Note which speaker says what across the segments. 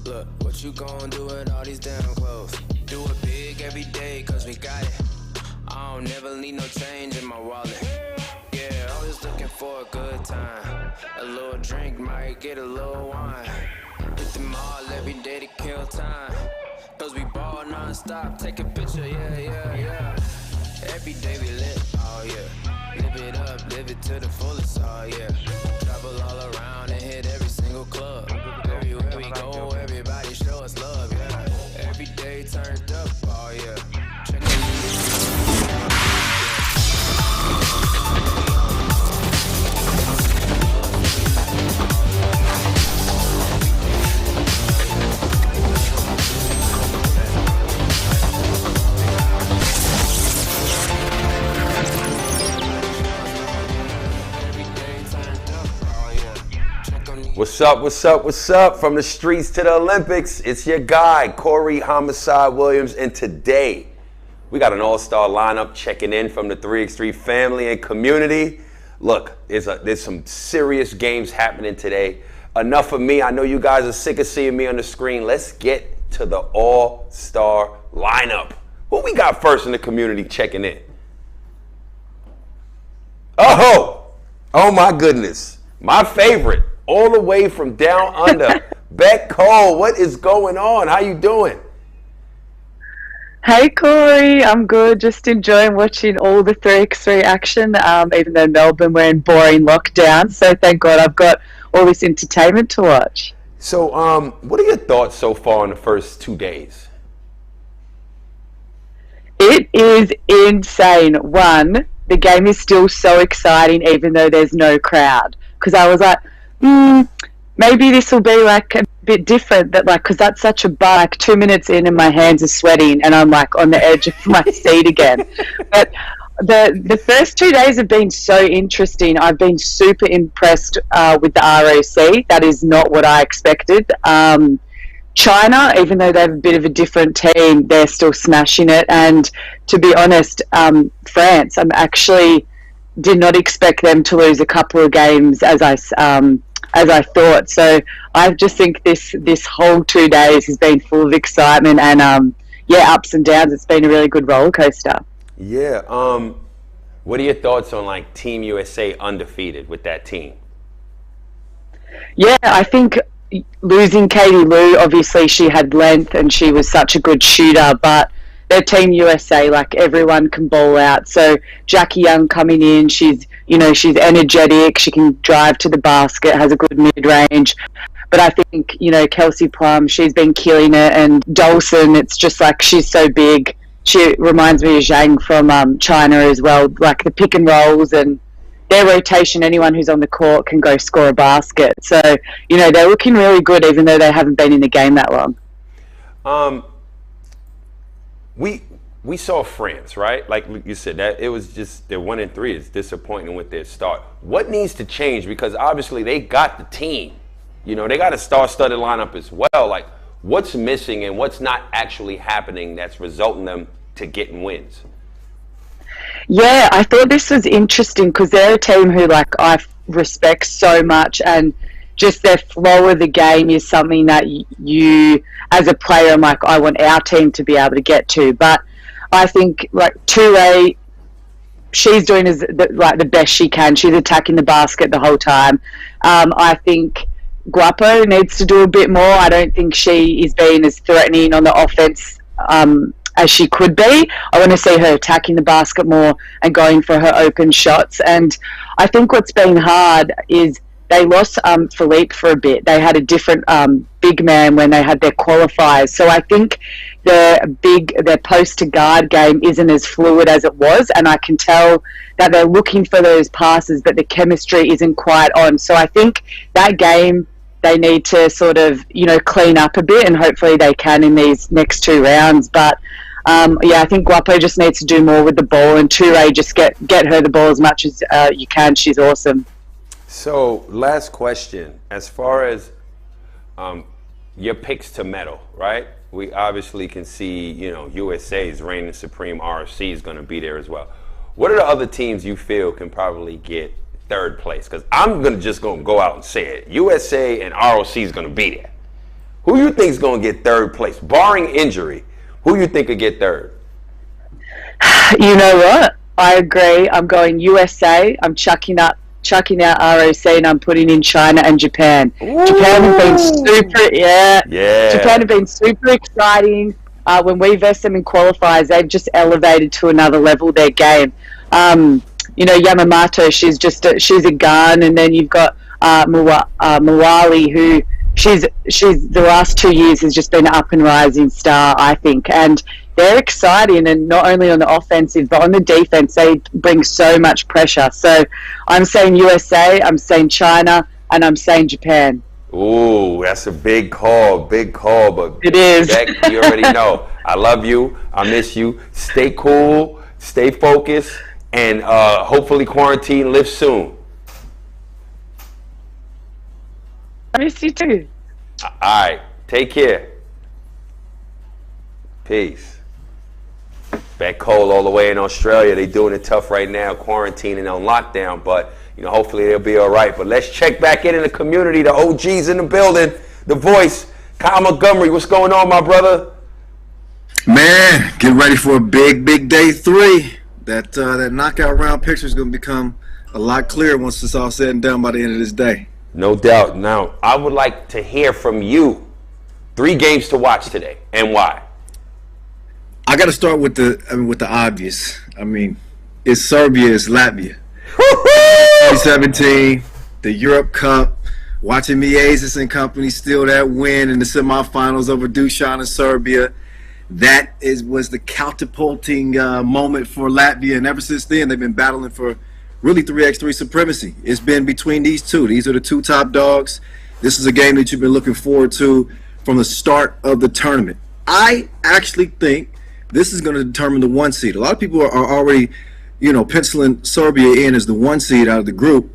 Speaker 1: Look, what you gon' do with all these damn clothes? Do it big every day, cause we got it. I don't never need no change in my wallet. Yeah, always looking for a good time. A little drink might get a little wine. Hit the mall every day to kill time. Cause we ball non-stop, take a picture, yeah. Every day we live, oh yeah. Live it up, live it to the fullest, oh yeah. Travel all around and hit every single club. Everywhere we go, everybody show us love, yeah. Every day turned up, oh yeah. Check
Speaker 2: What's up? From the streets to the Olympics, it's your guy, Corey Homicide Williams, and today we got an all-star lineup checking in from the 3x3 family and community. Look, there's some serious games happening today. Enough of me. I know you guys are sick of seeing me on the screen. Let's get to the all-star lineup. What we got first in the community checking in? Oh my goodness. My favorite. All the way from down under, Beck Cole. What is going on? How you doing?
Speaker 3: Hey Corey, I'm good. Just enjoying watching all the 3x3 action. Even though Melbourne were in boring lockdown, so thank God I've got all this entertainment to watch.
Speaker 2: So, what are your thoughts so far on the first 2 days?
Speaker 3: It is insane. One, the game is still so exciting, even though there's no crowd. Because I was like, maybe this will be like a bit different, that like, because that's such a buzz, like 2 minutes in and my hands are sweating and I'm like on the edge of my seat again. But the first 2 days have been so interesting. I've been super impressed with the ROC. That is not what I expected. China, even though they have a bit of a different team, they're still smashing it. And to be honest, France, I'm actually did not expect them to lose a couple of games as I thought. So I just think this whole 2 days has been full of excitement and ups and downs. It's been a really good roller coaster.
Speaker 2: Yeah. What are your thoughts on like Team USA undefeated with that team?
Speaker 3: Yeah, I think losing Katie Lou, obviously she had length and she was such a good shooter, but they're Team USA, like everyone can ball out. So Jackie Young coming in, she's energetic, she can drive to the basket, has a good mid-range. But I think, Kelsey Plum, she's been killing it, and Dawson, it's just like she's so big. She reminds me of Zhang from China as well, like the pick and rolls and their rotation, anyone who's on the court can go score a basket. So, they're looking really good even though they haven't been in the game that long.
Speaker 2: We saw France, right? Like you said, that it was just their 1-3 is disappointing with their start. What needs to change? Because obviously they got the team. They got a star-studded lineup as well. Like, what's missing and what's not actually happening that's resulting them to getting wins?
Speaker 3: Yeah, I thought this was interesting because they're a team who, like, I respect so much, and just their flow of the game is something that you, as a player, I'm like, I want our team to be able to get to. But I think, like, Toure, she's doing the best she can. She's attacking the basket the whole time. I think Guapo needs to do a bit more. I don't think she is being as threatening on the offense as she could be. I want to see her attacking the basket more and going for her open shots. And I think what's been hard is they lost Philippe for a bit. They had a different big man when they had their qualifiers. So I think their post to guard game isn't as fluid as it was, and I can tell that they're looking for those passes, but the chemistry isn't quite on. So I think that game they need to sort of clean up a bit, and hopefully they can in these next two rounds. But I think Guapo just needs to do more with the ball, and Toure just get her the ball as much as you can. She's awesome.
Speaker 2: So, last question. As far as your picks to medal, right? We obviously can see, USA's reigning supreme ROC is going to be there as well. What are the other teams you feel can probably get third place? Because I'm going to go out and say it. USA and ROC is going to be there. Who you think is going to get third place? Barring injury, who you think could get third?
Speaker 3: You know what? I agree. I'm going USA. I'm chucking out ROC, and I'm putting in China and Japan.
Speaker 2: Ooh.
Speaker 3: Japan have been Japan have been super exciting. When we versed them in qualifiers, they've just elevated to another level their game. Yamamoto, she's a gun, and then you've got Mawali, who she's the last 2 years has just been an up and rising star, I think, and they're exciting, and not only on the offensive but on the defense they bring so much pressure. So I'm saying USA, I'm saying China, and I'm saying Japan.
Speaker 2: Ooh, that's a big call, but
Speaker 3: it is.
Speaker 2: Beck, you already know. I love you. I miss you. Stay cool, stay focused, and hopefully quarantine lifts soon.
Speaker 3: I miss you too.
Speaker 2: All right, take care. Peace. Beck Cole all the way in Australia. They doing it tough right now, quarantining on lockdown, but hopefully they'll be all right. But let's check back in the community. The OGs in the building. The voice, Kyle Montgomery. What's going on, my brother?
Speaker 4: Man, get ready for a big day 3. That knockout round picture is going to become a lot clearer once it's all said and done by the end of this day.
Speaker 2: No doubt. Now, I would like to hear from you. 3 games to watch today, and why?
Speaker 4: I got to start with the obvious. It's Serbia, it's Latvia. 2017, the Europe Cup. Watching Miezis and company steal that win in the semifinals over Dusan and Serbia. That was the catapulting moment for Latvia, and ever since then they've been battling for really 3x3 supremacy. It's been between these two. These are the 2 top dogs. This is a game that you've been looking forward to from the start of the tournament. I actually think this is going to determine the 1 seed. A lot of people are already, penciling Serbia in as the 1 seed out of the group.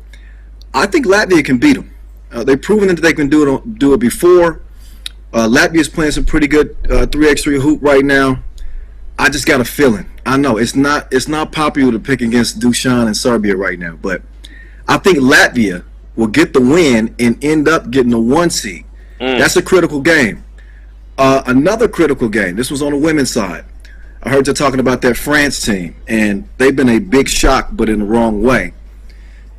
Speaker 4: I think Latvia can beat them. They've proven that they can do it before. Latvia's playing some pretty good 3x3 hoop right now. I just got a feeling. I know it's not popular to pick against Dusan and Serbia right now, but I think Latvia will get the win and end up getting the 1 seed. That's a critical game. Another critical game. This was on the women's side. I heard you talking about that France team, and they've been a big shock, but in the wrong way.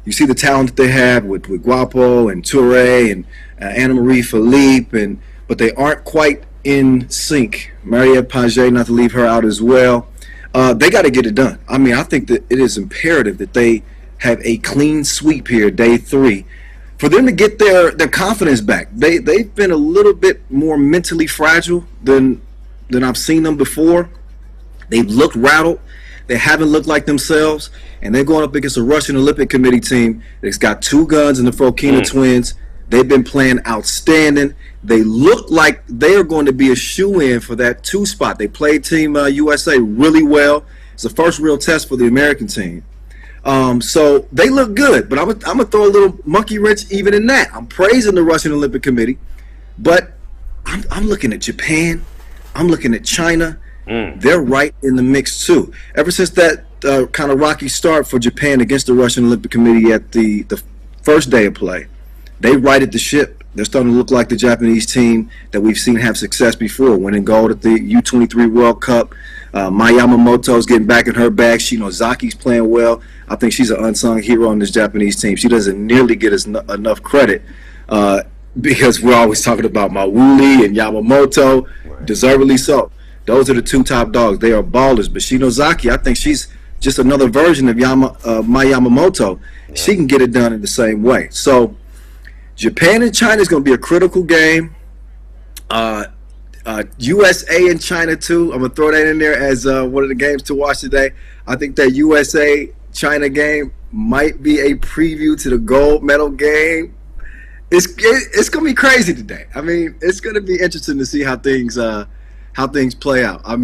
Speaker 4: You see the talent that they have with Guapo and Touré and Anna Marie Philippe, but they aren't quite in sync. Mariette Paget, not to leave her out as well. They got to get it done. I think that it is imperative that they have a clean sweep here, day 3, for them to get their confidence back. They've been a little bit more mentally fragile than I've seen them before. They've looked rattled. They haven't looked like themselves, and they're going up against a Russian Olympic Committee team that's got 2 guns in the Fokina twins. They've been playing outstanding. They look like they are going to be a shoe-in for that 2 spot. They played Team USA really well. It's the first real test for the American team. So they look good, but I'm going to throw a little monkey wrench even in that. I'm praising the Russian Olympic Committee, but I'm looking at Japan. I'm looking at China. They're right in the mix too. Ever since that kind of rocky start for Japan against the Russian Olympic Committee at the first day of play, they righted the ship. They're starting to look like the Japanese team that we've seen have success before, winning gold at the U23 World Cup. Mai Yamamoto's getting back in her bag. Zaki's playing well. I think she's an unsung hero on this Japanese team. She doesn't nearly get enough credit because we're always talking about Mawuli and Yamamoto, deservedly so. Those are the 2 top dogs. They are ballers. But Zaki, I think she's just another version of Mai Yamamoto. Yeah. She can get it done in the same way. So Japan and China is going to be a critical game. USA and China too. I'm going to throw that in there as one of the games to watch today. I think that USA-China game might be a preview to the gold medal game. It's going to be crazy today. It's going to be interesting to see how things play out. I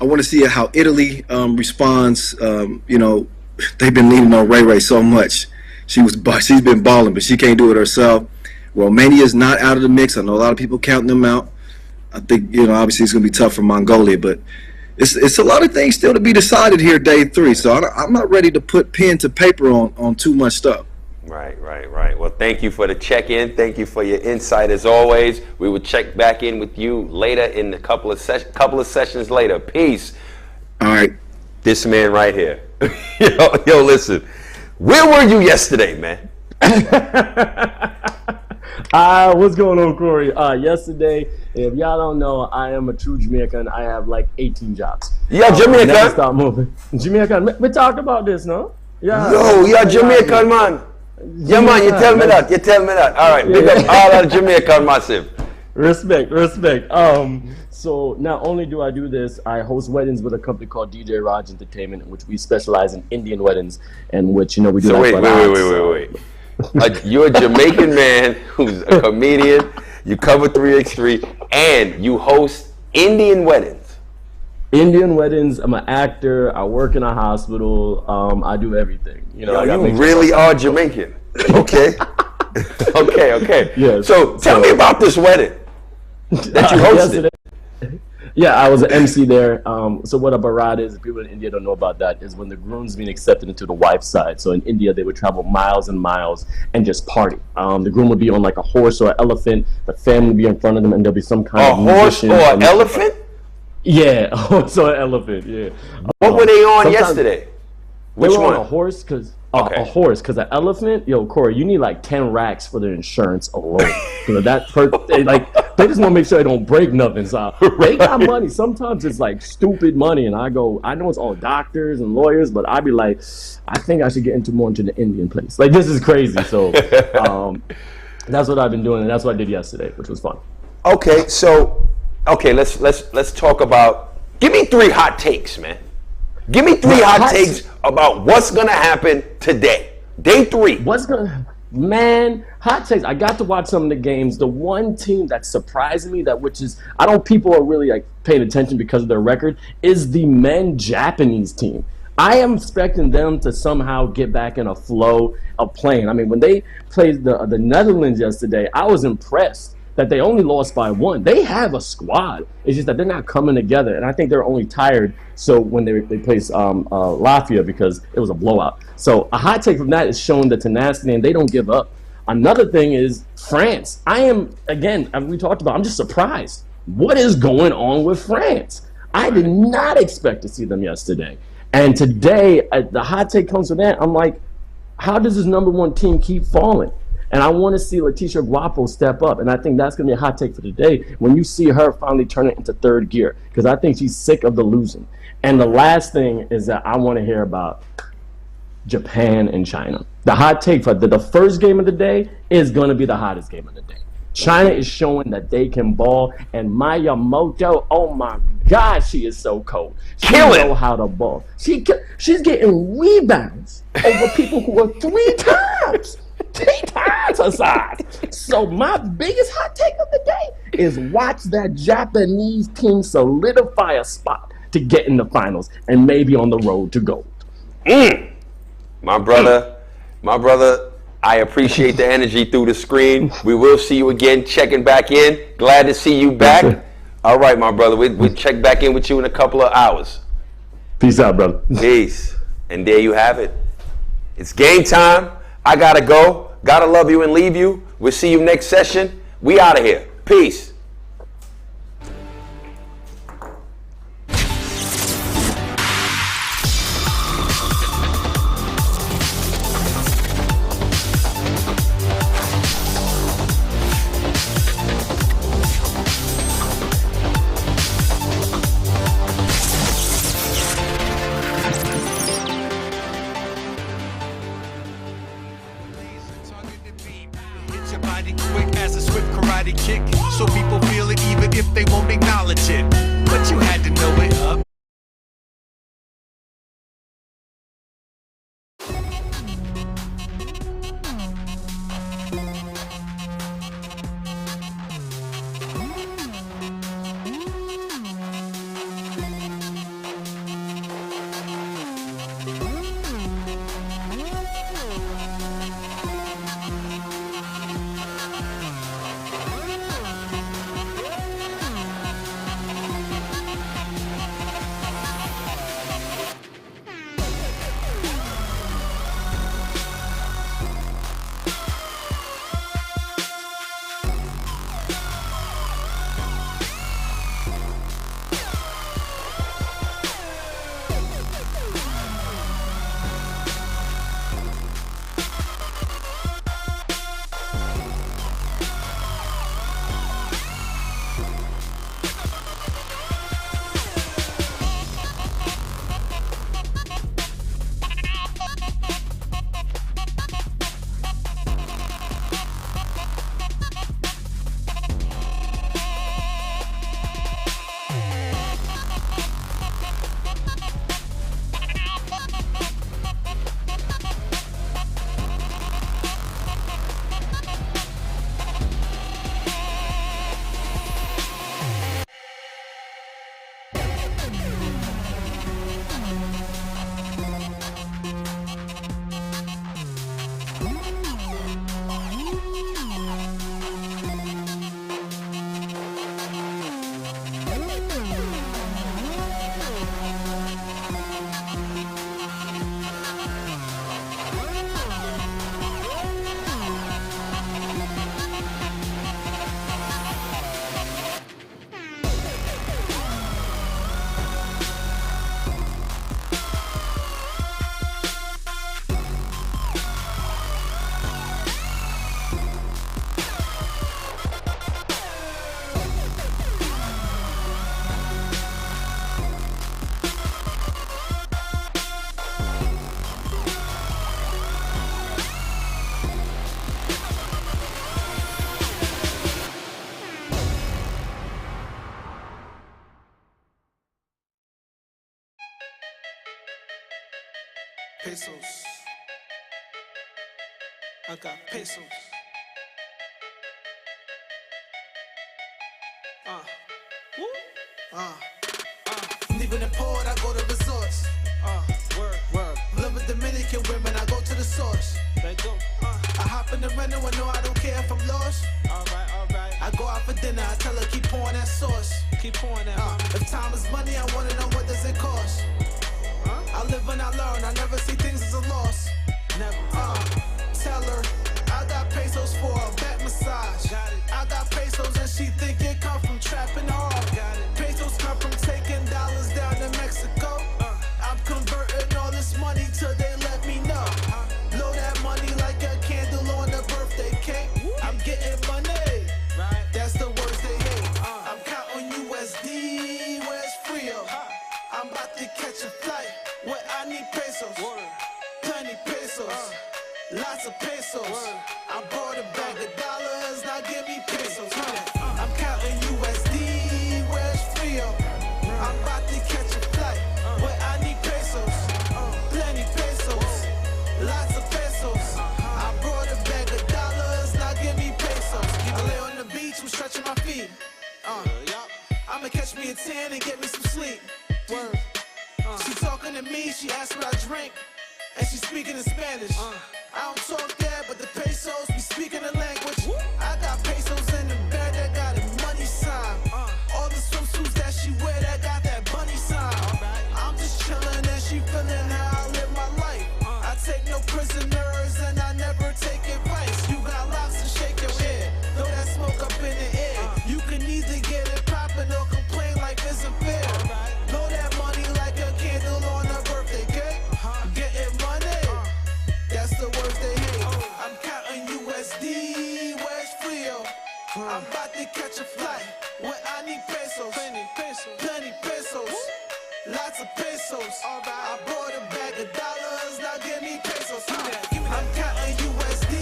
Speaker 4: want to see how Italy responds. They've been leaning on Ray so much. She's been balling, but she can't do it herself. Romania's not out of the mix. I know a lot of people counting them out. I think obviously it's going to be tough for Mongolia, but it's a lot of things still to be decided here, day 3. So I'm not ready to put pen to paper on too much stuff.
Speaker 2: Right. Well, thank you for the check-in. Thank you for your insight as always. We will check back in with you later in a couple of sessions later. Peace.
Speaker 4: All right.
Speaker 2: This man right here. Yo, listen. Where were you yesterday, man?
Speaker 5: What's going on, Corey? Yesterday, if y'all don't know, I am a true Jamaican. I have like 18 jobs.
Speaker 2: Yeah, Jamaican.
Speaker 5: Never stop moving. Jamaican. We talked about this, no? Yeah.
Speaker 2: Yo, you're Jamaican, man. Yeah, man, you tell me that. All right, big up all of Jamaican massive.
Speaker 5: Respect. So not only do I do this, I host weddings with a company called DJ Raj Entertainment, in which we specialize in Indian weddings, and which, we do.
Speaker 2: So wait. You're a Jamaican man who's a comedian. You cover 3x3, and you host Indian weddings.
Speaker 5: Indian weddings. I'm an actor. I work in a hospital. I do everything.
Speaker 2: You really are Jamaican. Okay. Okay.
Speaker 5: Yeah.
Speaker 2: So tell me about this wedding that you hosted.
Speaker 5: Yeah, I was an MC there. So what a barat is, if people in India don't know about that, is when the groom's being accepted into the wife's side. So in India, they would travel miles and miles and just party. The groom would be on like a horse or an elephant. The family would be in front of them, and there'll be some kind of musician.
Speaker 2: A horse or an elephant?
Speaker 5: Yeah, a horse or an elephant, yeah.
Speaker 2: What were they on yesterday? Which
Speaker 5: they were
Speaker 2: one?
Speaker 5: on a horse, because an elephant, Corey, you need like 10 racks for their insurance alone. They just want to make sure they don't break nothing. So they got money. Sometimes it's like stupid money, and I know it's all doctors and lawyers, but I'd be like, I think I should get more into the Indian place. Like, this is crazy. So that's what I've been doing, and that's what I did yesterday, which was fun.
Speaker 2: Okay, so let's talk about. Give me 3 hot takes, man. Give me 3 hot takes about what's gonna happen today. Day 3.
Speaker 5: Hot takes. I got to watch some of the games. The one team that surprised me, people are really like paying attention because of their record, is the men Japanese team. I am expecting them to somehow get back in a flow of playing. I mean, when they played the Netherlands yesterday, I was impressed that they only lost by 1. They have a squad. It's just that they're not coming together, and I think they're only tired. So when they placed Latvia, because it was a blowout. So a hot take from that is showing the tenacity, and they don't give up. Another thing is France. I am, again, as we talked about, I'm just surprised. What is going on with France? I did not expect to see them yesterday. And today, the hot take comes from that. I'm like, how does this number 1 team keep falling? And I want to see Leticia Guapo step up. And I think that's going to be a hot take for today when you see her finally turn it into 3rd gear, because I think she's sick of the losing. And the last thing is that I want to hear about Japan and China. The hot take for the first game of the day is going to be the hottest game of the day. China is showing that they can ball, and Miyamoto, oh my God, she is so cold. She knows how to ball. She's getting rebounds over people who are 3 times her size. So my biggest hot take of the day is watch that Japanese team solidify a spot to get in the finals and maybe on the road to gold.
Speaker 2: My brother, I appreciate the energy through the screen. We will see you again, checking back in. Glad to see you back. All right, my brother, we'll check back in with you in a couple of hours.
Speaker 5: Peace out, brother.
Speaker 2: Peace. And there you have it. It's game time. I gotta go. Gotta love you and leave you. We'll see you next session. We out of here. Peace.
Speaker 6: Quick as a swift karate kick, so people feel it even if they won't acknowledge it. But you had to know it up.
Speaker 7: pesos. I got pesos. Woo. Leaving the port, I go to resorts. Word. Living Dominican women, I go to the source. They go. I hop in the rental and no, I don't care if I'm lost. Alright. I go out for dinner, I tell her keep pouring that sauce. Keep pouring that. If time is money, I wanna know what does it cost. I live and I learn, I never see things as a loss. Never. Tell her I got pesos for a back massage. I got pesos and she think it come from trapping hard. Pesos come from taking dollars down to Mexico. I'm converting all this money till they let me know. Blow that money like a candle on a birthday cake. I'm getting money, that's the words they hate. I'm counting USD, where's Frio? I'm about to catch a flight where I need pesos. Plenty pesos, lots of pesos. I bought a bag of dollars, now give me pesos. I'm counting USD, where's Frio? I'm about to catch a flight where I need pesos. Plenty pesos, lots of pesos. I brought a bag of dollars, now give me pesos. I lay on the beach, I'm stretching my feet. I'ma catch me a 10 and get me some sleep. Word. She talking to me, she asked what I drink, and she speaking in Spanish. I don't talk that, but the pesos be speaking the language. I got pesos in the bag that got a money sign. All the swimsuits that she wear that got that bunny sign. I'm just chillin' and she feelin' how I live my life. I take no prisoners and I never take advice. You got locks and shake your head, throw that smoke up in the air. You can either get it poppin' or complain like isn't fair. Blow that money like a candle on a birthday cake. Getting money, that's the words they hate. I'm counting USD, where's Frio? I'm about to catch a flight where I need pesos. Plenty pesos, lots of pesos. I brought a bag of dollars, now give me pesos. I'm counting USD,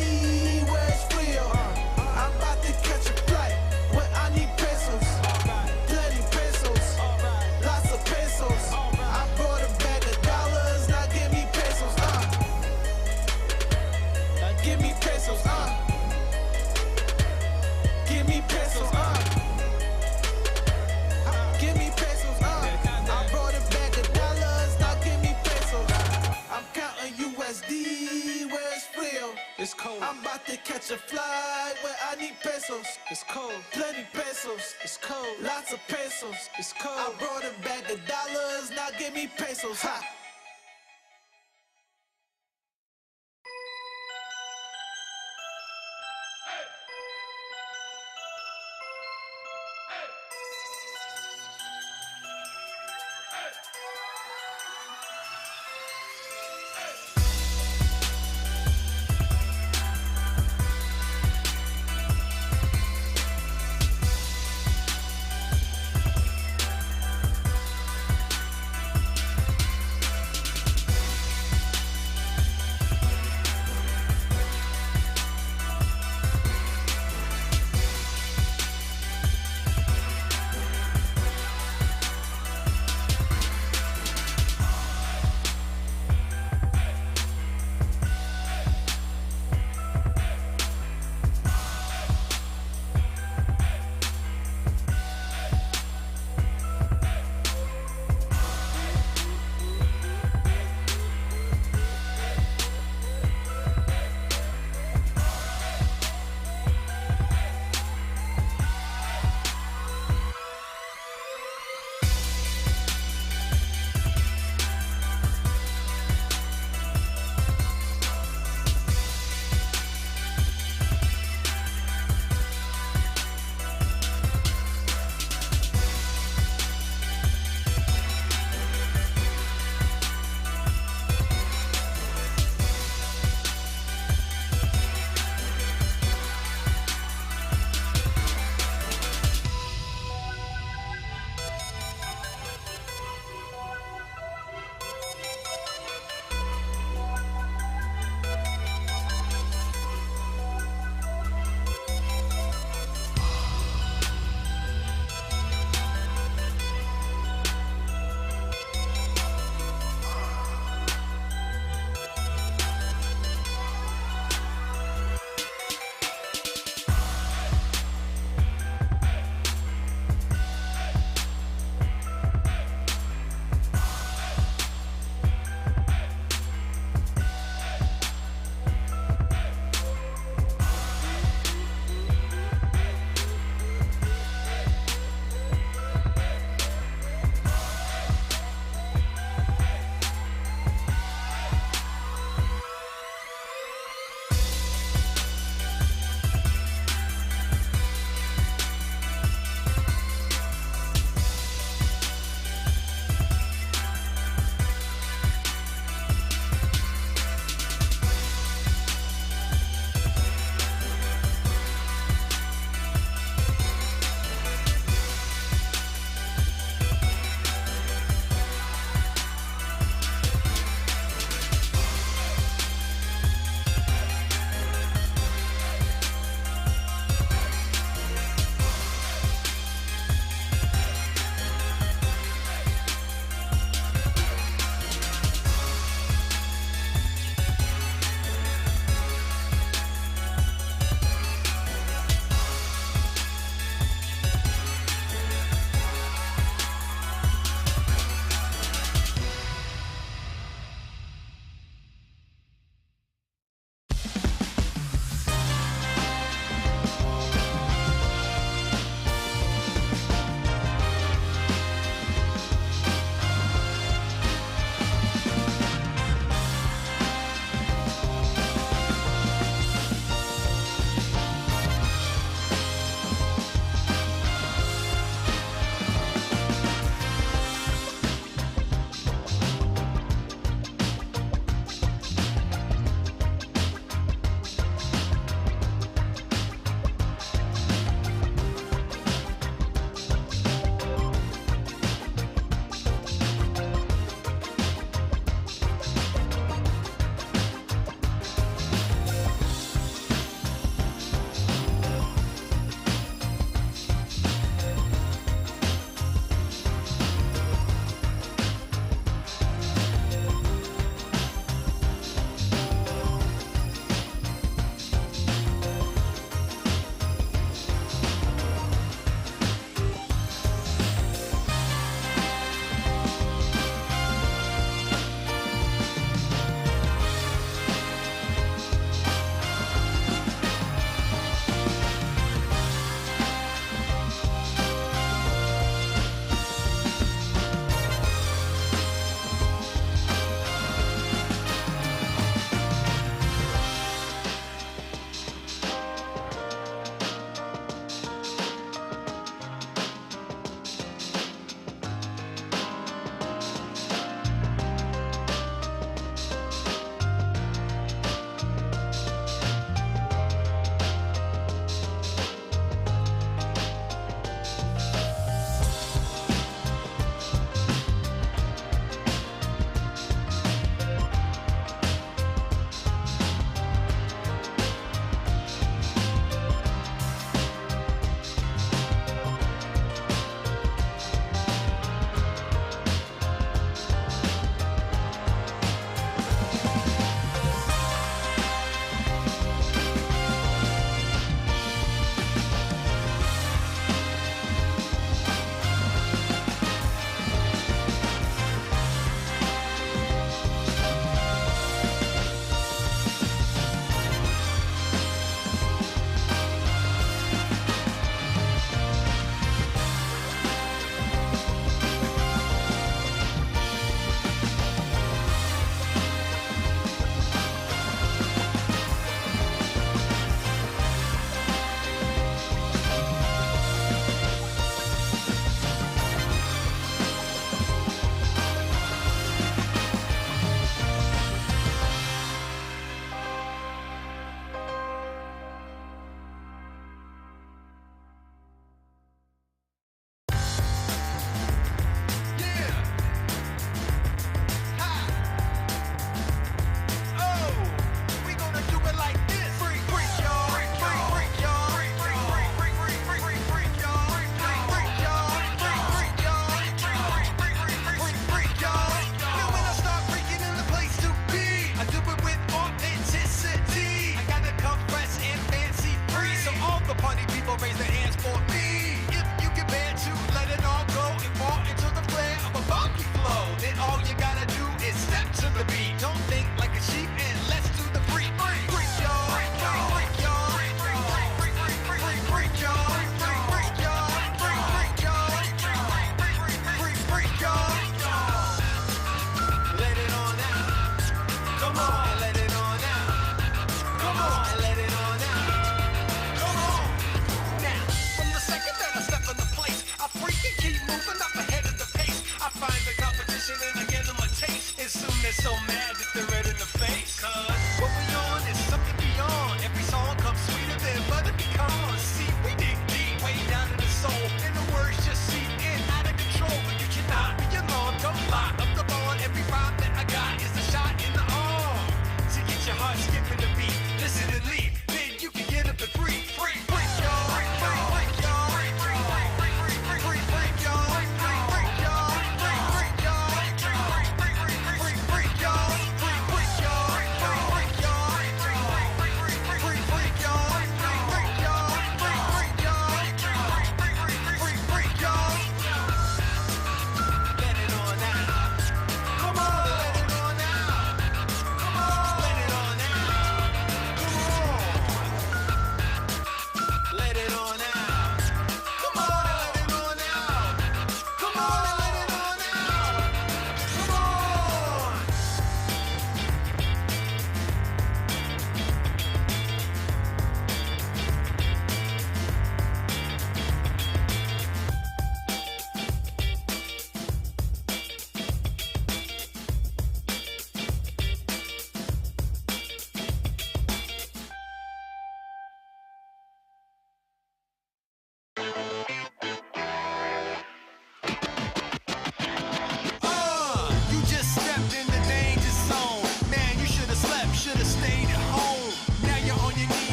Speaker 7: where's Frio? I'm about to catch a flight where I need pesos. Plenty pesos, lots of pesos. I brought a bag of dollars, now give me pesos. Now give me pesos. Give me pesos. Give me pesos. I brought a bag of dollars, now give me pesos. I'm counting USD, where's Frio? It's cold. I'm about to catch a flight where I need pesos. It's cold. Plenty pesos. It's cold. Lots of pesos. It's cold. I brought a bag of dollars, now give me pesos. Ha!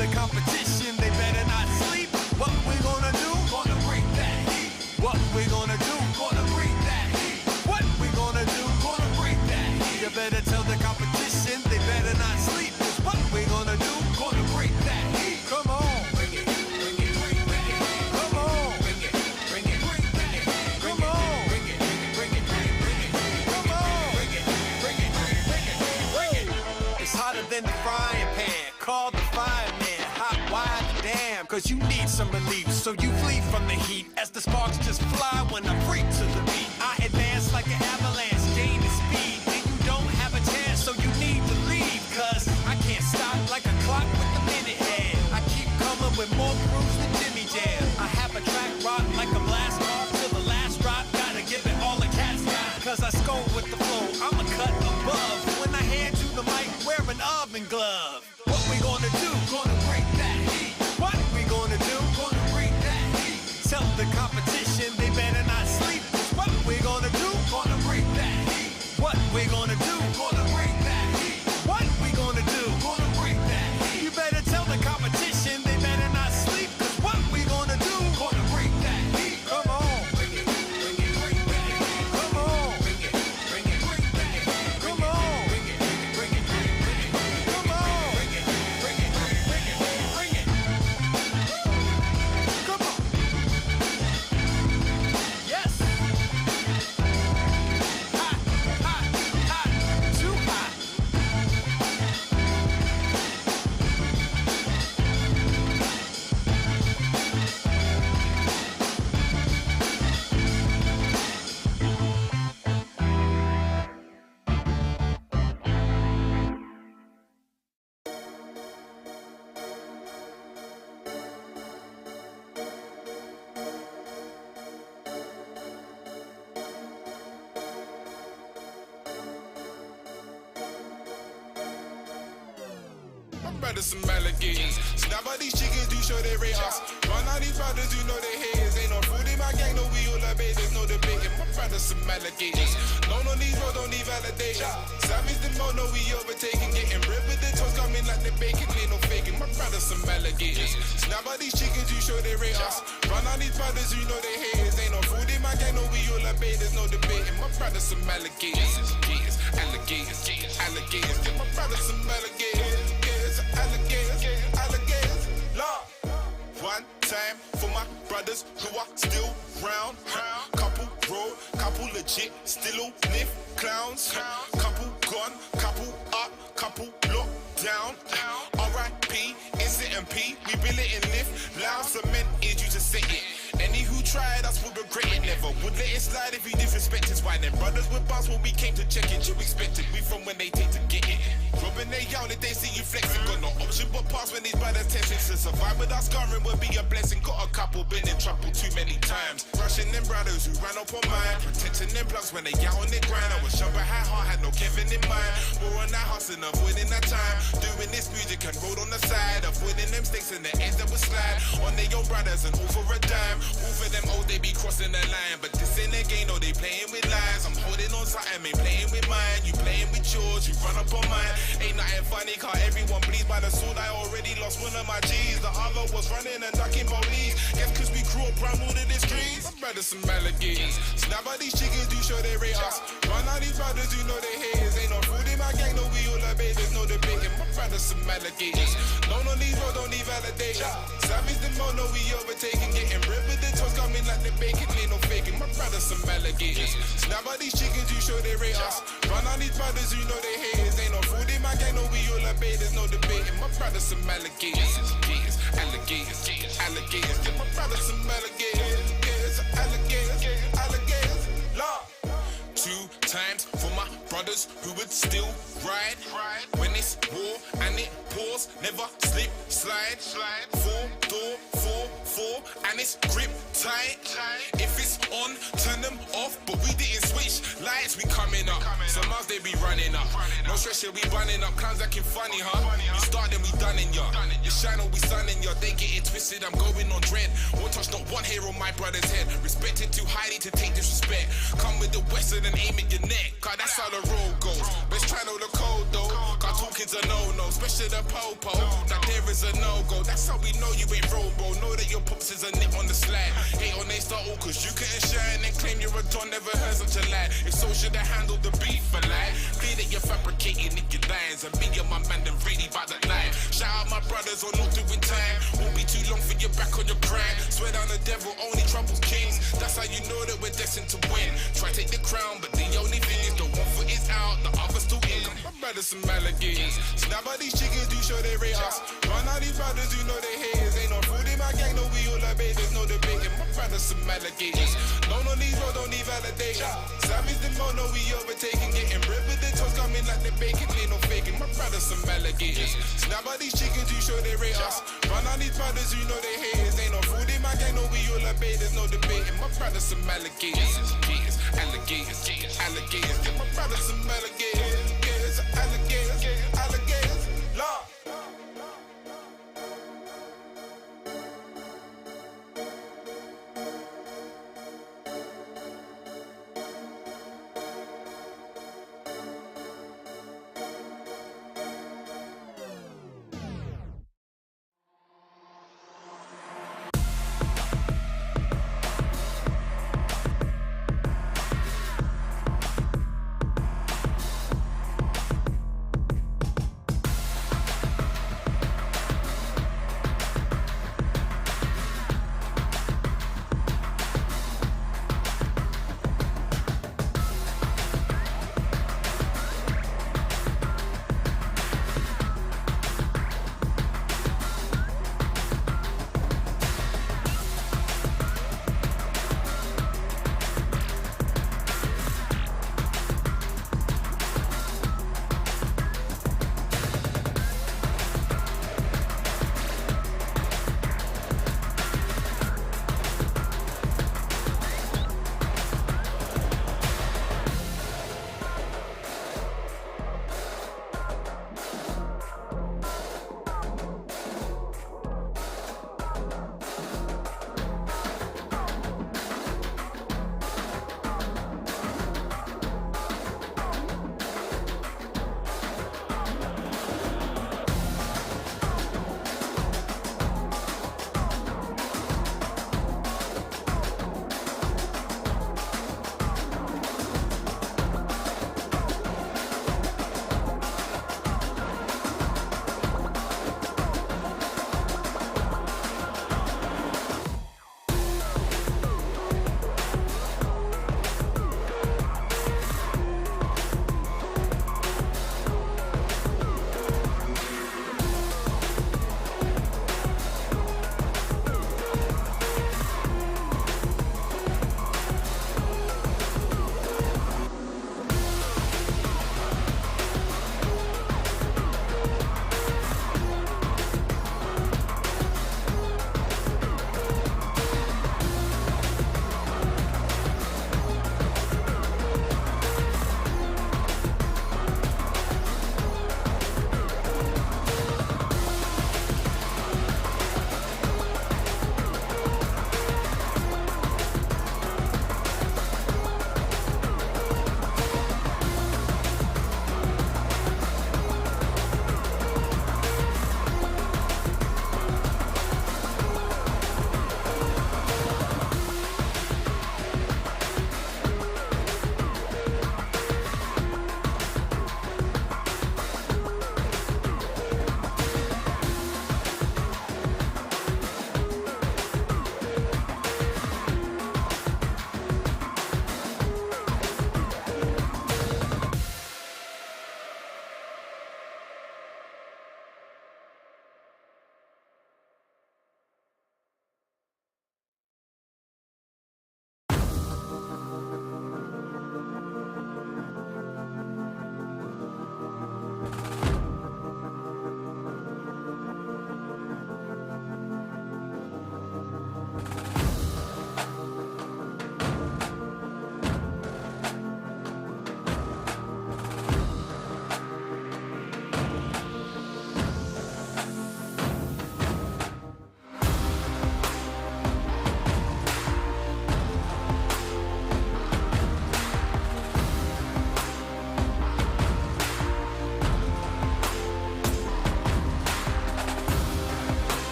Speaker 6: the competition they better not sleep. What we gonna do? Gonna break that heat. What we gonna do? Gonna break that heat. What we gonna do? Gonna break that heat. You better tell the competition they better not sleep. What we gonna do? Gonna break that heat. Come on. Bring it, bring it, bring that heat. Come on. Bring it, bring it, bring that heat. Come on. Bring it, bring it, bring it. Come on. Bring it, bring it, bring it, bring it. It's hotter than the frying pan. Call the fireman. Hot wide damn. Cause you need some relief. So you flee from the heat as the sparks just fly when I freak to the beat. I advance like an avalanche, gain the speed. And you don't have a chance, so you need to leave. Cause I can't stop like a clock with a minute hand. I keep coming with more grooves than Jimmy Jam. I have a track rock like a blast off till the last drop. Gotta give it all the cat's got. Cause I score with the flow, I'm a cut above. When I hand you the mic, wear an oven glove. What we gonna do? Gonna break that heat. What we gonna do? Gonna break that heat. Tell the competition they better not sleep. What we gonna do? Gonna break that heat. What we gonna do? Gonna break that heat. What we gonna do? Gonna break that heat. You better tell the competition they better not sleep. Cause what we gonna do? Gonna break that heat. Come on. Bring it, bring it, bring that heat. Come on. Bring it, bring it, bring that heat. Come on. Bring it, bring it, bring it. Come on. Bring it, bring it, bring it, bring it. Come on. Yes. Hot, hot, hot, too hot.
Speaker 8: My brothers some alligators. Snap out these chickens, do show they rate us. Run out these brothers, you know they haters. Ain't no food in my gang, no we all obey. There's no debating. My brothers some alligators. Known on these roads, don't need validation. Savage the mo, no we overtaking. Getting ripped with the toes coming like the bacon. Ain't no faking. My brothers some alligators. Snap out these chickens, you show they rate us. Run out these brothers, you know they haters. Ain't no food in my gang, no we all obey. There's no debating. My brothers some alligators. Alligators, alligators. Get my brothers some alligators. Alligators, alligators, Lord. One time for my brothers who are still round. Couple roll, couple legit, still on lift clowns. Couple gone, couple up, couple locked down. R.I.P. Instant and P, we bill it and lift. Loud cement is you to say it. Any who tried us would regret it. Never would let it slide if we disrespect us. Why them brothers with bars when we came to check it? You expected we from when they take to get it. Robbing they out if they see you flexing. Got no option but pass when these brothers tensions. To survive with us scarring would be a blessing. Got a couple been in trouble too many times. Rushing them brothers who ran up on mine. Protecting them plugs when they out on their grind. I was sharp, had heart, had no Kevin in mind. More on that hustling, avoiding that time. Doing this music and road on the side. Avoiding them stakes in the ends that would slide. On their own brothers and all for a dime. All for them old, they be crossing the line. But this ain't their game, no, they playing with lies. I'm holding on something, ain't playing with mine. You playing with yours, you run up on mine. Ain't nothing funny, car everyone bleeds by the sword. I already lost one of my G's. The other was running and ducking police. Guess cause we grew up round all of the streets. My brothers some alligators. Snap out these chickens, do show they rate us. Run out these brothers, you know they haters. Ain't no food in my gang, no we all obey. There's no debating. My brothers some alligators. Known on these roads, don't need validation. Savage the mo, no we overtaking. Getting ripped with the toes coming like the bacon. Ain't no faking. My brothers some alligators. Snap out these chickens, you show they rate us. Run out these brothers, you know they haters. Ain't no food in my gang, no we all obey. There's no debating. My brothers some alligators. Alligators, alligators. Get my brothers some alligators. Alligators, alligators. Lord. 2 times for my brothers who would still ride. When it's war and it pours, never slip, slide. 4-door, 4-4, and it's grip tight. If it's on, turn them off, but we didn't switch lights. We coming up. Some house they be running up. No stress, yeah, we running up. Clowns acting funny, huh? You start, then we done in ya. You shine, or we sunning ya. They get it twisted, I'm going on dread. Won't touch not one hair on my brother's head. Respected too highly to take disrespect. Come with the western and aim at your neck. Cause that's how the road goes. Best try know the code though. Cause Now talking's a no-no, especially the po-po. That there is a no-go, that's how we know you ain't robo. Know that your pops is a nip on the slide. Hate on they start all cause you couldn't shine and claim you're a John, never heard such a lie. If so, should have handled the beef for life. Fear that you're fabricating if you're lines. And me and my man, them really about that line. Shout out my brothers on not doing time. Won't be too long for you back on your grind. Swear down the devil, only troubles kings. That's how you know that we're destined to win. Try take the crown, but the only thing is the one foot is out, the other's still in. My brothers some alligators. Snap out these chickens, do show they rate us. Run out these brothers, you know they haters. Ain't no food in my gang, no we all obey. There's no debating. My brothers some alligators. No these roads don't need validation. Savage the mono, we overtaking. Getting rid with the toes coming like they bacon. Ain't no faking. My brothers some alligators. Snap out these chickens, do show they rate us. Run out these brothers, you know they haters. Ain't no food in my gang, no we all obey. There's no debating. My brothers some alligators. Alligators, alligators. Get my brothers some alligators. Alligators, alligators. Lord.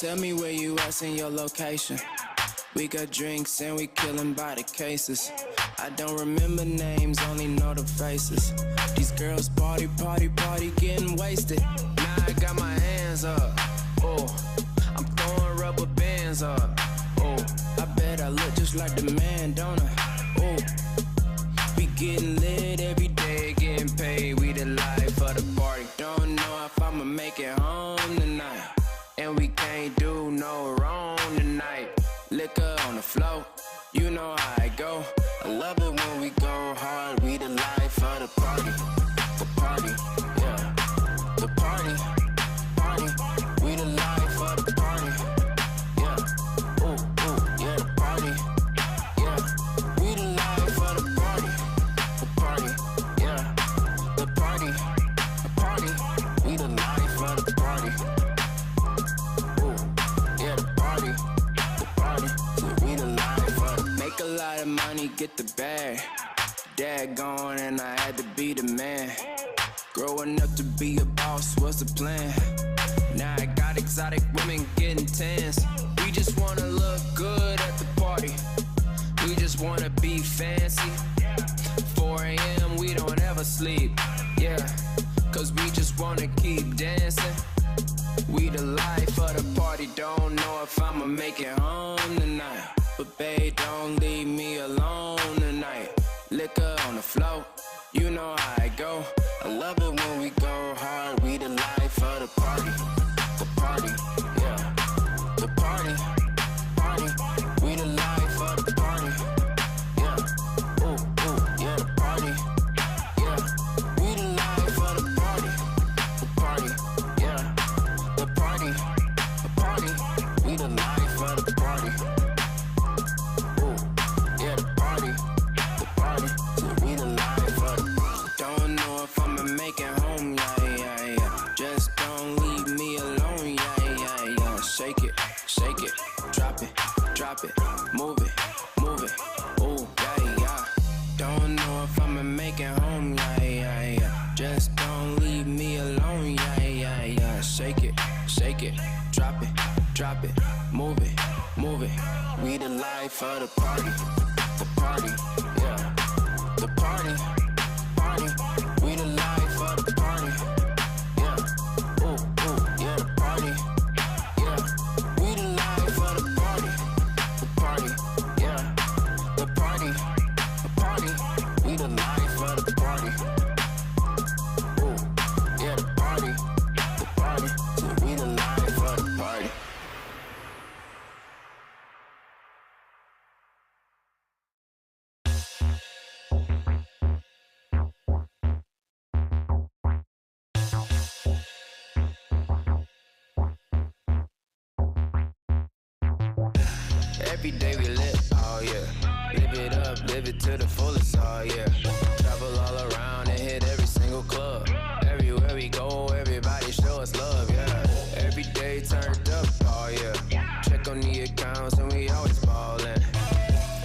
Speaker 1: Tell me where you at in your location. We got drinks and we killing by the cases. I don't remember names, only know the faces. These girls party, party, party, getting wasted. Now I got my hands up. Oh, I'm throwing rubber bands up. Oh, I bet I look just like the man, don't I? Oh, we getting lit every day, getting paid. We the life of the party. Don't know if I'ma make it home tonight. And we can't do no wrong tonight. Liquor on the floor, you know how I go. I love it when we go hard. We the life of the party. The party, yeah. The party, party. We the life of the party. Yeah. Ooh, ooh, yeah, the party. Yeah. We the life of the party. The party, yeah. The party, the party. We the life of the party. Ooh, yeah, the party. Make a lot of money, get the bag. Dad gone and I had to be the man. Growing up to be a boss was the plan. Now I got exotic women getting tans. We just wanna look good at the party. We just wanna be fancy. 4 a.m. we don't ever sleep. Yeah, cause we just wanna keep dancing. We the life of the party. Don't know if I'ma make it home tonight. But babe, don't leave me alone tonight. Liquor on the floor, you know how I go. I love it when we go hard. We the life of the party. The party, yeah. The party, party. We the life of the party. Yeah. Ooh, ooh, yeah, the party. Yeah. We the life of the party. The party, yeah. The party, the party. We the life of the party. Make it home, yeah, yeah, yeah. Just don't leave me alone, yeah, yeah, yeah. Shake it, drop it, move it, ooh, yeah, yeah. Don't know if I'ma make it home, yeah, yeah, yeah. Just don't leave me alone, yeah, yeah, yeah. Shake it, drop it, move it. We the life of the party, yeah. The party. We the life of the party. Yeah. Ooh, ooh, yeah, the party. Yeah. We the life of the party. The party. Yeah. The party. We the life of the party. Ooh, yeah, the party. So we the life of the party. Every day we live, oh yeah. Live it up, live it to the fullest, oh yeah. Travel all around and hit every single club. Everywhere we go, everybody show us love, yeah. Every day turned up, oh yeah. Check on the accounts and we always ballin'.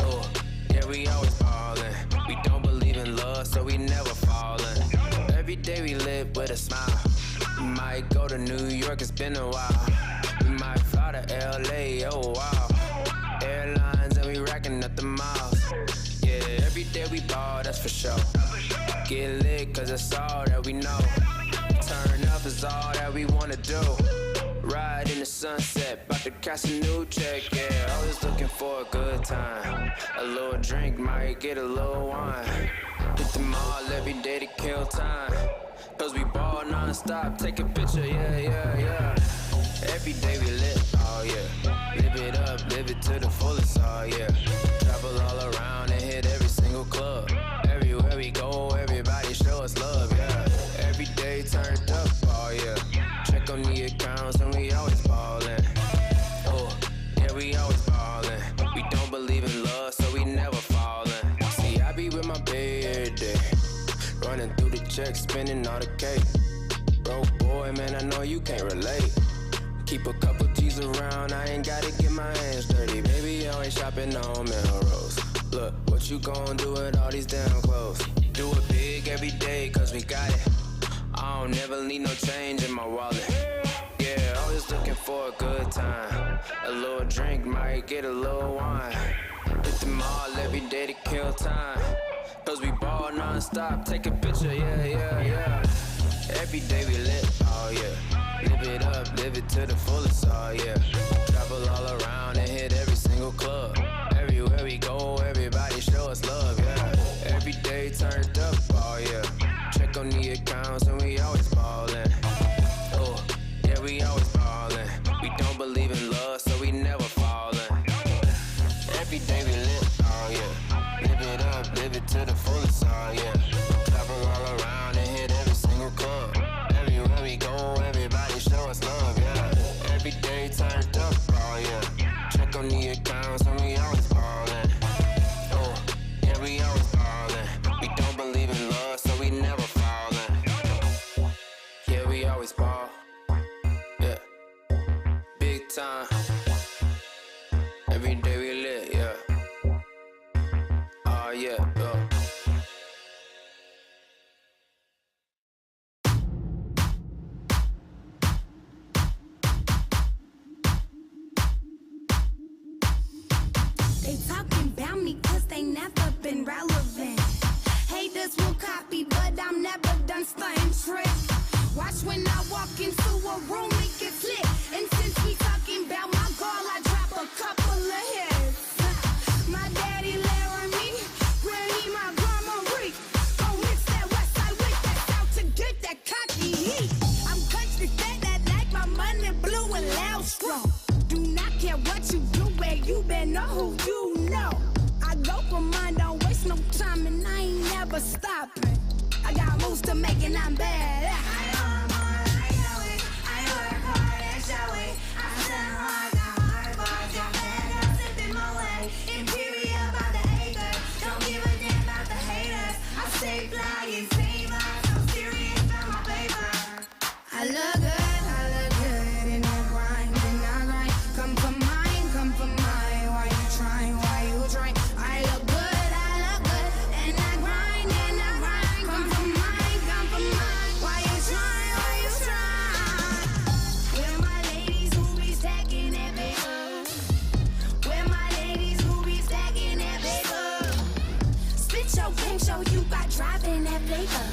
Speaker 1: Oh, yeah, we always ballin'. We don't believe in love, so we never fallin'. Every day we live with a smile. We might go to New York, it's been a while. We might fly to LA, oh wow. Airlines and we racking up the miles. Yeah, every day we ball, that's for sure. Get lit cause that's all that we know. Turn up is all that we wanna do. Ride in the sunset, about to cash a new check, yeah. Always looking for a good time. A little drink, might get a little wine. Hit the mall every day to kill time. Cause we ball non-stop, take a picture, yeah, yeah, yeah. Every day we lit, oh yeah. Live it up, live it to the fullest, oh yeah. Travel all around and hit every single club. Everywhere we go, everybody show us love, yeah. Every day turned up, oh yeah. Check on the accounts and we always ballin'. Oh, yeah, we always ballin'. We don't believe in love, so we never fallin'. See, I be with my baby every day. Running through the checks, spending all the cake. Broke boy, man, I know you can't relate. Keep a couple G's around, I ain't gotta get my hands dirty. Baby, I ain't shopping on Melrose. Look, what you gon' do with all these damn clothes? Do it big every day, cause we got it. I don't never need no change in my wallet. Yeah, Yeah, always looking for a good time. A little drink might get a little wine. Hit the mall every day to kill time. Cause we ball non-stop, take a picture, yeah. Every day we lit, oh yeah. Live it up, live it to the fullest, oh yeah. Travel all around and hit every single club. Everywhere we go, everybody show us love, yeah. Every day turned up, oh yeah. Check on the accounts and we always ballin'. Oh, yeah, we always ballin'. We don't believe in love, so we never fallin'. Every day we lit, oh yeah. Live it up, live it to the fullest, oh yeah. Travel all around and hit every single club. Everywhere we go, everybody show us love, yeah. Every day turned up, oh yeah. Check on the accounts and we always ballin'. Oh, yeah, we always ballin'. We don't believe in love, so we never fallin'. Yeah, we always ball. Yeah, big time. Every day we lit, yeah. Oh yeah, yeah.
Speaker 9: They talking about me cause they never been relevant. Haters will copy, but I'm never done stunting trick. Watch when I walk into a room, it gets lit. And since we talking about my girl, I drop a couple of hits. My daddy Laramie, granny my grandma Reek. Go mix that west side with that south to get that cocky heat. I'm country fat, that like my money blue and loud strong. Do not care what you do, where you been or who you know. I go for mine, don't waste no time, and I ain't never stopping. I got moves to make and I'm bad. I work hard and show it. I sell hard, got hard bars, got bad girls sipping my way. Imperial about the acre, don't give a damn about the haters. I stay fly and famous, I'm serious about my paper. I look good in that grind, and I grind. Come for mine, why you trying, I look good, and I grind, come for mine, why you trying, Where my ladies who be stacking that paper? Where my ladies who be stacking that paper? Spit your game, show you got driving that paper.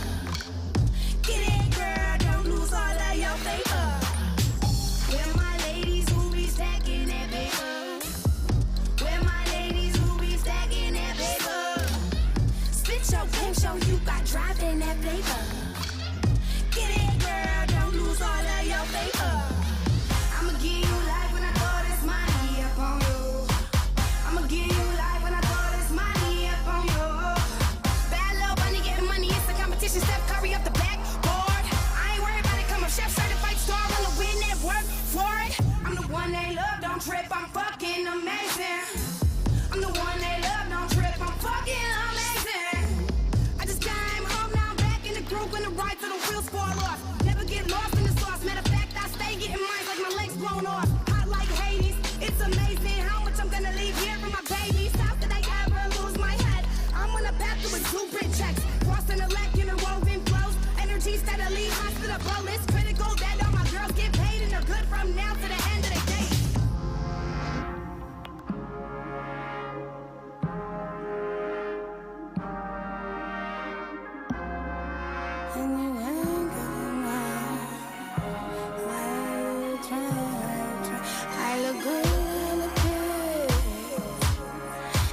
Speaker 9: Get it, girl, don't lose all of your paper. Where my ladies who be stacking that paper? Where my ladies who be stacking that paper? Spit your game, show you got driving that paper. Get it, girl, don't lose all of your paper. I'ma give you life when I throw this money up on you. I'ma give you life when I throw this money up on you. Bad little bunny getting money, it's a competition. Steph Curry up the backboard. I ain't worried about it, come up, chef certified star, wanna win that work for it. I'm the one they love, don't trip, I'm fucking amazing. I'm the one they love, don't trip, I'm fucking amazing. I just came home, now I'm back in the group when the ride till the wheels fall off. Never get lost in the sauce, matter of fact, I stay getting mine like my legs blown off. Hot like Hades, it's amazing how much I'm gonna leave here for my babies. How could I ever lose my head? I'm on a path to exuberant checks, crossing the leg in a woven flows. Energy steadily hot to the blow, it's critical that all my girls get paid and they're good from now to the end of the day. I look good,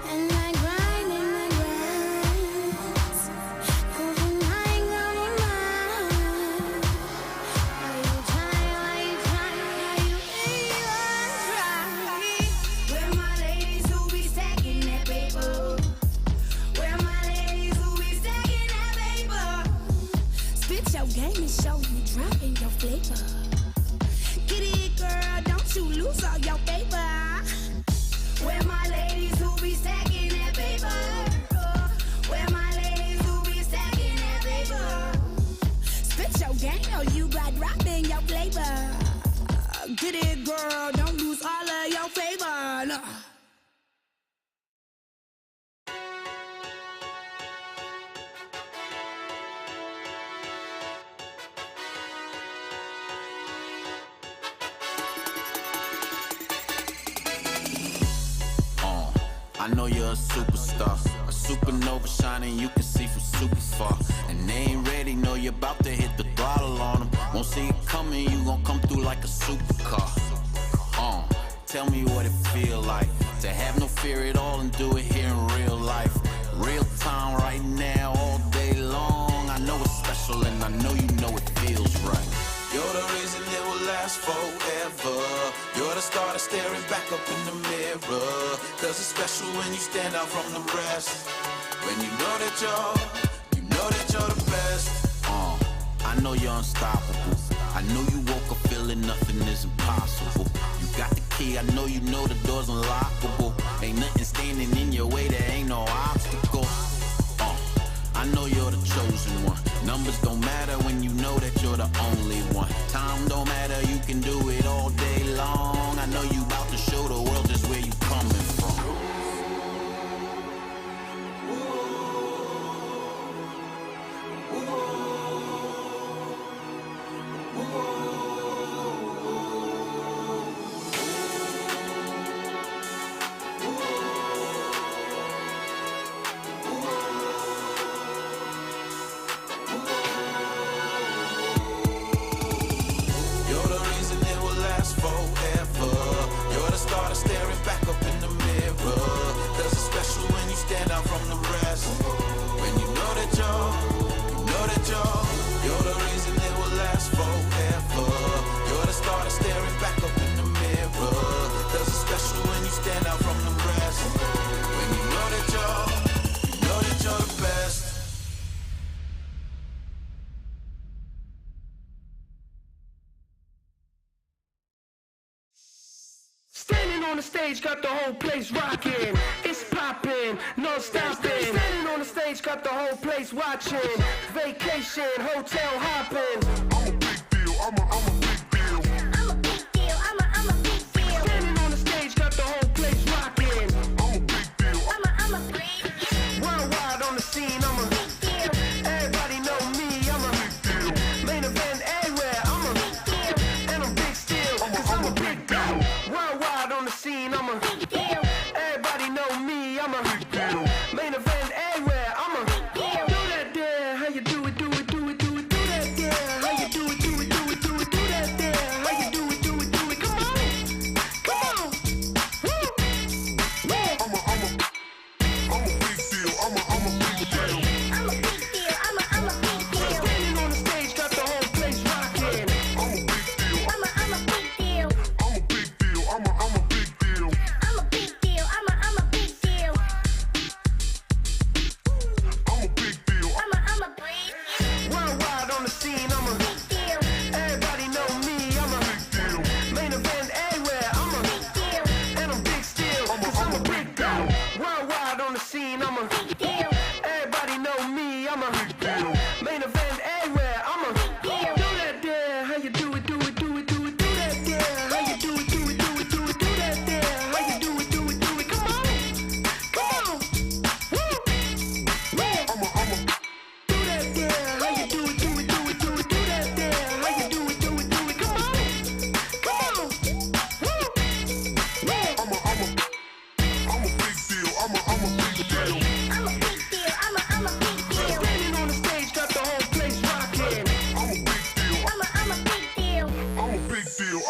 Speaker 9: and I grind, Cause when I ain't got my mind, why you trying, Where my ladies who be stacking that paper? Where my ladies who be stacking that paper? Spit your game and show you dropping your flavor. Get it, girl, don't you lose all your paper. Where my ladies who be stacking that paper? Where my ladies who be stacking that paper? Spit your game, or you got dropping your flavor. Get it, girl, don't lose all of your favor. No.
Speaker 6: I know you're a superstar, a supernova shining, you can see from super far. And they ain't ready, know you're about to hit the throttle on them. Won't see it coming, you gon' come through like a supercar. Tell me what it feel like to have no fear at all and do it here in real life. Real time right now, all day long. I know it's special and I know you know it feels right.
Speaker 7: You're the reason it will last forever. You're the star that's staring back up in the mirror. Cause it's special when you stand out from the rest. When you know that you're the best.
Speaker 6: I know you're unstoppable. I know you woke up feeling nothing is impossible. You got the key, I know you know the door's unlockable. Ain't nothing standing in your way, there ain't no obstacle. I know you're the chosen one. Numbers don't matter when you know that you're the only one. Time don't matter, you can do it all day long. I know you about to show the world just where you coming from.
Speaker 10: On the stage, got the whole place rocking. It's popping, no stopping. Standing on the stage, got the whole place watching. Vacation, hotel hopping. I'm a big deal, I'm a big deal. I'm a big deal, I'm a big deal. Standing on the stage, got the whole place rocking. I'm a big deal, I'm a big deal. Worldwide on the scene, I'm a big deal. Everybody know me, I'm a big deal. Main event everywhere, I'm a big deal. And I'm big still, cause I'm a big deal. Worldwide on the scene, I'm a big deal. Everybody know me, I'm a big deal. Main event everywhere, I'm a big deal. Do that there, how you do it, do it, do it, do it, do that there. How you do it, do it, do it, do it, do that there. How you do it, do it, do it, come on, come on. Woo. Yeah. I'm a big deal, I'm a big deal. I'm a big deal, I'm a big deal. Standing on the stage, got the whole place rocking. I'm a big deal, I'm a big deal. I'm a big deal, I'm a big deal. I'm a big deal, I'm a big deal. I'm a big deal, I'm a big deal. Worldwide on the scene, I'm a big deal. Everybody know me, I'm a big deal. Main event everywhere, I'm a big deal. And I'm big still, cause I'm a big deal. Worldwide on the scene, I'm a big deal. Everybody know me, I'm a big deal. Main event everywhere, I'm a big deal. Do that there, how you do it, do it, do it, do it, do that there. How you do it, do it, do it, do it, do that there. How you do it, do it, do it, come on, come on. Woo. Yeah. Do that there, how you do it, do it, do it, do it, do that there. How you do it, do it, do it, come on, come on. Woo. Yeah. I'm a big deal, I'm a big deal. I'm a big deal, I'm a big deal. Standing on the stage, got the whole place rocking. I'm a big deal, I'm a big deal. I'm a big deal,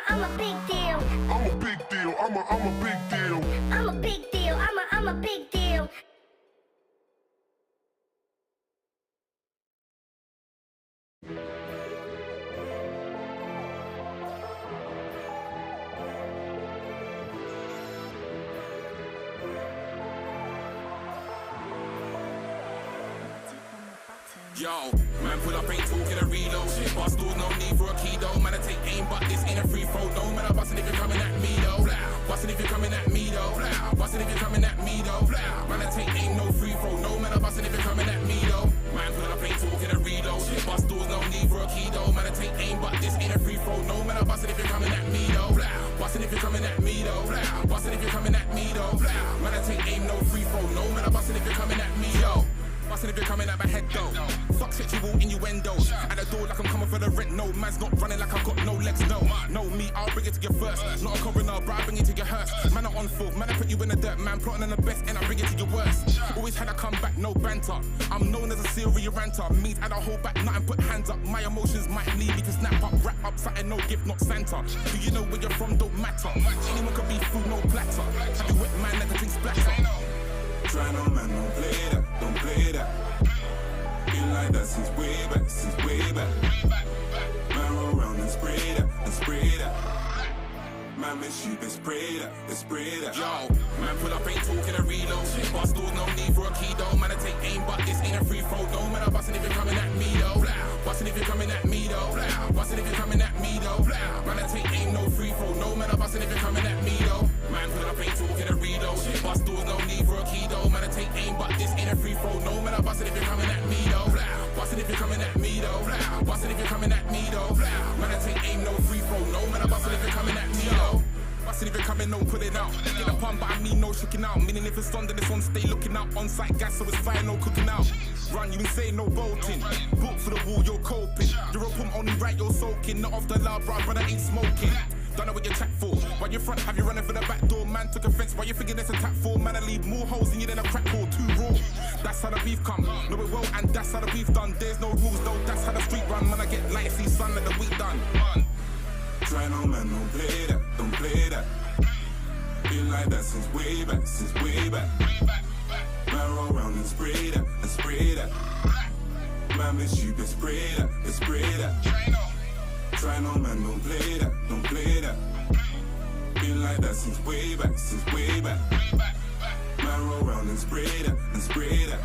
Speaker 10: I'm a big deal. I'm a big deal, I'm a big deal. I'm a big deal, I'm a big deal. I'm a big deal, I'm a big deal.
Speaker 8: Yo, man, pull up, ain't talking a reload. Boss dudes, no need for a key though. Man, I take aim, but this ain't a free throw. No, man, I'm busting if you're coming at me though. Busting if you're coming at me though. Busting if you're coming at me though. Man, I take aim, no free throw. No, man, I'm busting if you're coming at me though. Man, pull up, ain't talking a reload. Boss dudes, no need for a key though. Man, I take aim, but this ain't a free throw. No, man, I'm busting if you're coming at me though. Busting if you're coming at me though. Busting if you're coming at me though. Man, I take aim, no free throw. No, man, I'm busting if you're coming at me, yo. Busting if you're coming at my head though. Fuck sexual innuendos. At the door like I'm coming for the rent. No, man's not running like I've got no legs. No, me, I'll bring it to you first. Not a coroner, but I bring it to your hearse. Man, I'm on full, man, I put you in the dirt. Man, plotting on the best, and I bring it to your worst. Always had a comeback, no banter. I'm known as a serial ranter. Means I don't hold back, nothing, put hands up. My emotions might need me to snap up, wrap up something, no gift, not Santa. Do you know where you're from? Don't matter. Anyone could be food, no platter. Have you wet man, let the thing splatter.
Speaker 6: Try no man, don't play that, don't play that. Been like that since way back, since way back. Man, roll around and spray that, and spray that. Man, miss you, they spray that, they spray that.
Speaker 8: Yo, man, pull up, ain't talking a reload. Bust doors, no need for a key though. Man, I take aim, but this ain't a free throw. No man, I'm busting if you're coming at me though. Busting if you're coming at me though. Busting if you're coming at me though. Man, I take aim, no free throw. No man, I'm busting if you're coming at me though. Man, pull up, ain't talking a reload. Bust doors, no need for a key though. Man, I take aim, but this ain't a free throw. No man, I'm busting if you're coming at me though. Busting if you're coming at me though. Busting if you're coming at me though. Man, I take aim, no free throw. No man, I'm busting if you're coming at me though. Bustin' if you're coming, don't put it out. Get a pun, but I mean no shaking out. Meaning if it's on, then it's on, stay looking out. On-site gas, so it's fire, no cooking out. Run, you insane, no bolting. Book for the wall, you're coping. You're a pump, only right, you're soaking. Not off the loud, bro, brother ain't smoking. Don't know what you're chat for. Why you front, have you running for the back door? Man took offense, why you thinking there's a tap for? Man, I leave more holes in you than a crack hole, too raw. That's how the beef come. Know it well, and that's how the beef done. There's no rules, no, that's how the street run. Man, I get light, see sun, let the week done.
Speaker 6: Try no man, don't play that, don't play that. Been like that since way back, since way back. Man, roll around and spray that, and spray that. Man, miss you, they spray that, they spray that. Try no man, don't play that, don't play that. Been like that since way back, since way back. Man, roll around and spray that, and spray that.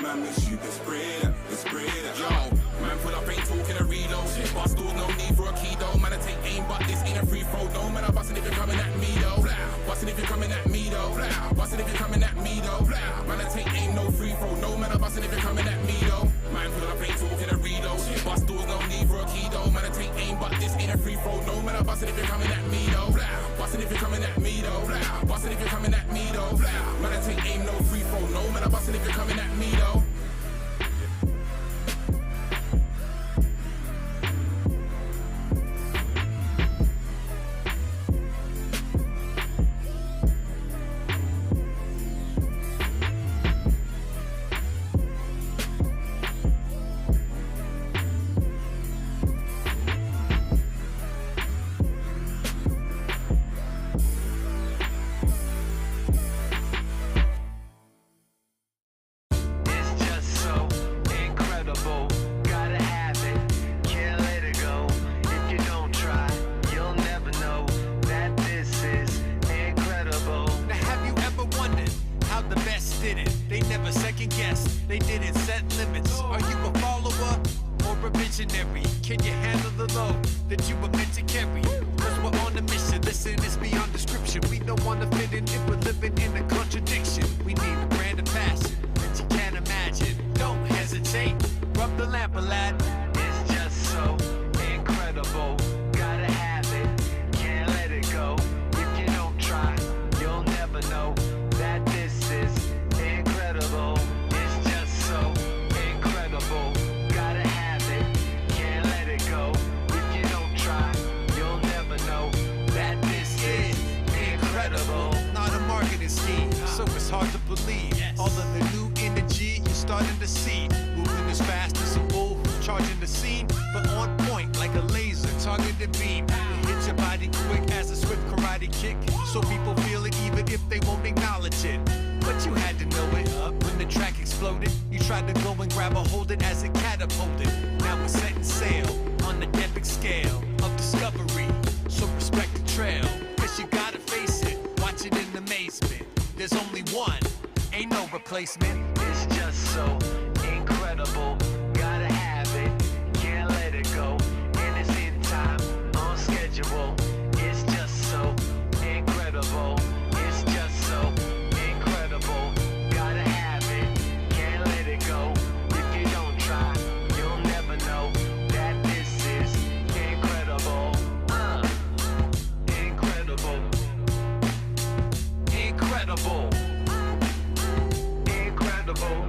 Speaker 6: Man, miss you, they spray that, they spray that.
Speaker 8: Yo, man, pull up, ain't talking a reload. Bust doors, no need for a key though. Man, I take aim, but this ain't a free throw. No man, I'm busting if you're coming at me though. Busting if you're coming at me though. Busting if you're coming at me though. Man, I take aim, no free throw. No man, I'm busting if you're coming at me though. Man, pull up, ain't talking a reload. Bust doors, no need for a key though. Man, I take aim, but this ain't a free throw. No man, I'm busting if you're coming at me though. Busting if you're coming at me though. Busting if you're coming at me though. Man, I take aim, no free throw. No man, I'm busting if you're coming at me though.
Speaker 10: It's just so incredible, gotta have it, can't let it go, and it's in time, on schedule. It's just so incredible, it's just so incredible, gotta have it, can't let it go. If you don't try, you'll never know that this is incredible. Incredible. Incredible. Incredible.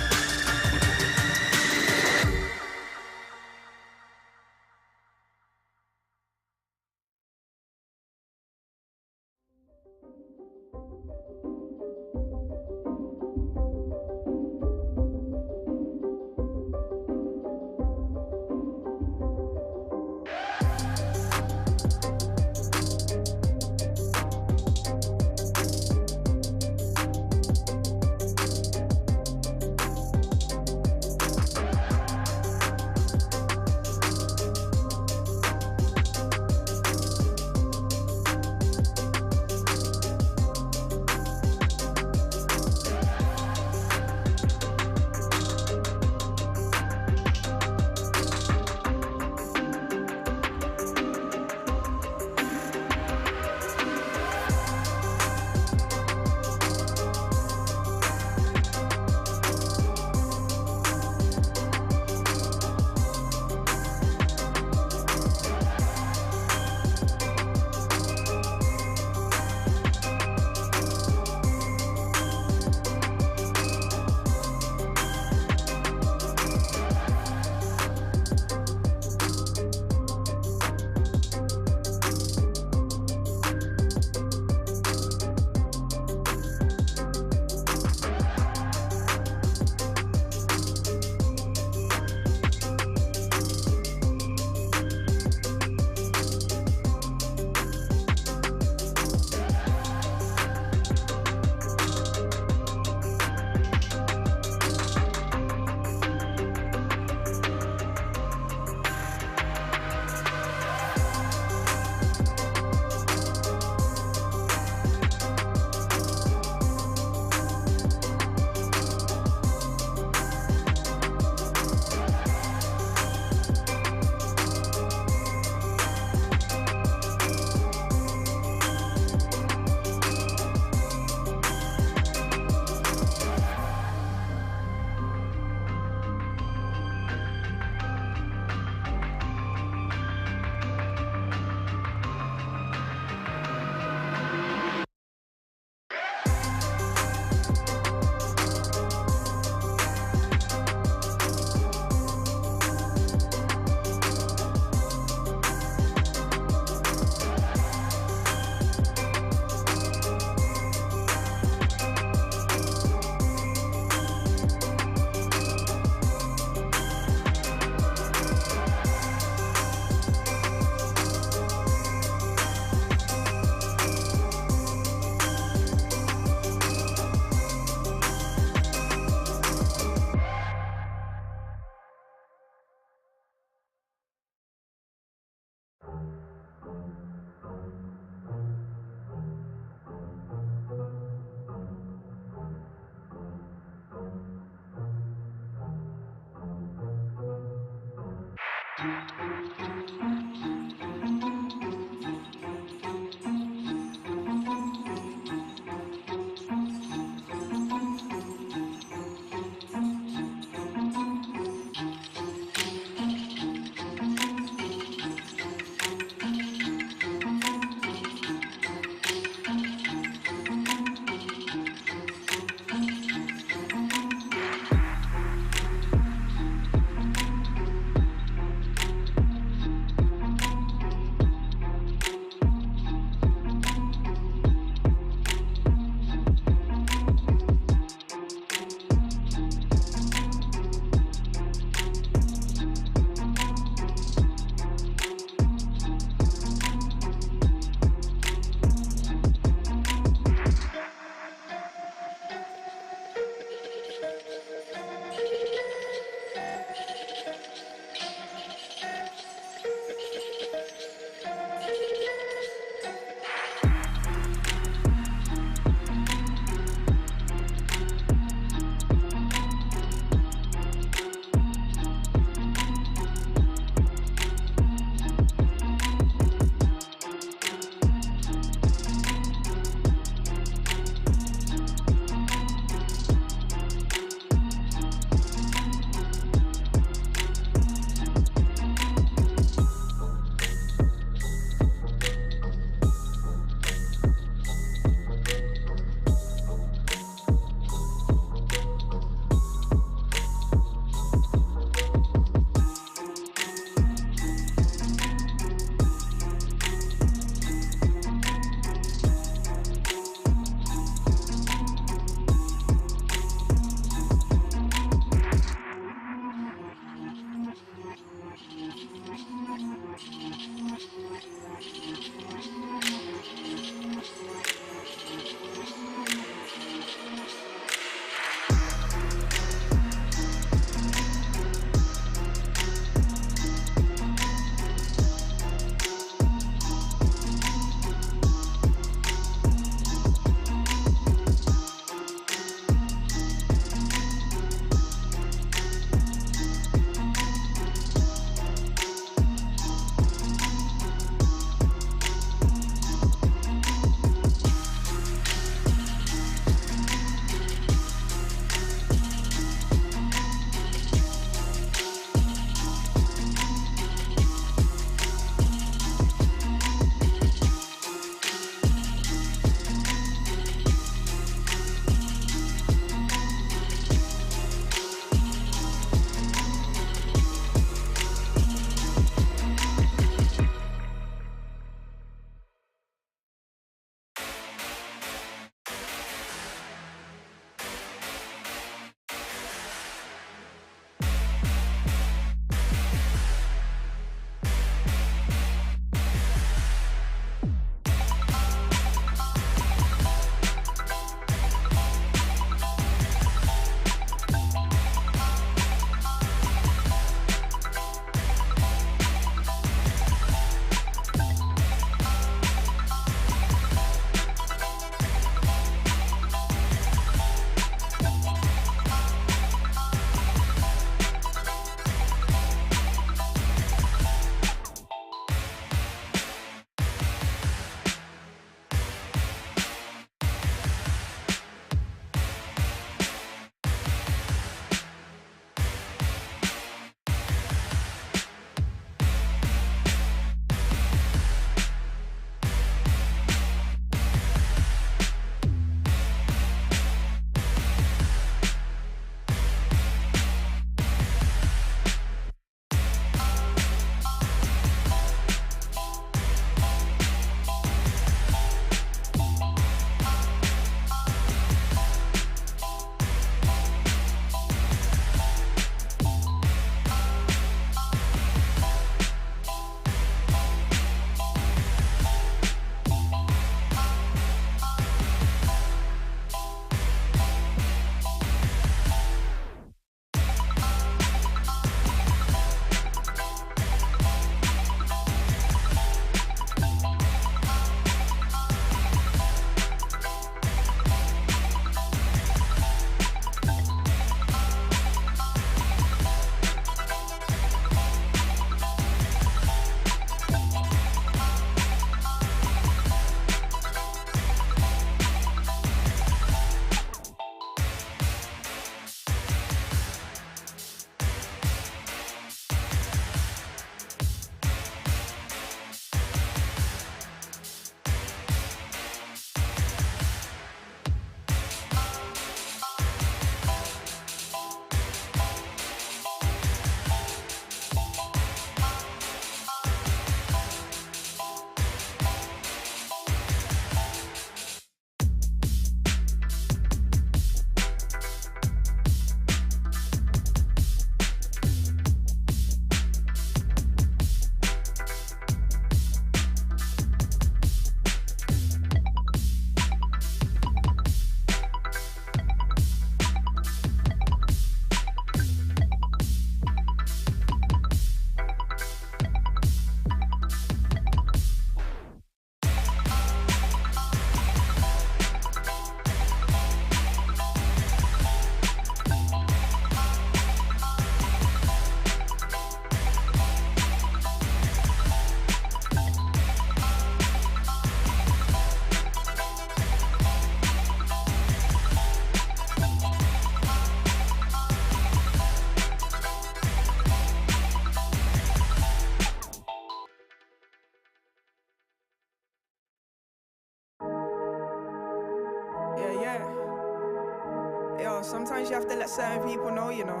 Speaker 11: Sometimes you have to let certain people know, you know.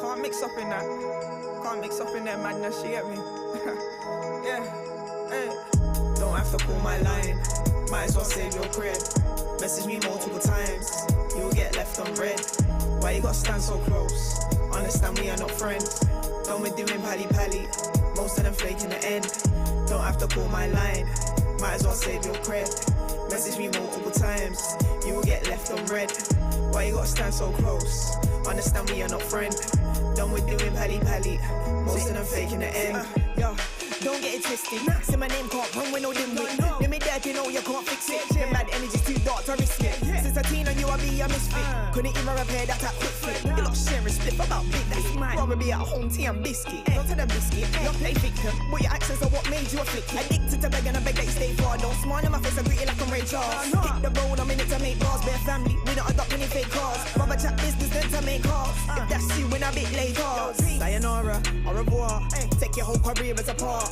Speaker 11: Can't mix up in that. Can't mix up in their madness, you get me? Yeah, hey. Don't have to call my line. Might as well save your cred. Message me multiple times. You'll get left on red. Why you gotta stand so close? Understand we are not friends. Don't be doing pally. Most of them faking the end. Don't have to call my line. Might as well save your cred. Message me multiple times. You will get left on red. Why you gotta stand so close? Understand we are not friends. Don't be doing pally. Most of them faking the end.
Speaker 12: Yo. Don't get it twisted. Say my name can't run with no dimwit. Let me dead, you know you can't fix it. The mad energy's too dark to risk it. Since a teen on you, I be a misfit. Couldn't even repair that quick flip. You lot sharing split about big. That's mine. Rather be at home, tea and biscuit. Don't tell them biscuit. You play victim. But your actions are what made you afflicted. Addicted to beg and I beg that you stay far. Don't smile in my face, I greet you like I'm Ray Charles. Hit the road, I'm in it to make bars. Bare family, we not adopt any fake cars. Rather chat business than to make cars. If that's you, when I bit late cars. Sayonara, au revoir. Take your whole career as a part.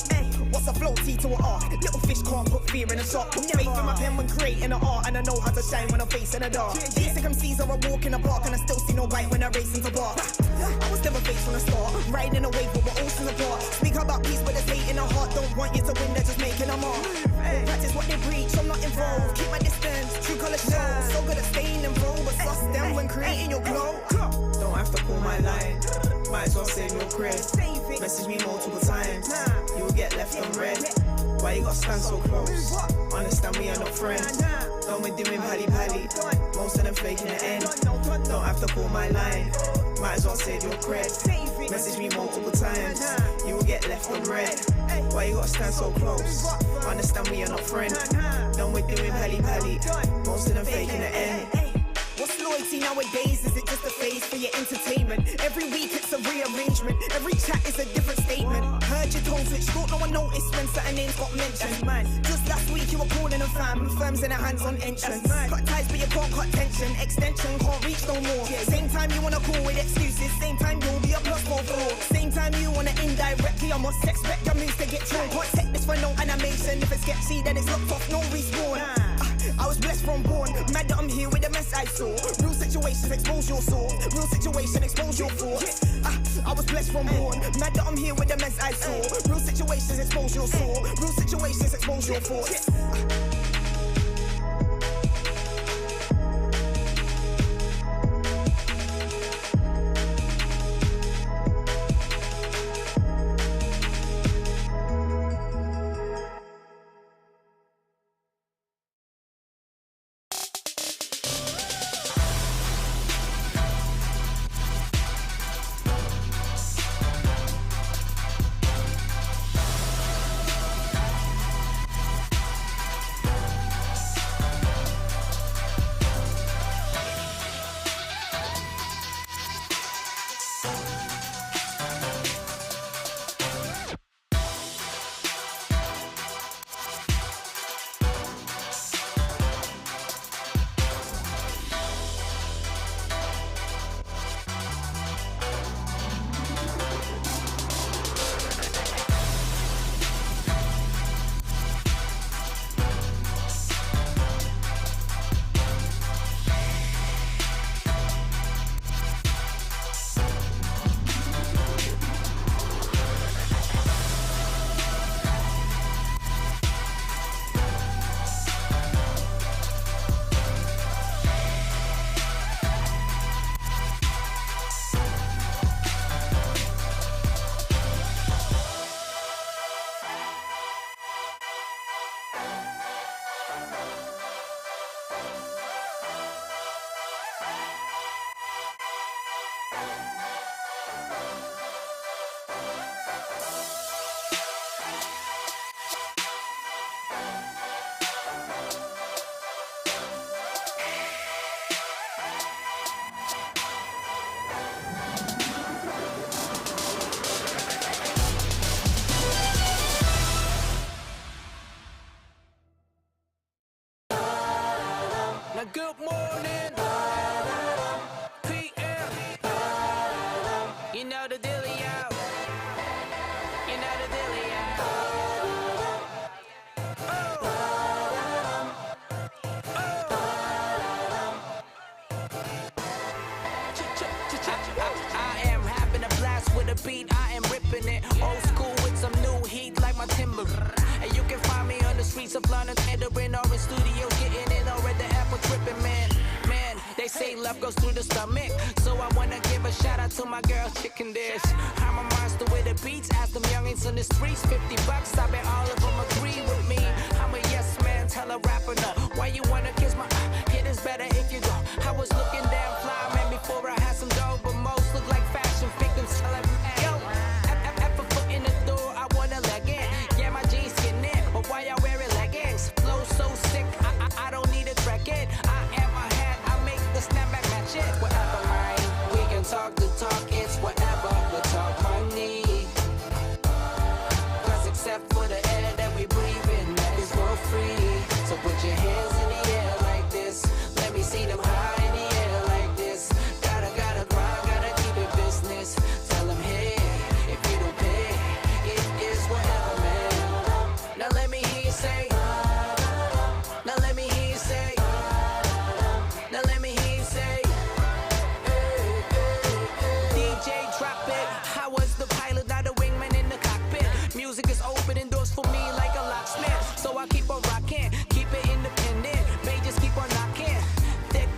Speaker 12: What's a flow T to an art? Little fish can't put fear in a shot. Faith in my pen when creating an art, and I know how to shine when I'm facing the dark. These sick MCs are a walk in the park, and I still see no right when I race into bark. I was never faced from the start, riding a wave but we're oceans apart. Speak about peace but there's hate in the heart. Don't want you to win, they're just making a mark. Practice what they preach, I'm not involved. Keep my distance, true colour show. So good at staying involved, but sus them when creating your glow.
Speaker 11: Don't have to call my line. Might as well save your cred. Message me multiple times. You will get left on red. Why you gotta stand so close? Understand we are not friends. Don't be doing pally. Most of them faking the end. Don't have to call my line. Might as well save your cred. Message me multiple times. You will get left on red. Why you gotta stand so close? Understand we are not friends. Don't be doing pally. Most of them faking the end.
Speaker 12: What's loyalty nowadays? Is it just a phase for your entertainment? Every week it's a rearrangement. Every chat is a different statement. Heard your tone switch, thought no one noticed when certain names got mentioned. Just last week you were calling a fam. Firms in their hands on entrance. Cut ties but you can't cut tension. Extension can't reach no more. Same time you wanna call with excuses. Same time you'll be a plus 4-4. Same time you wanna indirectly. I must expect your moves to get thrown. Can't take this for no animation. If it's sketchy then it's locked off, no respawn. I was blessed from born. Mad that I'm here with the mess I saw. Real situations expose your soul. Real situation expose your thoughts. I was blessed from born. Mad that I'm here with the mess I saw. Real situations expose your soul. Real situations expose your thoughts.
Speaker 10: Good morning, PM. You know the dealio. You know the dealio.
Speaker 13: beat, I am ripping it. Old school with some new heat like my timber. And you can find me on the streets of London, entering or in studios, getting it or at the airport tripping, man. They say love goes through the stomach, so I wanna give a shout out to my girl Chicken Dish. I'm a monster with the beats, ask them youngins on the streets, $50, I bet all of them agree with me. I'm a yes man, tell a rapper no. Why you wanna kiss my hit is better if you go. I was looking damn fly, man, before I had some dough, but most look like fashion victims selling. Yo, at a foot in the door, I wanna leg in. Yeah, my jeans skin in, but why y'all wearing leggings? Flow so sick, I don't need a track it. I am my hat, I make the snapback match it. Whatever, man, we can talk the talk, it's whatever, we talk money. Cause except for the air that we breathe in, that is for free. So put your hands in the air like this, let me see them high in the air like this. Gotta grind, gotta keep it business. Tell them, hey, if you don't pay, it is whatever, man. Now let me hear you say, now let me hear you say, now let me hear you say, DJ drop it. I was the pilot, not the wingman in the cockpit. Music is opening doors for me like a locksmith. So I keep on rocking, keep it independent. May just keep on knocking, thick,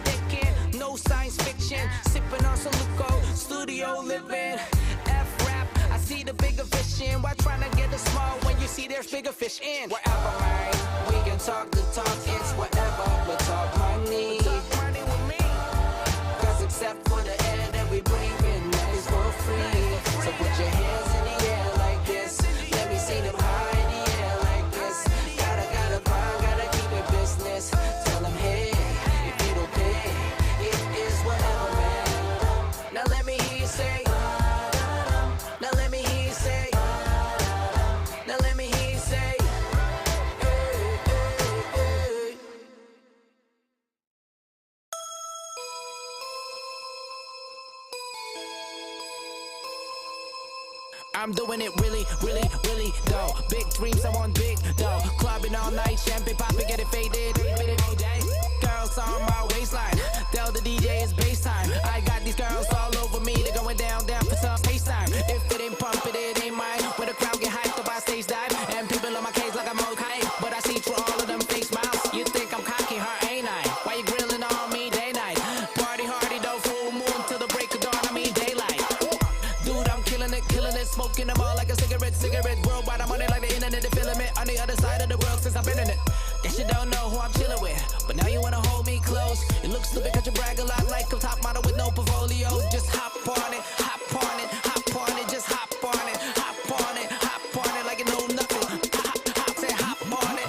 Speaker 13: no science fiction. Sipping on some Luco, studio living. F-rap, I see the bigger vision. Why trying to get the small when you see there's bigger fish in? Wherever, man, we can talk the talk, it's whatever, but talk money. Talk money with me. Cause except for the air that we breathe in, that is for free. So put your hands in the air like this, let me see them high in the air like this. Gotta grind, gotta keep it business. Tell them, hey, if you don't pay, it is whatever, man. Now let me hear you say, now let me hear you say, now let me hear you say, hey, hey, hey. I'm doing it really, though. Big dreams, I want big, though. Clubbing all night, champagne popping, get it faded. Girls on my waistline, tell the DJ it's bass time. I got these girls all over me, they're going down for some space time. If it ain't pumping, it ain't mine. When the crowd get hyped up, I stage dive. And people on my case like I'm okay, but I see through all of them fake smiles. You think I'm cocky, huh, ain't I? Why you grilling on me day night? Party hardy, though, full moon till the break of dawn, I mean daylight. Dude, I'm killing it, smoking them all like a cigarette. Worldwide, I'm on it like the internet, the filament. On the other side of the world since I've been in it. Guess you don't know who I'm chilling with, but now you wanna hold me close. It looks stupid cause you brag a lot like a top model with no portfolio. Just hop on it, just hop on it, like you know nothing. Say hop on it,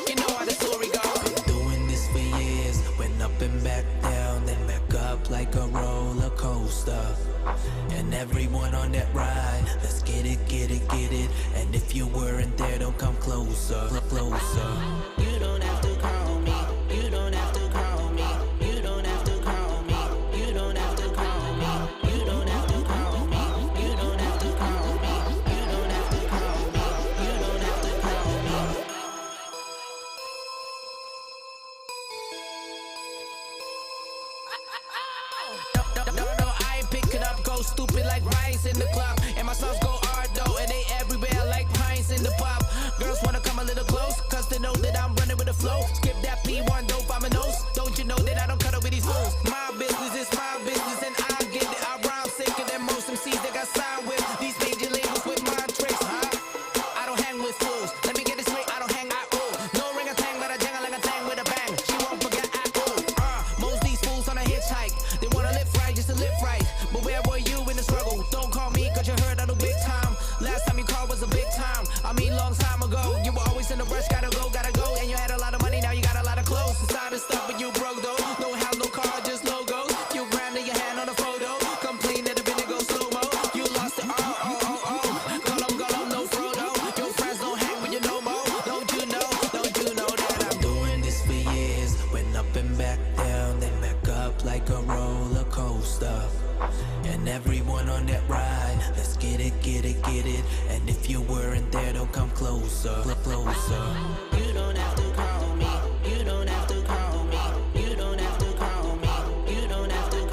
Speaker 13: you know how the story goes. Been doing this for years, went up and back down, then back up like a roller coaster. And everyone on that ride, let's get it. And if you weren't there, don't come closer. You don't have to call me. You don't have to call me. You don't have to call me. You don't have to call me. You don't have to call me. You don't have to call me. You don't have to call me. You don't have to call me. No, I ain't picking up. Go stupid like rice in the club. And my songs go hard though, and they everywhere like pints in the pub. Girls wanna come a little close, cause they know that I'm running with the flow. Skip that P1, don't find my nose. Don't you know that I don't cut up with these fools? My business is my business, and I get it. I rhyme sicker than most MCs that got signed with these major labels with my tricks, huh? I don't hang with fools. Let me get it straight, I don't hang out. No ring a tang, but I jangle like a tang with a bang. She won't forget I most these fools on a hitchhike. They wanna live right just to live right. But where were you in the struggle? Don't call me cause you heard of the big time. Last time you called was a big time. I mean long time ago. You were always in a rush, gotta go. And you had a lot of money, now you got a lot of clothes. Decided to stuff, but you broke though. No house, no car, just logos. You branded your hand on a photo. Complain that the video goes slow-mo. You lost it Gollum, no Frodo. Your friends don't hang with you no more. Don't you know that I'm doing this for years? Went up and back down, then back up like a roller coaster. And everyone on that ride, let's get it. And if you weren't there, don't come closer. You don't have to call me. You don't have to call me. You don't have to call me. You don't have to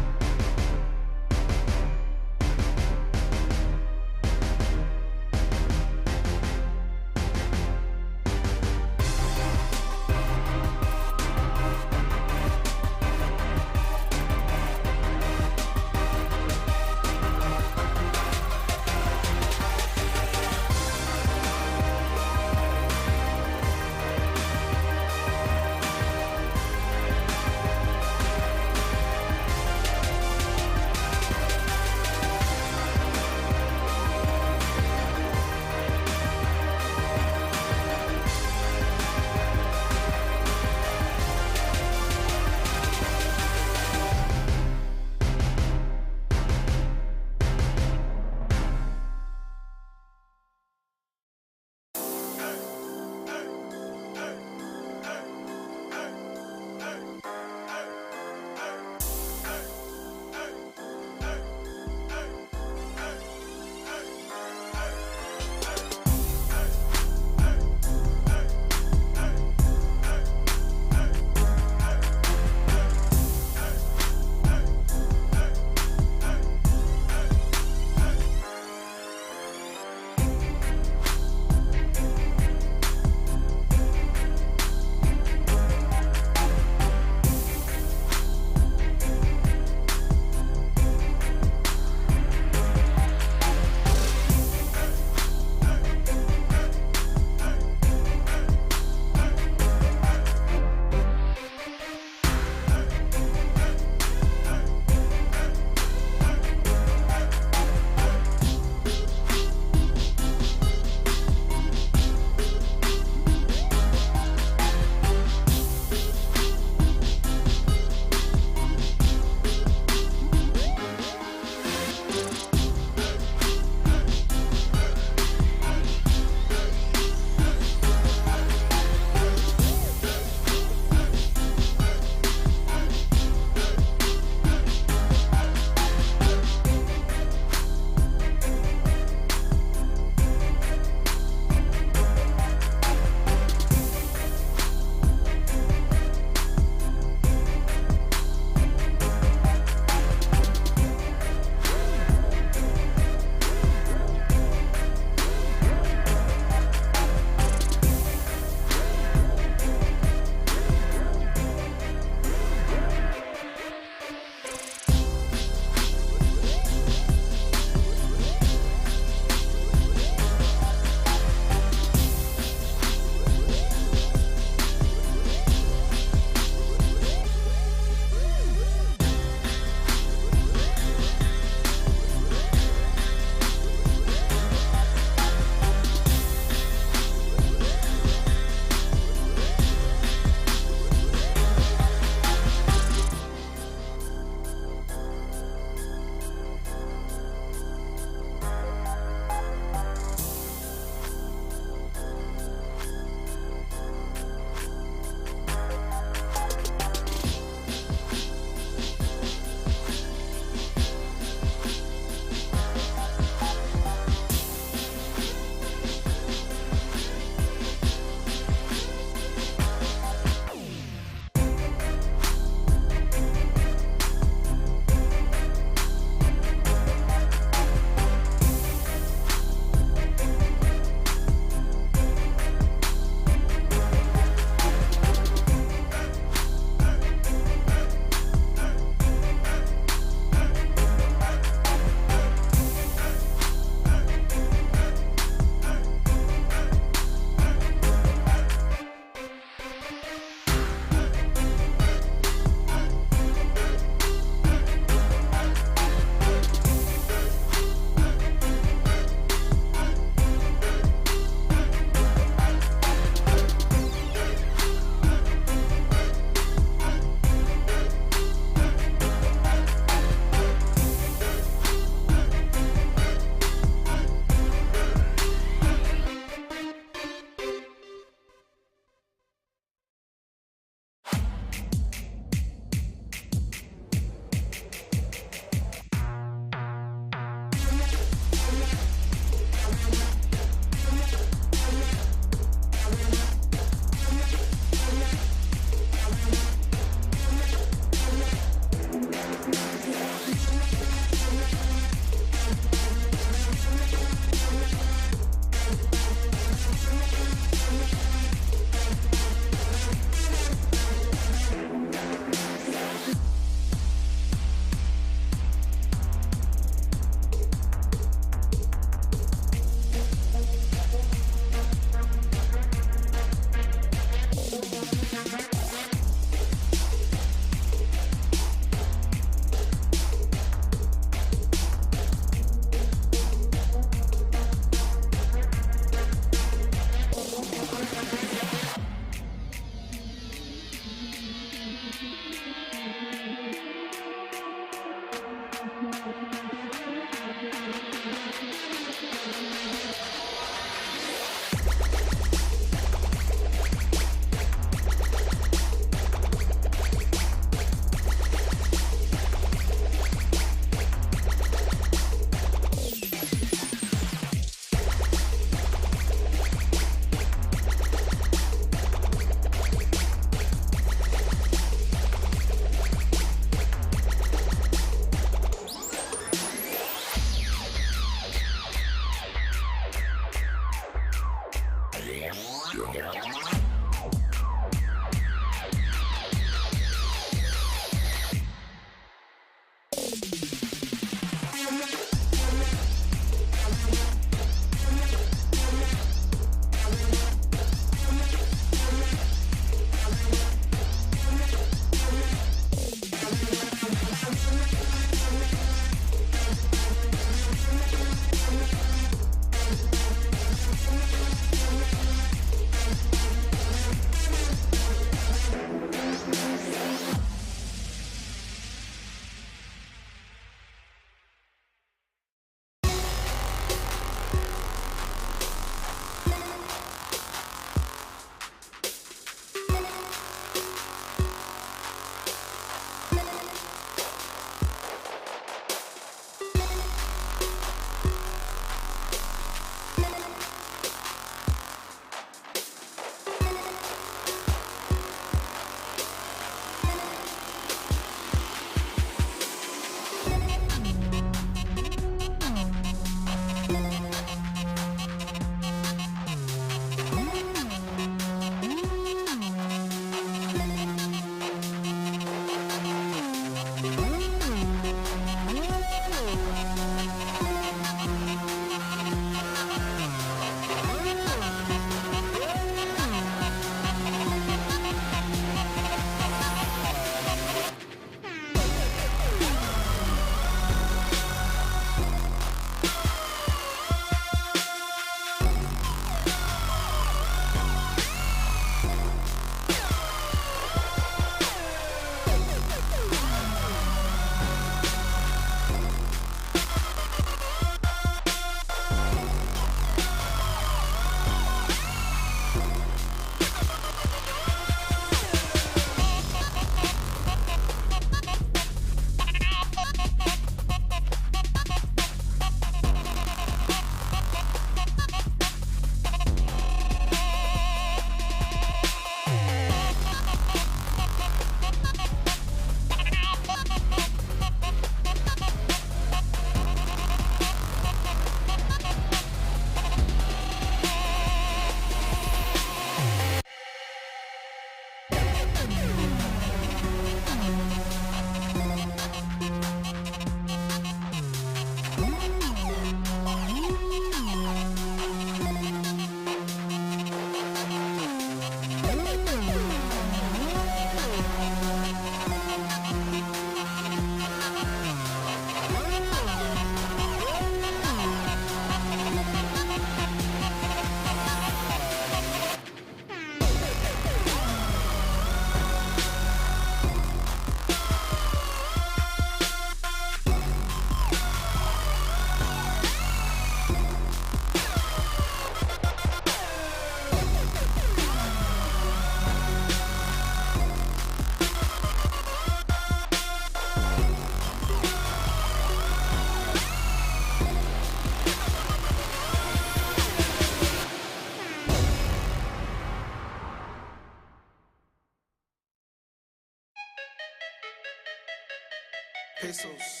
Speaker 7: Pesos.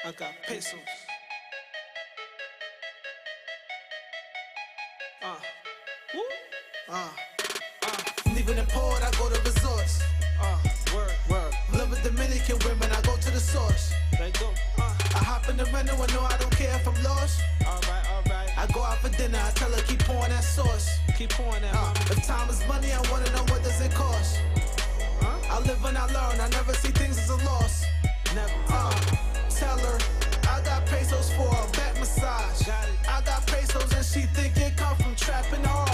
Speaker 7: I got pesos. Leaving the port, I go to resorts. Word. Living Dominican women, I go to the source. They go. I hop in the rental and know I don't care if I'm lost. Alright. I go out for dinner, I tell her keep pouring that sauce. Keep pouring that. If time is money, I wanna know what does it cost. I live and I learn, I never see things as a loss. Never. Tell her I got pesos for a back massage. I got pesos and she think it come from trapping hard.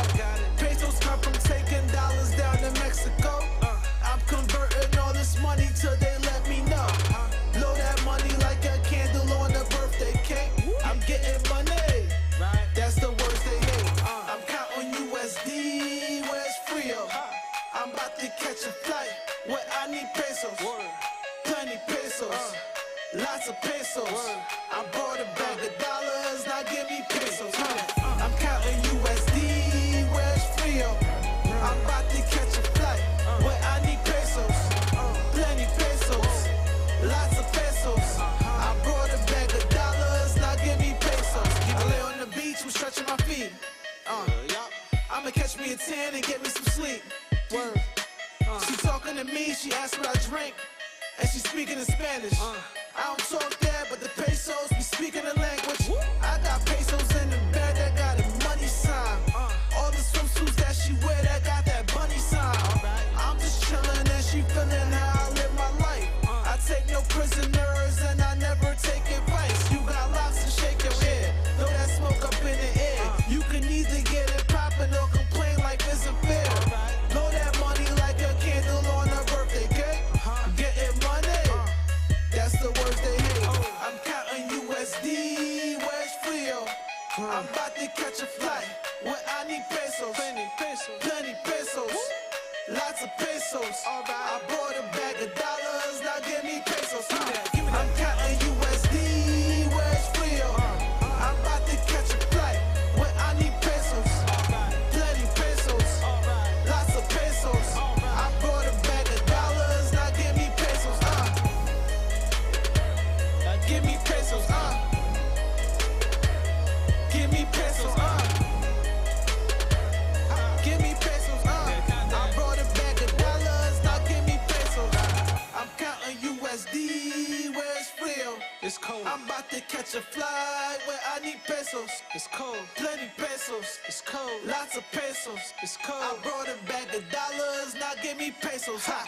Speaker 7: Pesos come from taking dollars down to Mexico. I'm converting all this money till they let me know. Blow that money like a candle on a birthday cake. I'm getting money, that's the words they hate. I'm counting USD, where's Frio? I'm about to catch a flight where I need pesos. Plenty pesos, lots of pesos. I bought a bag of dollars, now give me pesos. I'm counting USD, where's Frio? I'm about to catch a flight where I need pesos. Plenty pesos, lots of pesos. I brought a bag of dollars, now give me pesos. I lay on the beach, was stretching my feet. I'ma catch me a 10 and get me some sleep. Word. She talking to me, she asked what I drink, and she speaking in Spanish. I don't talk that, but the pesos be speaking the language. I got pesos in the bag that got a money sign. All the swimsuits that she wear that got that bunny sign. I'm just chillin' and she feelin' how I live my life. I take no prisoners and I never take advice. You got locks and shake your head, throw that smoke up in the air. You can either get it poppin' or complain like it's fair. Blow that money like a candle on a birthday cake. Getting money, that's the words they hate. I'm counting USD, where's Frio? I'm about to catch a flight where I need pesos. Plenty pesos, lots of pesos. I brought a bag of dollars, now give me pesos. I'm counting USD, where's Frio? I'm about to catch a flight where I need pesos. Plenty pesos, lots of pesos. I brought a bag of dollars, now give me pesos. Give me pesos. Give me pesos. Give me pesos. I brought a bag of dollars, now give me pesos. I'm counting USD, where's Frio? It's cold. I'm about to catch a flight where I need pesos. It's cold. Plenty pesos. It's cold. Lots of pesos. It's cold. I brought a bag of dollars, now give me pesos. Ha!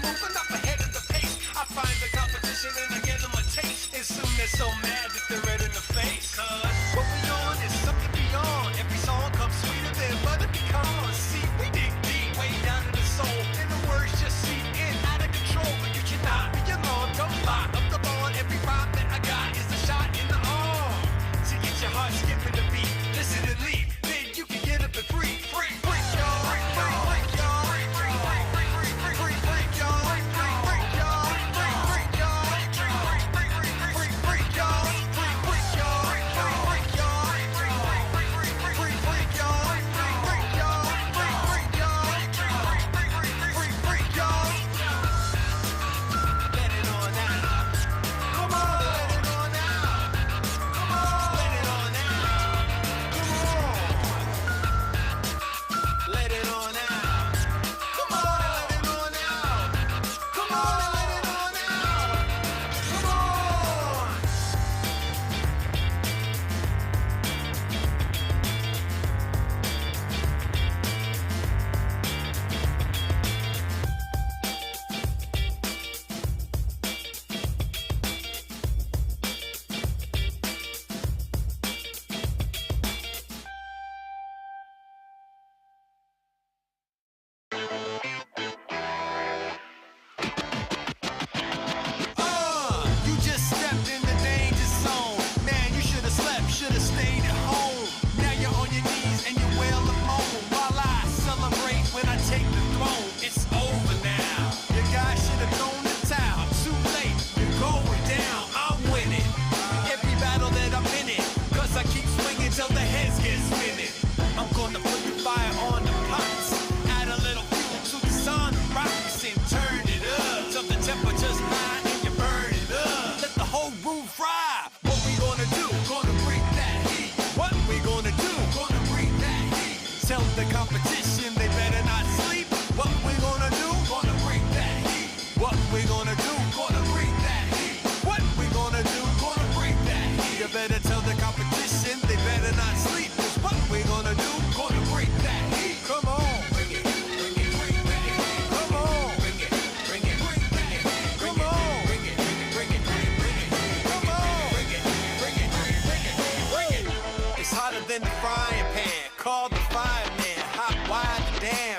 Speaker 6: moving up ahead of the pace. I find the competition and I give them a taste. And soon they're so mad that they're red in the face. Cause what we on is something beyond. Every song comes sweeter than butter pecans. See, we dig deep, way down in the soul. And the words just seep in, out of control. But you cannot be alone, don't lie. Up the ball, every rhyme that I got is a shot in the arm. To get your heart skipping the beat, listen and leave. Then you can get up and free, free, free, y'all.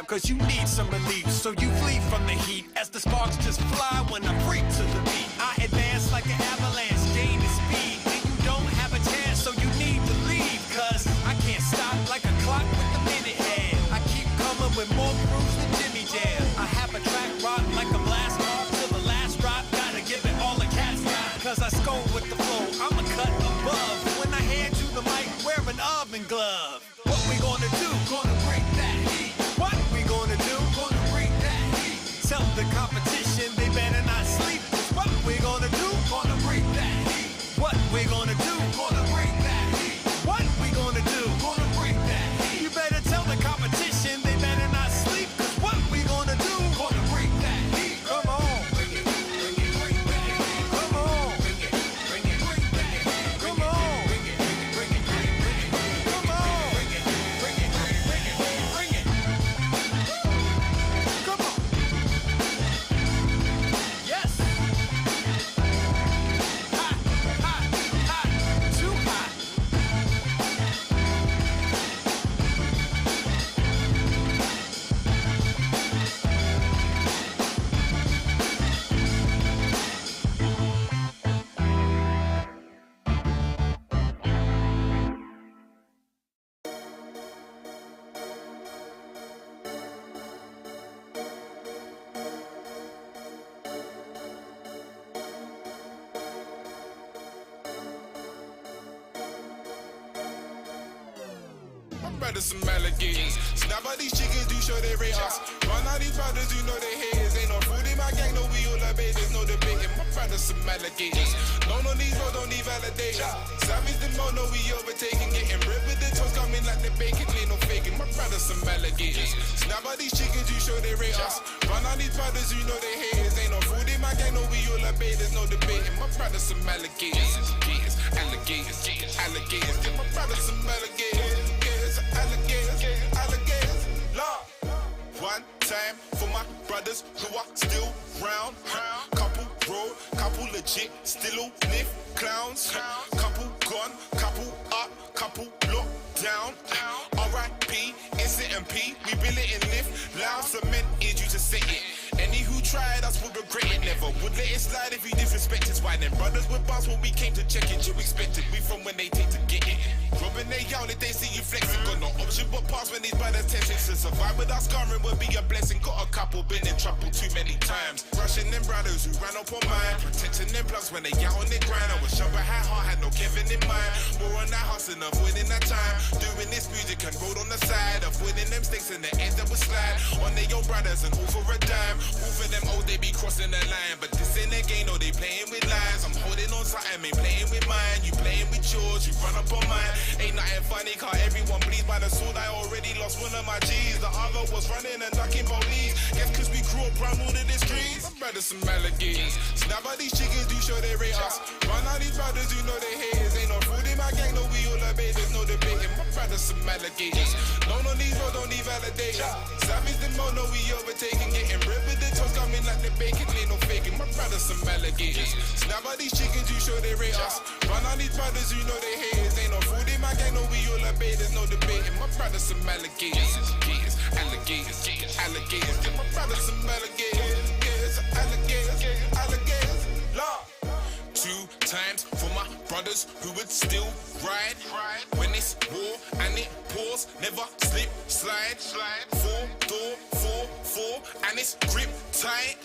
Speaker 14: Cause you need some relief, so you flee from the heat as the sparks just fly when I freak to the beat. I advance like an avalanche, gaining speed, and you don't have a chance, so you need to leave. Cause I can't stop like a clock with a minute hand. I keep coming with more grooves than Jimmy Jam. I have a track rock like a blast off to the last drop. Gotta give it all the cat's got, cause I score with the flow, I'm a cut above. When I hand you the mic, wear an oven glove. What we gonna do? Gonna break that heat. What we gonna do? Gonna break that heat. Tell the competition they better not sleep. What we gonna do? Gonna break that heat. What we gonna do? Gonna break that heat. What we gonna do? Gonna break that heat. You better tell the competition they better not sleep. Cause what we gonna do? Gonna break that heat. Come on. Bring it, bring it, bring that heat. Come on. Bring it, bring it, bring that heat. Come on. Bring it, bring it, bring it. Come on. Bring it, bring it, bring it, bring it. Come on. Yes. Hot, hot, hot. Too hot.
Speaker 8: Brothers some alligators. Snap out these chickens, do show they rate us. Run out these brothers, you know they haters. Ain't no food in my gang, no we all obey. There's no debating. My brothers some alligators. No, these roads don't need validation. Savage the mo, no we overtaking. Getting ripped with the toes coming like the bacon. Ain't no faking. My brothers some alligators. Snap out these chickens, you show they rate us. Run out these brothers, you know they haters. Ain't no food in my gang, no we all obey. There's no debating. My brothers some alligators. Alligators, alligators. Get my brothers some alligators. Alligators, alligators, Lord. One time for my brothers who are still round. Couple roll, couple legit, still all live clowns. Couple gone, couple up, couple locked down. R.I.P. Instant and P, we bill it and live loud. Cement is you to say it. Any who tried us would regret it. Never would let it slide if you disrespect us. Why them brothers were boss when we came to check it? You expected we from when they take to get it. Robbing they out if they see you flexing. Got no option but pass when these brothers testing. To survive without scarring would be a blessing. Got a couple been in trouble too many times. Rushing them brothers who ran up on mine. Protecting them plugs when they out on their grind. I was sharp, had heart, had no Kevin in mind. More on that hustle, avoiding that time. Doing this music and road on the side. Avoiding them stakes in the ends that would slide. On their own brothers and all for a dime. All for them old, they be crossing the line. But this ain't their game, no, they playing with lies. I'm holding on something, ain't playing with mine. You playing with yours, you run up on mine. Ain't nothing funny, car everyone bleeds by the sword. I already lost one of my G's. The other was running and ducking police. Guess cause we grew up round all of the streets. My brothers some alligators. Snap out these chickens, do show they rate us. Run out these brothers, you know they haters. Ain't no food in my gang, no, we all obey, there's no debating. My brothers some alligators. No, these roads don't need validation. Savage the mo, no, we overtaking. Getting rid with the toes coming like the bacon, ain't no faking. My brothers some alligators. Snap out these chickens, you show they rate us. Run out these brothers, you know they haters. Ain't no food in my gang, no, we all obey, there's no debating. My brothers some alligators. Alligators, alligators. My brothers some alligators. Alligators, Lord. 2 times for my brothers who would still ride when it's war and it pours, never slip, slide. 4-door, 4-4, and it's grip tight.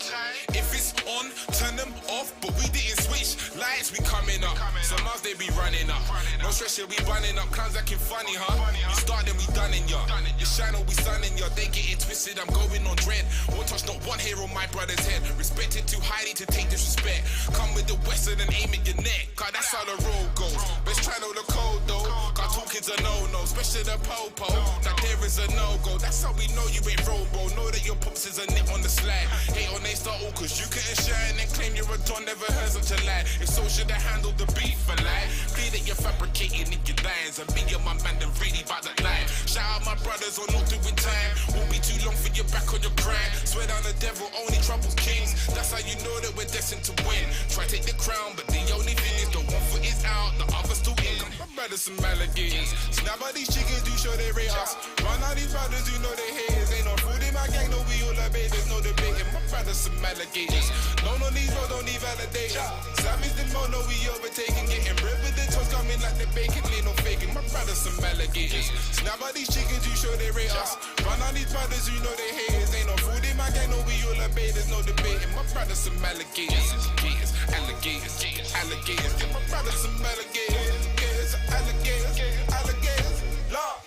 Speaker 8: If it's on, turn them off, but we didn't switch lights. We coming up. Some hours they be running up. No stress, yeah, we running up. Clowns acting funny, huh? You start, then we done in ya. You shine, or we sunning ya. They get it twisted. I'm going on dread. Won't touch not one hair on my brother's head. Respect it too highly to take disrespect. Come with the western and aim at your neck. Cause that's how the road goes. Best try know the code though. Cause talking's a no-no, especially the po-po. That there is a no-go. That's how we know you ain't robo. Know that your pops is a nip on the slide. Hate on they start all cause you couldn't shine and claim you're a don. Never heard such a lie. If so, should have handled the beef for lie. Be that you're fabricating in your lines. And me and my man them really about that line. Shout out my brothers on not doing time. Won't be too long for your back on your grind. Swear down the devil, only troubles kings. That's how you know that we're destined to win. Try take the crown, but the only thing is the one foot is out, the other's still in. My brothers some alligators. Snap out these chickens, do show they rate us. Run out these brothers, you know they haters. Ain't no food in my gang, no, we all obey, there's no debating. My brothers some alligators. No, these roads don't need validation. Savage the mo, no, we overtaking. Getting rid with the toes coming like the bacon, ain't no faking. My brothers some alligators. Snap out these chickens, you show they rate us. Run out these brothers, you know they haters. Ain't no food in my gang, no, we all obey, there's no debating. My brothers some alligators. Alligators, alligators. My brothers some alligators. Alligators, Lord.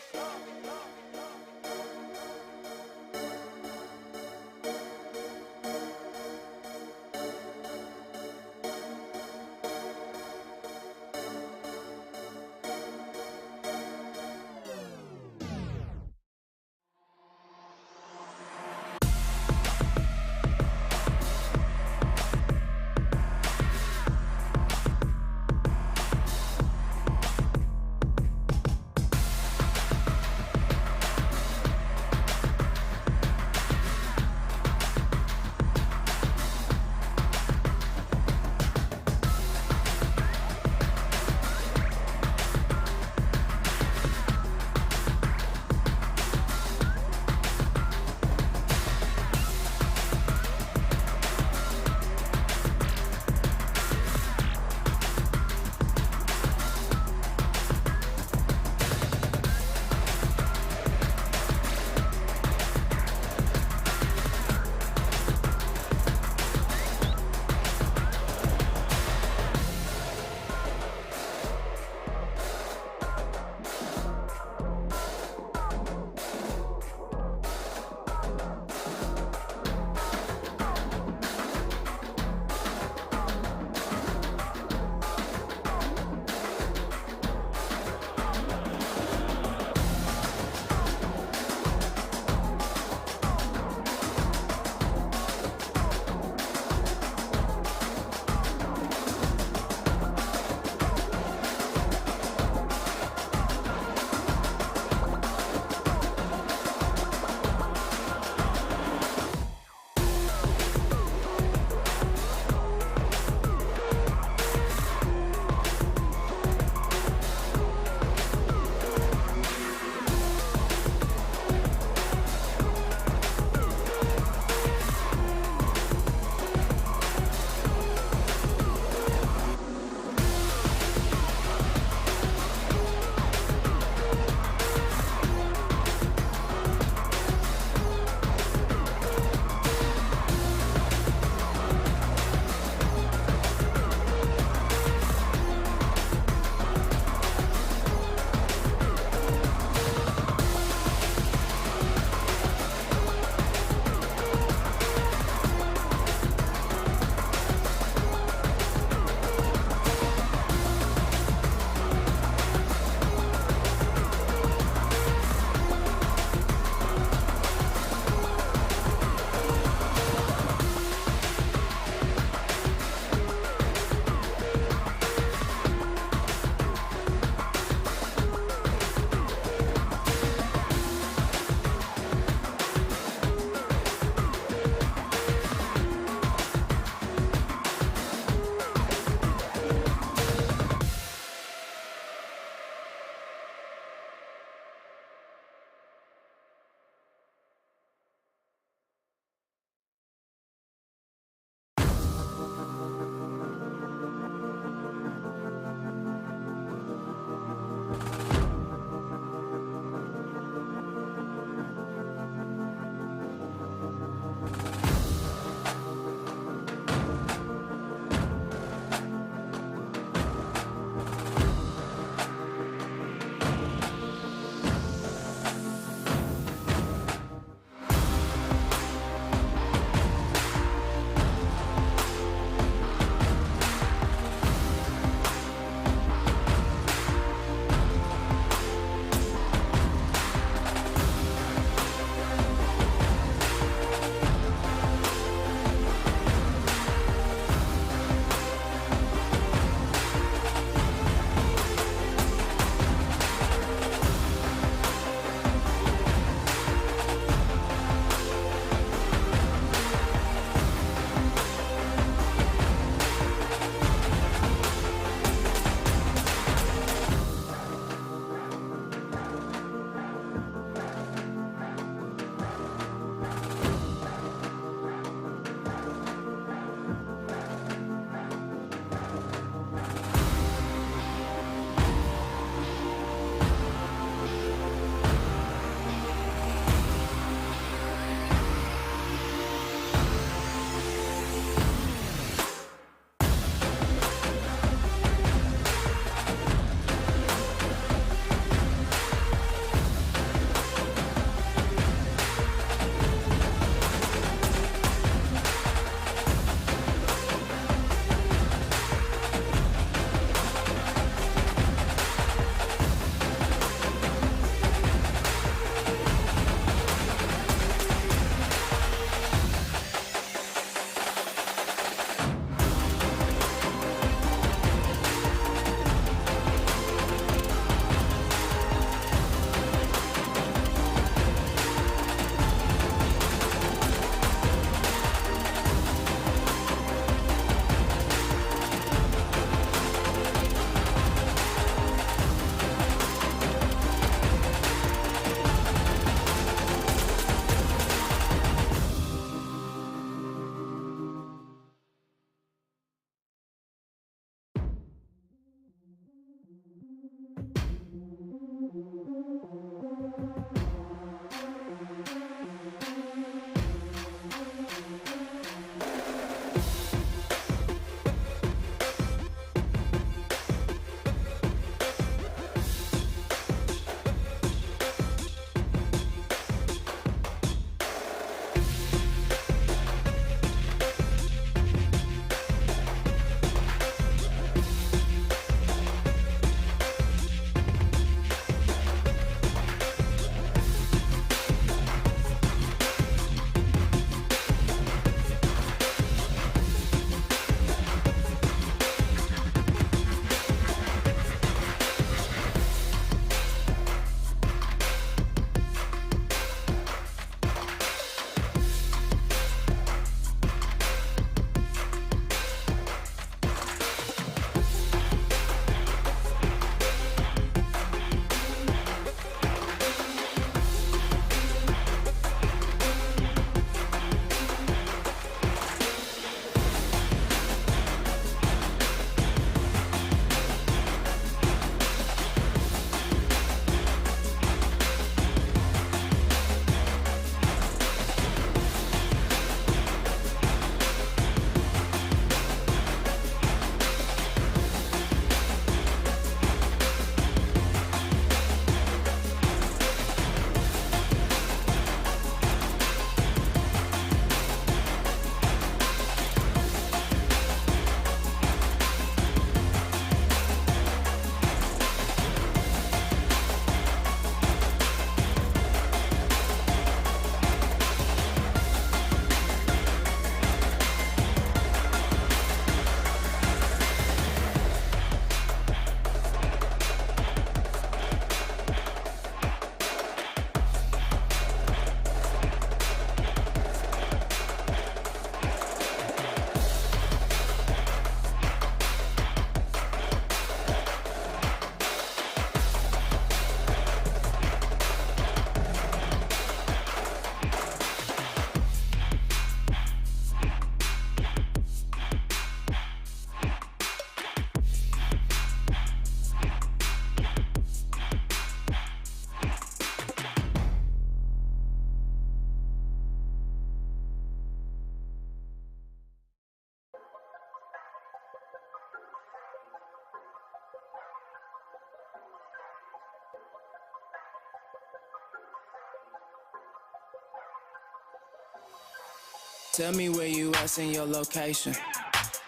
Speaker 1: Tell me where you at, send your location.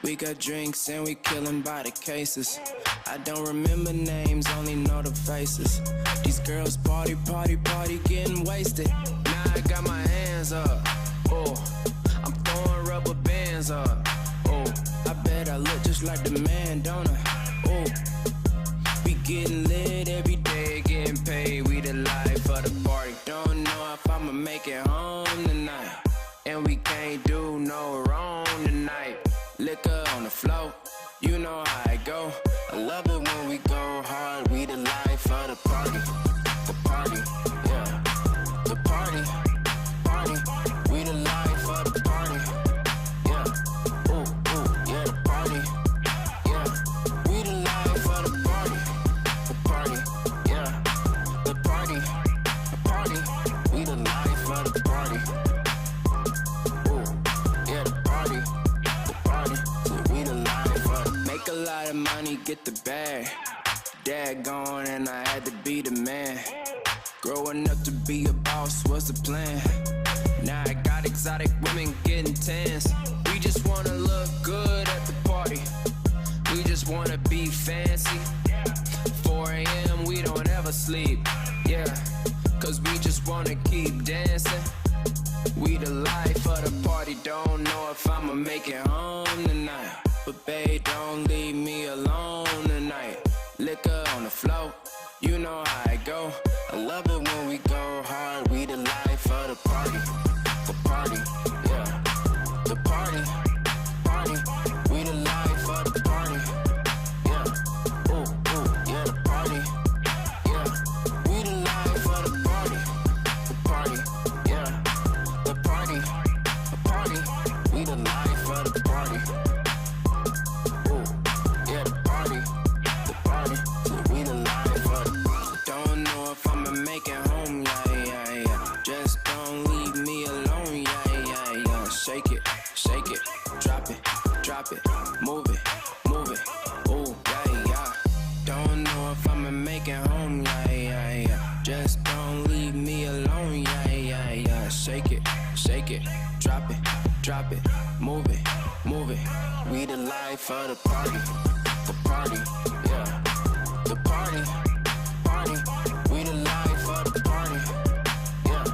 Speaker 1: We got drinks and we killing by the cases. I don't remember names, only know the faces. These girls party, party, party, getting wasted. Now I got my hands up. Oh, I'm throwing rubber bands up. Oh, I bet I look just like the man, don't I? Oh, we getting lit every day, getting paid. We the life of the party. Don't know if I'ma make it home tonight. And we can't do no wrong tonight. Liquor on the floor, you know how I go. I love it when we go hard. We the life of the party. The party, yeah. The party, party. We the life of the party. Yeah. Ooh, ooh, yeah, the party. Yeah. We the life of the party. The party, yeah. The party, the party. We the life of the party. Ooh, yeah, the party. Make a lot of money, get the bag. Dad gone and I had to be the man. Growing up to be a boss was the plan. Now I got exotic women getting tans. We just wanna look good at the party. We just wanna be fancy. 4 a.m. we don't ever sleep. Yeah, cause we just wanna keep dancing. We the life of the party. Don't know if I'ma make it home tonight. But babe, don't leave me alone tonight. Liquor on the floor, you know how I go. I love it when we go hard. We the life of the party. The party, yeah. The party, party. We the life of the party. Yeah. Ooh, ooh, yeah, the party. Yeah. We the life of the party. The party, yeah. The party, the party. We the life of the party. Make it home, yeah, yeah, yeah. Just don't leave me alone, yeah, yeah, yeah. Shake it, drop it, move it, ooh, yeah, yeah. Don't know if I'ma make it home, yeah, yeah, yeah. Just don't leave me alone, yeah, yeah, yeah. Shake it, drop it, move it. We the life of the party, yeah. The party. We the life of the party. Yeah.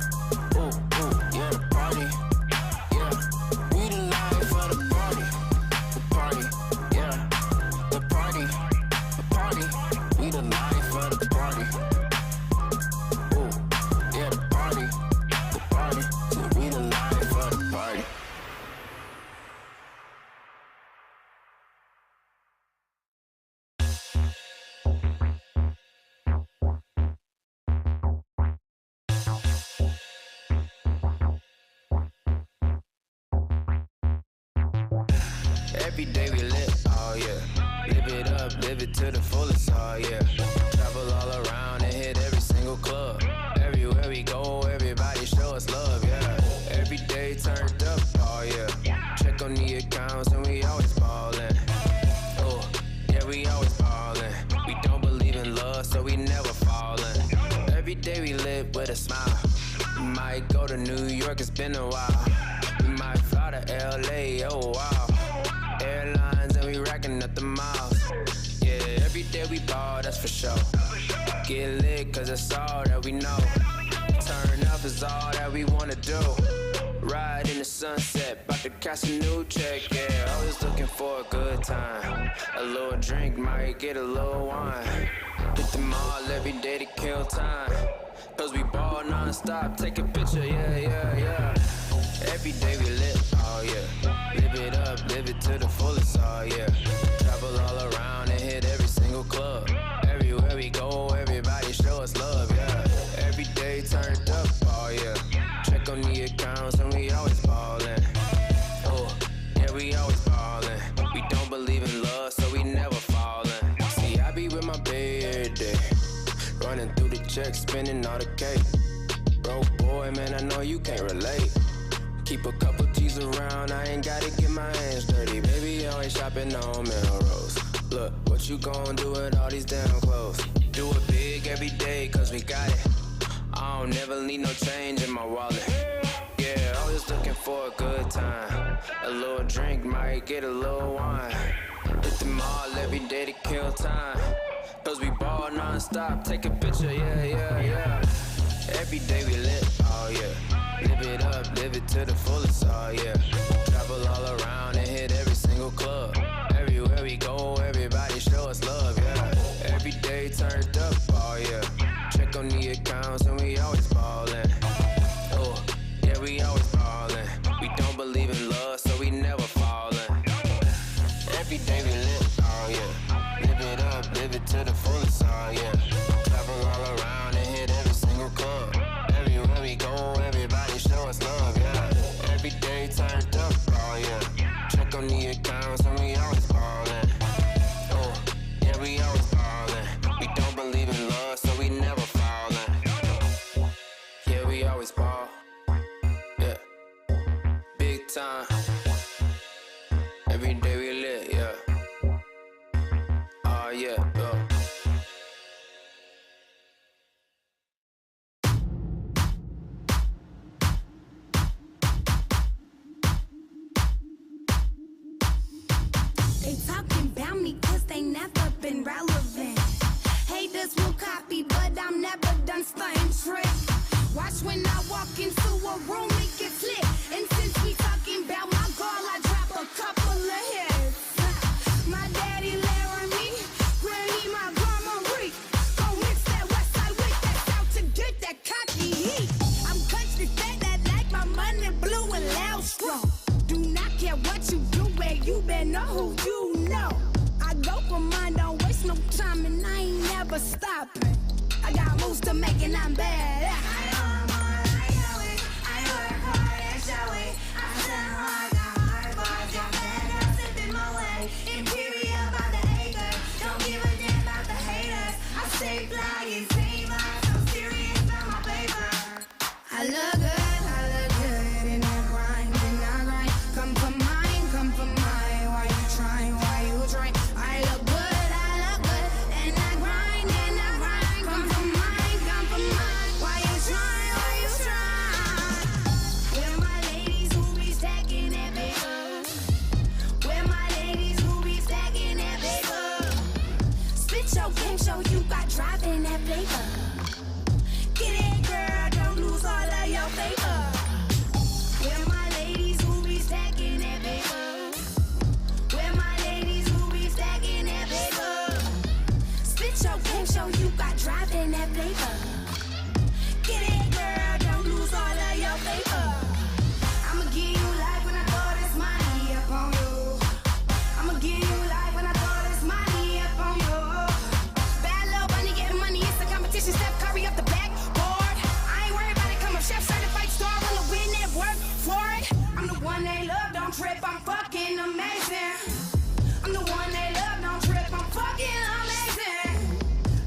Speaker 1: Ooh, ooh, yeah, the party. Yeah. We the life of the party. The party. Yeah. The party. We the life of the party. Ooh, yeah, the party. So we the life of the party. Every day we live, oh yeah. Live it up, live it to the fullest, oh yeah. Travel all around and hit every single club. Everywhere we go, everybody show us love, yeah. Every day turned up, oh yeah. Check on the accounts and we always ballin'. Oh, yeah, we always ballin'. We don't believe in love, so we never fallin'. Every day we live with a smile. We might go to New York, it's been a while. We might fly to LA, oh wow. Airlines and we racking up the miles. Yeah, every day we ball, that's for sure. Get lit cause that's all that we know. Turn up is all that we wanna do. Ride in the sunset, about to cash a new check, yeah. Always looking for a good time. A little drink, might get a little wine. Hit the mall every day to kill time. Cause we ball non-stop, take a picture, yeah, yeah, yeah. Every day we live, oh yeah. Live it up, live it to the fullest, oh yeah. Travel all around and hit every single club. Everywhere we go, everybody show us love, yeah. Every day turned up, oh yeah. Check on the accounts and we always ballin'. Oh, yeah, we always ballin'. We don't believe in love, so we never fallin'. See, I be with my baby every day. Running through the checks, spending all the cake. Broke boy, man, I know you can't relate. Keep a couple G's around, I ain't gotta get my hands dirty. Baby, always shopping on Melrose. Look, what you gon' do with all these damn clothes? Do it big every day, cause we got it. I don't never need no change in my wallet. Yeah, always Always looking for a good time. A little drink might get a little wine. Hit the mall every day to kill time. Cause we ball non-stop, take a picture, yeah. Every day we lit, oh yeah. Live it up, live it to the fullest, oh yeah. Travel all around and hit every single club. Everywhere we go, everybody show us love, yeah. Every day turned up, oh yeah. Check on the accounts and we always ballin'. Oh, yeah, we always ballin'. We don't believe in love, so we never fallin'. Every day we lit, oh yeah. Live it up, live it to the fullest, oh yeah. Travel all around and hit every single club. Everywhere we go, everybody show us love, yeah. Every day turned up, oh yeah. Check on the accounts and we always ballin'. Oh, yeah, we always ballin'. We don't believe in love, so we never fallin'. Yeah, we always ball. Yeah, big time. Every day we lit, yeah. Oh yeah, yeah.
Speaker 9: They talking about me cause they never been relevant. Haters will copy, but I'm never done stunting trick. Watch when I walk into a room, it gets lit. And since we talking about my girl, I drop a couple of hits. My daddy Laramie, granny my grandma Reek. Go mix that west side with that south to get that cocky heat. I'm country fat that like my money blue and loud strong. Do not care what you do, where you been or who you know. I go for mine, don't waste no time, and I ain't never stopping. I got moves to make and I'm bad. I work hard and show it. I sell hard, got hard bars, got bad girls sipping my way. Imperial by the acre, don't give a damn about the haters. I stay fly and famous, I'm serious about my paper. I look good in that grind, and I grind. Come for mine, why you trying, I look good, and I grind, come for mine, why you trying, Where my ladies who be stacking that paper? Where my ladies who be stacking that paper? Spit your game, show you got driving that paper. Get it, girl, don't lose all of your paper. Where my ladies who be stacking that paper? Where my ladies who be stacking that paper? Spit your game, show you got driving that paper. Get it, girl, don't lose all of your paper. I'ma give you life when I throw this money up on you. I'ma give you life when I throw this money up on you. Bad little bunny getting money, it's a competition. Steph Curry up the backboard. I ain't worried about it, come up, chef certified star. Wanna win it, work for it. I'm the one they love, don't trip, I'm fucking amazing. I'm the one they love, don't trip, I'm fucking amazing.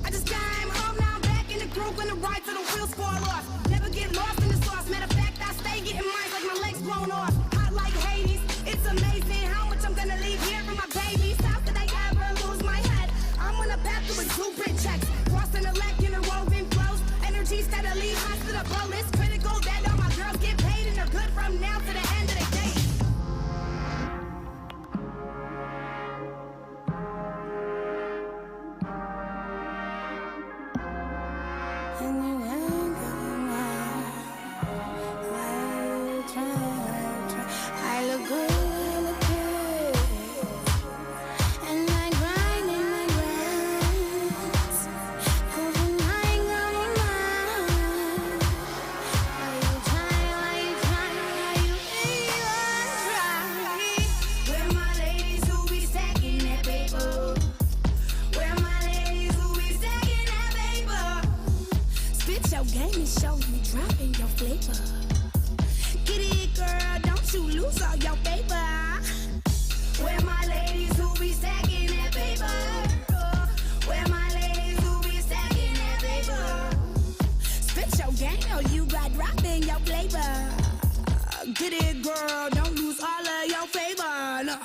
Speaker 9: I just came home, now I'm back in the group when the ride till the wheels fall off. Never get lost in the sauce, matter of fact, I stay getting mine like my legs blown off. Hot like Hades, it's amazing how much I'm gonna leave here for my babies. How could I ever lose my head? I'm on a path to exuberant checks, crossing the leg in a woven flows. Energy steadily high to the bowl, it's critical that all my girls get paid and they're good from now to the end of the day. I look good, and I grind, cause when I ain't got my mind. Why you trying, even try? Where my ladies who be stacking that paper? Where my ladies who be stacking that paper? Spit your game and show you dropping your flavor. Get it, girl, don't you lose all your paper. Where my ladies who be stacking that paper? Where my ladies who be stacking that paper? Spit your game or you got dropping your flavor. Get it, girl, don't lose all of your favor. No.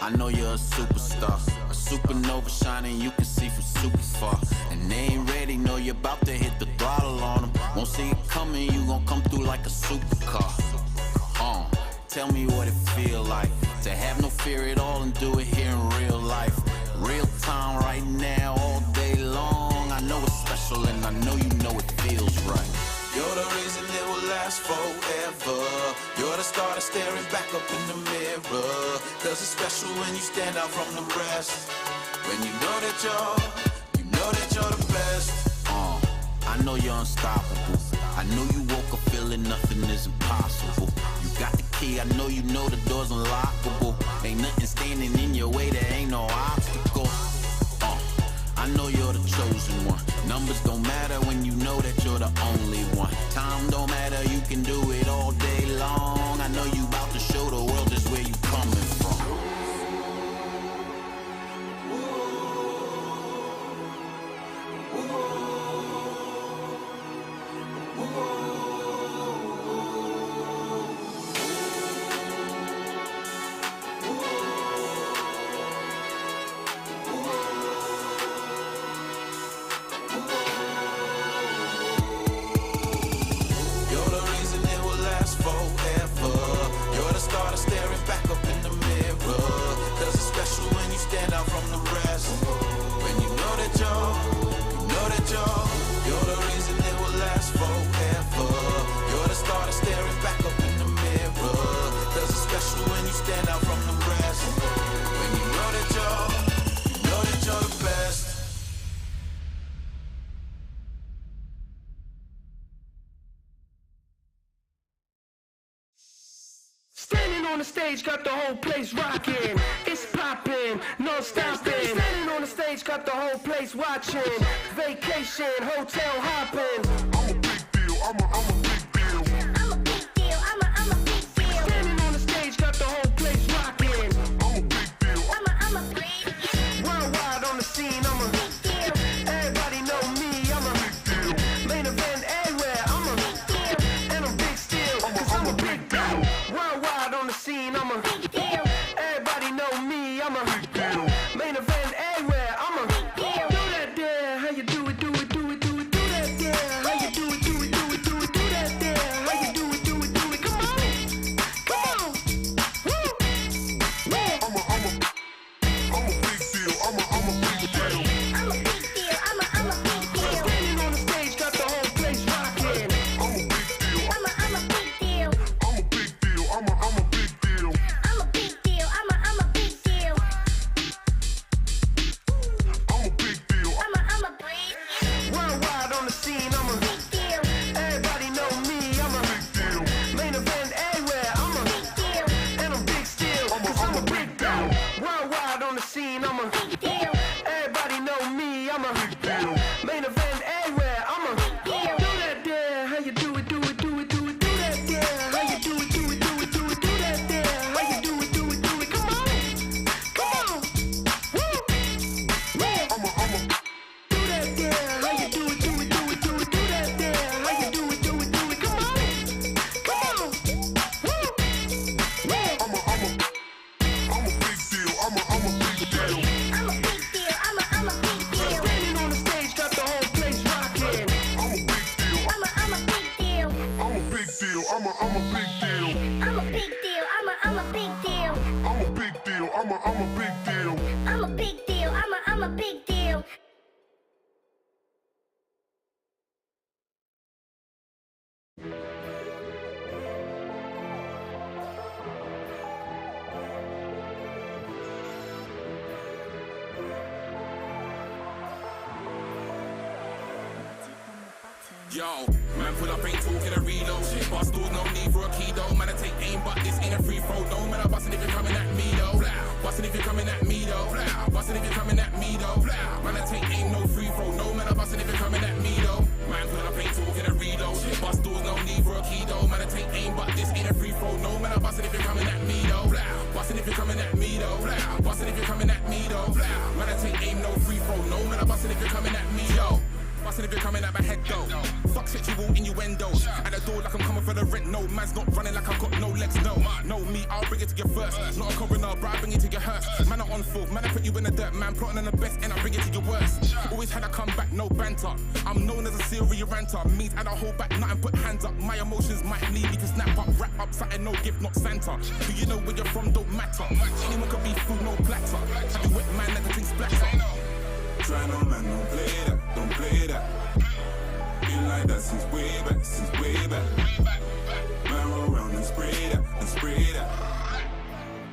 Speaker 15: I know you're a superstar, a supernova shining, you can see from super far. And they ain't ready, know you're about to hit the throttle on them. Won't see it coming, you gon' come through like a supercar. Tell me what it feel like to have no fear at all and do it here in real life. Real time right now, all day long. I know it's special and I know you know it feels right.
Speaker 6: You're the reason it will last forever. You're the star that's staring back up in the mirror. Cause it's special when you stand out from the rest. When you know that you're the best.
Speaker 15: I know you're unstoppable. I know you woke up feeling nothing is impossible. You got the key, I know you know the door's unlockable. Ain't nothing standing in your way, there ain't no obstacle. I know you're the chosen one. Numbers don't matter when you know that you're the only one. Time don't matter, you can do it all day long. I know you about to show the world just where you coming from.
Speaker 10: On the stage, got the whole place rocking. It's popping, no stopping. Standing on the stage, got the whole place watching. Vacation, hotel hopping. I'm a big deal. I'm a big deal. I'm a big deal. I'm a big deal. Standing on the stage, got the whole place rocking. I'm a big deal. I'm a big deal. Worldwide on the scene, I'm a big deal. Everybody know me, I'm a big deal. Main event everywhere, I'm a big deal. And I'm big still, cause I'm a big deal. Worldwide on the scene, I'm a big deal. Everybody know me, I'm a big deal. Main event everywhere, I'm a big deal. Do that there, how you do it, do it, do it, do it, do that there. How you do it, do it, do it, do it, do that there. How you do it, do it, do it, come on, come on. Woo, woo. I'm a big deal, I'm a big deal. I'm a big deal, I'm a big deal. Standing on the stage, got the whole place rocking. I'm a big deal, I'm a big deal. I'm a big deal, I'm a big deal. I'm a big deal, I'm a big deal. I'm a big deal, I'm a big deal. Worldwide on the scene, I'm a big deal. Everybody know me, I'm a big deal. Main event everywhere, I'm a big deal. And I'm big still, cause I'm a big deal. Worldwide on the scene, I'm a big deal. Everybody know me, I'm a big deal. Main event everywhere, I'm a big deal. Do that there, how you do it, do it, do it, do it, do that there. How you do it, do it, do it, do it, do that there. How you do it, do it, do it, come on, come on. Woo, woo. Do that there, how you do it, do it, do it, do it, do that there. How you do it, do it, do it, come on, come on. Woo, woo. I'm a big deal, I'm a big deal. I'm a big deal, I'm a big deal. Standing on the stage, got the whole place rocking. I'm a big deal, I'm a big deal. I'm a big deal, I'm a big deal. I'm a big deal, I'm a big deal. I'm a big deal, I'm a big deal. I'm a big deal, I'm a big deal.
Speaker 8: Yo, man, pull up, ain't talking a reload. Bust doors, no need for a key though. Man, I take aim, but this ain't a free throw. No, man, I'm busting if you're coming at me though. Busting if you're coming at me though. Busting if you're coming at me though. Man, I take aim, no free throw. No, man, I'm busting if you're coming at me though. Man, pull up, ain't talking a reload. Bust doors, no need for a key though. Man, I take aim, but this ain't a free throw. No, man, I'm busting if you're coming at me though. Busting if you're coming at me though. Busting if you're coming at me though. Man, I take aim, no free throw. No, man, I'm busting if you're coming at me, yo. Bustin' if you're coming at my head though. Fuck sexual innuendos. At the door like I'm coming for the rent. No, man's not running like I've got no legs. No, me, I'll bring it to you first. Not a coroner, but I bring it to your hearse. Man, I'm on full, man, I put you in the dirt. Man, plotting on the best, and I bring it to your worst. Always had a comeback, no banter. I'm known as a serial ranter. Means I don't hold back, nothing put hands up. My emotions might need me to snap up, wrap up something, no gift, not Santa. Do you know where you're from? Don't matter. Anyone could be food, no platter. Have you wet man, everything splatter.
Speaker 16: Try no man, don't play that, don't play that. Been like that since way back, since way back. Man roll around and spray that, and spray that.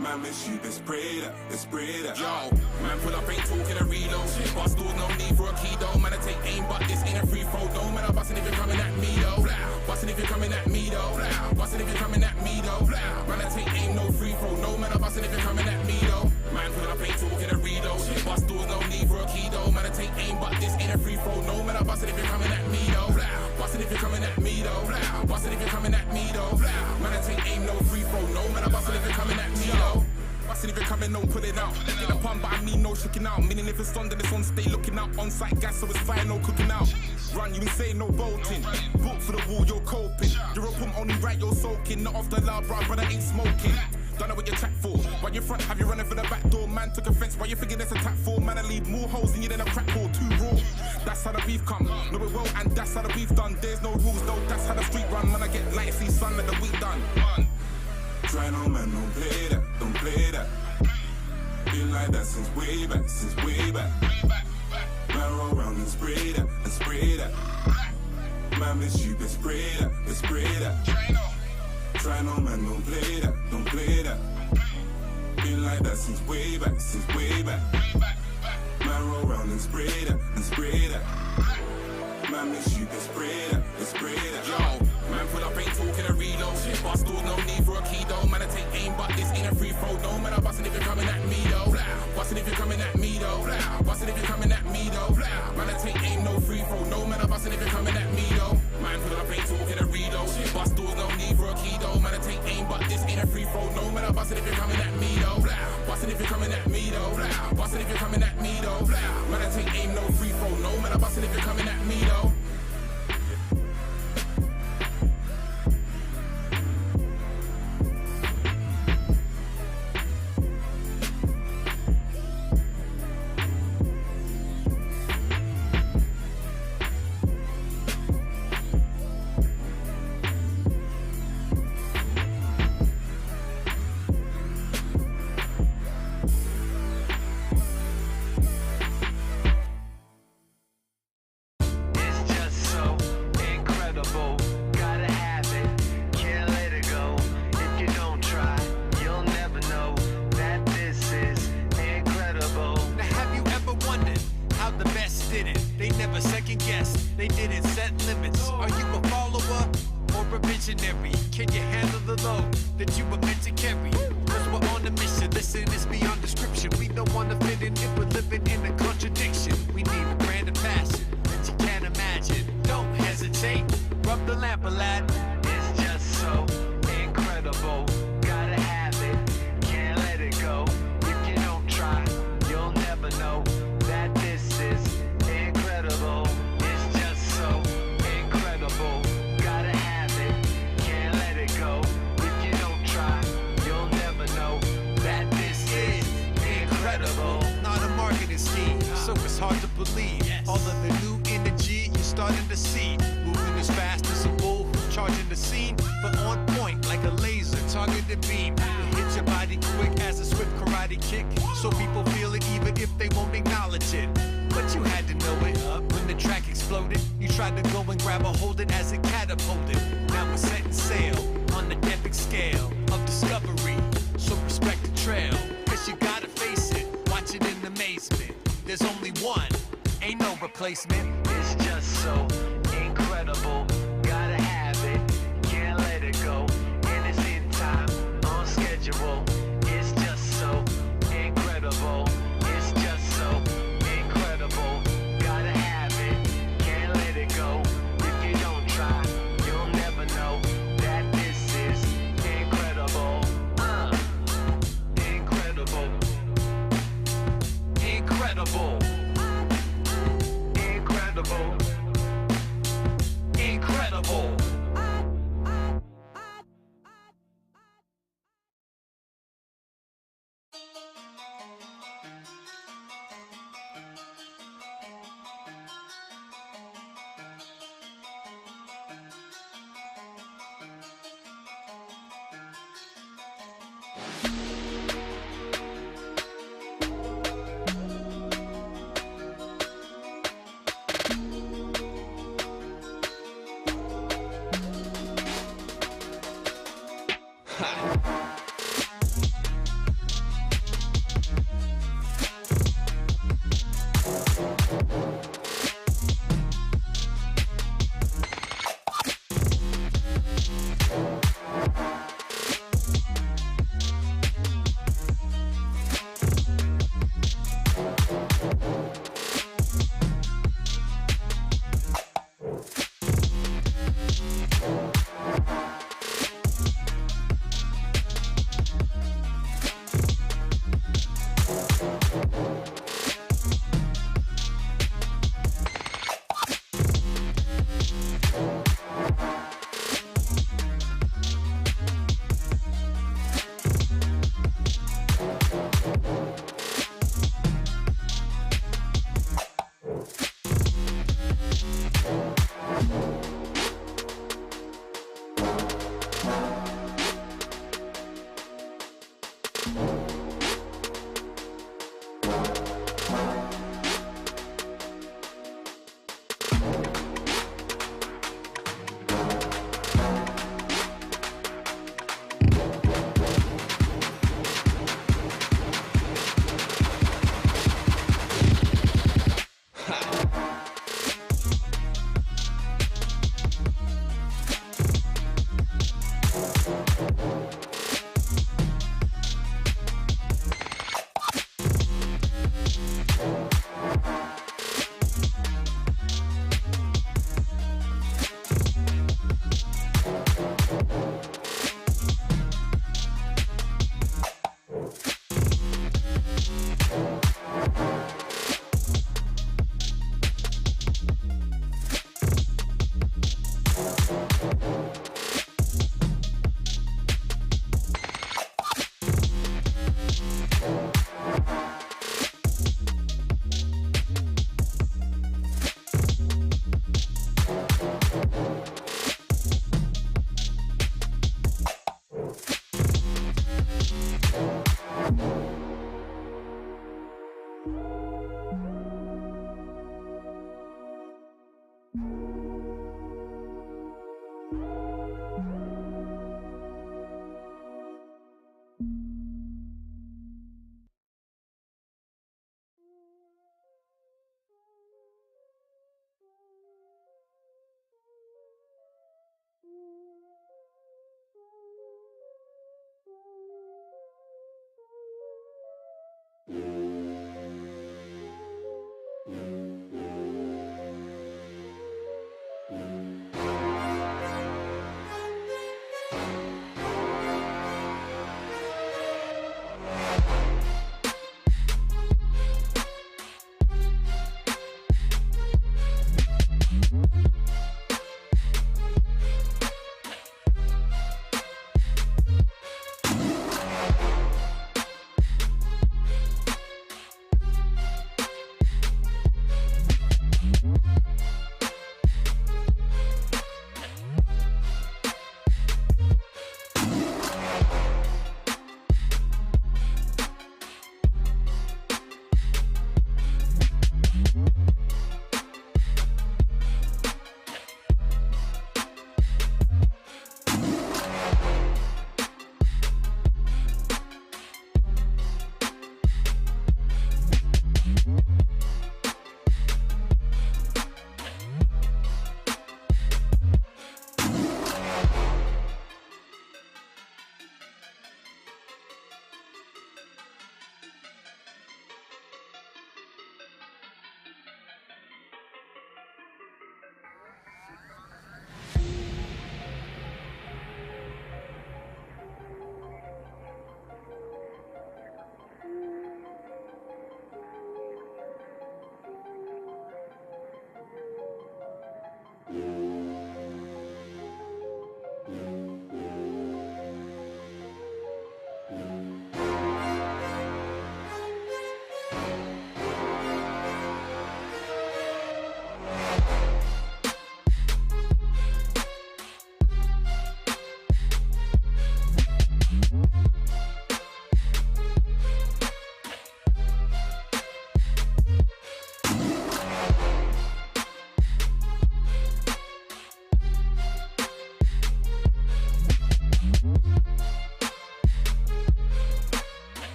Speaker 16: Man miss you, they spray that, they spray that.
Speaker 8: Yo, man pull up, ain't talking a reload. Bust doors, no need for a key though. Man, I take aim, but this ain't a free throw. Don't man, I'm bustin' if you're coming at me though. Bustin' if you're coming at me though. Bustin' if you're coming at me though. Man, I take aim, no free throw. No man, I'm bustin' if you're coming at me though. Man pull up, ain't talking a reload. Bust doors, no need for a key though. Man, I take aim, but this ain't a free throw. No man, I'm bustin' if you're coming at me though. Bustin' if you're coming at me though. Bustin' if you're coming at me though. Man, I take aim, no free throw. No man, I'm bustin' if you're coming at me though. Bustin' if you're coming, don't put it out. Get a pun, but I mean no shaking out. Meaning if it's on, then it's on, stay looking out. On-site gas, so it's fire, no cooking out. Run, you insane, no bolting. Book for the wall, you're coping. You're a pump, only right, you're soaking. Not off the loud, brother, ain't smoking. Don't know what you're chat for. Why you front, have you running for the back door? Man took offense, why you thinking there's a tap for? Man, I leave more holes in you than a crack hole, too raw. That's how the beef come. Know it well, and that's how the beef done. There's no rules, no, that's how the street run. Man, I get light, see sun, let the week done.
Speaker 16: Try no man, don't play that, don't play that. Been like that since way back, since way back. Man roll around and spray that, and spray that. Man miss you, they spray that, they spray that. Try no man, don't play that, don't play that. Been like that since way back, since way back. Man roll around and spray that, and spray that. Man miss you, they spray that, they spray that.
Speaker 8: Yo, man pull up, ain't talking a reload. Bust doors, no need for a key though. Man, I take aim, but this ain't a free throw. No man, I'm bustin' if you're coming at me though. Bustin' if you're coming at me though. Bustin' if you're coming at me though. Man, I take aim, no free throw. No man, I'm bustin' if you're coming at me though. Man pull up, ain't talking a reload. Bust doors, no need for a key though. Man, I take aim, but this ain't a free throw. No man, I'm bustin' if you're coming at me though. Bustin' if you're coming at me though. Bustin' if you're coming at me though. Man, I take aim, no free throw. No man, I'm bustin' if you're coming at me though.
Speaker 6: It's just so incredible, gotta have it, can't let it go, and it's in time, on schedule. It's just so incredible, it's just so incredible, gotta have it, can't let it go. If you don't try, you'll never know that this is incredible. Incredible, incredible. Incredible.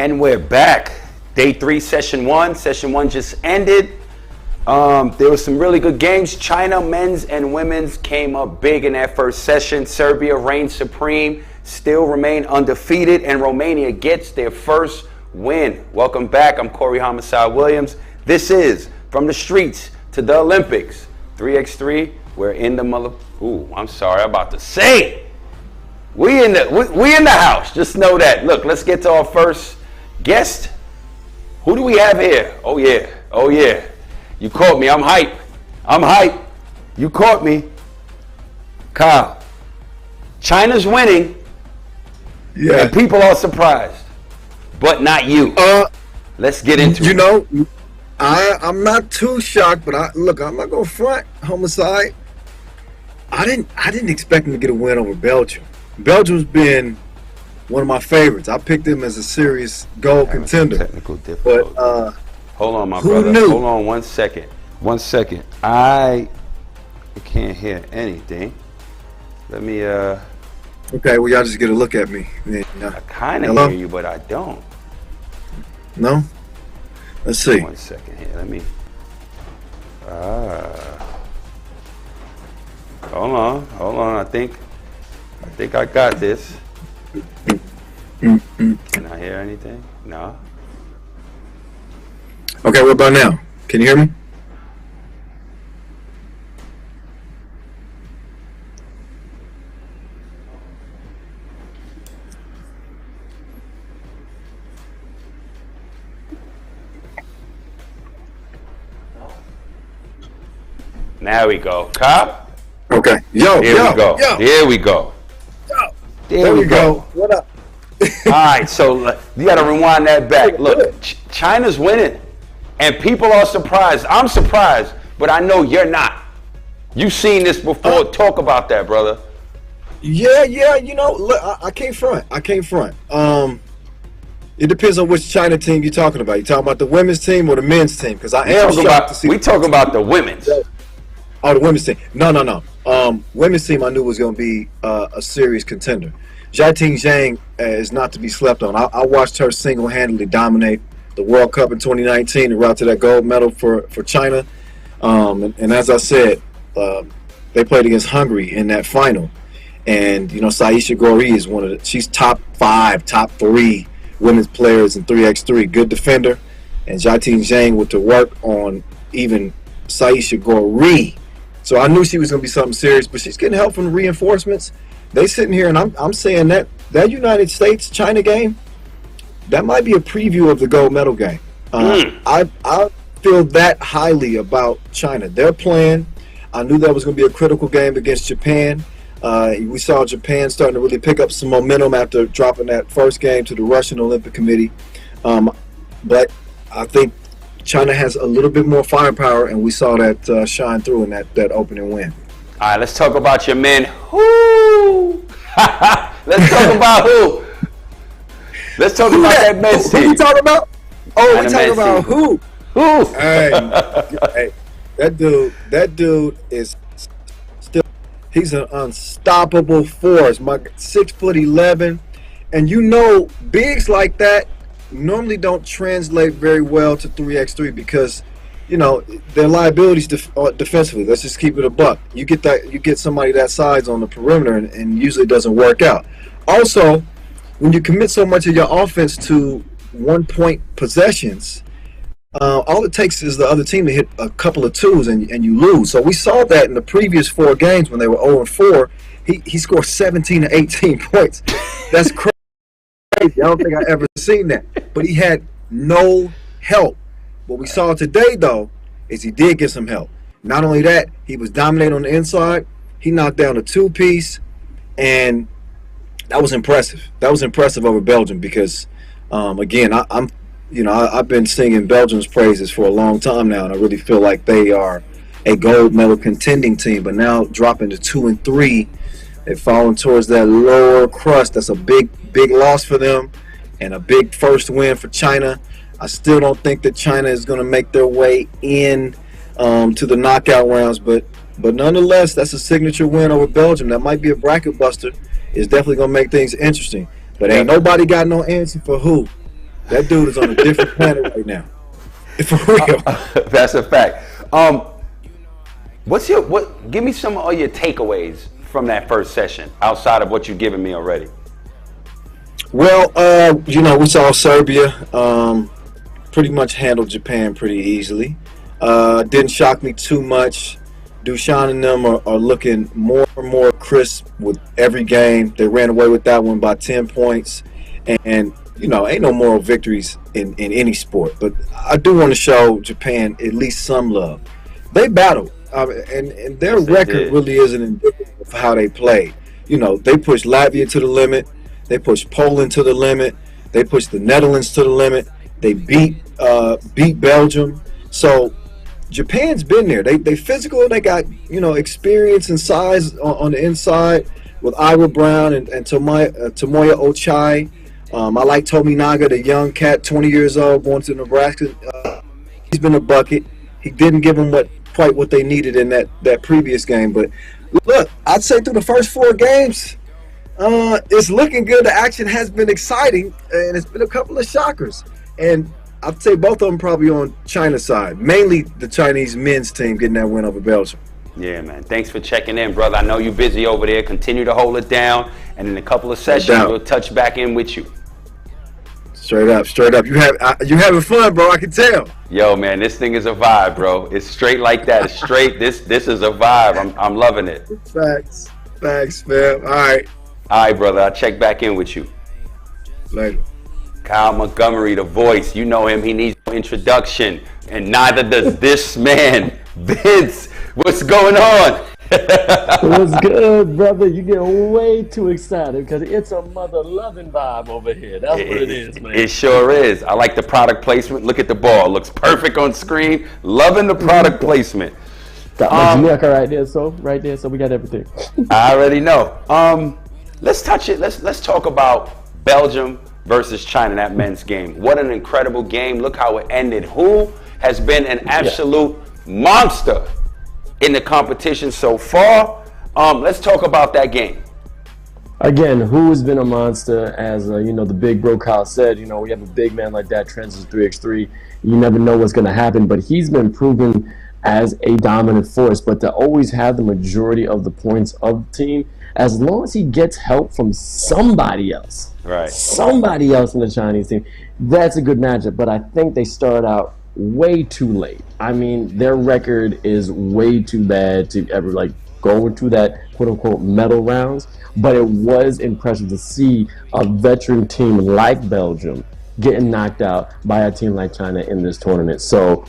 Speaker 2: And we're back. Day 3, session 1. Session 1 just ended. There were some really good games. China, men's and women's, came up big in that first session. Serbia reigned supreme, still remain undefeated, and Romania gets their first win. Welcome back. I'm Corey Homicide Williams. This is From the Streets to the Olympics. 3x3, we're in the I'm sorry, I'm about to say it. We in the house. Just know that. Look, let's get to our first guest. Who do we have here? Oh yeah. You caught me. I'm hype. You caught me. Kyle. China's winning. Yeah. And people are surprised. But not you. Let's get into it.
Speaker 4: You know, I'm not too shocked, but I'm not gonna front, Homicide. I didn't expect them to get a win over Belgium. Belgium's been one of my favorites. I picked them as a serious gold contender.
Speaker 2: Technical difficulty.
Speaker 4: But
Speaker 2: hold on, my brother.
Speaker 4: Knew?
Speaker 2: Hold on 1 second. 1 second. I can't hear anything. Let me
Speaker 4: Okay, well y'all just get a look at me.
Speaker 2: I kind of hear you, but I don't.
Speaker 4: No? Let's see.
Speaker 2: 1 second here. Let me Hold on. I think I got this. Can I hear anything? No.
Speaker 4: Okay, what about now? Can you hear me?
Speaker 2: Now we go. Cop?
Speaker 4: Okay. Here
Speaker 2: we go. There we go.
Speaker 4: What up?
Speaker 2: All right, so you got to rewind that back. Look, China's winning, and people are surprised. I'm surprised, but I know you're not. You've seen this before. Talk about that, brother.
Speaker 4: Yeah. You know, look, I can't front. It depends on which China team you're talking about. You talking about the women's team or the men's team? Because I am shocked to see.
Speaker 2: We talking about the women's.
Speaker 4: Oh, the women's team. No. Women's team I knew was going to be a serious contender. Jiating Zhang is not to be slept on. I watched her single-handedly dominate the World Cup in 2019 and route to that gold medal for China. And as I said, they played against Hungary in that final. And, you know, Saisha Gori is she's top 5, top 3 women's players in 3x3. Good defender. And Jiating Zhang with the work on even Saisha Gori. So I knew she was going to be something serious, but she's getting help from the reinforcements. They sitting here, and I'm saying that United States-China game, that might be a preview of the gold medal game. I feel that highly about China. They're playing. I knew that was going to be a critical game against Japan. We saw Japan starting to really pick up some momentum after dropping that first game to the Russian Olympic Committee. But I think China has a little bit more firepower, and we saw that shine through in that opening win.
Speaker 2: All right, let's talk about your men. Who? Let's talk about who? Let's talk about that men's team.
Speaker 4: Who we talking about? Oh, we talking about who?
Speaker 2: Who?
Speaker 4: Hey, that dude is still, he's an unstoppable force. 6'11", and you know, bigs like that normally don't translate very well to 3x3 because, you know, their liabilities defensively. Let's just keep it a buck. You get somebody that size on the perimeter, and usually it doesn't work out. Also, when you commit so much of your offense to 1-point possessions, all it takes is the other team to hit a couple of twos and you lose. So we saw that in the previous 4 games when they were 0-4. He scored 17 to 18 points. That's crazy. I don't think I ever seen that. But he had no help. What we saw today, though, is he did get some help. Not only that, he was dominating on the inside. He knocked down a 2-piece, and that was impressive. That was impressive over Belgium because, again, I've been singing Belgium's praises for a long time now, and I really feel like they are a gold medal contending team. But now dropping to 2 and 3, they've fallen towards that lower crust. That's a big loss for them, and a big first win for China. I still don't think that China is going to make their way in to the knockout rounds, but nonetheless, that's a signature win over Belgium. That might be a bracket buster. It's definitely going to make things interesting. But ain't nobody got no answer for who. That dude is on a different planet right now. For real.
Speaker 2: That's a fact. Give me some of your takeaways from that first session outside of what you've given me already.
Speaker 4: Well, we saw Serbia pretty much handled Japan pretty easily. Didn't shock me too much. Dusan and them are looking more and more crisp with every game. They ran away with that one by 10 points. And ain't no moral victories in any sport. But I do want to show Japan at least some love. They battled. And their record really isn't indicative of how they played. They pushed Latvia to the limit. They pushed Poland to the limit. They pushed the Netherlands to the limit. They beat Belgium. So Japan's been there. They physical. They got experience and size on the inside with Ira Brown and Tomoya Ochai. I like Tominaga, the young cat, 20 years old, going to Nebraska. He's been a bucket. He didn't give them quite what they needed in that previous game. But look, I'd say through the first 4 games, it's looking good. The action has been exciting, and it's been a couple of shockers. And I'd say both of them probably on China's side, mainly the Chinese men's team getting that win over Belgium.
Speaker 2: Yeah, man. Thanks for checking in, brother. I know you're busy over there. Continue to hold it down, and in a couple of sessions, we'll touch back in with you.
Speaker 4: Straight up. You having fun, bro. I can tell.
Speaker 2: Yo, man, this thing is a vibe, bro. It's straight like that. It's straight. This is a vibe. I'm loving it.
Speaker 4: Facts, man. All right,
Speaker 2: brother. I'll check back in with you
Speaker 4: later.
Speaker 2: Kyle Montgomery, the voice. You know him. He needs no introduction, and neither does this man, Vince. What's going on?
Speaker 5: What's good, brother? You get way too excited because it's a mother-loving vibe over here. That's what it is, man.
Speaker 2: It sure is. I like the product placement. Look at the ball. Looks perfect on screen. Loving the product placement.
Speaker 5: Got my Jamaica right there, so we got everything.
Speaker 2: I already know. Let's touch it. Let's talk about Belgium versus China, that men's game. What an incredible game. Look how it ended. Who has been an absolute monster in the competition so far? Let's talk about that game.
Speaker 5: Again, who has been a monster? As the big bro Kyle said, we have a big man like that, transitions 3x3. You never know what's going to happen, but he's been proven as a dominant force. But to always have the majority of the points of the team, as long as he gets help from somebody else, somebody else in the Chinese team, that's a good matchup. But I think they start out way too late. I mean, their record is way too bad to ever go into that quote-unquote medal rounds. But it was impressive to see a veteran team like Belgium getting knocked out by a team like China in this tournament. So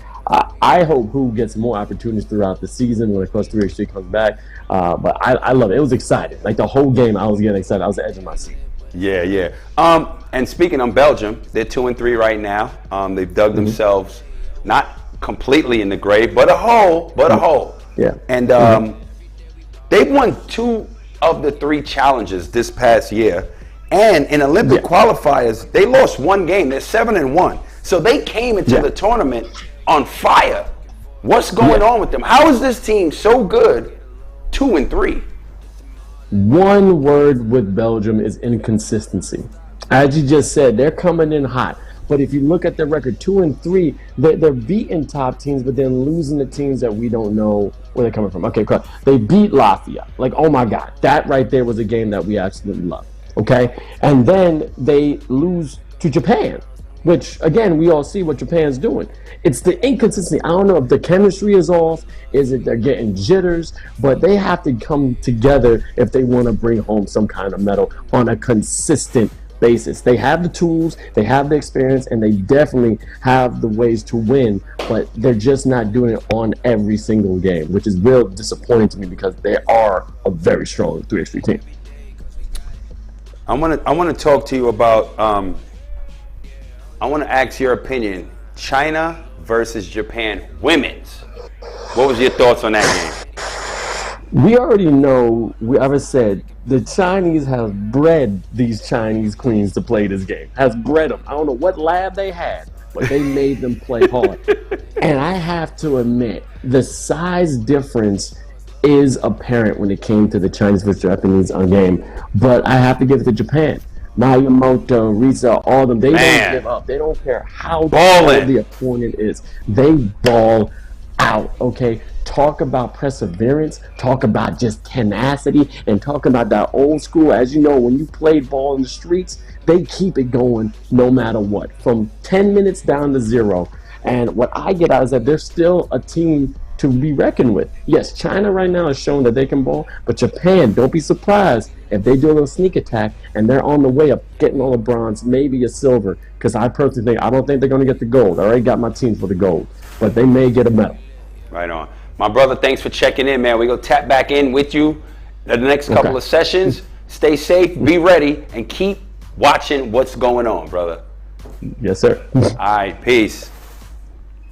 Speaker 5: I hope who gets more opportunities throughout the season when, of course, 3x3 comes back. But I love it. It was exciting. The whole game, I was getting excited. I was at the edge of my seat.
Speaker 2: Yeah. And speaking of Belgium, they're 2-3 right now. They've dug themselves not completely in the grave, but a hole.
Speaker 5: Yeah.
Speaker 2: And they've won 2 of the 3 challenges this past year. And in Olympic qualifiers, they lost 1 game. They're 7-1. So they came into the tournament on fire. What's going on with them? How is this team so good 2-3?
Speaker 5: One word with Belgium is inconsistency. As you just said, they're coming in hot. But if you look at their record, 2-3, they're beating top teams, but then losing the teams that we don't know where they're coming from. Okay, correct. They beat Latvia. Oh my God, that right there was a game that we absolutely loved. Okay, and then they lose to Japan, which again we all see what Japan's doing. It's the inconsistency. I don't know if the chemistry is off. Is it they're getting jitters? But they have to come together if they want to bring home some kind of medal on a consistent basis. They have the tools, they have the experience, and they definitely have the ways to win, but they're just not doing it on every single game, which is real disappointing to me because they are a very strong 3x3 team.
Speaker 2: I want to talk to you about I want to ask your opinion. China versus Japan women's. What was your thoughts on that game?
Speaker 5: We already know, I've said, the Chinese have bred these Chinese queens to play this game. Has bred them. I don't know what lab they had, but they made them play hard. And I have to admit, the size difference is apparent when it came to the Chinese versus Japanese game. But I have to give it to Japan. Miyamoto, Riza, all of them, they don't give up. They don't care how tall the opponent is. They ball out, okay? Talk about perseverance, talk about just tenacity, and talk about that old school. As you know, when you played ball in the streets, they keep it going no matter what, from 10 minutes down to 0. And what I get out is that they're still a team to be reckoned with. Yes, China right now has shown that they can ball, but Japan, don't be surprised if they do a little sneak attack and they're on the way of getting all the bronze, maybe a silver, because I personally I don't think they're going to get the gold. I already got my team for the gold, but they may get a medal.
Speaker 2: Right on. My brother, thanks for checking in, man. We're going to tap back in with you the next couple of sessions. Stay safe, be ready, and keep watching what's going on, brother.
Speaker 5: Yes, sir.
Speaker 2: All right, peace.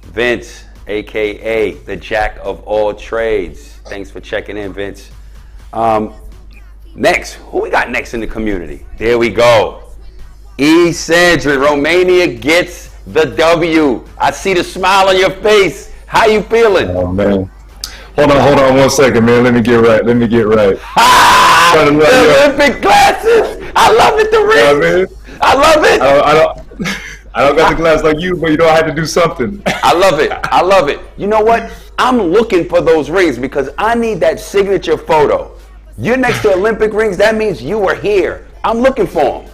Speaker 2: Vince, a.k.a. the Jack of all trades. Thanks for checking in, Vince. Next, who we got next in the community? There we go. Sandra, Romania gets the W. I see the smile on your face. How you feeling?
Speaker 17: Oh, man. Hold on 1 second, man. Let me get right.
Speaker 2: Ah, the Olympic glasses. I love it, the ring. I love it.
Speaker 17: I don't got the glass like you, but you know I had to do something.
Speaker 2: I love it. You know what? I'm looking for those rings because I need that signature photo. You're next to Olympic rings. That means you were here. I'm looking for them.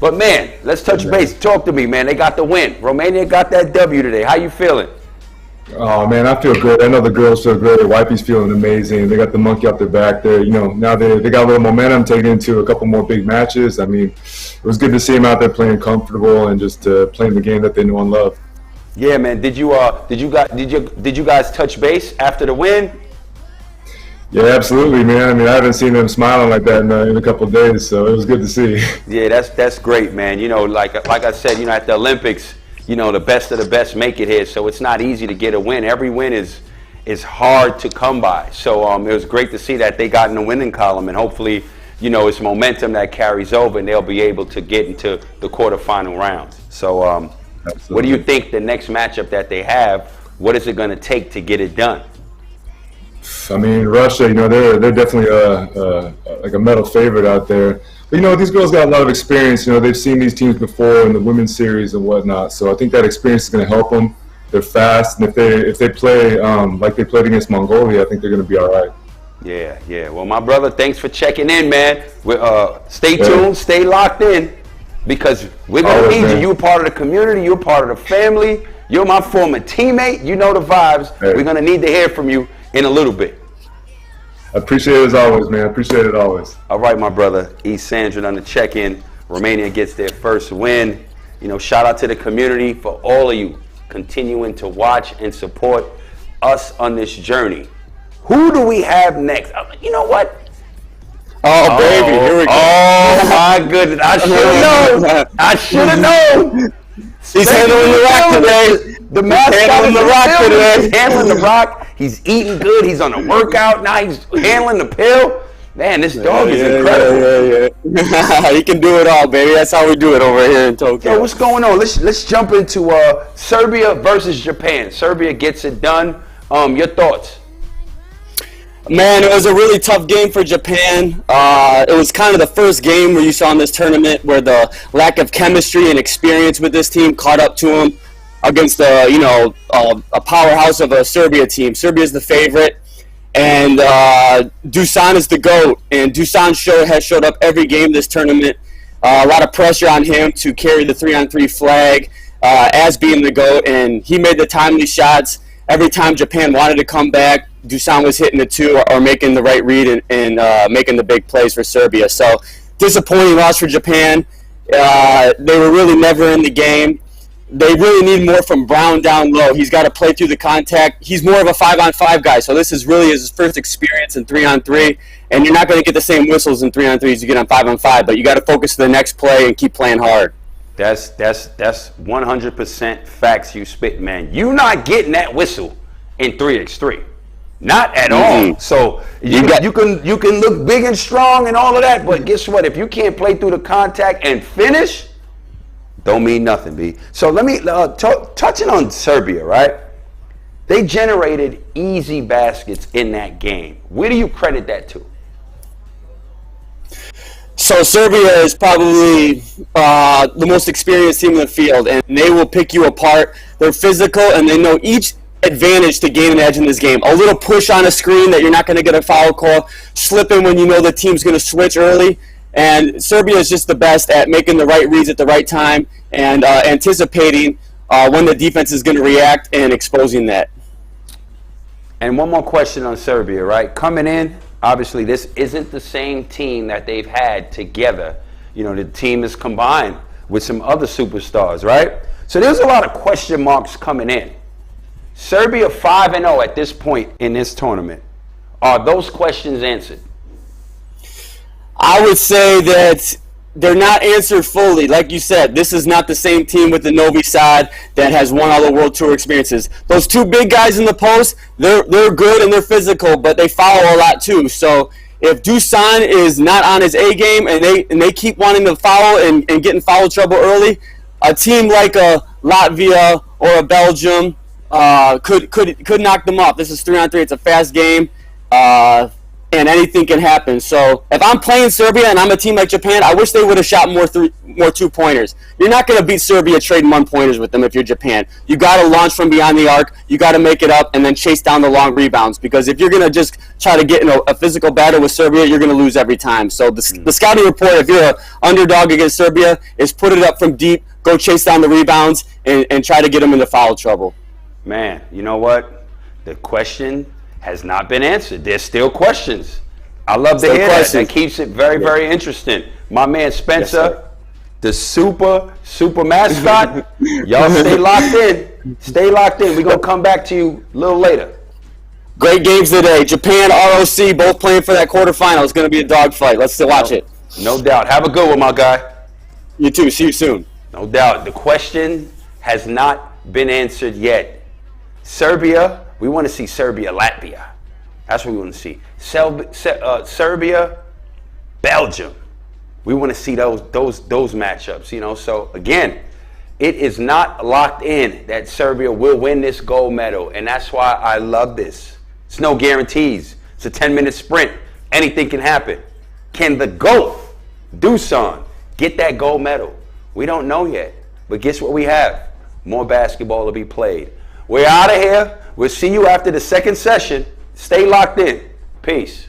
Speaker 2: But, man, let's touch base. Talk to me, man. They got the win. Romania got that W today. How you feeling?
Speaker 17: Oh, man, I feel good. I know the girls feel great. Wifey's feeling amazing. They got the monkey off their back there. You know, now they got a little momentum taking into a couple more big matches. I mean, it was good to see them out there playing comfortable and just playing the game that they know and love.
Speaker 2: Yeah, man. Did you guys touch base after the win?
Speaker 17: Yeah, absolutely, man. I mean, I haven't seen them smiling like that in a couple of days, so it was good to see.
Speaker 2: Yeah, that's great, man. You know, like I said, you know, at the Olympics, you know, the best of the best make it here, so it's not easy to get a win. Every win is hard to come by. So it was great to see that they got in the winning column, and hopefully, you know, it's momentum that carries over, and they'll be able to get into the quarterfinal rounds. So what do you think the next matchup that they have, what is it going to take to get it done?
Speaker 17: I mean, Russia, you know, they're definitely like a medal favorite out there. But, you know, these girls got a lot of experience. You know, they've seen these teams before in the women's series and whatnot. So I think that experience is going to help them. They're fast, and if they play like they played against Mongolia, I think they're going to be all right.
Speaker 2: Yeah. Well, my brother, thanks for checking in, man. Stay tuned, stay locked in, because we're going to need you. You're part of the community. You're part of the family. You're my former teammate. You know the vibes. Hey. We're going to need to hear from you in a little bit.
Speaker 17: I appreciate it as always, man. I appreciate it always.
Speaker 2: All right, my brother. Sandra on the check-in. Romania gets their first win. You know, shout out to the community for all of you continuing to watch and support us on this journey. Who do we have next? You know what?
Speaker 18: Oh, baby, here we go.
Speaker 2: Oh, my goodness. I should have known.
Speaker 18: He's handling the rock today.
Speaker 2: The mascot is handling the rock. He's eating good. He's on a workout. Now he's handling the pill. Man, this dog is incredible.
Speaker 18: Yeah. He can do it all, baby. That's how we do it over here in Tokyo.
Speaker 2: Yo, what's going on? Let's jump into Serbia versus Japan. Serbia gets it done. Your thoughts?
Speaker 18: Man, it was a really tough game for Japan. It was kind of the first game where you saw in this tournament where the lack of chemistry and experience with this team caught up to them against a powerhouse of a Serbia team. Serbia is the favorite, and Dusan is the GOAT. And Dusan has showed up every game this tournament. A lot of pressure on him to carry the 3-on-3 flag as being the GOAT, and he made the timely shots. Every time Japan wanted to come back, Dusan was hitting the two or making the right read and making the big plays for Serbia. So, disappointing loss for Japan. They were really never in the game. They really need more from Brown down low. He's got to play through the contact. He's more of a 5-on-5 guy, so this is really his first experience in 3-on-3, and you're not going to get the same whistles in 3-on-3 as you get on 5-on-5, but you got to focus to the next play and keep playing hard.
Speaker 2: That's 100% facts you spit, man. You're not getting that whistle in 3x3. Not at all. So you can look big and strong and all of that, but guess what? If you can't play through the contact and finish, don't mean nothing, B. So let me touching on Serbia, right? They generated easy baskets in that game. Where do you credit that to?
Speaker 18: So Serbia is probably the most experienced team in the field, and they will pick you apart. They're physical, and they know each advantage to gain an edge in this game. A little push on a screen that you're not going to get a foul call, slipping when you know the team's going to switch early. And Serbia is just the best at making the right reads at the right time and anticipating when the defense is going to react and exposing that.
Speaker 2: And one more question on Serbia, right? Coming in, obviously this isn't the same team that they've had together. You know, the team is combined with some other superstars, right? So there's a lot of question marks coming in. Serbia 5-0 at this point in this tournament. Are those questions answered?
Speaker 18: I would say that they're not answered fully. Like you said, this is not the same team with the Novi side that has won all the World Tour experiences. Those two big guys in the post, they're good and they're physical, but they foul a lot too. So if Dusan is not on his A game and they keep wanting to foul and get in foul trouble early, a team like a Latvia or a Belgium could knock them off. This is 3-on-3. It's a fast game. And anything can happen. So if I'm playing Serbia and I'm a team like Japan, I wish they would have shot more two-pointers. You're not going to beat Serbia trading one-pointers with them if you're Japan. You got to launch from beyond the arc. You got to make it up and then chase down the long rebounds. Because if you're going to just try to get in a physical battle with Serbia, you're going to lose every time. So the scouting report, if you're an underdog against Serbia, is put it up from deep, go chase down the rebounds, and try to get them into foul trouble.
Speaker 2: Man, you know what? The question has not been answered. There's still questions. I love to hear that. That keeps it very, very interesting. My man Spencer, the super mascot. Y'all stay locked in. Stay locked in. We're going to come back to you a little later.
Speaker 18: Great games today. Japan, ROC, both playing for that quarterfinal. It's going to be a dogfight. Let's still watch it.
Speaker 2: No doubt. Have a good one, my guy.
Speaker 18: You too. See you soon.
Speaker 2: No doubt. The question has not been answered yet. Serbia, we want to see Serbia, Latvia. That's what we want to see. Serbia, Belgium. We want to see those matchups, you know. So again, it is not locked in that Serbia will win this gold medal, and that's why I love this. It's no guarantees. It's a 10-minute sprint. Anything can happen. Can the GOAT, Dusan, get that gold medal? We don't know yet, but guess what we have? More basketball to be played. We're out of here. We'll see you after the second session. Stay locked in. Peace.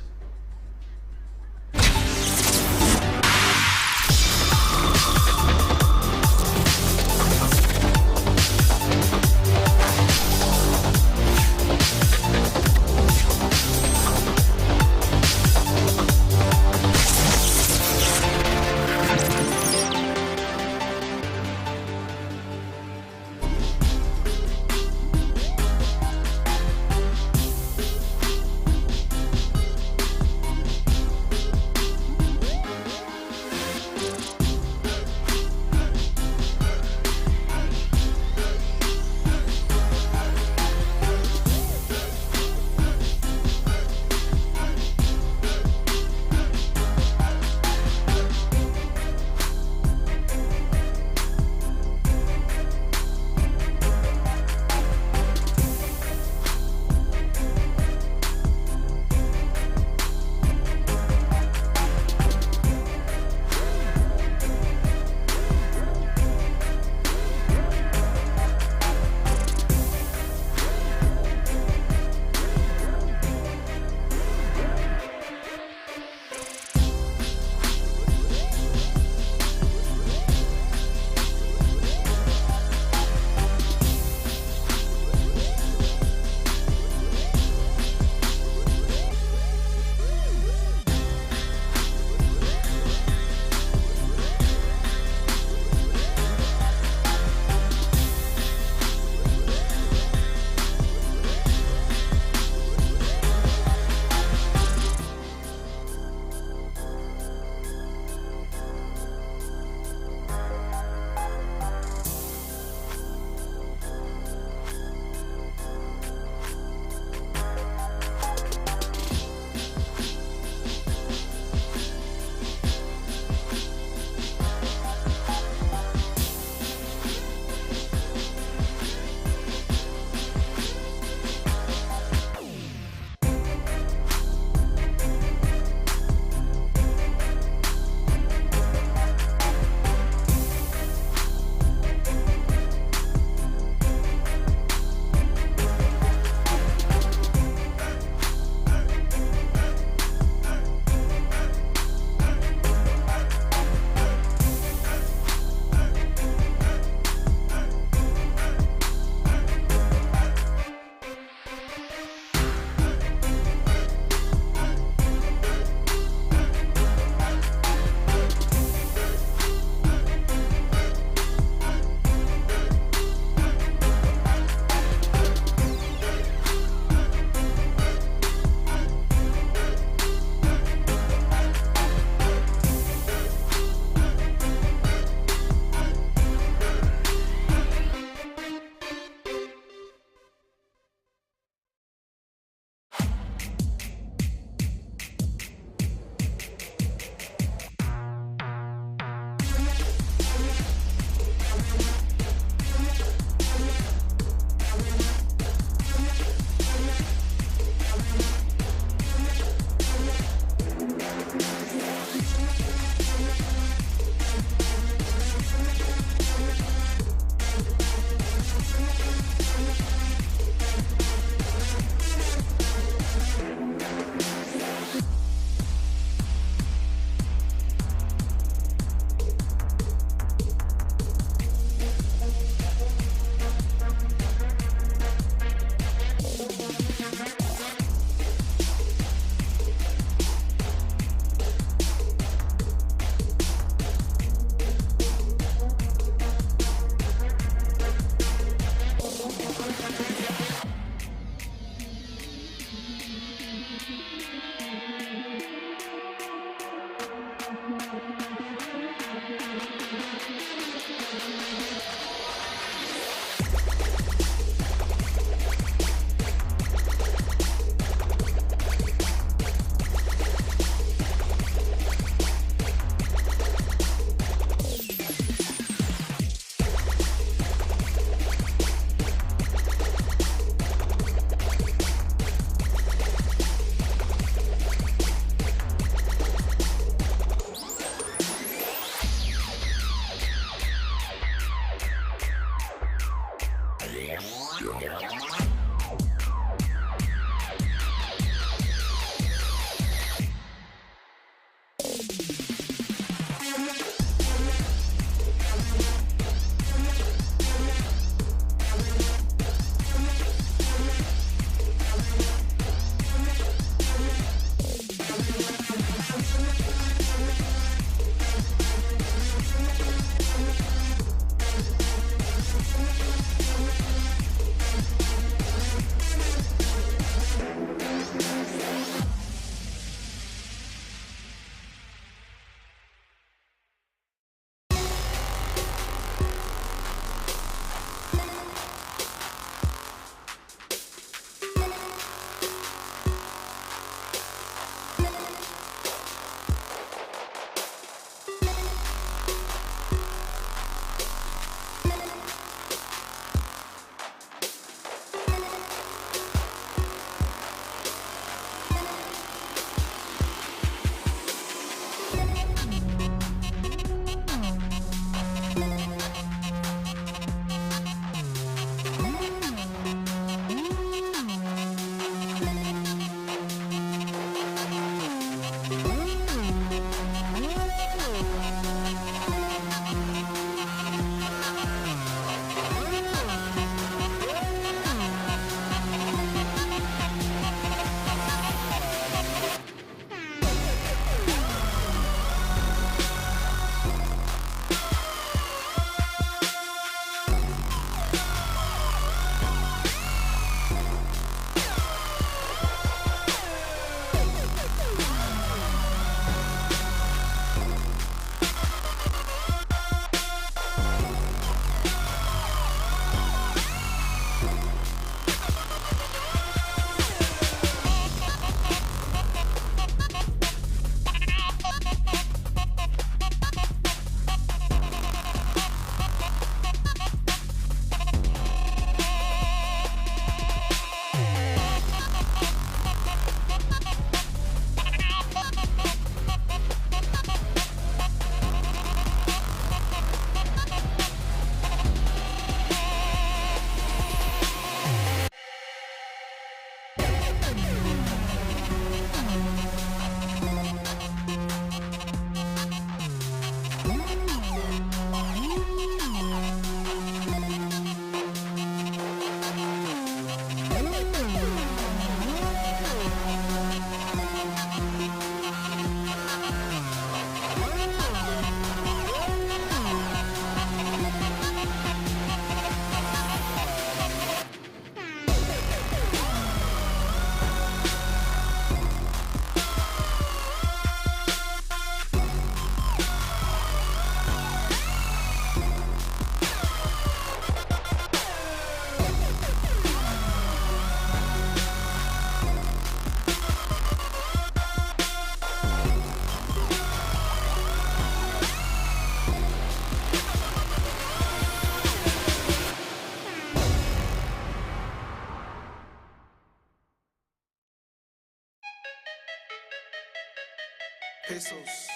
Speaker 7: pesos.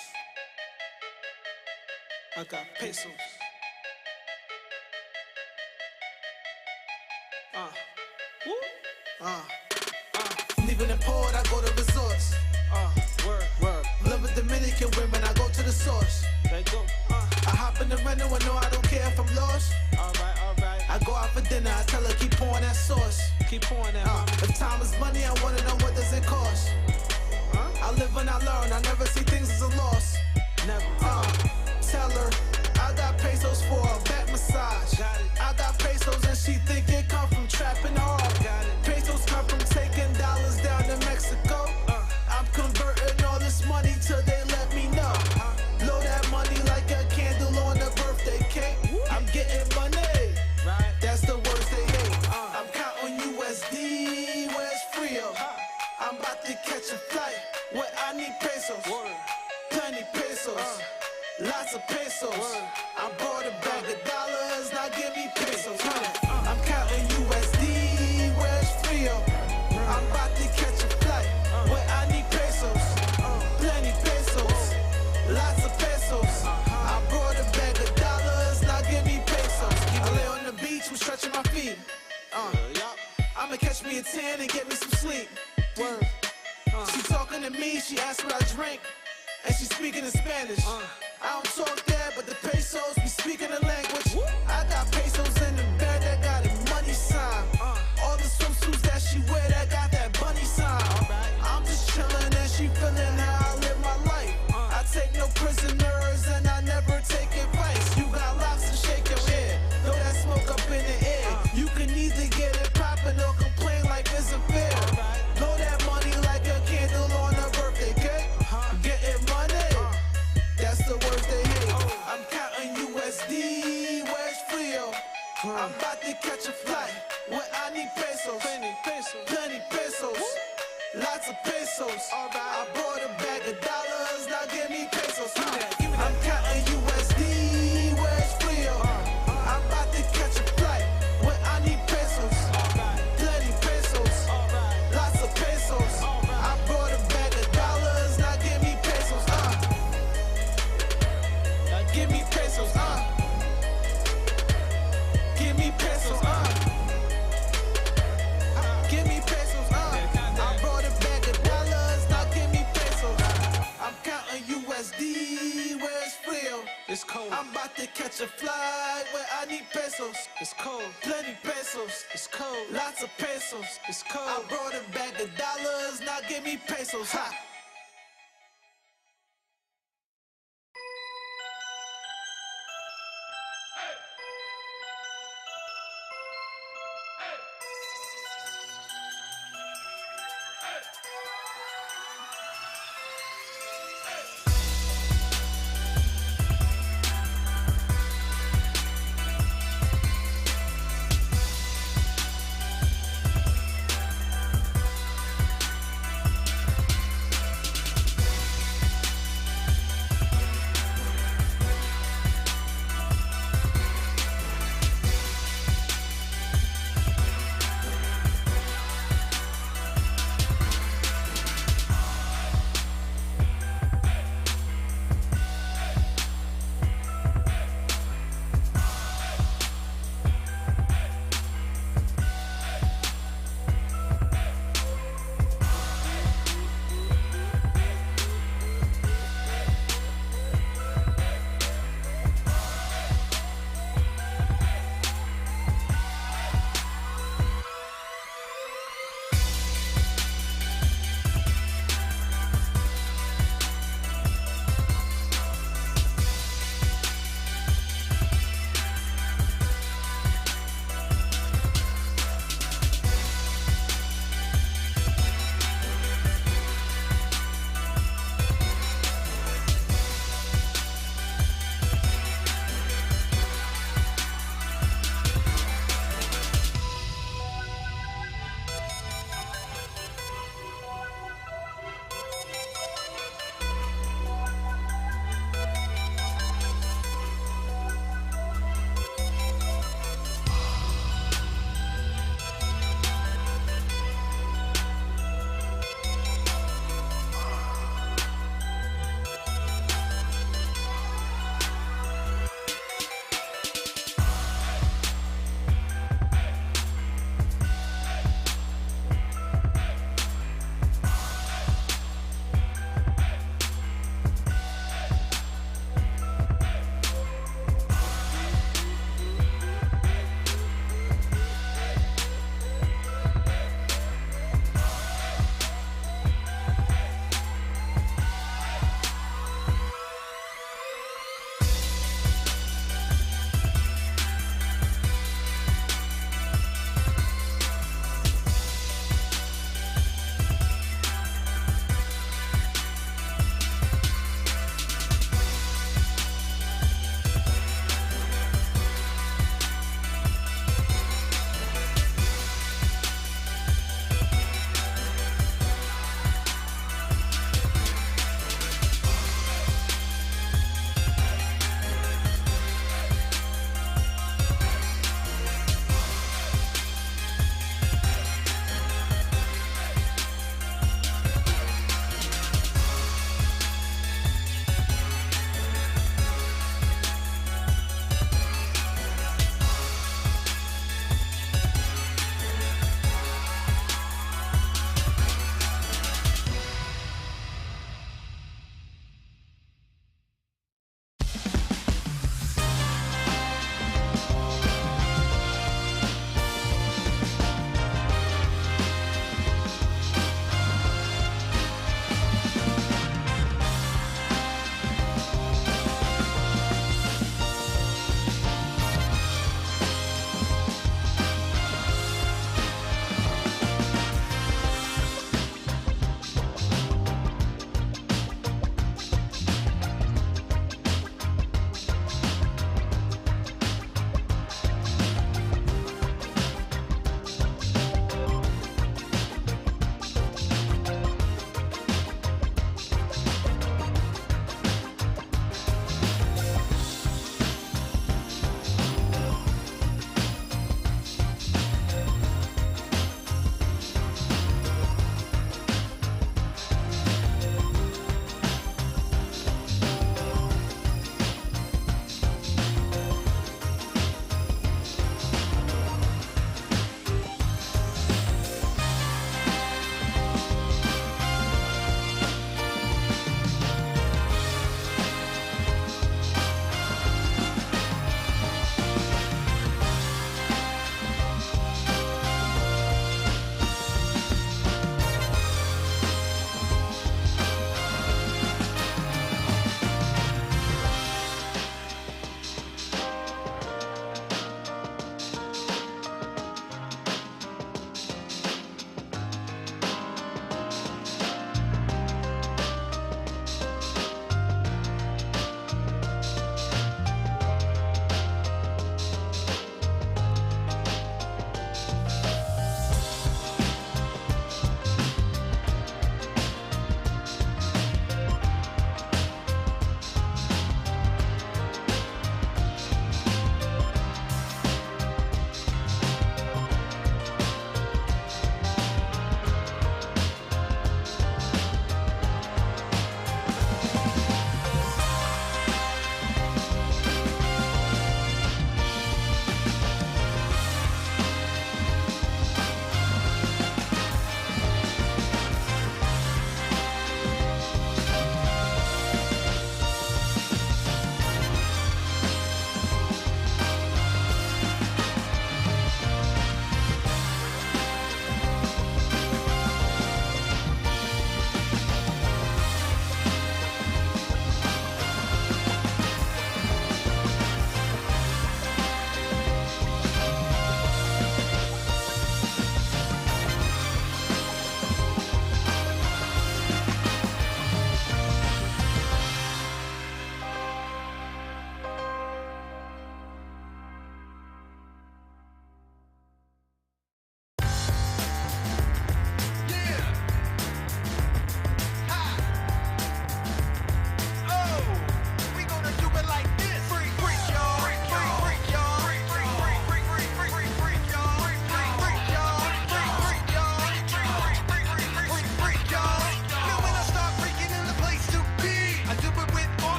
Speaker 7: I got pesos. Woo. Leaving the port, I go to resorts. Word. Live with Dominican women, I go to the source. They go. I hop in the rental and know I don't care if I'm lost. Alright. I go out for dinner, I tell her keep pouring that sauce. Keep pouring that. If time is money, I wanna know what does it cost. I live and I learn, I never see things as a loss. Never. Tell her I got pesos for a back massage. I got pesos and she think it come from trapping hard. Pesos come from taking dollars down to Mexico. I'm converting all this money till they let me know. Blow that money like a candle on a birthday cake. I'm getting money, that's the words they hate. I'm counting USD, where's Frio? I'm about to catch a flight where I need pesos. Plenty pesos, lots of pesos. I bought a bag of dollars, now give me pesos. I'm counting USD, where's Frio? I'm about to catch a flight where I need pesos. Plenty pesos, lots of pesos. I brought a bag of dollars, now give me pesos. I lay on the beach, was stretching my feet. I'ma catch me a 10 and get me some sleep. She talking to me, she asked what I drink, and she speaking in Spanish. I don't talk that, but the pesos be speaking the language. I got pesos in the bag that got a money sign. All the swimsuits that she wear that got that bunny sign. I'm just chillin' and she feelin' how I live my life. I take no prisoners and I never take advice. You got locks and shake your head, throw that smoke up in the air. You can either get it poppin' or complain like it's a fair. Blow that money like a candle on a birthday cake. Getting money, that's the words they hate. I'm counting USD, where's Frio? I'm about to catch a flight where I need pesos. Plenty pesos, lots of pesos. I brought a bag of dollars, now give me pesos. I'm counting USD, where's Frio? I'm about to catch a flight where I need pesos. Plenty pesos, lots of pesos. I brought a bag of dollars, now give me pesos. Now give me pesos. Give me pesos. Give me pesos. I brought a bag of dollars, now give me pesos. I'm counting USD, where's Frio? It's cold. I'm about to catch a flight where I need pesos. It's cold. Plenty pesos. It's cold. Lots of pesos. It's cold. I brought a bag of dollars, now give me pesos. Ha!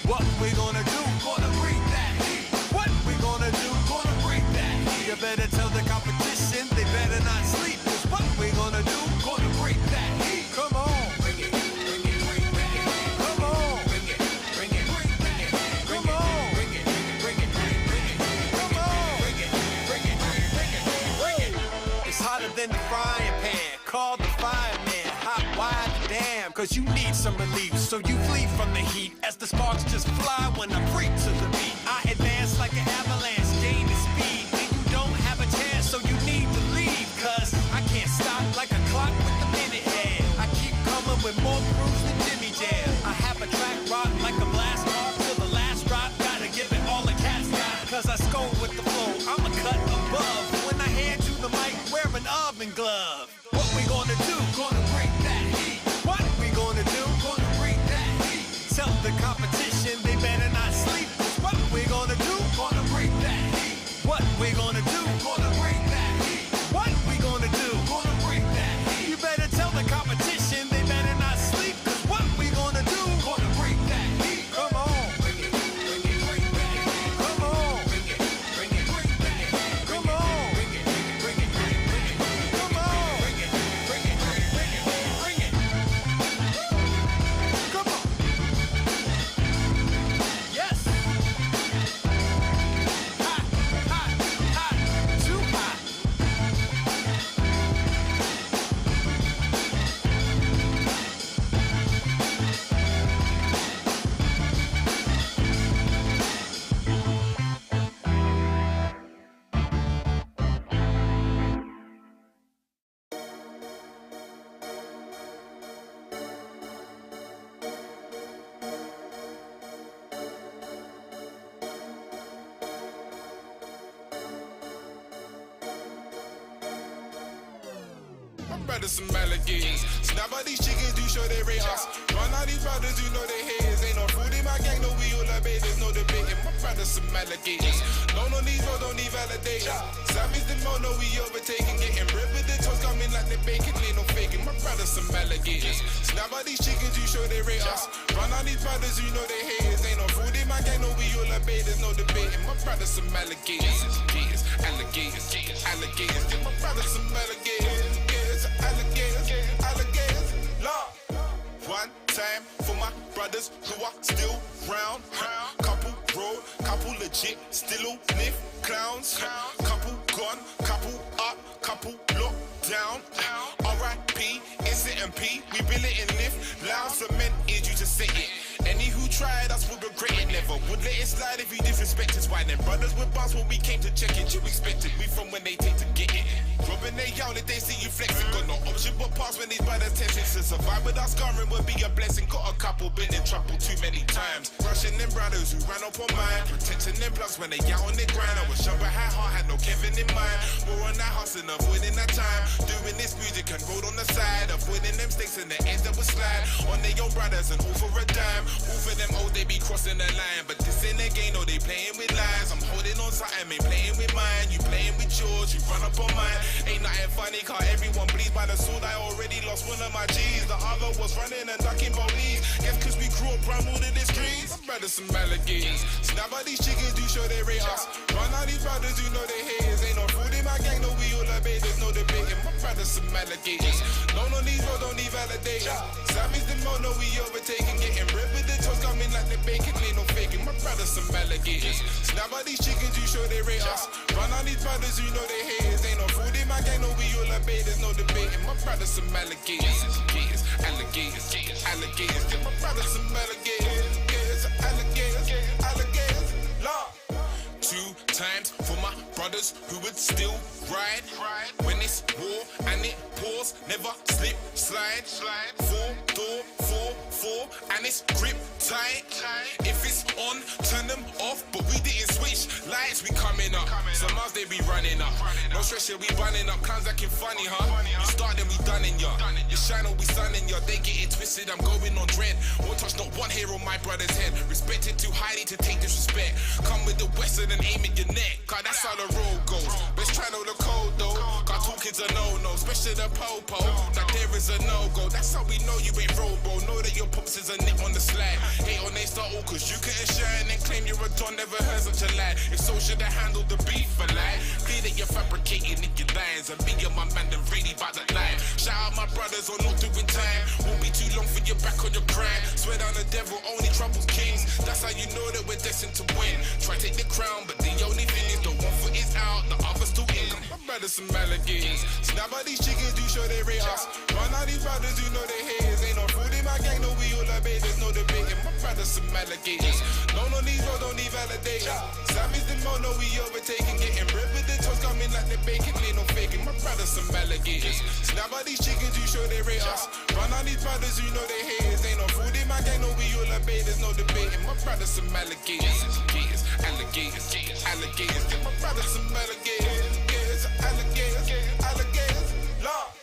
Speaker 14: What we gonna do? Gonna bring that heat. What we gonna do? Gonna bring that heat. You better tell the competition they better not sleep. 'Cause what we gonna do? Gonna bring that heat. Come on. Bring it, bring it, bring it. Come on. Bring it, bring it, bring it. Come on. Bring it, bring it, bring it. Come on. Bring it, bring it, bring it, bring it. It's hotter than the frying pan. Call the fireman. Hot wide damn. 'Cause you need some relief. So you flee from the heat as the sparks just fly when I freak to the beat. I advance like an avalanche, gain the speed. And you don't have a chance, so you need to leave. 'Cause I can't stop like a clock with the minute hand. I keep coming with more grooves than Jimmy Jam. I have a track rock like a blast off till the last drop. Gotta give it all the cat's got. 'Cause I score with the flow, I'm a cut above. When I hand you the mic, wear an oven glove. What we gonna do? Gonna break that heat. What we gonna do? Gonna break that heat. Tell the competition they better not sleep. What we gonna do? Gonna break that heat. What we gonna do? Gonna break that heat. What we gonna do? Gonna break that heat. You better tell the competition they better not sleep. 'Cause what we gonna do? Gonna break that heat. Come on. Bring it, bring it, bring it. Come on. Bring it, bring it, bring it. Come on. Bring it, bring it, bring it. Come on. Bring it, bring it, bring it. Bring it. Come on. Yes. Hot, hot, hot. Too hot.
Speaker 8: My brothers some alligators. Snap out these chickens, do show they rate us. Run out these brothers, you know they haters. Ain't no food in my gang, no we all obey, there's no debating. My brothers some alligators. Don't on these roads, don't need validation. Savage the mo, no we overtaking. Getting bread with the toast coming like they bacon, ain't no faking. My brothers some alligators. Snap out these chickens, do show they rate us. Run out these brothers, you know they haters. Ain't no food in my gang, no we all obey, there's no debating. My brothers some alligators. Alligators, alligators. Get my brothers some alligators. Alligators, alligators, Lord. One time for my brothers who are still round. Couple road, couple legit, still live clowns. Couple gone, couple up, couple locked down. R.I.P. S&P, we bill it and live loud. Cement is you to say it. Any who tried us would regret it. Never would let it slide if you disrespect us. Why them brothers were boss when we came to check it? You expected we from when they take to get it. Robbing they out if they see you flexing. Got no option but pass when these brothers testing. To survive without scarring would be a blessing. Got a couple been in trouble too many times. Rushing them brothers who ran up on mine. Protecting them plugs when they out on the grind. I was sharp, I had heart, had no Kevin in mind. We're on that hustle, avoiding that time. Doing this music and road on the side. Avoiding them stakes and the ends that would slide. On their own brothers and all for a dime. All for them old, they be crossing the line. But this ain't a game, no, they playing with lies. I'm holding on something, ain't playing with mine. You playing with yours, you run up on mine. Ain't nothing funny, car everyone bleeds by the sword. I already lost one of my G's. The other was running and ducking police. Guess cause we grew up round all of the streets. My brothers some alligators. Snap out these chickens, do show they rate us. Run out these brothers, you know they haters. Ain't no food in my gang, no we all obey, there's no debating. My brothers some alligators. Don't on these roads, don't need validation. Savage the mo, no we overtaking. Getting bread with the toast coming like they bacon, ain't no faking. My brothers some alligators. Snap out these chickens, you show they rate us. Run out these brothers, you know they haters. Ain't no food in my gang, no we all obey, there's no debating. My brothers some alligators. Alligators, alligators. Get my brothers some alligators. Alligators, alligators. Lord. 2 times for my brothers who would still ride when it's war and it pours, never slip, slide. 4-door, 4-4 and it's grip tight. If it's on, turn them off, but we didn't switch lights. We coming up, some miles they be running up. No stress, yeah, we running up. Clowns acting funny, huh? You start then we done in ya. You shine or we sunning ya. They get it twisted, I'm going on dread. Won't touch not one hair on my brother's head. Respect it too highly to take disrespect. Come with the western and aim at your neck. Cause that's how the road goes. Best try know the code though. Cause 2 kids are no-no. rush to the popo. Like there is a no-go. That's how we know you ain't robo. Know that your pops is a nip on the slide. Hate on they start all cause you couldn't shine and claim you're a don. Never heard such a lie. If so, should have handled the beef for lie. Clear that you're fabricating in your lines. And me and my man, them really about the line. Shout out my brothers on not doing time. Won't be too long for your back on your grind. Swear down the devil, only troubles kings. That's how you know that we're destined to win. Try take the crown, but the only thing is the one foot is out, the other's still in. My brothers some alligators. Snap out these chickens, do show they rate us. Run out these brothers, you know they haters. Ain't no food in my gang, no we all obey. There's no debating. My brothers some alligators. No these roads don't need validation. Savage the mono, we overtaking. Getting bread with the toast coming like the bacon. Ain't no faking. My brothers some alligators. Snap out these chickens, do show they rate us. Run out these brothers, you know they haters. Ain't no food in my gang, no we all obey. There's no debating. My brothers some alligators. Alligators, alligators. My brothers some alligators. Alligators, alligators. Lord.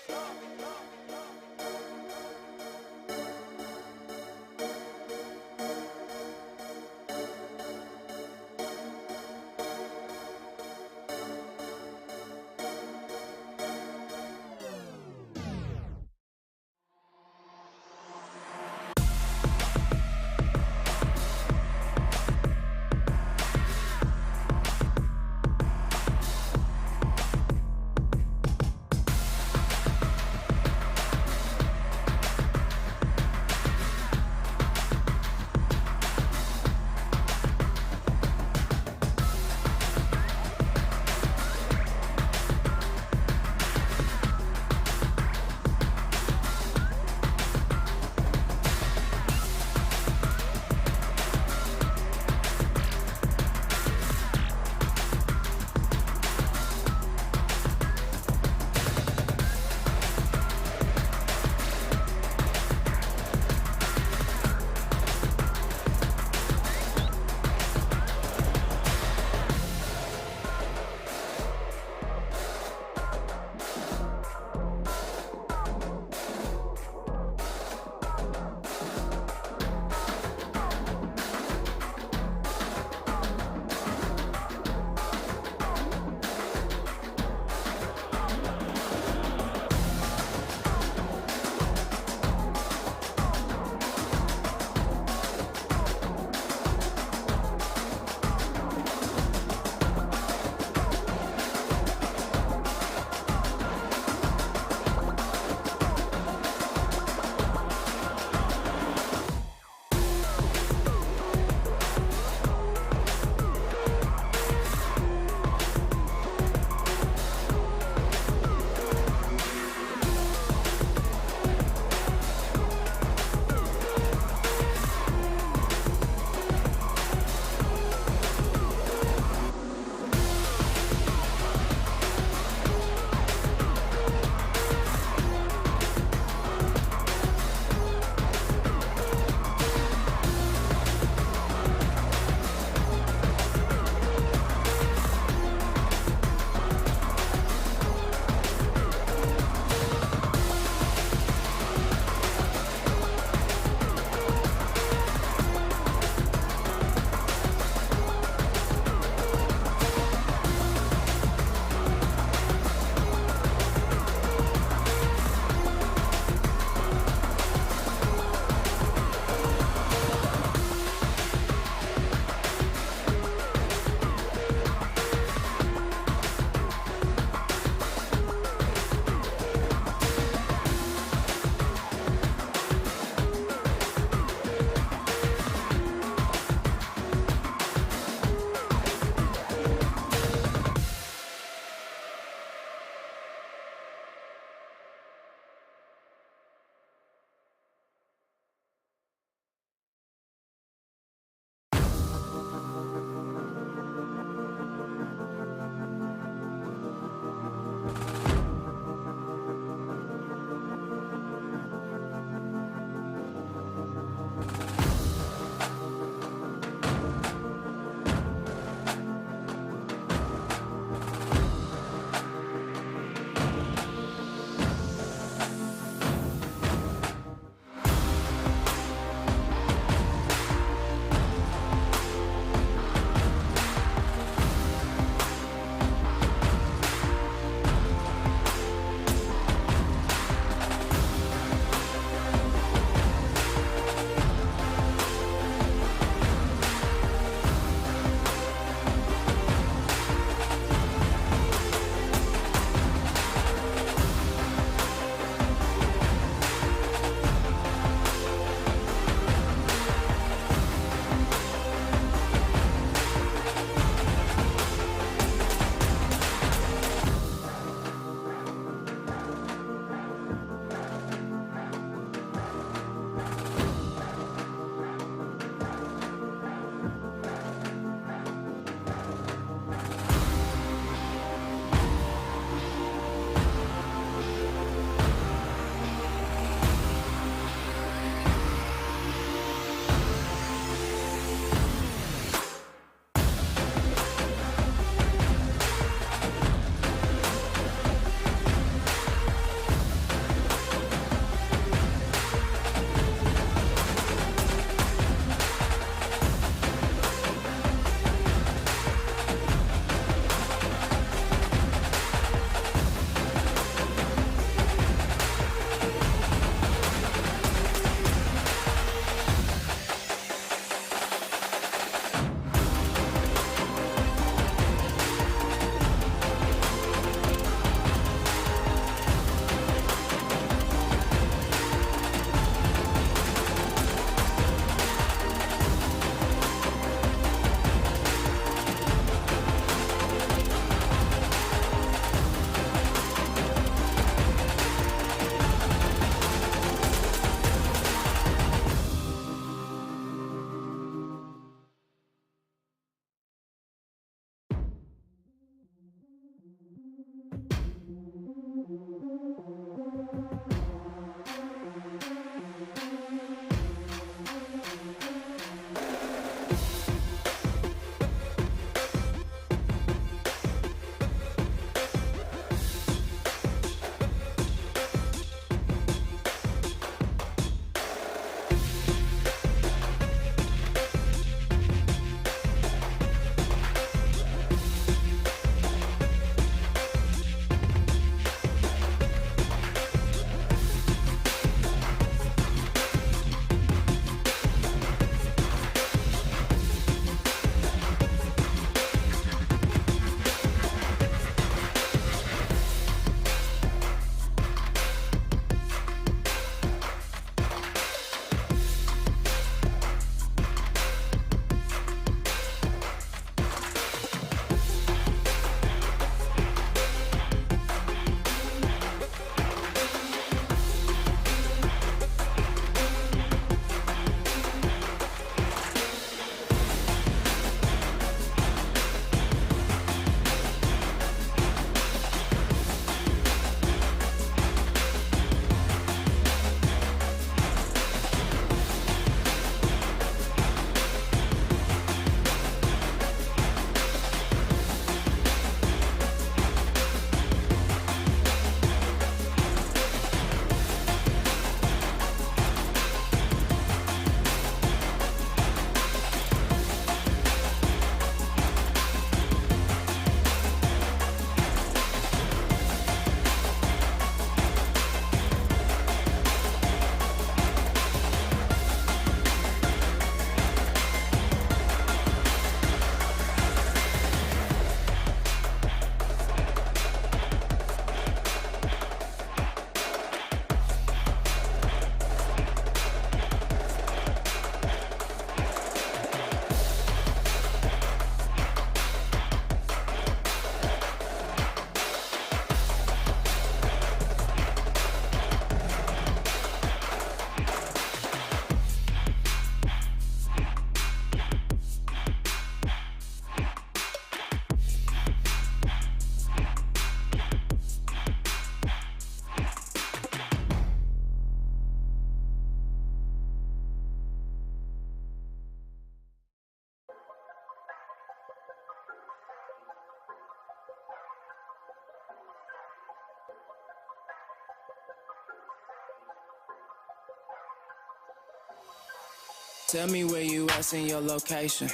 Speaker 1: Tell me where you at in your location.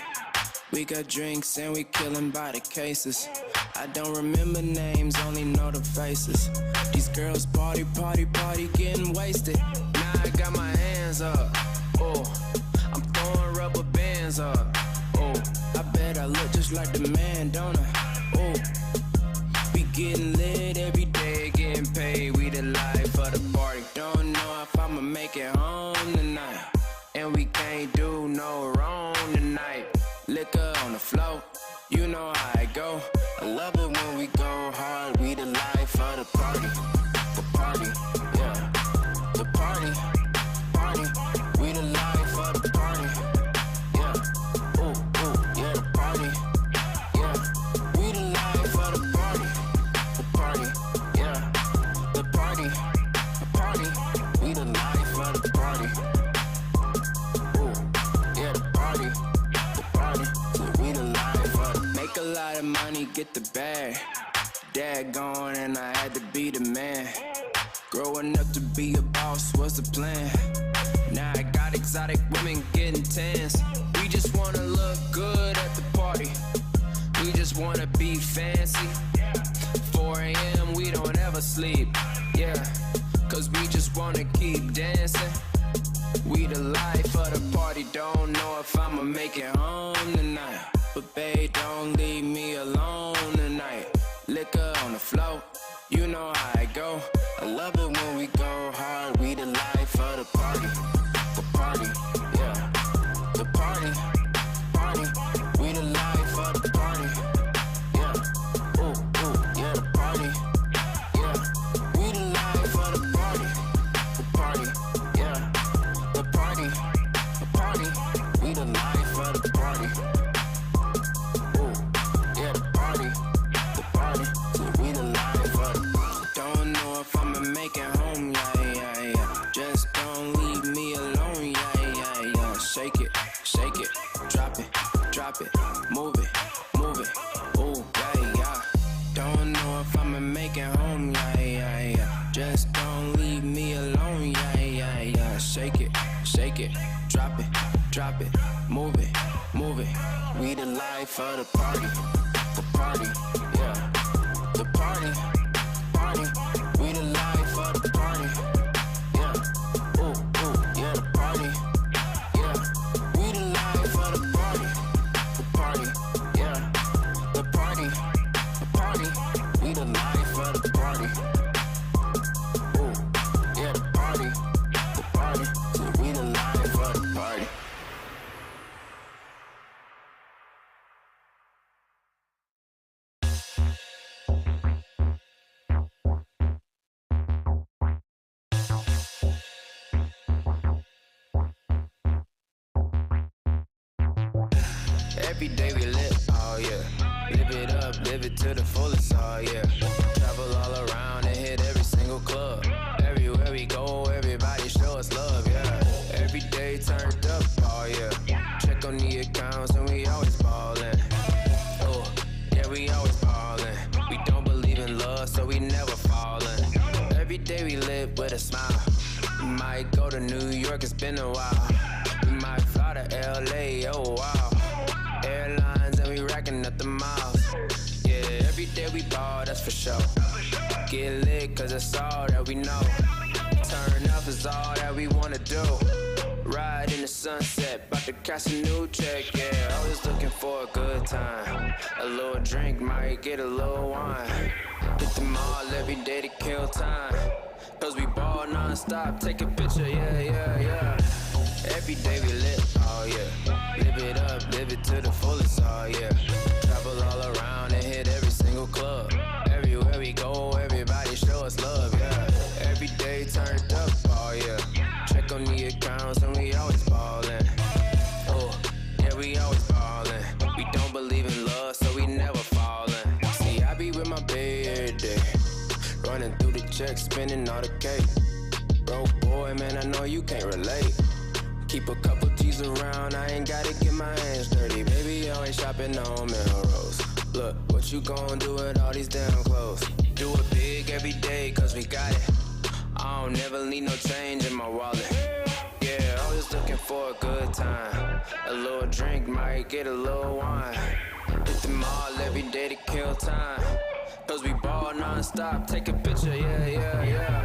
Speaker 1: We got drinks and we killing by the cases. I don't remember names, only know the faces. These girls party, party, party, getting wasted. Now I got my hands up. Oh, I'm throwing rubber bands up. Oh, I bet I look just like the man, don't I? Oh, we getting lit every day, getting paid. We the life of the party. Don't know if I'ma make it home tonight. And we can't do no wrong tonight. Liquor on the floor, you know how I go. I love it when we go hard. We the life of the party. The party, yeah. The party, party. We the life of the party. Yeah. Ooh, ooh, yeah, the party. Yeah. We the life of the party. The party, yeah. The party, the party. We the life of the party. Ooh, yeah, the party. We the life of it. Make a lot of money, get the bag. Dad gone and I had to be the man. Growing up to be a boss was the plan. Now I got exotic women getting tans. We just wanna look good at the party. We just wanna be fancy. 4 a.m. we don't ever sleep. Yeah, cause we just wanna keep dancing. We the life of the party. Don't know if I'ma make it home tonight. But babe, don't leave me alone tonight. Liquor on the floor, you know how I go. I love it when we go hard. We the life of the party. The party, yeah. The party, party. We the life of the party. Yeah. Ooh, ooh, yeah, the party. Yeah. We the life of the party. The party, yeah. The party, the party. We the life of the party. Ooh, yeah, the party, the party. So we the life of the party. Don't know if I'ma make it home, yeah, yeah, yeah. Just don't leave me alone, yeah, yeah, yeah. Shake it, drop it, move it, move it. Ooh, yeah, yeah. Don't know if I'ma make it home, yeah, yeah, yeah. Just don't leave me alone, yeah, yeah, yeah. Shake it, drop it, move it, move it. We the life of the party. The party, yeah. The party, party. We the life of the party. Yeah. Ooh, ooh, yeah, the party. Yeah. We the life of the party. The party, yeah. The party, the party. We the life of the party. Ooh, yeah, the party, the party. So we the life of the party. Every day we live, oh yeah. Live it up, live it to the fullest, oh yeah. Travel all around and hit every single club. Everywhere we go, everybody show us love, yeah. Every day turned up, oh yeah. Check on the accounts and we always ballin'. Oh, yeah, we always ballin'. We don't believe in love, so we never fallin'. Every day we live with a smile. We might go to New York, it's been a while. We might fly to LA, oh wow. Airlines and we racking up the miles. Yeah, every day we ball, that's for sure. Get lit cause that's all that we know. Turn up is all that we wanna do. Ride in the sunset, about to cash a new check, yeah. Always looking for a good time. A little drink, might get a little wine. Hit the mall every day to kill time. Cause we ball non-stop, take a picture, yeah, yeah, yeah. Every day we lit, oh yeah. Live it up, live it to the fullest, oh yeah. Travel all around and hit every single club. Everywhere we go, everybody show us love, yeah. Every day turned up, oh yeah. Check on the accounts and we always ballin'. Oh, yeah, we always ballin'. We don't believe in love, so we never fallin'. See, I be with my baby every day. Running through the checks, spending all the cake. Broke boy, man, I know you can't relate. Keep a couple G's around, I ain't gotta get my hands dirty. Baby, always shopping on Melrose. Look, what you gon' do with all these damn clothes? Do it big every day, cause we got it. I don't never need no change in my wallet. Yeah, always Always looking for a good time. A little drink might get a little wine. Hit the mall every day to kill time. Cause we ball non-stop, take a picture, yeah.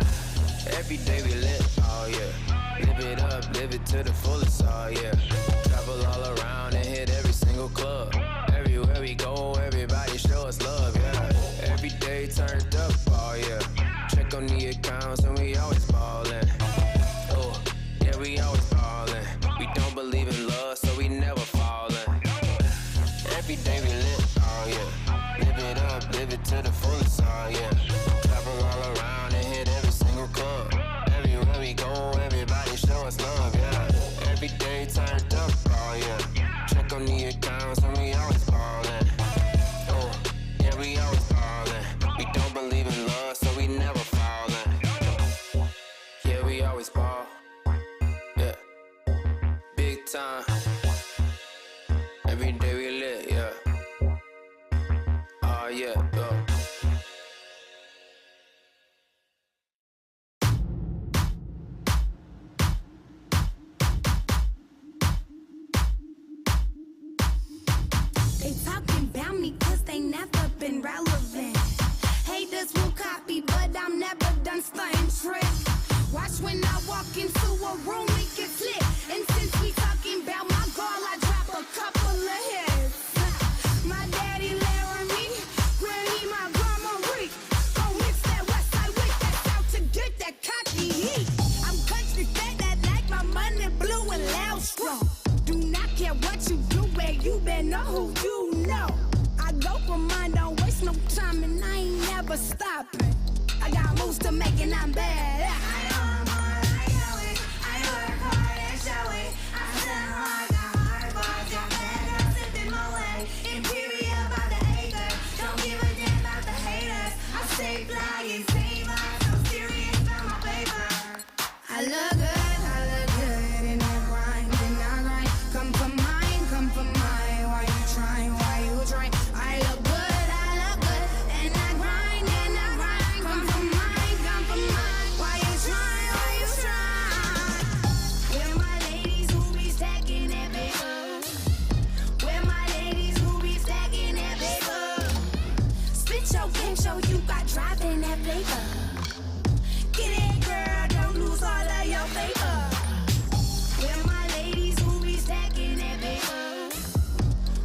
Speaker 1: Every day we lit, oh yeah. Live it up, live it to the fullest, oh yeah. Travel all around and hit every single club. Everywhere we go, everybody show us love, yeah. Every day turned up, oh yeah. Check on the accounts and we always ballin'. Oh, yeah, we always ballin'. We don't believe in love, so we never fallin'. Every day we lit, oh yeah. Live it up, live it to the fullest, oh yeah. Travel all around and hit every single club. Everywhere we go, everybody show us love, yeah. Every day turned up, oh yeah. Check on the accounts and we always ballin'. Oh, yeah, we always ballin'. We don't believe in love, so we never fallin'. Yeah, we always ball. Yeah, big time. Every day we lit, yeah. Oh yeah, yeah.
Speaker 9: They talking about me cause they never been relevant. Haters will copy, but I'm never done stunting trick. Watch when I walk into a room, it gets lit. And since we talking about my girl, I drop a couple of hits. My daddy Laramie, granny my grandma Reek. Go mix that west side with that south to get that cocky heat. I'm country fat, that like my money blue and loud strong. Do not care what you do, where you been or who you know. I go for mine, don't waste no time, and I ain't never stopping. I got moves to make and I'm bad. I know more, I know it. I work hard and show it. I sell hard, got hard bars, got bad girls sipping my way. Imperial by the acre, don't give a damn about the haters. I stay fly and save us, so serious about my paper. I look good in that grind, and I grind. Come for mine, why you trying, I look good, and I grind, come for mine, why you trying, Where my ladies who be stacking that paper? Where my ladies who be stacking that paper? Spit your game, show you got drive in that paper. Get it, girl, don't lose all of your paper. Where my ladies who be stacking that paper?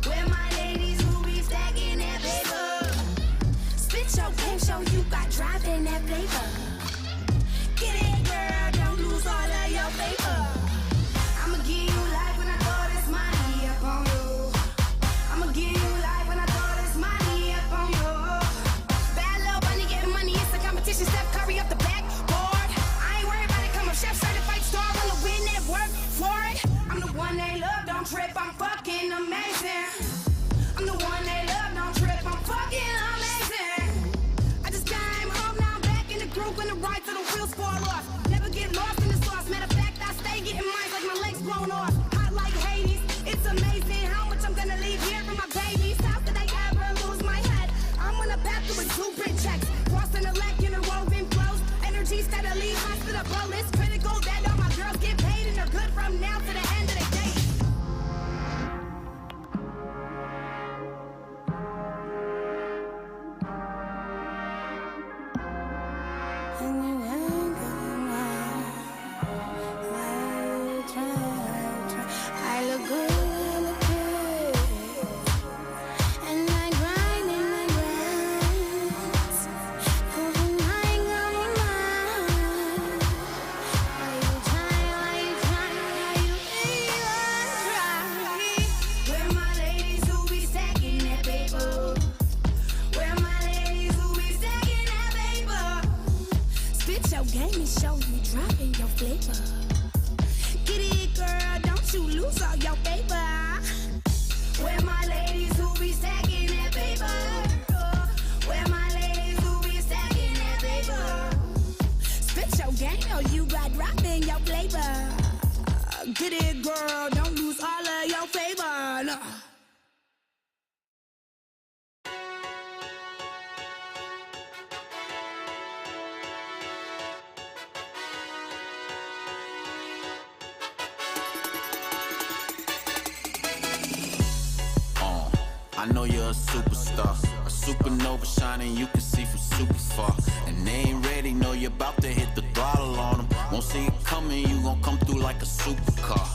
Speaker 9: Where my ladies who be stacking that paper? Spit your game, show you got drive in that paper. Get it, girl, don't lose all of your paper. I'ma give you life when I throw this money up on you. I'ma give you life when I throw this money up on you. Bad little bunny getting money, it's a competition. Steph Curry up the backboard. I ain't worried about it, come up, chef certified star. Wanna win it, work for it. I'm the one they love, don't trip, I'm fucking amazing. I'm the one they love, don't trip, I'm fucking amazing. I just came home, now I'm back in the group when the ride till the wheels fall off. Never get lost in the sauce, matter of fact, I stay getting mine like my legs blown off. Hot like Hades, it's amazing how much I'm gonna leave here for my babies. How could I ever lose my head? I'm on a path to with blueprint checks. Crossing the leg in a woven flows. Energy steadily hot to the blow. It's critical that all my girls get paid and they're good from now to the end of the day. I look good, and I grind, Go for mine, Why you try, Where my ladies who be stacking that paper? Where my ladies who be stacking that paper? Spit your game and show you dropping your flavor. Get it, girl, don't you lose all your paper. Where my ladies who be stacking that paper? Where my ladies who be stacking that paper? Spit your game, or you got dropping your flavor. Get it, girl, don't lose all of your favor. No.
Speaker 15: I know you're a superstar, a supernova shining, you can see from super far. And they ain't ready, know you're about to hit the throttle on them. Won't see it coming, you gon' come through like a supercar.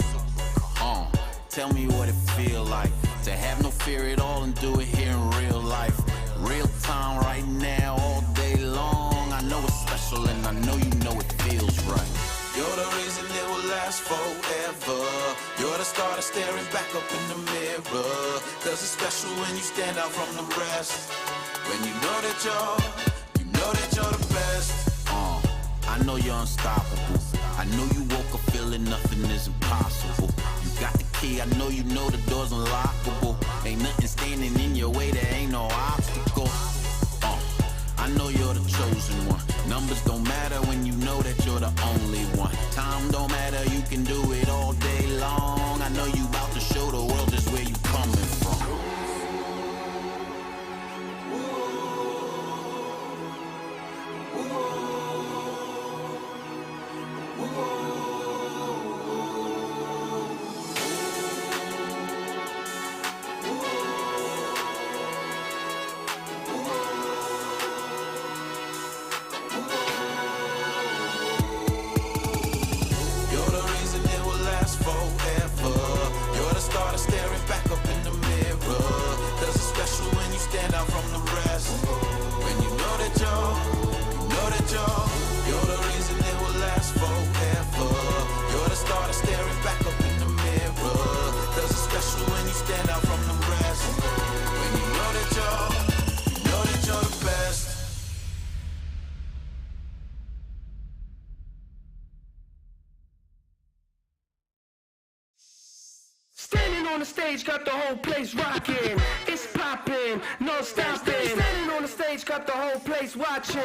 Speaker 15: Tell me what it feel like to have no fear at all and do it here in real life. Real time right now, all day long. I know it's special and I know you know it feels right.
Speaker 6: You're the reason it will last forever. You're the star that's staring back up in the mirror. Cause it's special when you stand out from the rest. When you know that you're the best.
Speaker 15: I know you're unstoppable. I know you woke up feeling nothing is impossible. You got the key, I know you know the door's unlockable. Ain't nothing standing in your way, there ain't no obstacle. I know you're the chosen one. Numbers don't matter when you know that you're the only one. Time don't matter, you can do it all day long. I know you about to show the world just where you coming from.
Speaker 10: On the stage, got the whole place rocking. It's popping, no stopping. Standing on the stage, got the whole place watching.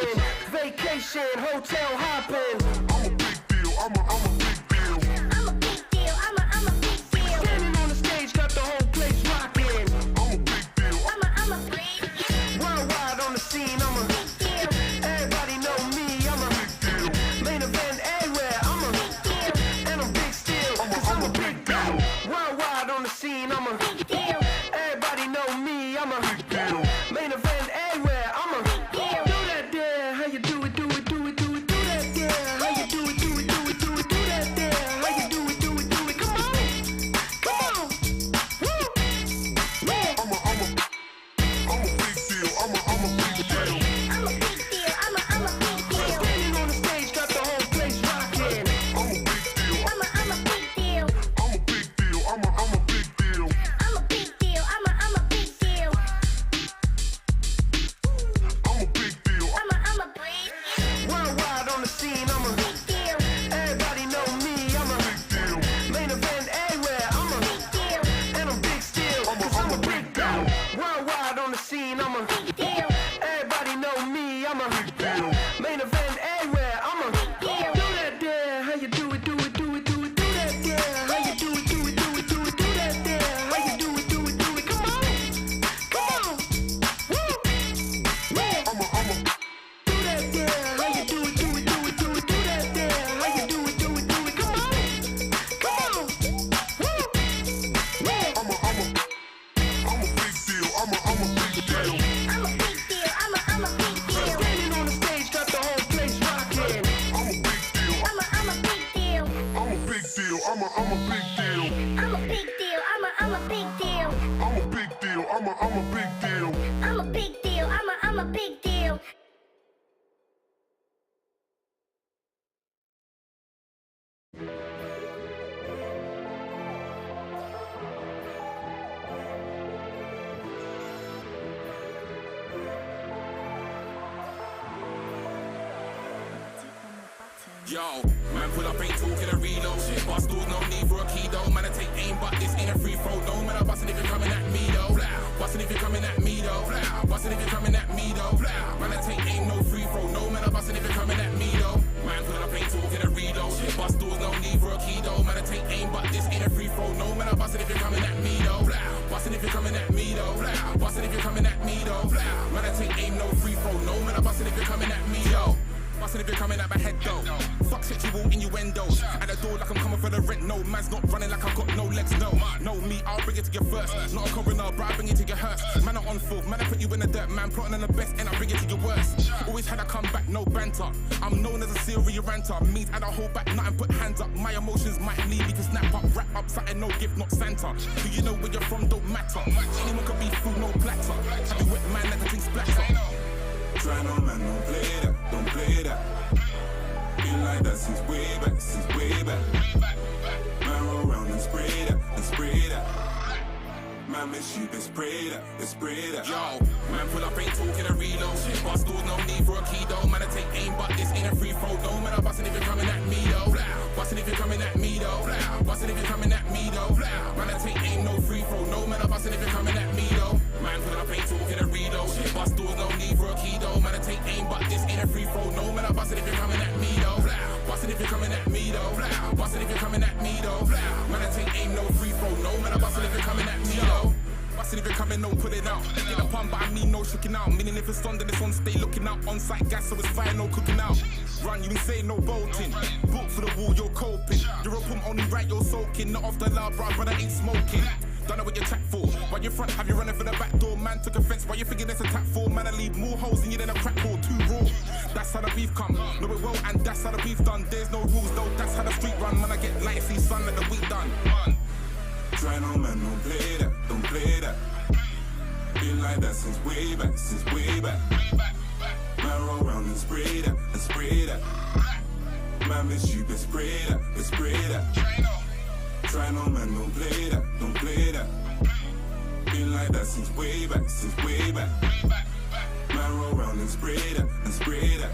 Speaker 10: Vacation, hotel hopping. I'm a big deal. I'm a big deal. I'm a big deal. I'm a big deal. Standing on the stage, got the whole place rocking. I'm a big deal. I'm a big deal. Worldwide on the scene, I'm a big deal. Everybody know me, I'm a big deal. Main event everywhere, I'm a big deal. And I'm big still, cause I'm a big deal. Worldwide on the scene, I'm a big deal. Everybody know me, I'm a big deal. Main event everywhere, I'm a big deal. Do that there, how you do it, do it, do it, do it, do that there. How you do it, do it, do it, do it, do that there. How you do it, do it, do it, come on, come on. Woo. Yeah. I'm a big deal, I'm a big deal. I'm a big deal, I'm a big deal. Standing on the stage, got the whole place rocking. I'm a big deal, I'm a big deal. I'm a big deal, I'm a big deal. I'm a big deal, I'm a big deal. I'm a big deal, I'm a big deal. Worldwide on the scene, I'm a big deal. Everybody know me, I'm a big deal. Main event everywhere, I'm a big deal. And I'm big still, cause I'm a big deal. Worldwide on the scene, I'm a big deal. Everybody know me, I'm a big deal. Main event everywhere, I'm a big deal. Do that there, how you do it, do it, do it, do it, do that there. How you do it, do it, do it, do it, do that there. How you do it, do it, do it, come on, come on. Woo. Yeah. Do that there, how you do it, do it, do it, do it, do that there. How you do it, do it, do it, come on, come on. Woo. Yeah. I'm a big deal, I'm a big deal. I'm a big deal, I'm a big deal. Standing on the stage, got the whole place rocking. I'm a big deal, I'm a big deal. I'm a big deal, I'm a big deal. I'm a big deal, I'm a big deal. I'm a big deal, I'm a big deal. I'm a big deal, I'm a big deal.
Speaker 8: Yo, man, pull up, ain't talking a reload. Bust doors, no need for a key though. Man, I take aim, but this ain't a free throw. No, man, I'm busting if you're coming at me though. Busting if you're coming at me though. Busting if you're coming at me though. Man, I take aim, no free throw. No, man, I'm busting if you're coming at me though. Man, pull up, ain't talking a reload. Bust doors, no need for a key though. Man, I take aim, but this ain't a free throw. No, man, I'm busting if you're coming at me though. Busting if you're coming at me though. Busting if you're coming at me though. Man, I take aim, no free throw. No, man, I'm busting if you're coming at me though. bustin' if you're coming at my head though. Fuck sexual innuendos. At the door like I'm coming for the rent. No, man's not running like I've got no legs. No, no me, I'll bring it to you first. Not a coroner, but I bring it to your hearse. Man, I'm on full, man, I put you in the dirt. Man, plotting on the best, and I bring it to your worst. Always had a comeback, no banter. I'm known as a serial ranter. Means I don't hold back, nothing, put hands up. My emotions might need me to snap up, wrap up something, no gift, not Santa. Do you know where you're from? Don't matter. Anyone could be food, no platter. Have you wet man, let the thing splatter.
Speaker 16: Try no man, don't play that, don't play that. Been like that since way back, since way back. Man roll around and spray that, and spray that. Man miss you, they spray that, they spray that.
Speaker 8: Yo, man pull up, ain't talking a reload. Bust doors, no need for a key though. Man, I take aim, but this ain't a free throw. No man, I'm bustin' if you're coming at me though. Bustin' if you're coming at me though. Bustin' if you're coming at me though. Man, I take aim, no free throw. No man, I'm bustin' if you're coming at me though. Man pull up, ain't talking a reload. Bust doors, no need for a key though. Man, I take aim, but this ain't a free throw. No man, I'm bustin' if you're coming at me though. Bustin' if you're coming at me though. Bustin' if you're coming at me though. Man, I take aim, no free throw. No man, I'm bustin' if you're coming at me though. Bustin' if you're coming, no put it out. Get a pun, but I mean no shooking out. Meaning if it's on, then it's on, stay looking out. On site gas, so it's fire, no cooking out. Run, you insane, no bolting. Book for the wall, you're coping. You're a pump, only right, you're soaking. Not off the loud, bro, brother ain't smoking. Don't know what you're tapped for. Why you front, have you running for the back door? Man took offense, why you thinking there's a tap for? Man, I leave more holes in you than a crack wall, too raw. That's how the beef come. Know it well, and that's how the beef done. There's no rules, though, that's how the street run. Man, I get light, see sun, let the week done.
Speaker 16: Try no man, don't play that, don't play that. Been like that since way back, since way back. Man roll around and spray that, and spray that. Man miss you, but spray that, but spray that. Try no man, don't play that, don't play that. Been like that since way back, since way back. Man roll around and spray that, and spray that.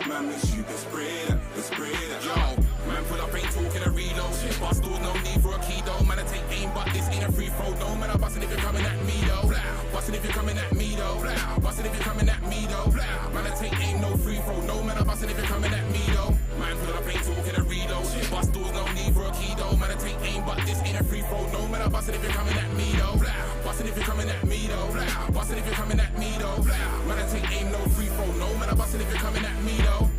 Speaker 16: Man miss you, but spray that, but spray that.
Speaker 8: Yo, man pull up, ain't talking a reload. Bust doors, no need for a key though. Man, I take aim, but this ain't a free throw. No man, I'm bustin' if you're coming at me though. Bustin' if you're coming at me though. Bustin' if you're coming at me though. Man, I take aim, no free throw. No man, I'm bustin' if you're coming at me though. Man pull up, ain't talking a reload. Bust doors, no need for a key though. Man, I take aim, but this ain't a free throw. No man, I'm bustin' if you're coming at me though. Bustin' if you're coming at me though. Bustin' if you're coming at me though. Man, I take aim, no free throw. No man, I'm bustin' if you're coming at me though.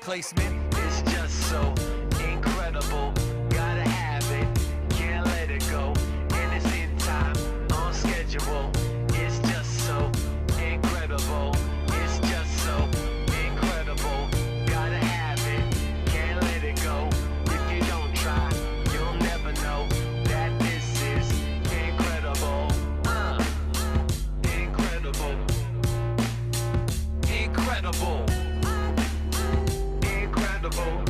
Speaker 6: It's just so incredible, gotta have it, can't let it go, and it's in time, on schedule. It's just so incredible, it's just so incredible, gotta have it, can't let it go. If you don't try, you'll never know that this is incredible. Incredible, incredible. Incredible.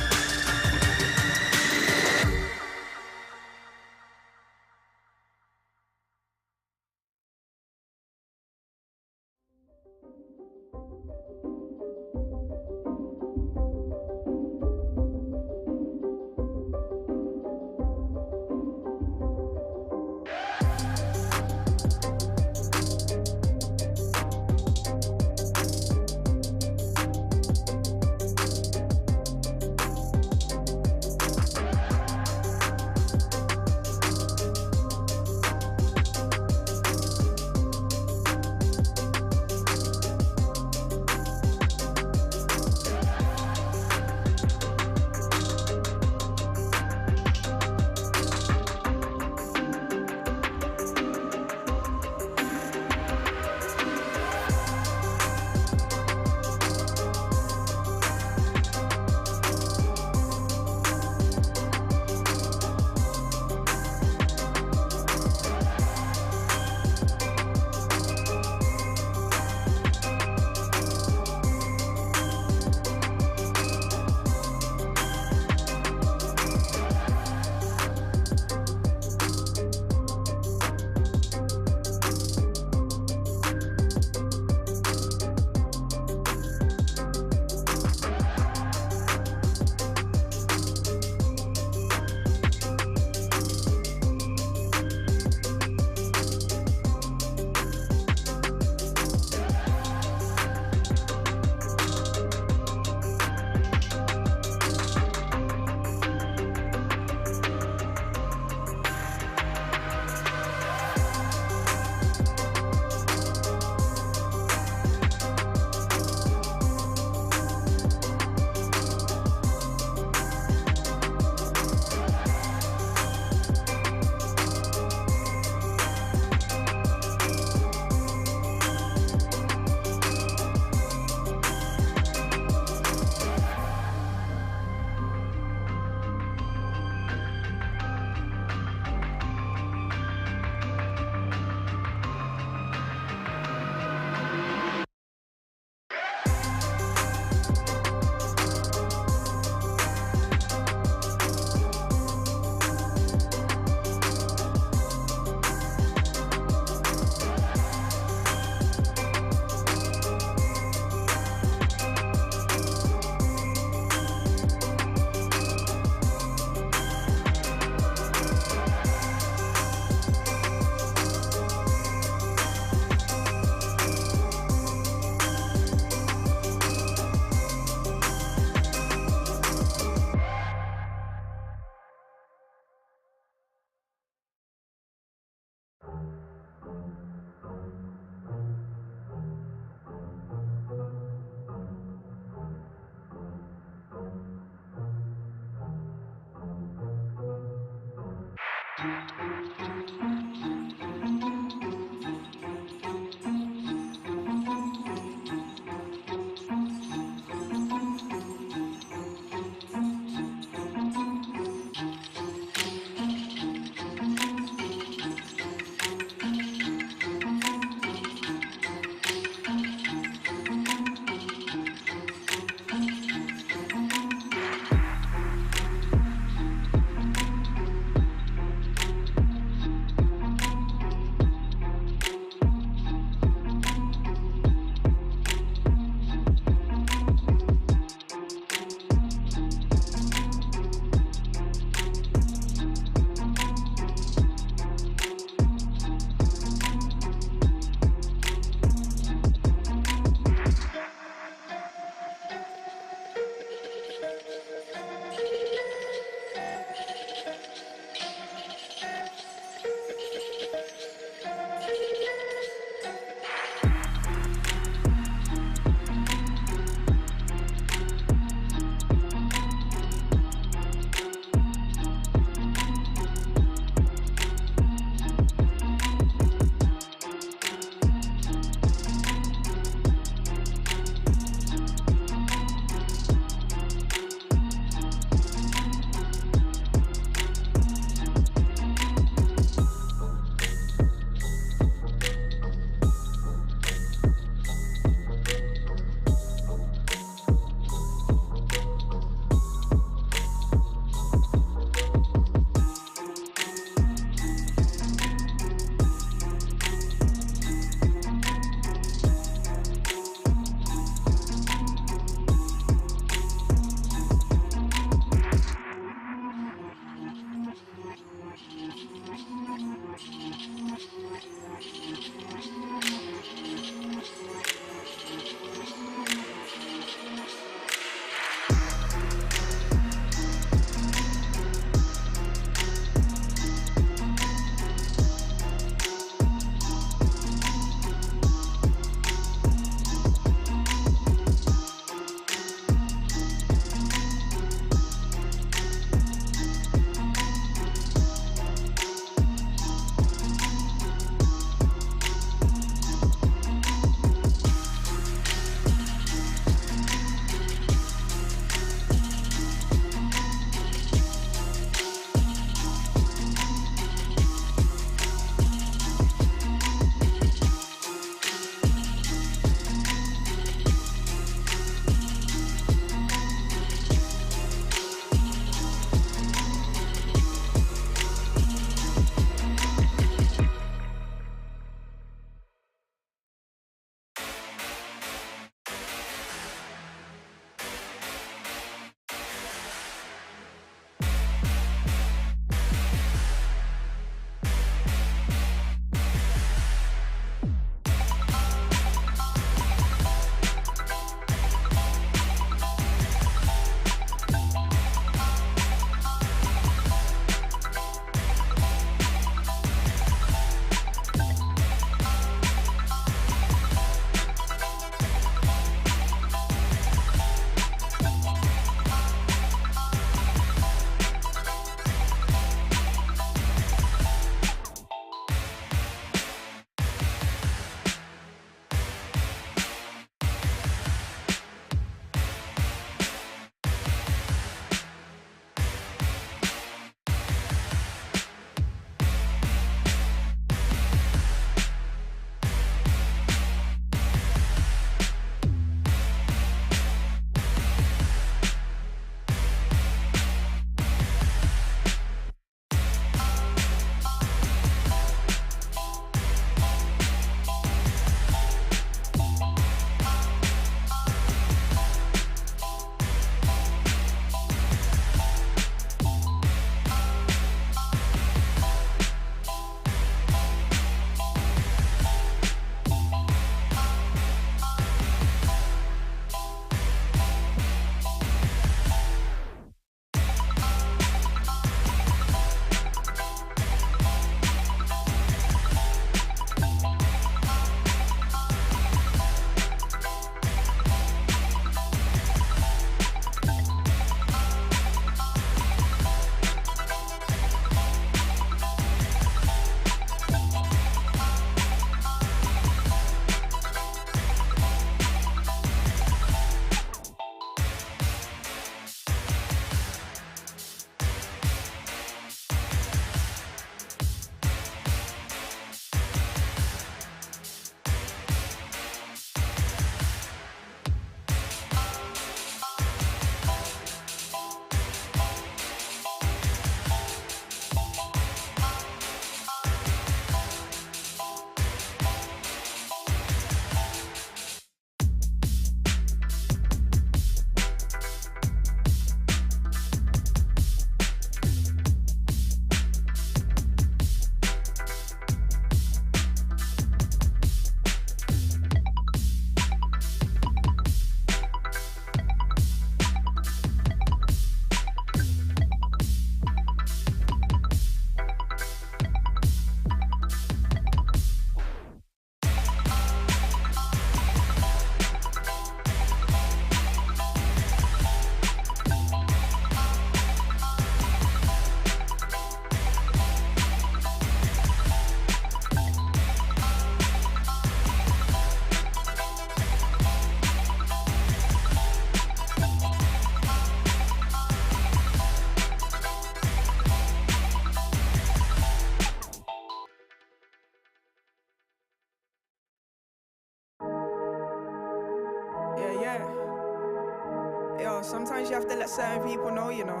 Speaker 11: Sometimes you have to let certain people know, you know.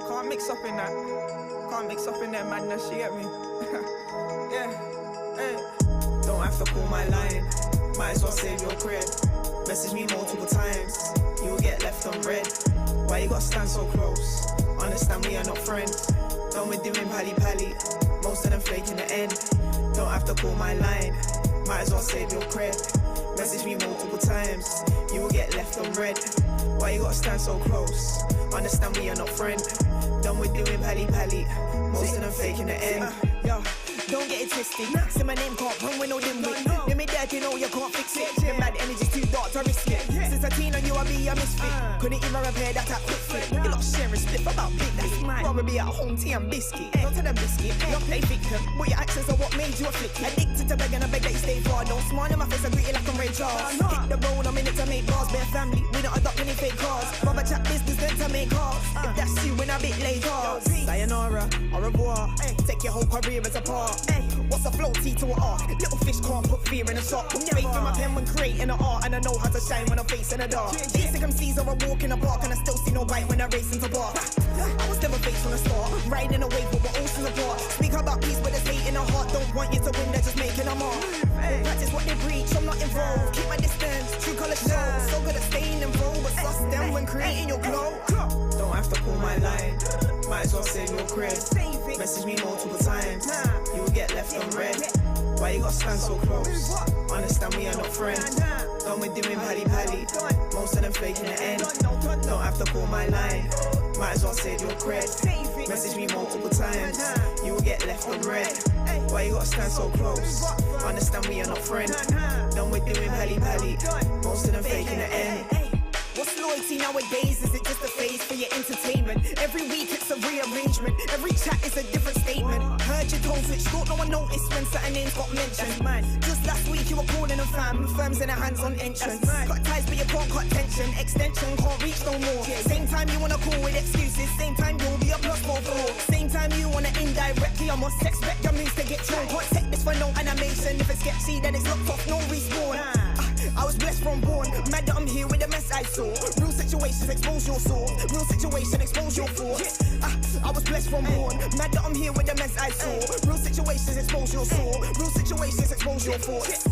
Speaker 11: Can't mix up in that. Can't mix up in their madness, you get me? Yeah, hey. Don't have to call my line. Might as well save your cred. Message me multiple times. You will get left on red. Why you gotta stand so close? Understand we are not friends. Done with doing pally. Most of them faking the end. Don't have to call my line. Might as well save your cred. Message me multiple times. You will get left on red. Why you gotta stand so close? Understand we are not friends. Done with doing pally. Most of them faking the end.
Speaker 12: Yo, don't get it twisted. Say my name can't run with no dimwit. Let me dead, you know you can't fix it. The mad energy's too dark to risk it. Since a teen on you, I be a misfit. Couldn't even repair that at quick flip. You lot sharing split about big. That's mine. Probably a home tea and biscuit. Don't tell them biscuit. You play victim. But your actions are what made you afflict. Addicted to begging, I beg that you stay far. Don't smile in my face, I greet you like I'm Ray Charles. Hit the road, I'm in it to make bars. Bare family, we don't adopt any fake cars. Rubber chat business, then to make cars. If that's you, when I bit late cars. Sayonara, au revoir. Take your whole career as a part. What's a flow T to an art? Little fish can't put fear in a shot. Wait for my pen when creating an art, and I know how to shine when I'm facing the dark. Basic MCs are a walk in the park, and I still see no bite when I race into bar. I was never faced from the start, riding a wave but we're oceans apart. Speak about peace, but there's hate in the heart. Don't want you to win, they're just making a mark. Practice what they preach, I'm not involved. Keep my distance, true colour show. So good at staying involved, but sus them when creating your glow. Don't have to call my line, might as well save your cred. Message me multiple times, you will get left on red. Why you gotta stand so close? Understand we are not friends. Done with doing pally. Most of them faking the end. Don't have to call my line, might as well save your cred. Message me multiple times, you will get left on red. Why you gotta stand so close? Understand we are not friends. Done with doing pally. Most of them faking the end. What's loyalty nowadays? Is it just a phase for your entertainment? Every week it's a rearrangement. Every chat is a different statement. Heard your tone switch, thought no one noticed when certain names got mentioned. Just last week you were calling them fam. Firms in their hands on entrance. Cut ties but you can't cut tension. Extension can't reach no more. Same time you wanna call with excuses. Same time you'll be a plus 4-4. Same time you wanna indirectly, I must expect your moves to get thrown. Can't take this for no animation. If it's sketchy then it's locked off, no respawn. I was blessed from born, mad that I'm here with the mess I saw. Real situations expose your soul, real situation expose your thoughts. I was blessed from born, mad that I'm here with the mess I saw. Real situations expose your soul, real situations expose your thoughts.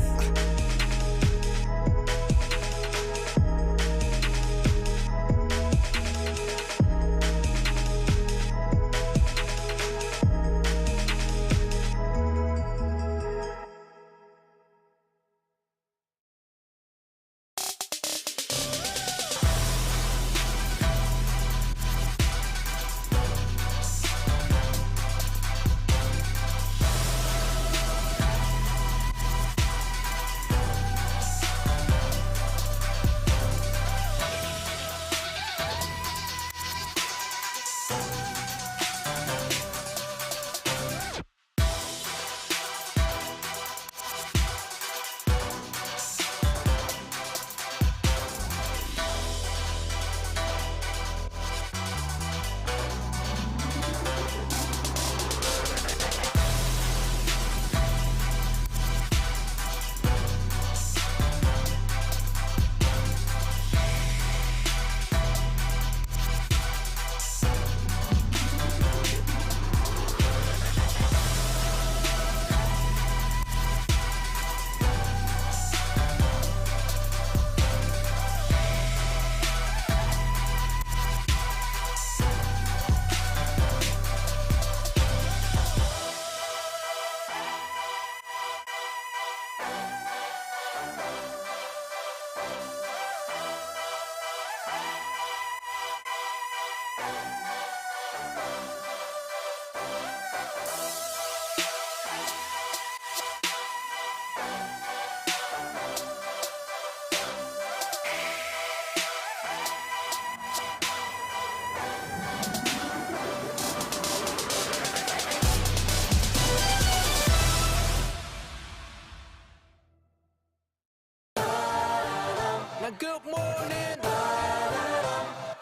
Speaker 13: Now good morning,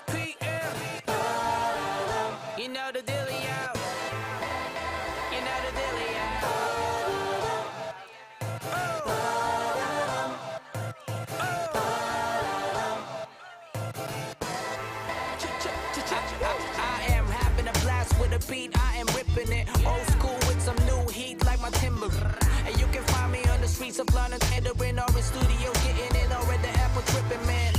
Speaker 13: PM. the beat, I am ripping it. Old school with some new heat like my timber. And you can find me on the streets of London, entering or in studio, getting it or at the apple tripping, man.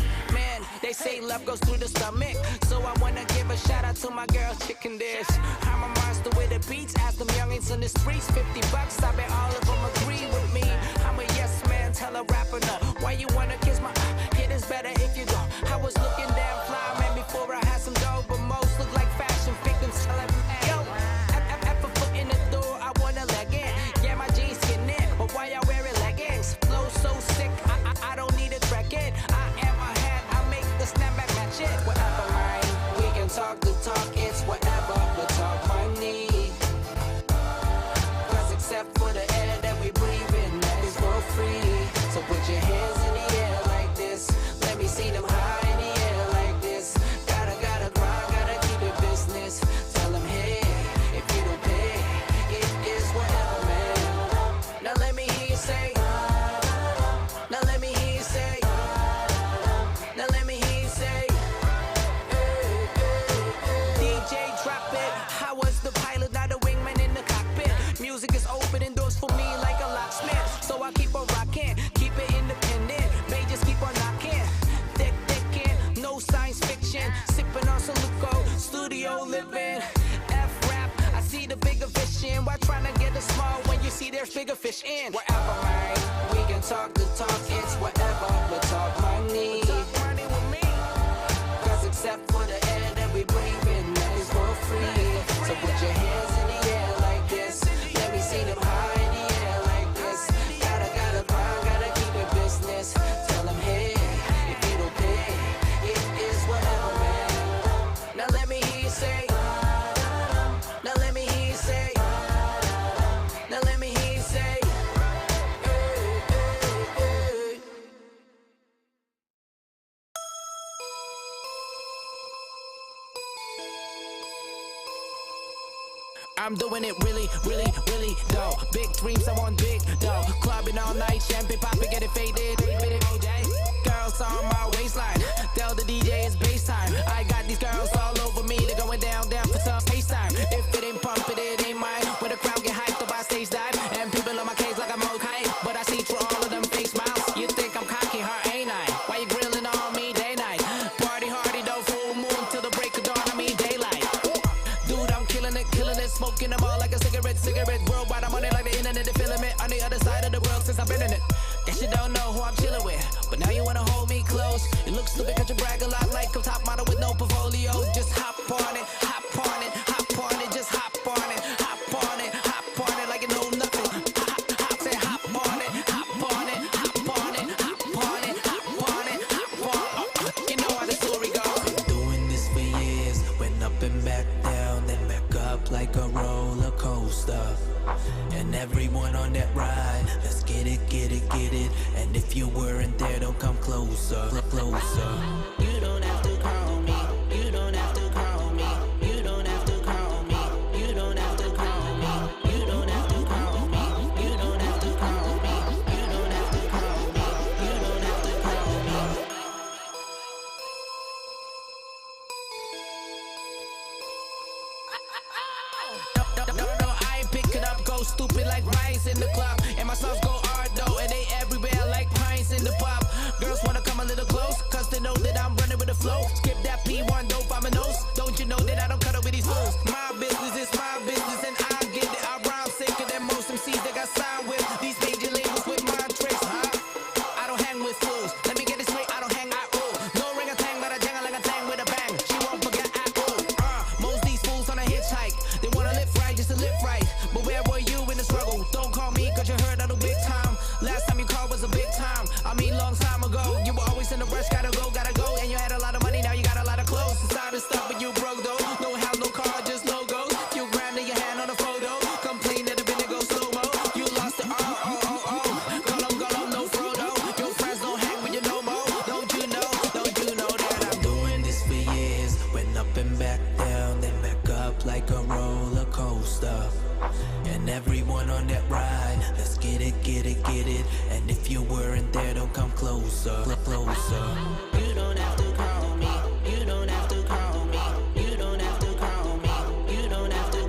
Speaker 13: They say love goes through the stomach, so I wanna give a shout out to my girl Chicken Dish. I'm a monster with the beats, ask them youngins in the streets, $50, I bet all of them agree with me. I'm a yes man, tell a rapper no. Why you wanna kiss my hit is better if you don't. I was looking damn fly, man, before I had some dough, but most look like fashion victims telling me, yo, F a foot in the door, I wanna leg in. Yeah, my jeans skin in, but why y'all wearing leggings? Flow so sick, I don't need a track in. I am a hat, I make the snapback match it. Whatever, man, we can talk the talk, it's whatever, but talk money. Cause except for the air that we breathe in, that is for free. So put your hands in the air like this, let me see them high in the air like this. Gotta grind, gotta keep it business. Tell them, hey, if you don't pay, it is whatever, man. Now let me hear you say, now let me hear you say, now let me hear you say, DJ drop it. I was the pilot, not the wingman in the cockpit. Music is opening doors for me like a locksmith. So I keep on rocking, keep it independent. They just keep on knocking. Thick, no science fiction. Sipping on some Luco, studio living. F-rap, I see the bigger vision. Why trying to get a small when you see there's bigger fish in? Wherever, man, we can talk the talk, it's whatever, but talk money. With me. Cause except for the air that we breathe in, that is for free. So put your hands in the air like this. Let me see them high in the air like this. Gotta grind, gotta keep it business. Tell them, hey, if you don't pay, it is whatever, man. Now let me hear you say, now let me hear you say, now let me hear you say, hey, hey, hey. I'm doing it really, though. Big dreams, I want big, though. Clubbing all night, champagne popping, get it faded. Girls on my waistline, tell the DJ it's bass time. I got these girls all over me, they're going down for some face time. If it ain't pumping, it ain't mine. When the crowd get hyped up, I stage dive. And people on my case like I'm okay, but I see through all of them fake smiles. You think I'm cocky, huh, ain't I? Why you grilling on me day night? Party hardy, though, full moon till the break of dawn, I mean daylight. Dude, I'm killing it, smoking them all like a cigarette. Worldwide, I'm on it like the internet, the filament on the other side of the world since I've been in it. Guess you don't know who I'm chilling with, but now you wanna hold me close. You look stupid cause you brag a lot like a top model with no portfolio. Just hop on it, hop on it, hop on it, just hop on it, hop on it, hop on it like you know nothing. Hop, say hop on it, hop on it, hop on it, hop on it, hop on it, hop on it. You know how the story goes. Been doing this for years, went up and back down, then back up like a roller coaster. And everyone on that ride, let's get it. And if you weren't there, don't come closer. You don't have to call me. You don't have to call me. You don't have to call me. You don't have to call me. You don't have to call me. You don't have to call me. You don't have to call me. You don't have to call me. No, I ain't picking up. Go stupid like rice in the club. And my songs go hard though, and they everywhere like pints in the pub. Girls wanna come a little close, cause they know that I'm running with the flow. Skip that P1, don't find my nose. Don't you know that I don't cut up with these fools? My business is my business, and I get it. I rhyme sicker than most MCs that got signed with these major labels with my tricks, huh? I don't hang with fools. Let me get it straight, I don't hang out. No ring a tang, but I jangle like a tang with a bang. She won't forget I most these fools on a hitchhike. They wanna live right just to live right. But where were you in the struggle? Don't call me cause you heard of the big time. Last time you called was a big time. I mean long time ago. You were always in a rush, gotta go. And you had a lot of money, now you got a lot of clothes. Decided to stop, but you broke though. No house, no car, just logos. You grinding your hand on a photo. Complain that the video goes slow-mo. You lost it, Call 'em, no Frodo. Your friends don't hang with you no more. Don't you know that I'm doing this for years. Went up and back down, then back up like a roller coaster. And everyone on that ride, let's get it. And if you weren't there, don't come closer. You don't have to call me. You don't have to call me. You don't have to call me. You don't have to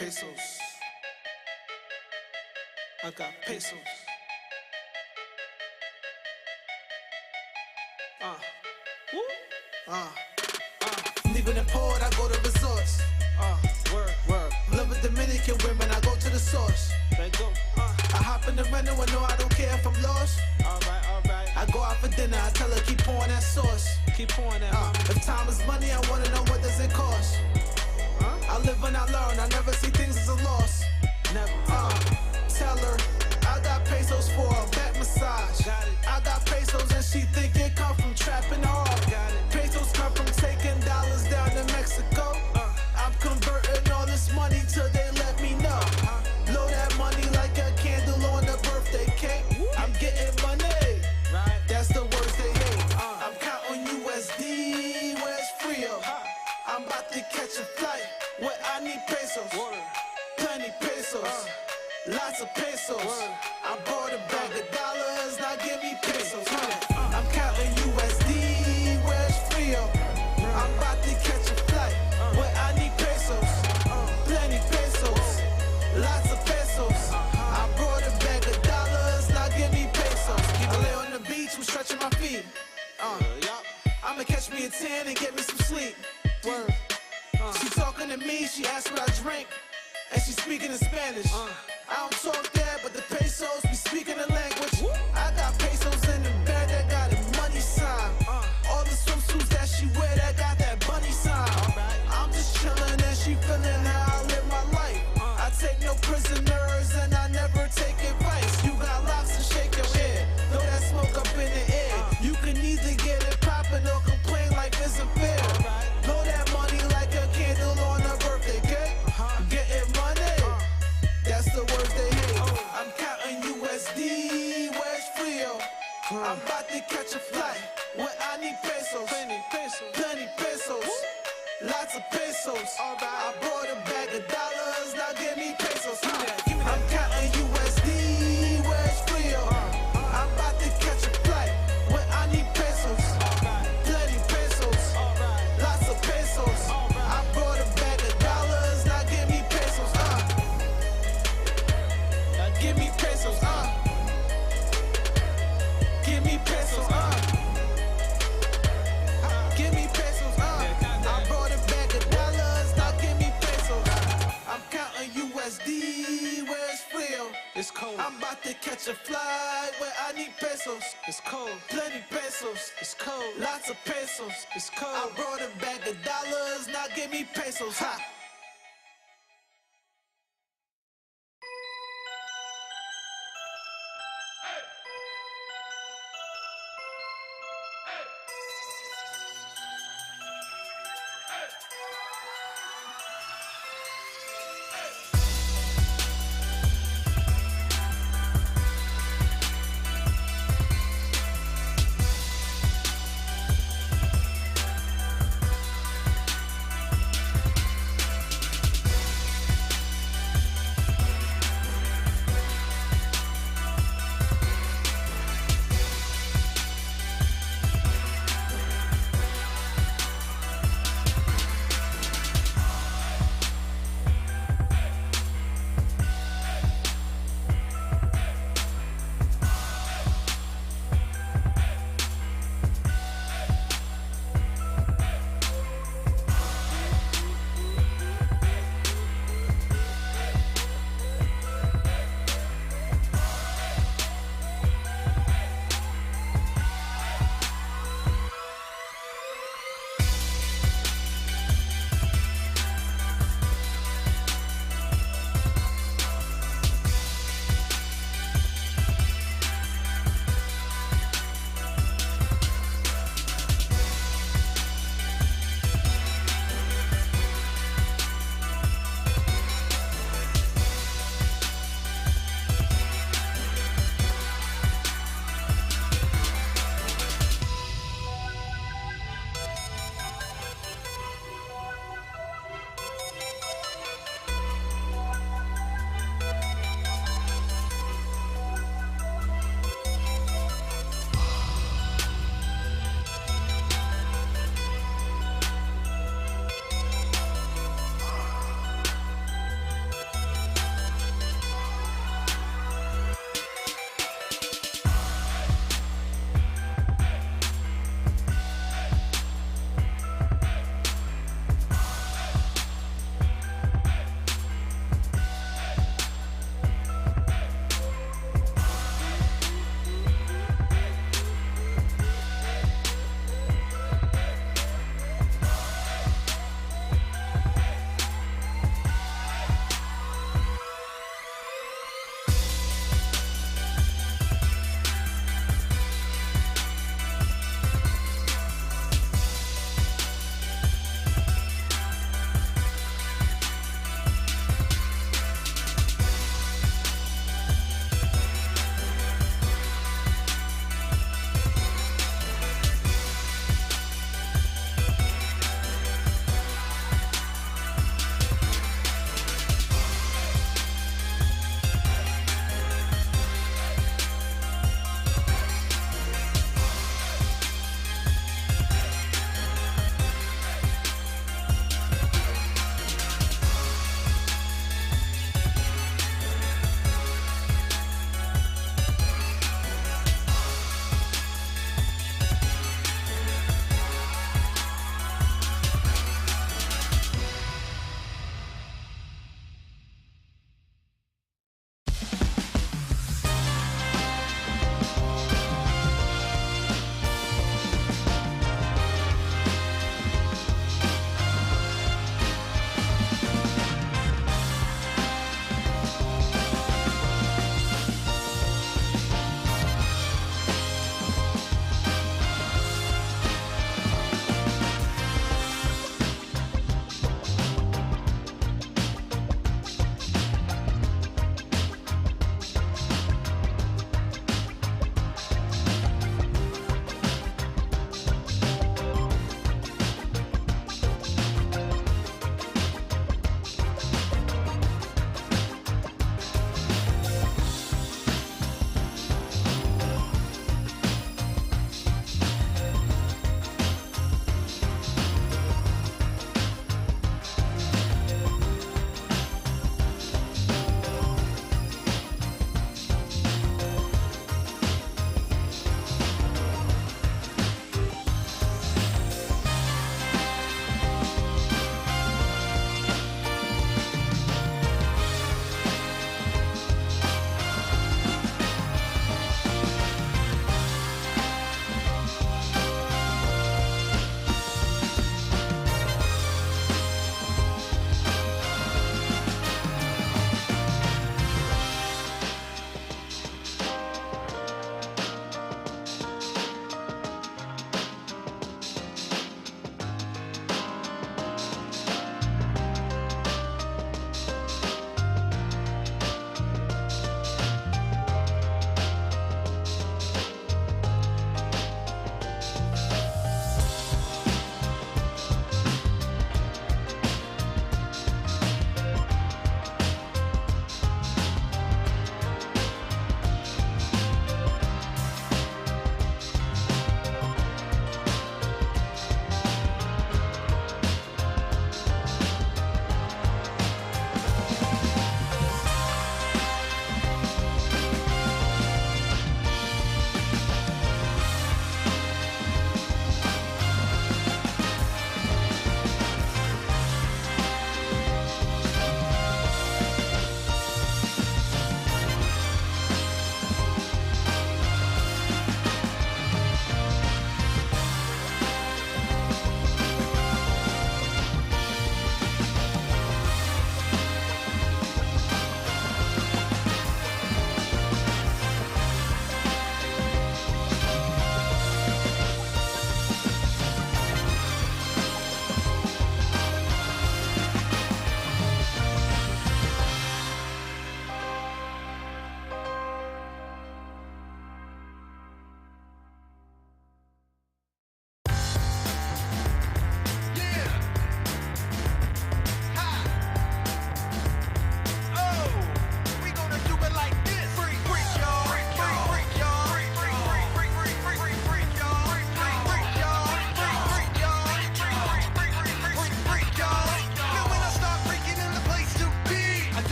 Speaker 7: pesos. I got pesos. Woo. Leaving the port, I go to resorts. Word. Love with Dominican women, I go to the source. They go. I hop in the rental and no, I don't care if I'm lost. Alright. I go out for dinner, I tell her keep pouring that sauce. Keep pouring that. If time is money, I wanna know what does it cost. I live and I learn, I never see things as a loss. Never. Tell her I got pesos for a back massage. I got pesos and she think it come from trapping hard. Pesos come from taking dollars down to Mexico. I'm converting all this money till they let me know. Blow that money like a candle on a birthday cake. I'm getting money, that's the words they hate. I'm counting USD, where's Frio? I'm about to catch a flight where I need pesos. Plenty pesos, lots of pesos. I bought a bag of dollars, now give me pesos. I'm counting USD, where's Frio? I'm about to catch a flight where I need pesos. Plenty pesos, lots of pesos. I brought a bag of dollars, now give me pesos. I lay on the beach, was stretching my feet. I'ma catch me a 10 and get me some sleep. Word. She talking to me, she asked what I drink, and she speaking in Spanish. I don't talk that, but the pesos be speaking the language. I got pesos in the bag that got a money sign. All the swimsuits that she wear that got that bunny sign. I'm just chillin' and she feelin' how I live my life. I take no prisoners and I never take advice. You got locks and shake your head, throw that smoke up in the air. You can either get it poppin' or complain like it's unfair. Blow that money like a candle on a birthday cake. Getting money, that's the words they hate. I'm counting USD, where's Frio? I'm about to catch a flight where I need pesos. Plenty pesos, lots of pesos. I brought a bag of dollars, now give me pesos. I'm counting USD, where's Frio? I'm about to catch a flight where I need pesos. Plenty pesos, lots of pesos. I brought a bag of dollars, now give me pesos. Now give me pesos. Give me pesos. Give me pesos. I brought a bag of dollars, now give me pesos. I'm counting USD, where's Frio? It's cold. I'm about to catch a flight where I need pesos. It's cold. Plenty pesos. It's cold. Lots of pesos. It's cold. I brought a bag of dollars, now give me pesos. Ha!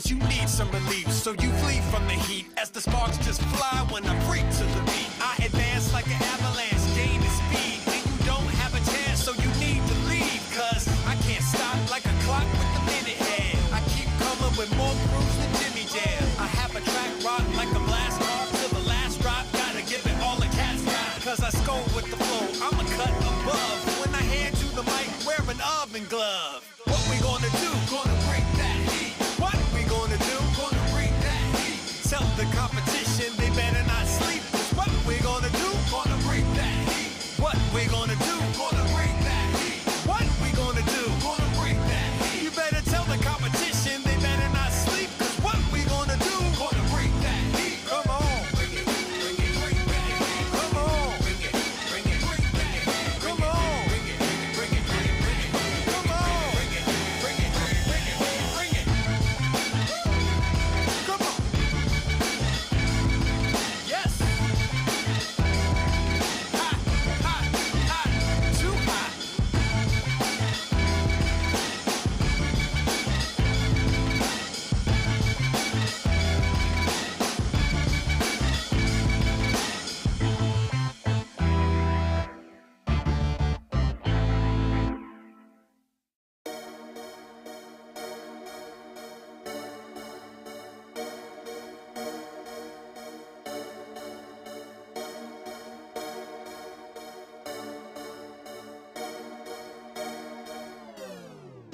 Speaker 14: cause you need some relief. So you flee from the heat as the sparks just fly when I freak to the beat. I advance like an avalanche, gain the speed, and you don't have a chance, so you need to leave. Cause I can't stop like a clock with the minute hand. I keep coming with more proofs than Jimmy Jam. I have a track rock like a blast off to the last drop. Gotta give it all the cat's got. Cause I score with the flow, I'm a cut above. When I hand you the mic, wear an oven glove. What we gonna do? Gonna break that heat. What we gonna do? Gonna break that heat. Tell the competition they better not sleep. What we gonna do? Gonna break that heat. What we gonna do? Gonna break that heat. What we gonna do? Gonna break that heat. You better tell the competition they better not sleep. Cause what we gonna do? Gonna break that heat. Come on. Bring it, bring it, bring it, bring it. Come on. Bring it, bring it, bring it. Come on. Bring it, bring it, bring it, bring it. Come on. Bring it, bring it, bring it, bring it, bring it. Come on. Yes. Hot, hot, hot, too hot.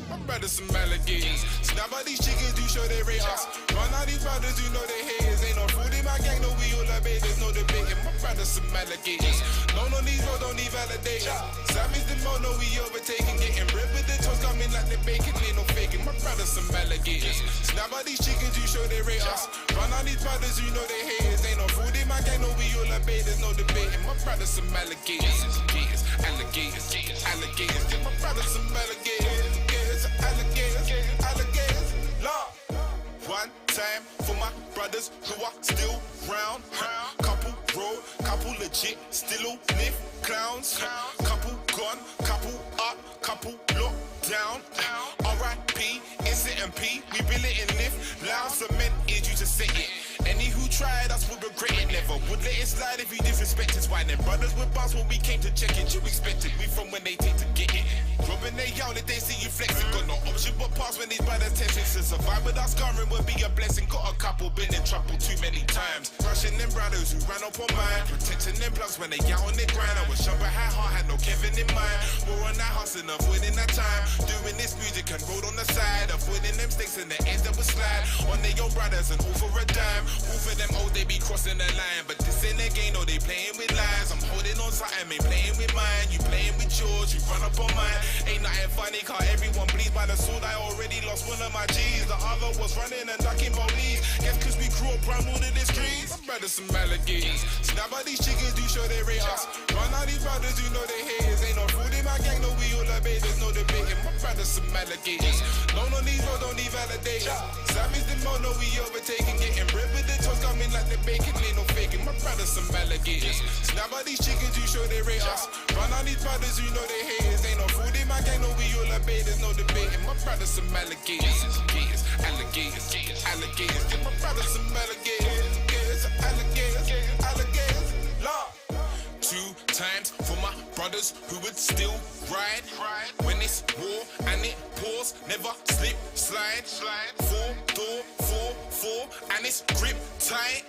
Speaker 8: My brothers some alligators. Snap out these chickens, do show they rate us. Run out these brothers, you know they haters. Ain't no food in my gang, no we all obey. There's no debating. My brothers some alligators. No, no, these roads don't need validation. Sammy's the mo, no, we overtaking. Getting bread with the toast coming like the bacon. Ain't no faking. My brothers some alligators. Snap out these chickens, you show they rate us. Run out these brothers, you know they haters. Ain't no food in my gang, no we all obey. There's no debating. My brothers some alligators. Alligators, alligators. Get my brothers some alligators. Alligators, alligators, Lord. One time for my brothers who are still round. Couple roll, couple legit, still live clowns. Couple gone, couple up, couple locked down. R.I.P. Instant and P, we bill it and live loud. Cement is you to say it. Any who tried us would regret it. Never would let it slide if you disrespect us. Why them brothers were boss when we came to check it? You expected we from when they take to get it. Robbing they out if they see you flexing. Got no option but pass when these brothers testing. To survive without scarring would be a blessing. Got a couple been in trouble too many times. Rushing them brothers who ran up on mine. Protecting them plugs when they out on their grind. I was sharp but had heart, had no Kevin in mind. We're on that hustle, avoiding that time. Doing this music and road on the side. Avoiding them stakes and the ends that would slide. On their own brothers and all for a dime. All for them old, they be crossing the line. But this ain't their game, no, they playing with lies. I'm holding on something, ain't playing with mine. You playing with yours, you run up on mine. Ain't nothing funny, cause everyone bleeds by the sword. I already lost one of my G's. The other was running and ducking police. Guess cause we grew up around all of the streets. My brothers some alligators. Snap out these chickens, do show they rate us. Run out these brothers, you know they haters. Ain't no food in my gang, no we all obey. There's no debating. My brothers some alligators. No, no, these roads don't need validation. Sammy's the mo, no we overtaking. Getting bread with the toast coming like the bacon. Ain't no faking. My brothers some alligators. Snap out these chickens, you show they rate us. Run out these brothers, you know they haters. Ain't no food in my gang, no we all obey. There's no debating. My brothers some alligators. Alligators, alligators. Get my brothers some alligators. Alligators, alligators. Lord. 2 times for my brothers who would still ride when it's war and it pours, never slip, slide. 4-door, 4-4 and it's grip tight.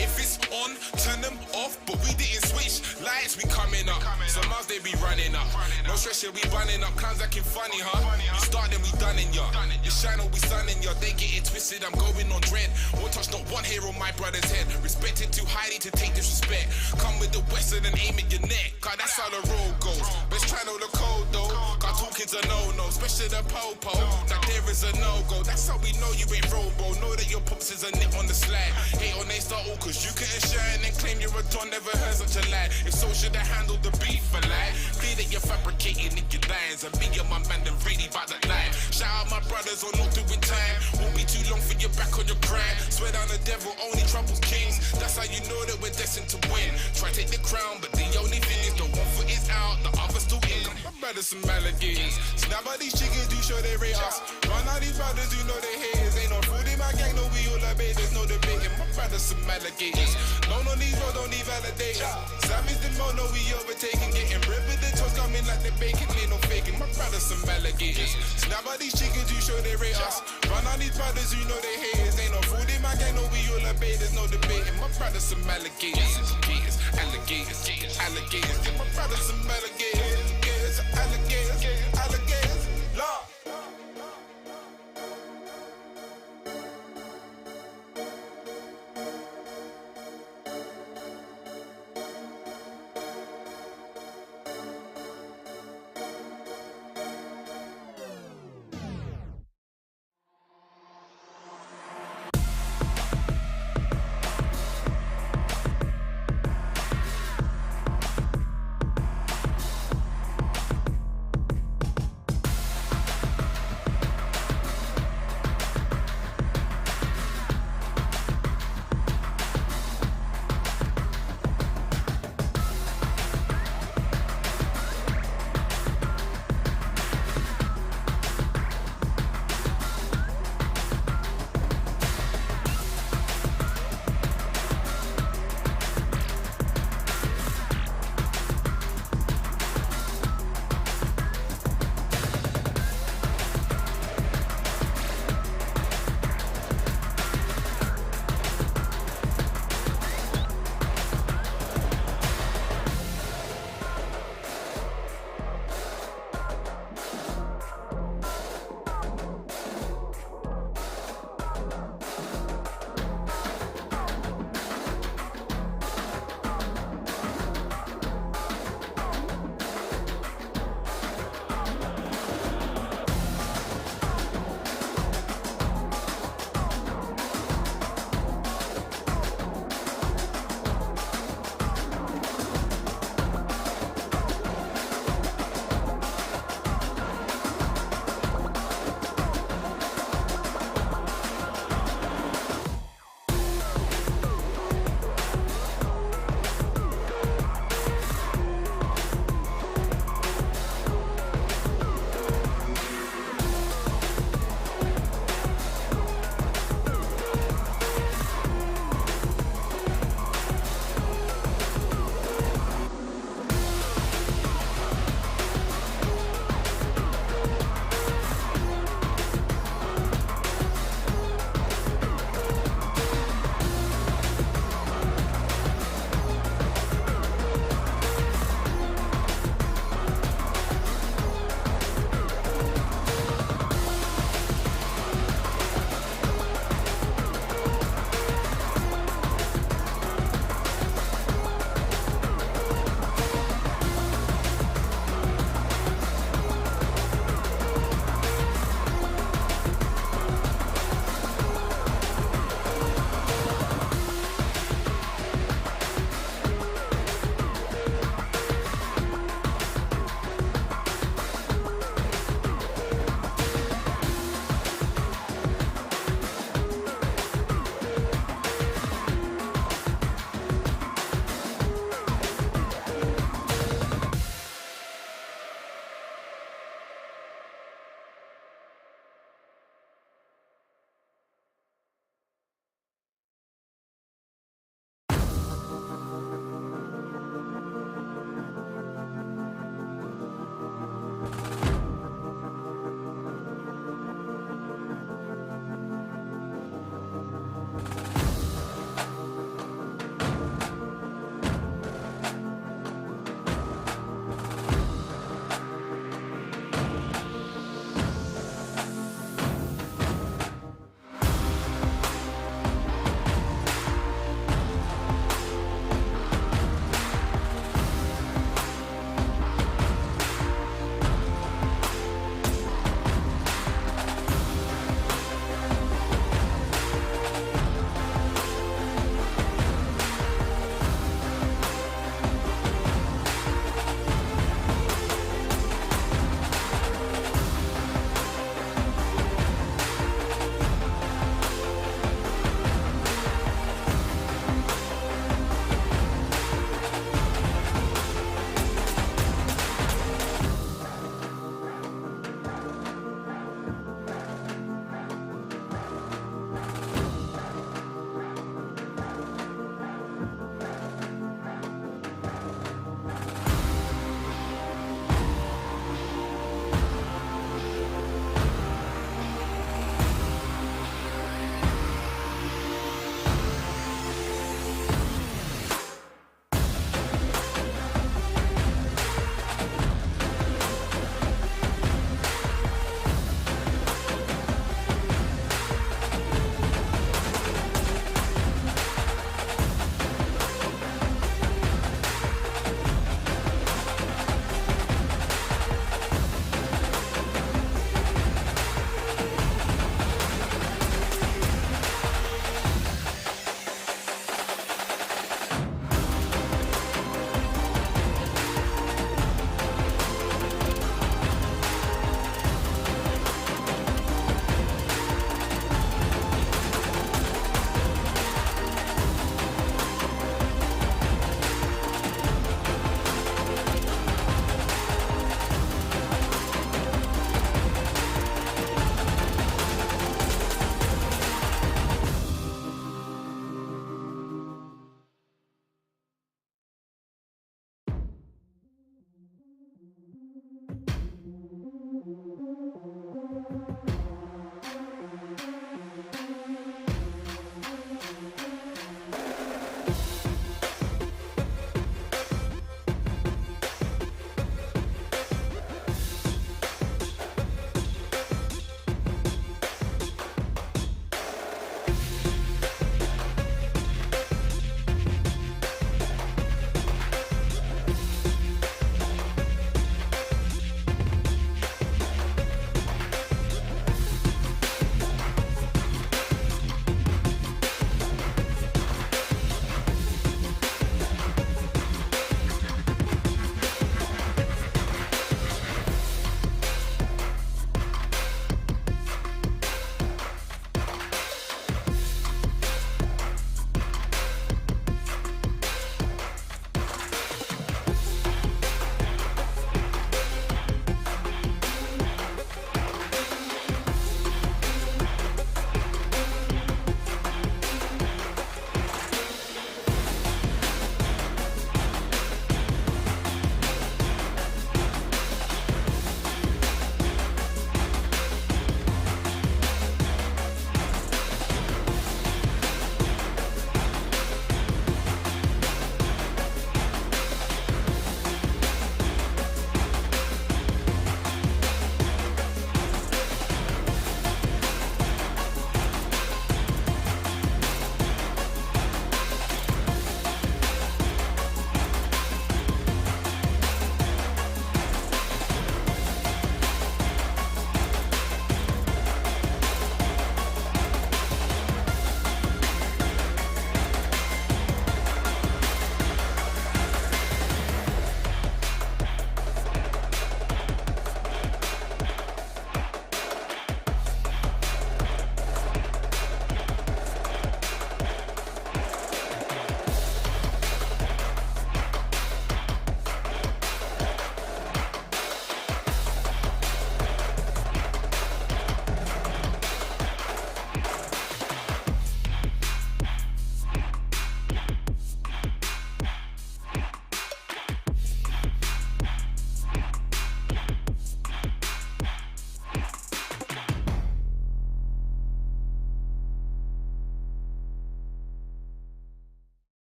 Speaker 8: If it's on, turn them off, but we didn't switch lights. We coming up, some miles they be running up. No stress, yeah, we running up. Clowns acting funny, huh? You start, then we done in ya. You shine, or we sunning ya. They get it twisted, I'm going on dread. Won't touch not one hair on my brother's head. Respected too highly to take disrespect. Come with the western and aim at your neck. Cause that's how the road goes. Best try know the code though. Cause talking's a no-no, especially the po-po. Like there is a no-go. That's how we know you ain't robo. Know that your pops is a nip on the slide. Hate on they start all cause you couldn't shine and claim you're a don. Never heard such a lie. If so, should I handle the beef for lie? Clear that you're fabricating in your lines. And me and my man them really about that line. Shout out my brothers on not doing time. Won't be too long for your back on your grind. Swear down the devil, only troubles kings. That's how you know that we're destined to win. Try take the crown, but the only thing is the one foot is out, the other's still in. My brothers some alligators. Snap out these chickens, do show they rate us. Run out these brothers, you know they haters. Ain't no food in my gang know we all obey, there's no debating. My brothers some alligators. Known on these roads, don't need validators. Sammy's the mo, know we overtaking. Getting bread with the toast coming like they bacon, ain't no faking. My brothers some alligators. Snap out these chickens, you show they rate us. Run on these brothers, you know they haters. Ain't no food in my gang, know we all obey, there's no debating. My brothers some alligators. Alligators, alligators. Get my brothers some alligators. Alligators, alligators. Lord.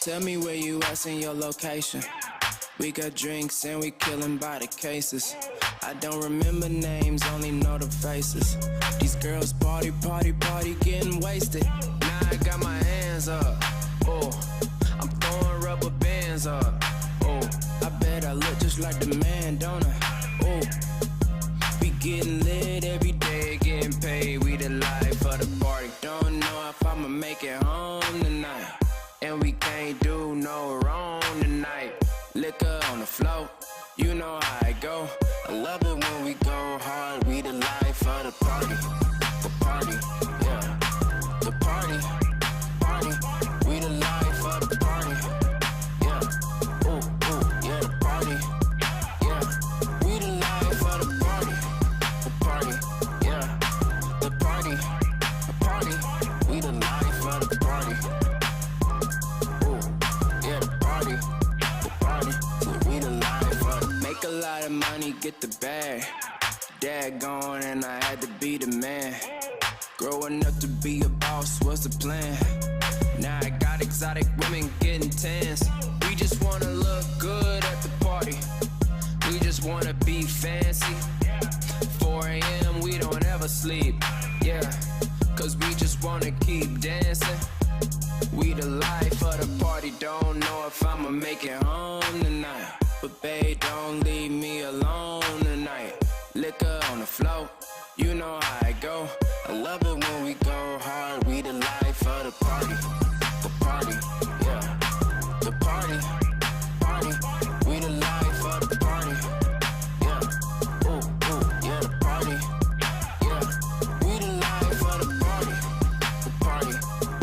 Speaker 1: Tell me where you at in your location. We got drinks and we killing by the cases. I don't remember names, only know the faces. These girls party, party, party, getting wasted. Now I got my hands up. Oh, I'm throwing rubber bands up. Oh, I bet I look just like the man, don't I? Oh, we getting lit every day, getting paid. We the life of the party. Don't know if I'ma make it home tonight. And we can't do no wrong tonight. Liquor on the floor, you know how I go. I love it when we go hard. We the life of the party. The party, yeah. The party, party. We the life of the party. Yeah. Ooh, ooh, yeah, the party. Yeah. We the life of the party. The party, yeah. The party, the party. We the life of the party. Ooh, yeah, the party. Make a lot of money, get the bag. Dad gone and I had to be the man. Growing up to be a boss was the plan. Now I got exotic women getting tans. We just wanna look good at the party. We just wanna be fancy. 4 a.m. we don't ever sleep. Yeah, cause we just wanna keep dancing. We the life of the party. Don't know if I'ma make it home tonight. But babe, don't leave me alone tonight. Liquor on the floor, you know how I go. I love it when we go hard. We the life of the party. The party, yeah. The party, party. We the life of the party. Yeah. Ooh, ooh, yeah, the party. Yeah. We the life of the party. The party,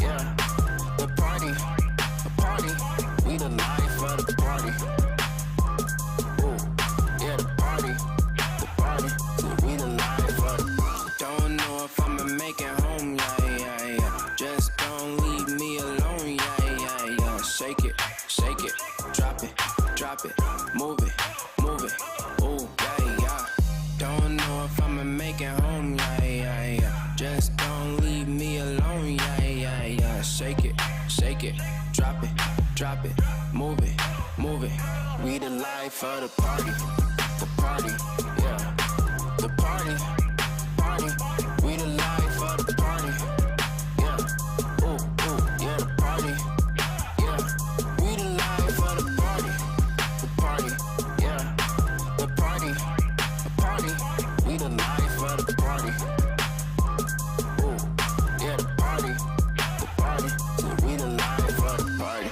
Speaker 1: yeah. The party, the party. We the life of the party. Make it home, yeah, yeah, yeah. Just don't leave me alone, yeah, yeah, yeah. Shake it, drop it, move it, ooh, yeah, yeah. Don't know if I'ma make it home, yeah, yeah, yeah. Just don't leave me alone, yeah, yeah, yeah. Shake it, drop it, move it. We the life of the party, yeah. The party. We the life of the party. Yeah. Ooh, ooh, yeah, the party. Yeah. We the life of the party. The party. Yeah. The party. We the life of the party. Ooh, yeah, the party. So we the life of the party.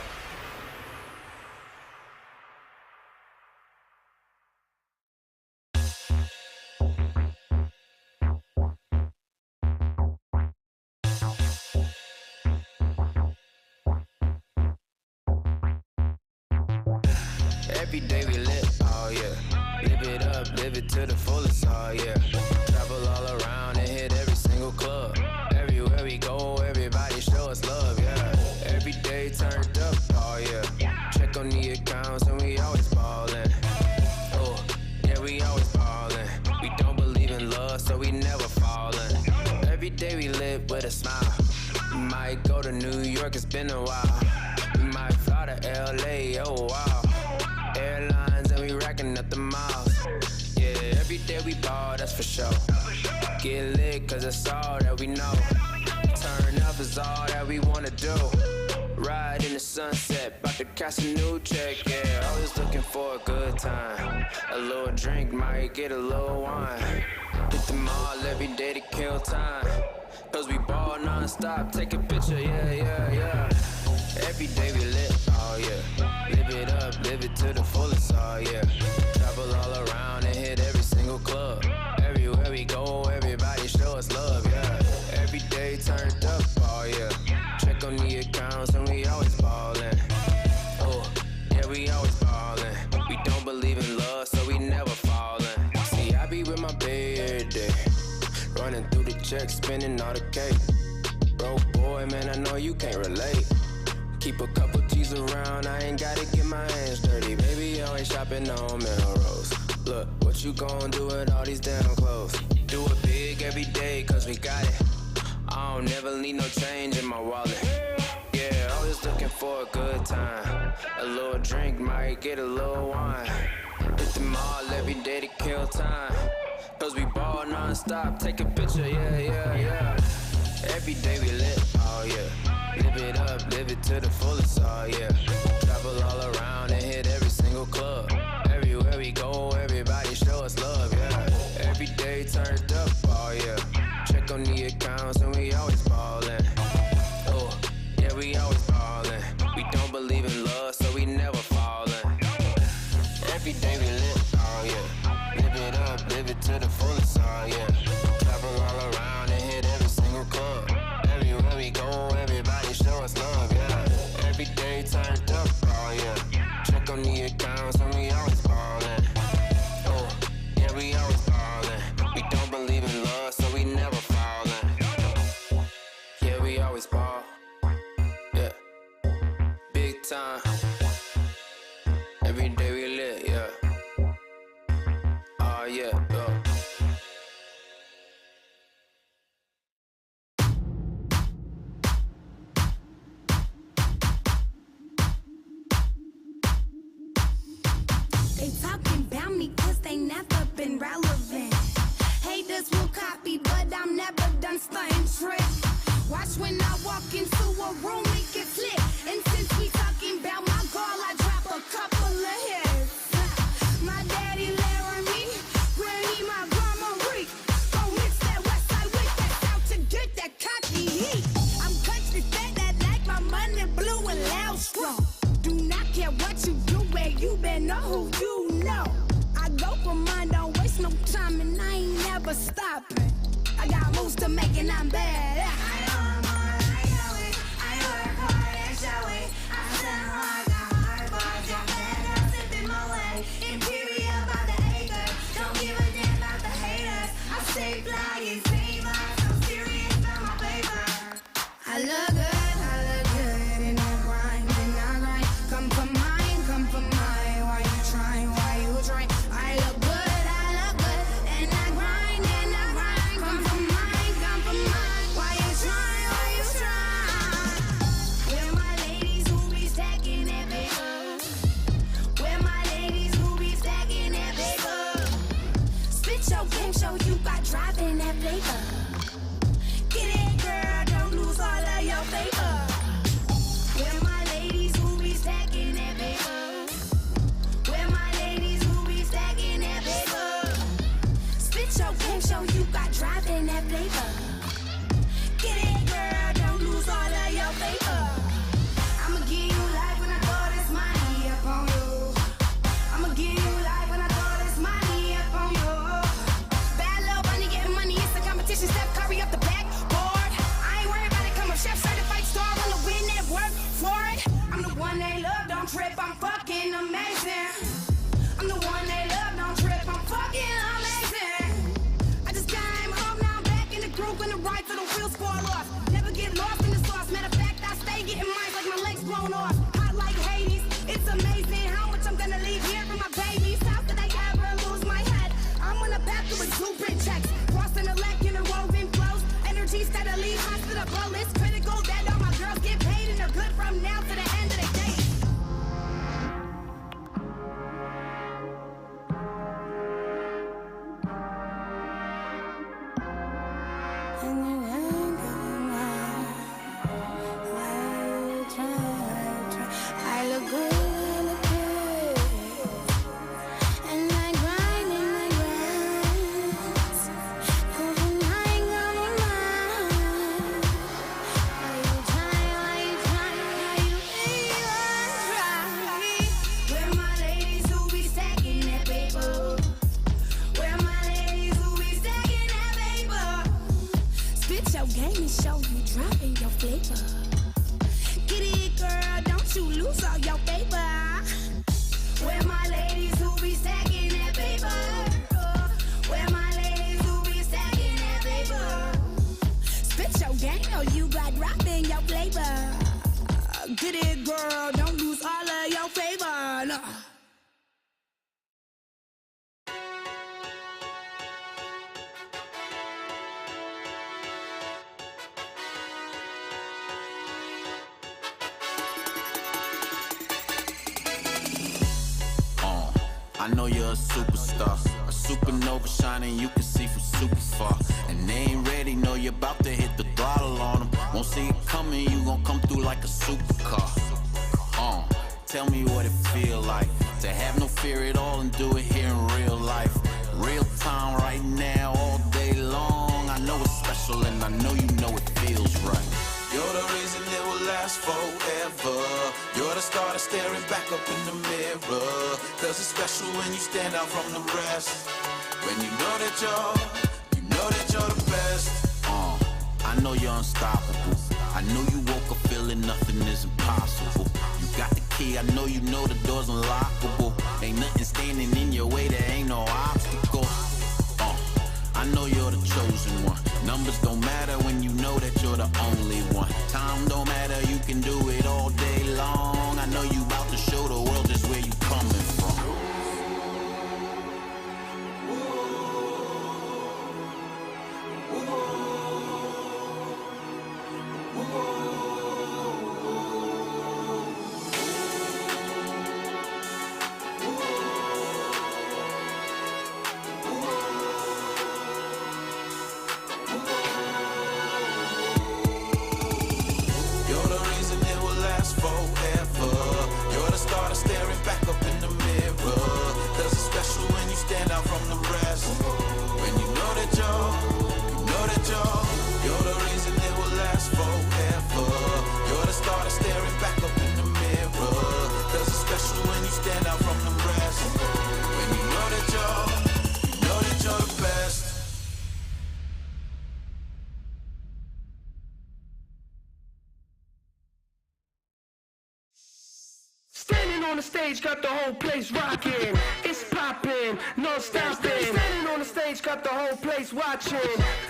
Speaker 1: Every day we live, oh yeah. Live it up, live it to the fullest, oh yeah. Travel all around and hit every single club. Everywhere we go, everybody show us love, yeah. Every day turned up, oh yeah. Check on the accounts and we always ballin'. Oh, yeah, we always ballin'. We don't believe in love, so we never fallin'. Every day we live with a smile. We might go to New York, it's been a while. We might fly to LA, oh wow. Airlines and we racking up the miles. Yeah, every day we ball, that's for sure. Get lit cause that's all that we know. Turn up is all that we wanna do. Ride in the sunset, about to cash a new check, yeah. Always looking for a good time. A little drink, might get a little wine. Hit the mall every day to kill time. Cause we ball non-stop, take a picture, yeah, yeah, yeah. Every day we lit, oh yeah. Live it up, live it to the fullest, oh yeah. Travel all around and hit every single club. Everywhere we go, everybody show us love, yeah. Every day turned up, oh yeah. Check on the accounts and we always ballin'. Oh, yeah, we always ballin'. We don't believe in love, so we never fallin'. See, I be with my baby every day. Running through the checks, spending all the cake. Broke boy, man, I know you can't relate. Keep a couple G's around, I ain't gotta get my hands dirty. Baby, always shopping on Melrose. Look, what you gon' do with all these damn clothes? Do it big every day, cause we got it. I don't never need no change in my wallet. Yeah, always Always looking for a good time. A little drink might get a little wine. Hit the mall every day to kill time. Cause we ball non-stop, take a picture, yeah. Every day we lit, oh yeah. Live it up, live it to the fullest, oh yeah. Travel all around and hit every single club. Everywhere we go, everybody show us love, yeah. Every day turned up, oh yeah. Check on the accounts and we always ballin'. Oh, yeah, we always ballin'. We don't believe in love, so we never fallin'. Every day we lit, oh yeah. Live it up, live it to the fullest, oh yeah. Travel all around and hit every single club. Everywhere we go, everybody show us love, yeah. Every day turned up, oh yeah. Check on the accounts and we always ballin'. Oh, yeah, we always ballin'. We don't believe in love, so we never fallin'. Yeah, we always ball. Yeah, big time. Every day we lit, yeah. Oh yeah, yeah.
Speaker 9: They talking about me cause they never been relevant. Haters will copy, but I'm never done stunting trick. Watch when I walk into a room, it gets lit. And since we talking about my girl, I drop a couple of hits. My daddy Laramie, granny my grandma Reek. Go mix that west side with that south to get that cocky heat. I'm country fat that like my money blue and loud strong. Do not care what you do, where you been or who you know. I go for mine, don't waste no time, and I ain't never stopping. I got moves to make and I'm bad. I know more, I know it. I work hard and show it. I sell hard, got hard bars, got bad girls sipping my way. Imperial by the acre, don't give a damn about the haters. I stay fly and famous, I'm serious about my paper. I look good in that grind, and I grind. Come for mine, why you trying, I look good, and I grind, come for mine, why you trying, Where my ladies who be stacking that paper, where my ladies who be stacking that paper, spit your game, show you got driving that paper, get it girl, don't lose all of your paper. Where my ladies who be stacking that paper, where my ladies who be stacking that paper, spit your game, show you got driving that paper, get it girl, don't lose all of your paper. I'ma give you life when I throw this money up on you. I'ma give you life when I throw this money up on you. Bad little bunny getting money, it's a competition. Steph Curry up the backboard. I ain't worried about it, come up chef certified star, wanna win it, work for it. I'm the one they love, don't trip, I'm fucking amazing. I'm the one they love, don't trip, I'm fucking amazing. I just came home, now I'm back in the group when the ride till the wheels fall off. Never get lost in the sauce, matter of fact, I stay getting mine like my legs blown off. Hot like Hades, it's amazing how much I'm gonna leave here for my babies. How could I ever lose my head? I'm on a path to exuberant checks, crossing the leg in the woven flows. Energy steadily hot to the blow, it's critical that all my girls get paid and they're good from now to the end of the day. I look good, and I grind, come for mine, why you trying,
Speaker 15: I know you're a superstar, a supernova shining, you can see from super far. And they ain't ready, know you're about to hit the throttle on them. Won't see it coming, you gon' come through like a supercar. Tell me what it feel like to have no fear at all and do it here in real life. Real time right now, all day long. I know it's special and I know you know it feels right.
Speaker 6: You're the reason it will last forever. You're the star that's staring back up in the mirror. Cause it's special when you stand out from the rest. When you know that you're the best.
Speaker 15: I know you're unstoppable. I know you woke up feeling nothing is impossible. You got the key, I know you know the door's unlockable. Ain't nothing standing in your way, there ain't no obstacle. I know you're the chosen one. Numbers don't matter when you know that you're the only one. Time don't matter, you can do it all day long. I know you about to show the world just where you coming from.
Speaker 10: On the stage, got the whole place rocking. It's popping, no stopping. Standing on the stage, got the whole place watching.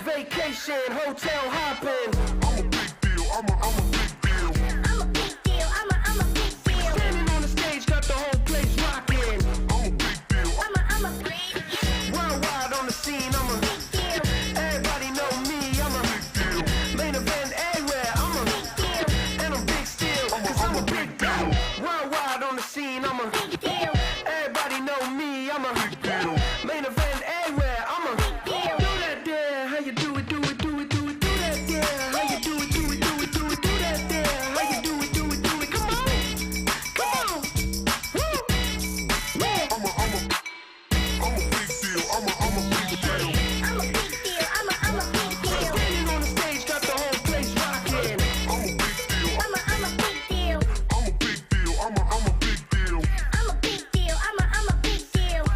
Speaker 10: Vacation, hotel hopping. I'm a big deal. I'm a big deal. I'm a big deal. I'm a big deal. Standing on the stage, got the whole place rocking. I'm a big deal. I'm a big deal. Worldwide on the scene, I'm a big deal. Everybody know me, I'm a big deal. Main event everywhere, I'm a big deal. And I'm big still, cause I'm a big deal. Worldwide on the scene, I'm a big deal. Everybody know me, I'm a big deal. Main event everywhere, I'm a big deal. Do that there, how you do it, do it, do it, do it, do that there. How you do it, do it, do it, do it, do that there. How you do it, do it, do it, come on, come on. Woo. Yeah. I'm a big deal, I'm a big deal. I'm a big deal, I'm a big deal. Standing on the stage, got the whole place rocking. I'm a big deal, I'm a big deal. I'm a big deal, I'm a big deal. I'm a big deal, I'm a big deal. I'm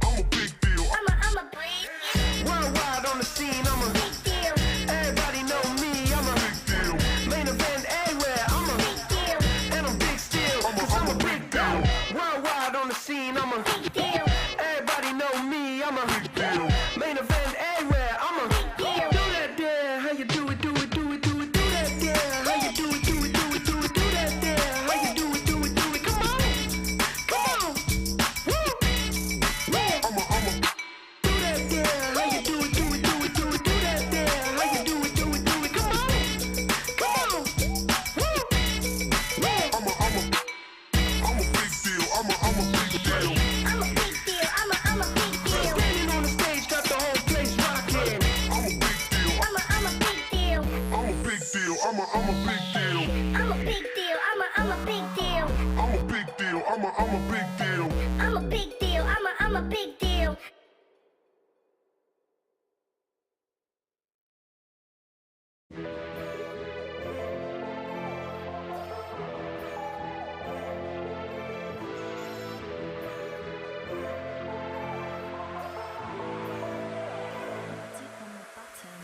Speaker 10: a big deal, I'm a big deal. Worldwide on the scene, I'm a big deal. Everybody know me, I'm a big deal. Main event everywhere, I'm a big deal. And I'm big still, cause I'm a big deal. Worldwide on the scene, I'm a big deal. Everybody know me, I'm a big deal. Main event everywhere, I'm a big deal. Do that there, how you do it, do it, do it, do it, do that there. How you do it, do it, do it, do it, do that there. How you do it, do it, do it, come on, come on. Woo. Yeah. Do that there, how you do it, do it, do it, do it, do that there. How you do it, do it, do it, come on, come on. Woo. Yeah. I'm a big deal, I'm a big deal. I'm a big deal, I'm a big deal. Standing on the stage, got the whole place rocking. I'm a big deal, I'm a big deal. I'm a big deal, I'm a big deal. I'm a big deal, I'm a big deal. I'm a big deal, I'm a big deal. I'm a big deal, I'm a big deal.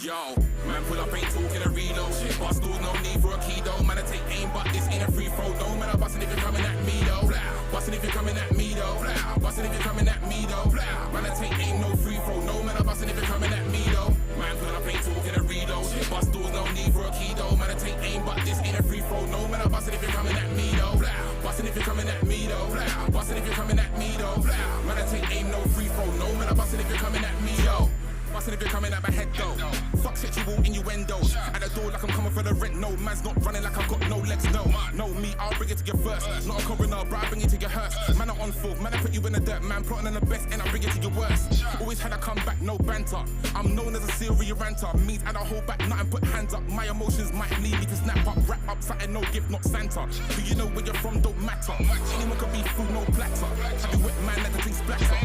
Speaker 8: Yo, man, pull up, ain't talking a reload. Bust those, no need for a key though. Man, I take aim, but this ain't a free throw. No man, I'm busting if you're coming at me though. Busting if you're coming at me though. Busting if you're coming at me though. Man, I take aim, no free throw. No man, I'm busting if you're coming at me though. Man, pull up, ain't talking a reload. Bust those, no need for a key though. Man, I take aim, but this ain't a free throw. No man, I'm busting if you're coming at me though. Busting if you're coming at me though. Busting if you're coming at me though. Man, I take aim, no free throw. No man, I'm busting if you're coming at me though. Busting if you're coming at my head though. Fuck sexual innuendos. At the door like I'm coming for the rent. No, man's not running like I've got no legs. No, me, I'll bring it to you first. Not a coroner, but I bring it to your hearse. Man, I'm on full, man, I put you in the dirt. Man, plotting on the best, and I bring it to your worst. Always had a comeback, no banter. I'm known as a serial ranter. Means I don't hold back, nothing put hands up. My emotions might need me to snap up, wrap up something, no gift, not Santa. Do you know where you're from? Don't matter. Anyone can be fool, no platter. Have you wet man, let the thing splatter.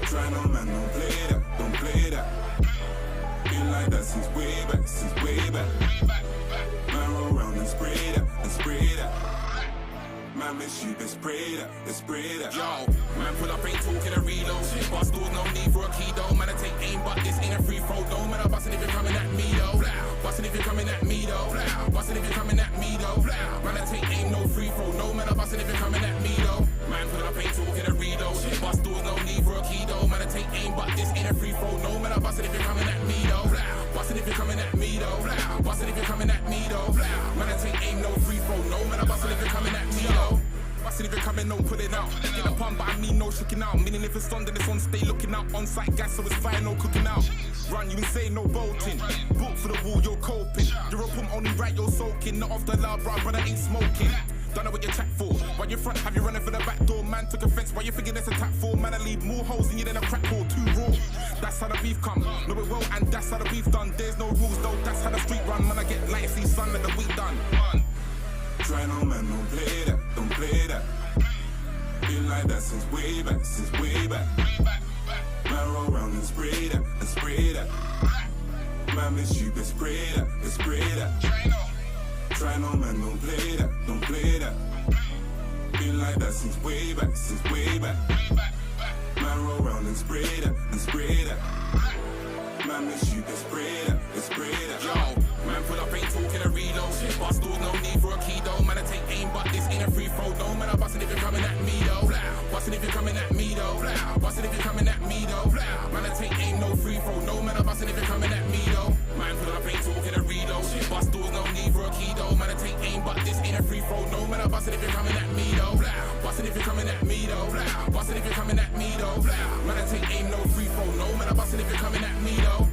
Speaker 16: Try no man, don't play that, don't play that. Been like that since way back, since way back. Man roll around and spray that, and spray that. Man miss you, let's spray that, let's spray that.
Speaker 8: Yo, man pull up, ain't talking a reload. Boss doors, no need for a key though. Man, I take aim, but this ain't a free throw. Don't matter bustin' if you're coming at me though. Bustin' if you're coming at me though. Bustin' if you're coming at me though. Man, I take aim, no free throw. No matter bustin' if you're coming at me though. Man pull up, ain't talking a reload. Boss doors, no need for a key though. Man, I take aim, but this ain't a free throw. No matter bustin' if you're coming at me though. Bustin' if you're coming at me though. Bustin' if you're coming at me though. Man, I take aim, no free throw. No matter bustin' if you're coming at me though. Bustin' if you're coming, don't put it out. Get a pun, but I mean no shaking out. Meaning if it's on, then it's on, stay looking out. On-site gas, so it's fire, no cooking out. Run, you insane, no bolting. Book for the wall, you're coping. You're a pump, only right, you're soaking. Not off the loud, brother, ain't smoking. Don't know what you chat for. Why you front, have you running for the back door? Man took offense, why you thinking there's a tap for? Man, I leave more holes in you than a crack hole, too raw. That's how the beef come. Know it well, and that's how the beef done. There's no rules, though, that's how the street run. Man, I get light, see sun, let the week done.
Speaker 16: Try no man, don't play that, don't play that. Been like that since way back, since way back. Man roll around and spray that, and spray that. Man miss you, let's spray that, let's spray that. Try no man, don't play that, don't play that. Been like that since way back, since way back. Man roll around and spray that, and spray that. Man miss you, let's spray that, let's spray that.
Speaker 8: Yo, man pull up, ain't talking a reload. Boss doors, no need for a key though. Man, I take aim, but this ain't a free throw. No man, I bustin' if you're coming at me though. Bustin' if you're coming at me though. Bustin' if you're coming at me though. Man, I take aim, no free throw. No man, I bustin' if you're coming at me though. Man pull up, ain't talking a reload. Boss doors, no need for a key though. Man, I take aim, but this ain't a free throw. No man, I bustin' if you're coming at me though. Bustin' if you're coming at me though. Bustin' if you're coming at me though. Man, I take aim, no free throw. No man, I bustin' if you're coming at me though.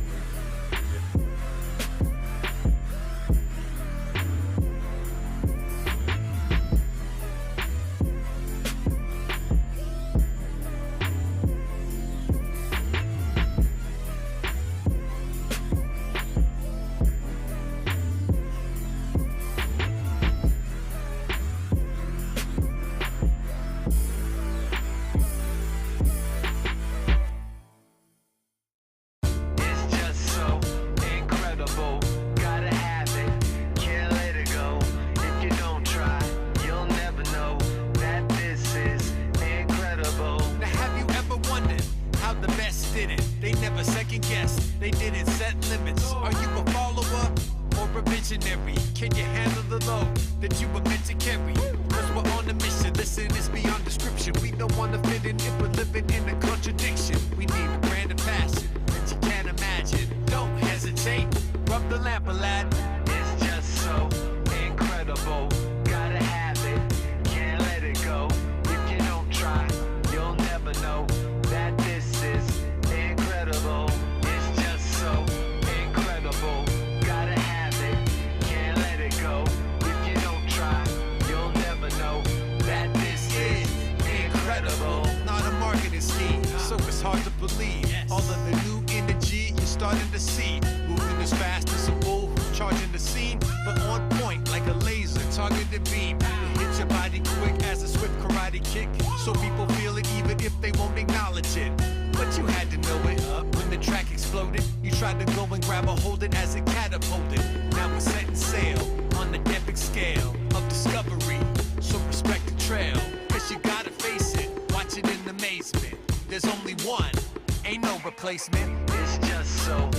Speaker 6: It's just so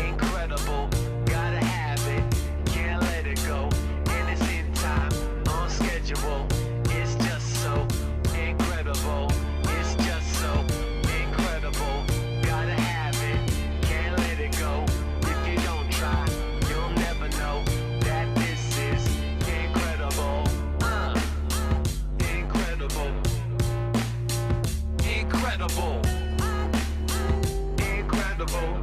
Speaker 6: incredible, gotta have it, can't let it go. And it's in time, on schedule. It's just so incredible. It's just so incredible, gotta have it, can't let it go. If you don't try, you'll never know that this is incredible. Incredible. Incredible. Incredible.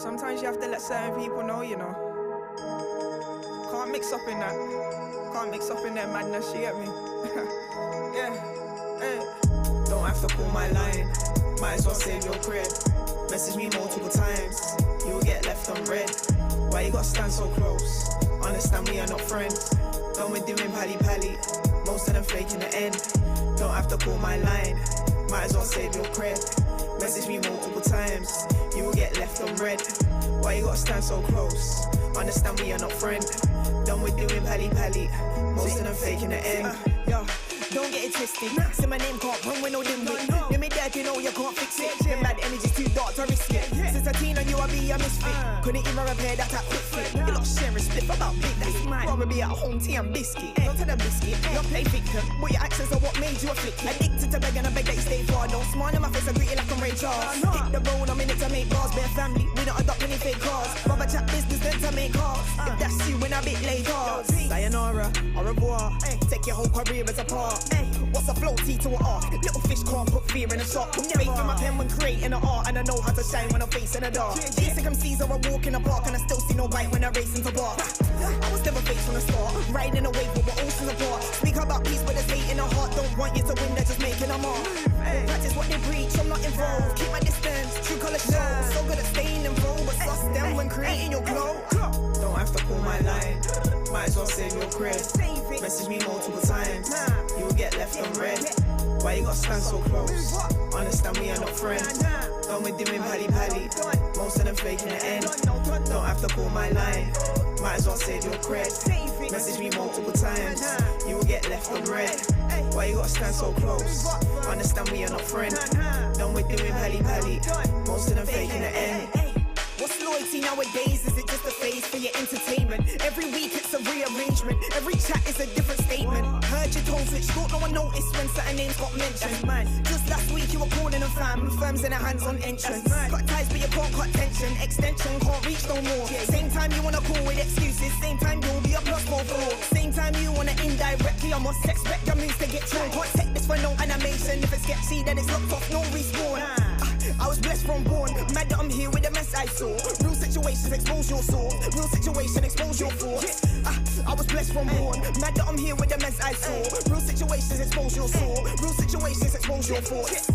Speaker 11: Sometimes you have to let certain people know, you know. Can't mix up in that. Can't mix up in their madness, you get me? Yeah, hey. Don't have to call my line. Might as well save your cred. Message me multiple times. You will get left on red. Why you gotta stand so close? Understand we are not friends. Done with doing pally. Most of them faking the end. Don't have to call my line. Might as well save your cred. Message me multiple times. You will get left on red. Why you gotta stand so close? Understand we are not friends. Done with doing pally. Most of them faking the end.
Speaker 12: Yo, don't get it twisted. Say my name can't run with no dimwit. Let me dead, you know you can't fix it. The mad energy's too dark to risk it. Since a teen on you, I be a misfit. Couldn't even repair that quick flip. You lot sharing split about big. That's mine. Rather be at home, tea and biscuit. Don't tell them biscuit. You play victim, but your actions are what made you a flick. Addicted to begging, I beg that you stay far. Don't smile in my face, I greet you like I'm Ray Charles. Hit the road, I'm in it to make bars. Bare family, we don't adopt any fake cars. Rather chat business than to make cars. If that's you, when I bit late cars. Sayonara, au revoir. Take your whole career as a part. What's a flow T to an art? Little fish can't put fear in a shot. Faith in my pen when creating an art, and I know how to shine when I'm facing the dark. These MCs are a walk in the park, and I still see no bite when I race into bar. I was never faced from the start, riding a wave with my oceans apart. Speak about peace, but there's hate in the heart. Don't want you to win, they're just making a mark. Practice what they preach, I'm not involved. Keep my distance, true color show. So good at staying involved, but sus them when creating your glow.
Speaker 11: Don't have to call my line. Might as well save your cred. Message me multiple times. You will get left on red. Why you gotta stand so close? Understand we are not friends. Done with doing pally. Most of them faking the end. Don't have to call my line. Might as well save your cred. Message me multiple times. You will get left on red. Why you gotta stand so close? Understand we are not friends. Done with doing pally. Most of them faking the end.
Speaker 12: What's loyalty nowadays? Is it just a phase for your entertainment? Every week it's a rearrangement. Every chat is a different statement. Heard your tone switch, thought no one noticed when certain names got mentioned. Just last week you were calling them fam. Firms in their hands on entrance. Cut ties but you can't cut tension. Extension can't reach no more. Same time you wanna call with excuses. Same time you'll be a plus 4-4. Same time you wanna indirectly, I must expect your moves to get thrown. Can't take this for no animation. If it's sketchy then it's locked off, no respawn. I was blessed from born. Mad that I'm here with the mess I saw. Real situations expose your soul. Real situation expose your force. I was blessed from born. Mad that I'm here with the mess I saw. Real situations expose your soul. Real situations expose your force.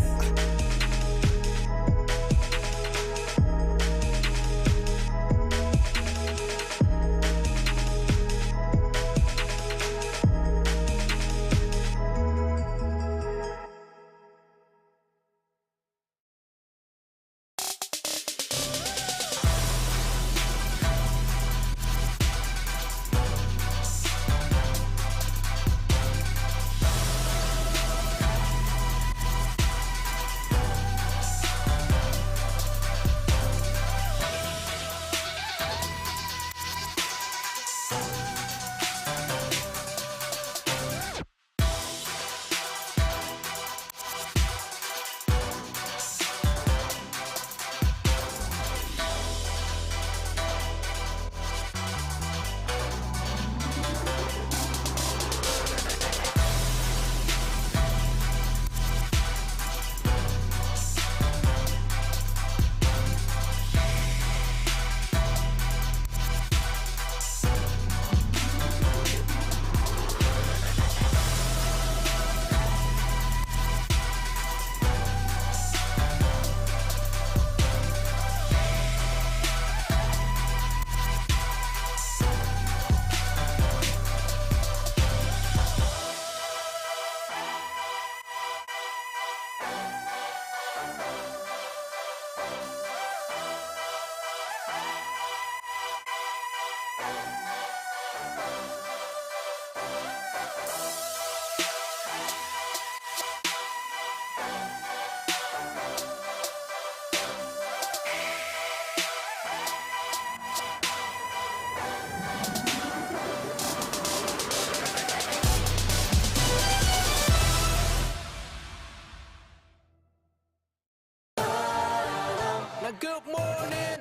Speaker 13: Good morning,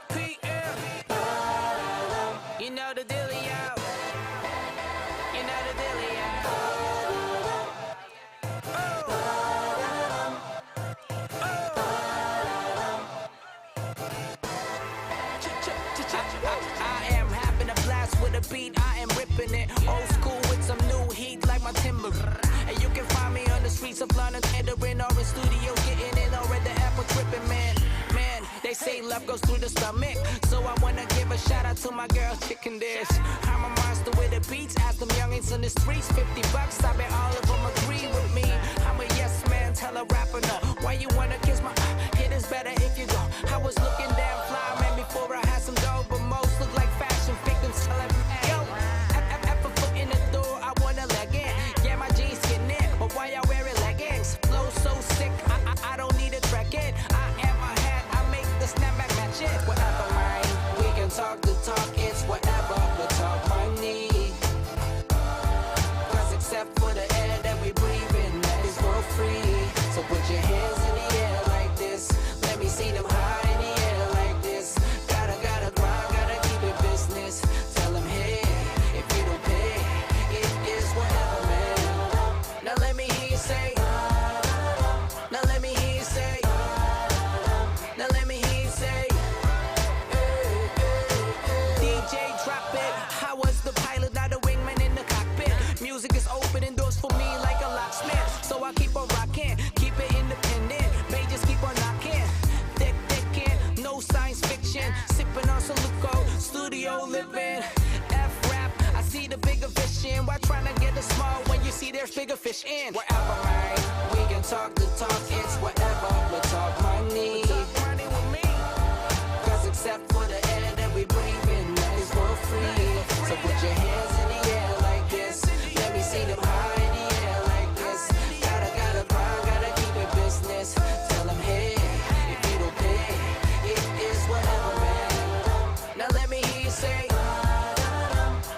Speaker 13: PM. You know the dealio. You know the dealio. streets of London, entering or in studios, getting in or at the apple tripping, man. They say love goes through the stomach, so I wanna give a shout out to my girl Chicken Dish. I'm a monster with the beats, ask them youngins in the streets, $50, I bet all of them agree with me. I'm a yes man, tell a rapper no. Why you wanna kiss my it is better if you go. I was looking damn fly, man, before I had some dough, but most look like fashion victims telling me, yo, F a foot in the door, I wanna leg in. Yeah, my jeans getting in, but why y'all wearing leggings? Flow so sick, I don't need a track in. I am my hat, I make the snapback match it. Whatever, man, we can talk the talk, it's whatever, but talk money. Cause except for the air that we breathe in, that is for free. So put your hands in the air like this. Let me see them high in the air like this. Gotta grind, gotta keep it business. Tell them, hey, if you don't pay, it is whatever, man. Now let me hear you say. Now let me hear you say. Now let me hear you say. DJ drop it. I was the pilot, not the wingman in the cockpit. Music is opening doors for me like a locksmith. So I keep on rocking, keep it independent. May just keep on knocking. Thick, no science fiction. Sipping on some Luco, studio living. F-rap, I see the bigger vision. Why trying to get the small when you see there's bigger fish in? Wherever, man, we can talk the talk, it's whatever, but talk money. With me. Cause except for the air that we breathe in, that is for free. So put your hands in the air like this. Let me see them high in the air like this. Gotta grind, gotta keep it business. Tell them, hey, if you don't pay, it is whatever, man. Now let me hear you say.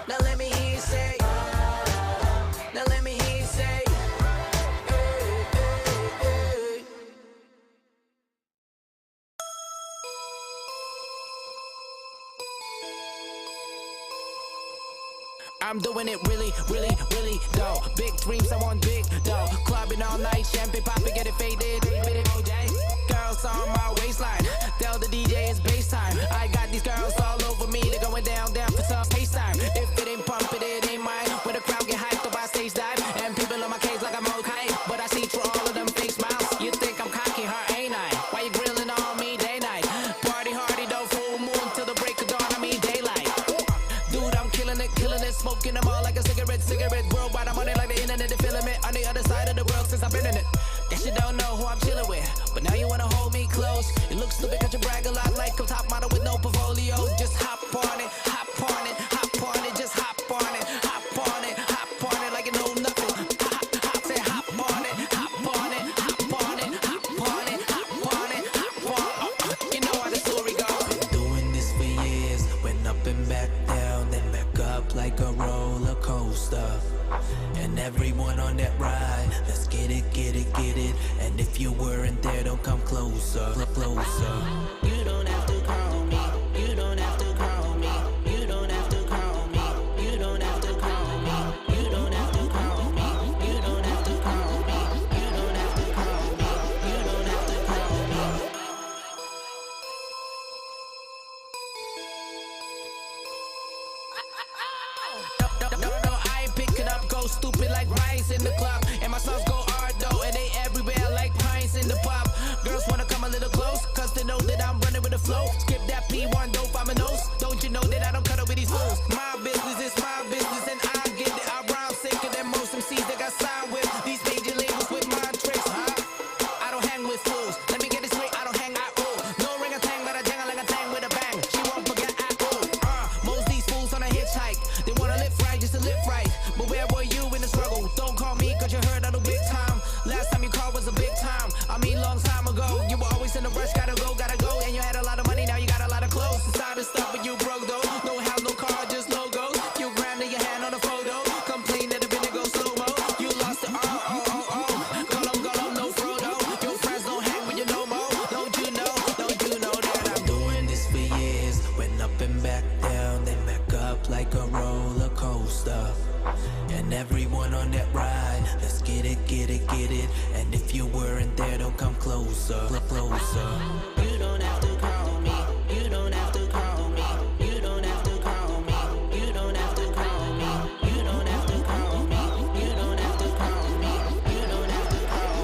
Speaker 13: Now let me hear you say. Now let me hear you say. I'm doing it really though. Big dreams, I want big though. Clubbing all night, champagne popping, get it faded. Girls on my waistline, tell the DJ it's bass time. I got these girls all over me, they're going down for some face time. If it ain't pumping, it ain't mine. When the crowd get hyped up, I stage dive. And people on my case like I'm okay, but I see through all of them fake smiles. You think I'm cocky, huh, ain't I? Why you grilling on me day night? Party hardy, though, full moon till the break of dawn, I mean daylight. Dude, I'm killing it, smoking them all like a cigarette. Worldwide, I'm on it like the internet, the filament. On the other side of the world since I've been in it. Guess you don't know who I'm chilling with, but now you wanna hold me close. You look stupid cause you brag a lot like a top model with no portfolio. Just hop on it, just hop on it, like you know nothing. Say hop on it. You know how the story goes. Been doing this for years, went up and back down, then back up like a roller coaster. And everyone on that ride, let's get it. And if you weren't there, don't come closer. You don't have to call me. You don't have to call me. You don't have to call me. You don't have to call me. You don't have to call me. You don't have to call me. You don't have to call me. You don't have to call me. No, I ain't picking up. Go stupid like rice in the club. And my songs go hard though, and they everywhere like pints in the pub. Girls wanna come a little close, cause they know that I'm running with the flow. Skip that P1, don't find my nose. Don't you know that I don't cut up with these fools? My business is my business, and I get it. I rhyme sicker than most MCs that got signed with these major labels with my tricks, huh? I don't hang with fools. Let me get it straight, I don't hang out. No ring a tang, but I jangle like a tang with a bang. She won't forget I most these fools on a hitchhike. They wanna live right just to live right. But where were you in the struggle? Don't call me cause you heard of the big time. Last time you called was a big time. I mean long time ago. You were always in a rush, gotta go. And you had a lot of money, now you got a lot of clothes. Decided stuff, but you broke though. No house, no car, just logos. You grinding your hand on a photo. Complain that the video goes slow-mo. You lost it, Call 'em, no Frodo. Your friends don't hang with you no more. Don't you know that I'm doing this for years. Went up and back down, then back up like a roller coaster. And everyone on that ride, let's get it. And if you weren't there, don't come closer. You don't have to call me. You don't have to call me. You don't have to call me. You don't have to call me. You don't have to call me. You don't have to call me. You don't have to call me.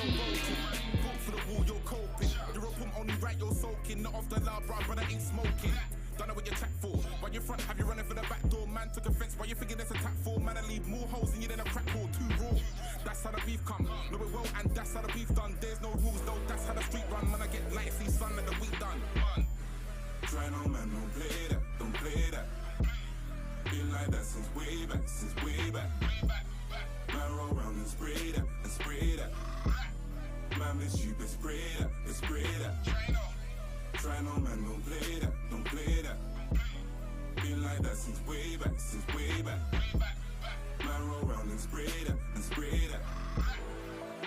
Speaker 8: no voting. Book for the wall, you're coping. The rope only right, you're soaking. Not off the loud, brother, ain't smoking. Don't know what you're tapped for. Why you front, have you running for the back door? Man took offense, why you thinking there's a tap for? Man, I leave more holes in you than a crack hole, too raw. That's how the beef come. Know it well, and that's how the beef done. There's no rules, no, that's how the street run. Man, I get light, see sun, and the week done.
Speaker 16: Try no man, don't play that, don't play that. Been like that since way back, Man, roll around and spray that, Man, miss you, but spray that. Try no man, don't play that, don't play that. Been like that since way back, Man, roll around and spray that,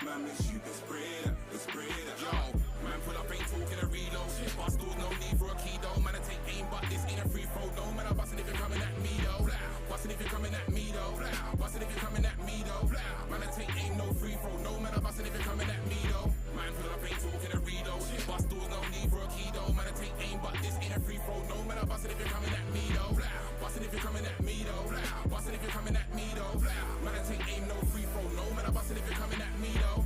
Speaker 16: Man, miss you, but spray that.
Speaker 8: Yo, man, pull up, ain't talking a reload. Bustles, no need for a key though. Man, I take aim, but this ain't a free throw. No, man, I'm busting if you're coming at me though. Busting if you're coming at me though. Busting if you're coming at me though. Man, I take aim, no free throw. No, man, I'm busting if you're coming at me though. Man, pull up, ain't talking a reload. Bustles, no need for a key though. Man, I take aim, but this ain't a free throw. No, man, I'm busting if you're coming at me though. Busting if you're coming at me though. Busting if you're coming at me though. Man, I take aim, no free throw. No, man, I'm busting if you're coming at me though.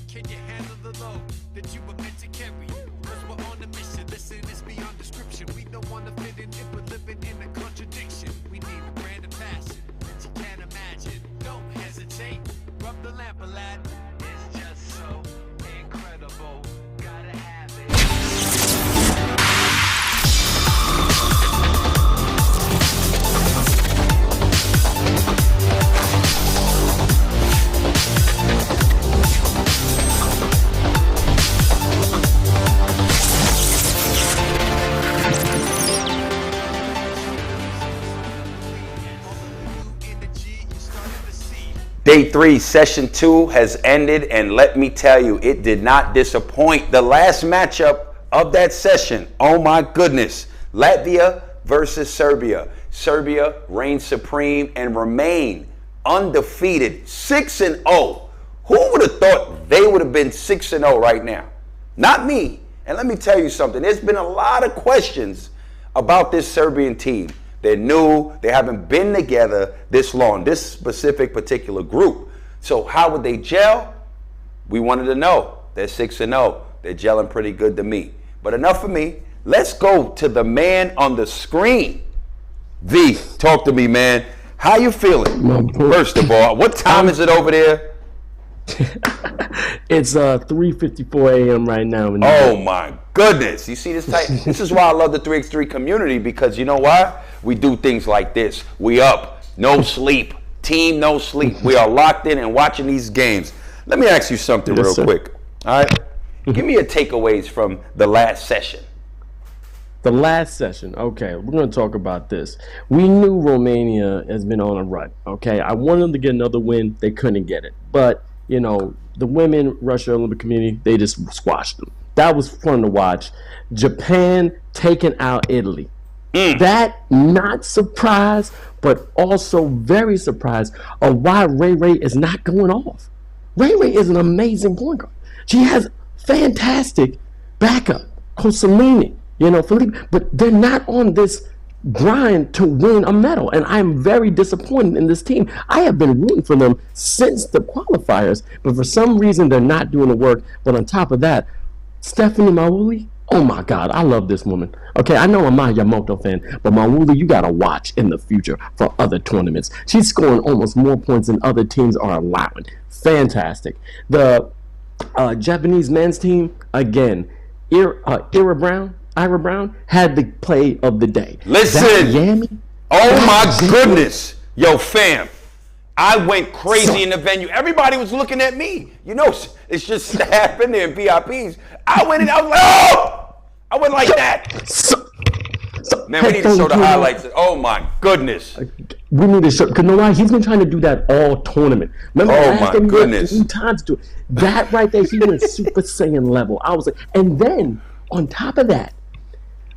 Speaker 14: Can you handle the load that you were meant to carry? Cause we're on a mission, listen, it's beyond description. We don't wanna fit in if we're living in a contradiction. We need a brand of passion that you can't imagine. Don't hesitate, rub the lamp a lad. It's just so incredible, gotta have it.
Speaker 2: Day 3, session 2 has ended, and let me tell you, it did not disappoint. The last matchup of that session, oh my goodness, Latvia versus Serbia. Serbia reigned supreme and remained undefeated, 6-0. Who would have thought they would have been 6-0 right now? Not me. And let me tell you something, there's been a lot of questions about this Serbian team. They're new. They haven't been together this long, this specific particular group. So how would they gel? We wanted to know. They're 6-0. They're gelling pretty good to me. But enough of me. Let's go to the man on the screen. V, talk to me, man. How you feeling? First of all, what time is it over there?
Speaker 5: It's 3:54 a.m. right now.
Speaker 2: Oh my goodness! You see this type? This is why I love the 3x3 community, because you know why? We do things like this. We up, no sleep, team, no sleep. We are locked in and watching these games. Let me ask you something real quick. All right, give me your takeaways from the last session.
Speaker 5: The last session, okay, we're going to talk about this. We knew Romania has been on a run, okay? I wanted them to get another win. They couldn't get it. But, you know, the women Russia Olympic Committee, they just squashed them. That was fun to watch. Japan taking out Italy. That, not surprised, but also very surprised of why Ray Ray is not going off. Ray Ray is an amazing point guard. She has fantastic backup. Kosalini. You know, Felipe, but they're not on this grind to win a medal. And I'm very disappointed in this team. I have been rooting for them since the qualifiers, but for some reason they're not doing the work. But on top of that, Stephanie Mawuli, oh my God, I love this woman. Okay, I know I'm a Yamamoto fan, but Mawuli, you got to watch in the future for other tournaments. She's scoring almost more points than other teams are allowing. Fantastic. The Japanese men's team, again, Ira Brown had the play of the day.
Speaker 2: Listen, oh my goodness, yo fam, I went crazy in the venue. Everybody was looking at me. You know, it's just staff in there and VIPs. I went in, I was like, oh! I went like that. Man, we need to show the highlights. Oh, my goodness.
Speaker 5: We need to show, because you know why? He's been trying to do that all tournament. Remember
Speaker 2: my goodness.
Speaker 5: 3 times to do it. That right there, he went Super Saiyan level. I was like, and then, on top of that,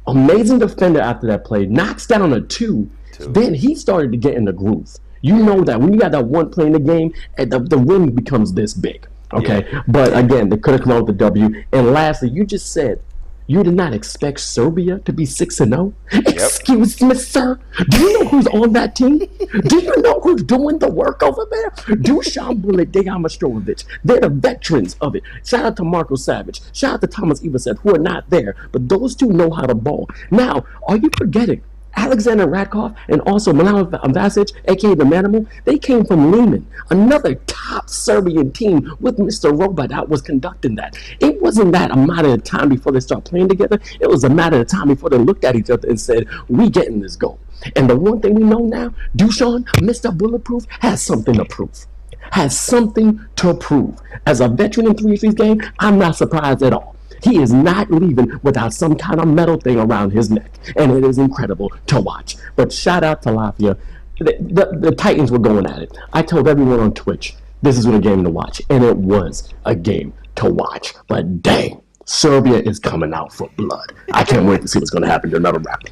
Speaker 5: amazing defender after that play, knocks down a 2. Then he started to get in the groove. You know that when you got that one play in the game, the rim becomes this big. Okay? Yeah. But again, they could have come out with the W. And lastly, you just said, you did not expect Serbia to be 6-0? Excuse me, sir. Do you know who's on that team? Do you know who's doing the work over there? Dusan Bulic, Dejan Mastrovic. They're the veterans of it. Shout out to Marco Savage. Shout out to Thomas Ivaset, who are not there. But those two know how to ball. Now, are you forgetting Alexander Radkov and also Milan Vasic, a.k.a. the Manimal? They came from Lehman, another top Serbian team with Mr. Robot that was conducting that. It wasn't that a matter of time before they start playing together. It was a matter of time before they looked at each other and said, we getting this goal. And the one thing we know now, Dusan, Mr. Bulletproof, has something to prove. Has something to prove. As a veteran in 3x3's game, I'm not surprised at all. He is not leaving without some kind of metal thing around his neck. And it is incredible to watch. But shout out to Latvia. The Titans were going at it. I told everyone on Twitch, this is a game to watch. And it was a game to watch. But dang, Serbia is coming out for blood. I can't wait to see what's going to happen to another round.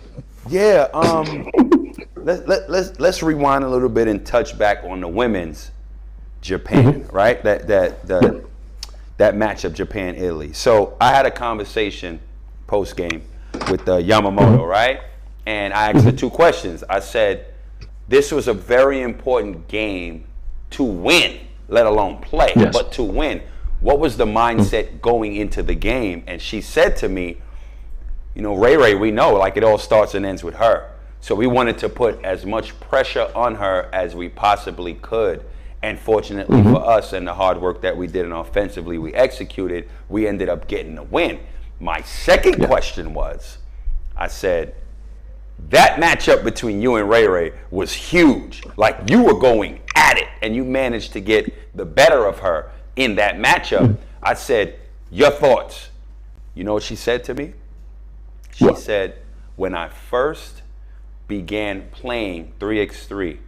Speaker 2: Yeah, let's rewind a little bit and touch back on the women's Japan, right? That matchup, Japan-Italy. So I had a conversation post-game with Yamamoto, right? And I asked her 2 questions. I said, this was a very important game to win, let alone play, but to win. What was the mindset going into the game? And she said to me, you know, Ray, we know, like, it all starts and ends with her. So we wanted to put as much pressure on her as we possibly could. And fortunately for us and the hard work that we did and offensively we executed, we ended up getting the win. My second question was, I said, that matchup between you and Ray was huge. Like, you were going at it and you managed to get the better of her in that matchup. I said, your thoughts? You know what she said to me? She said, when I first began playing 3x3,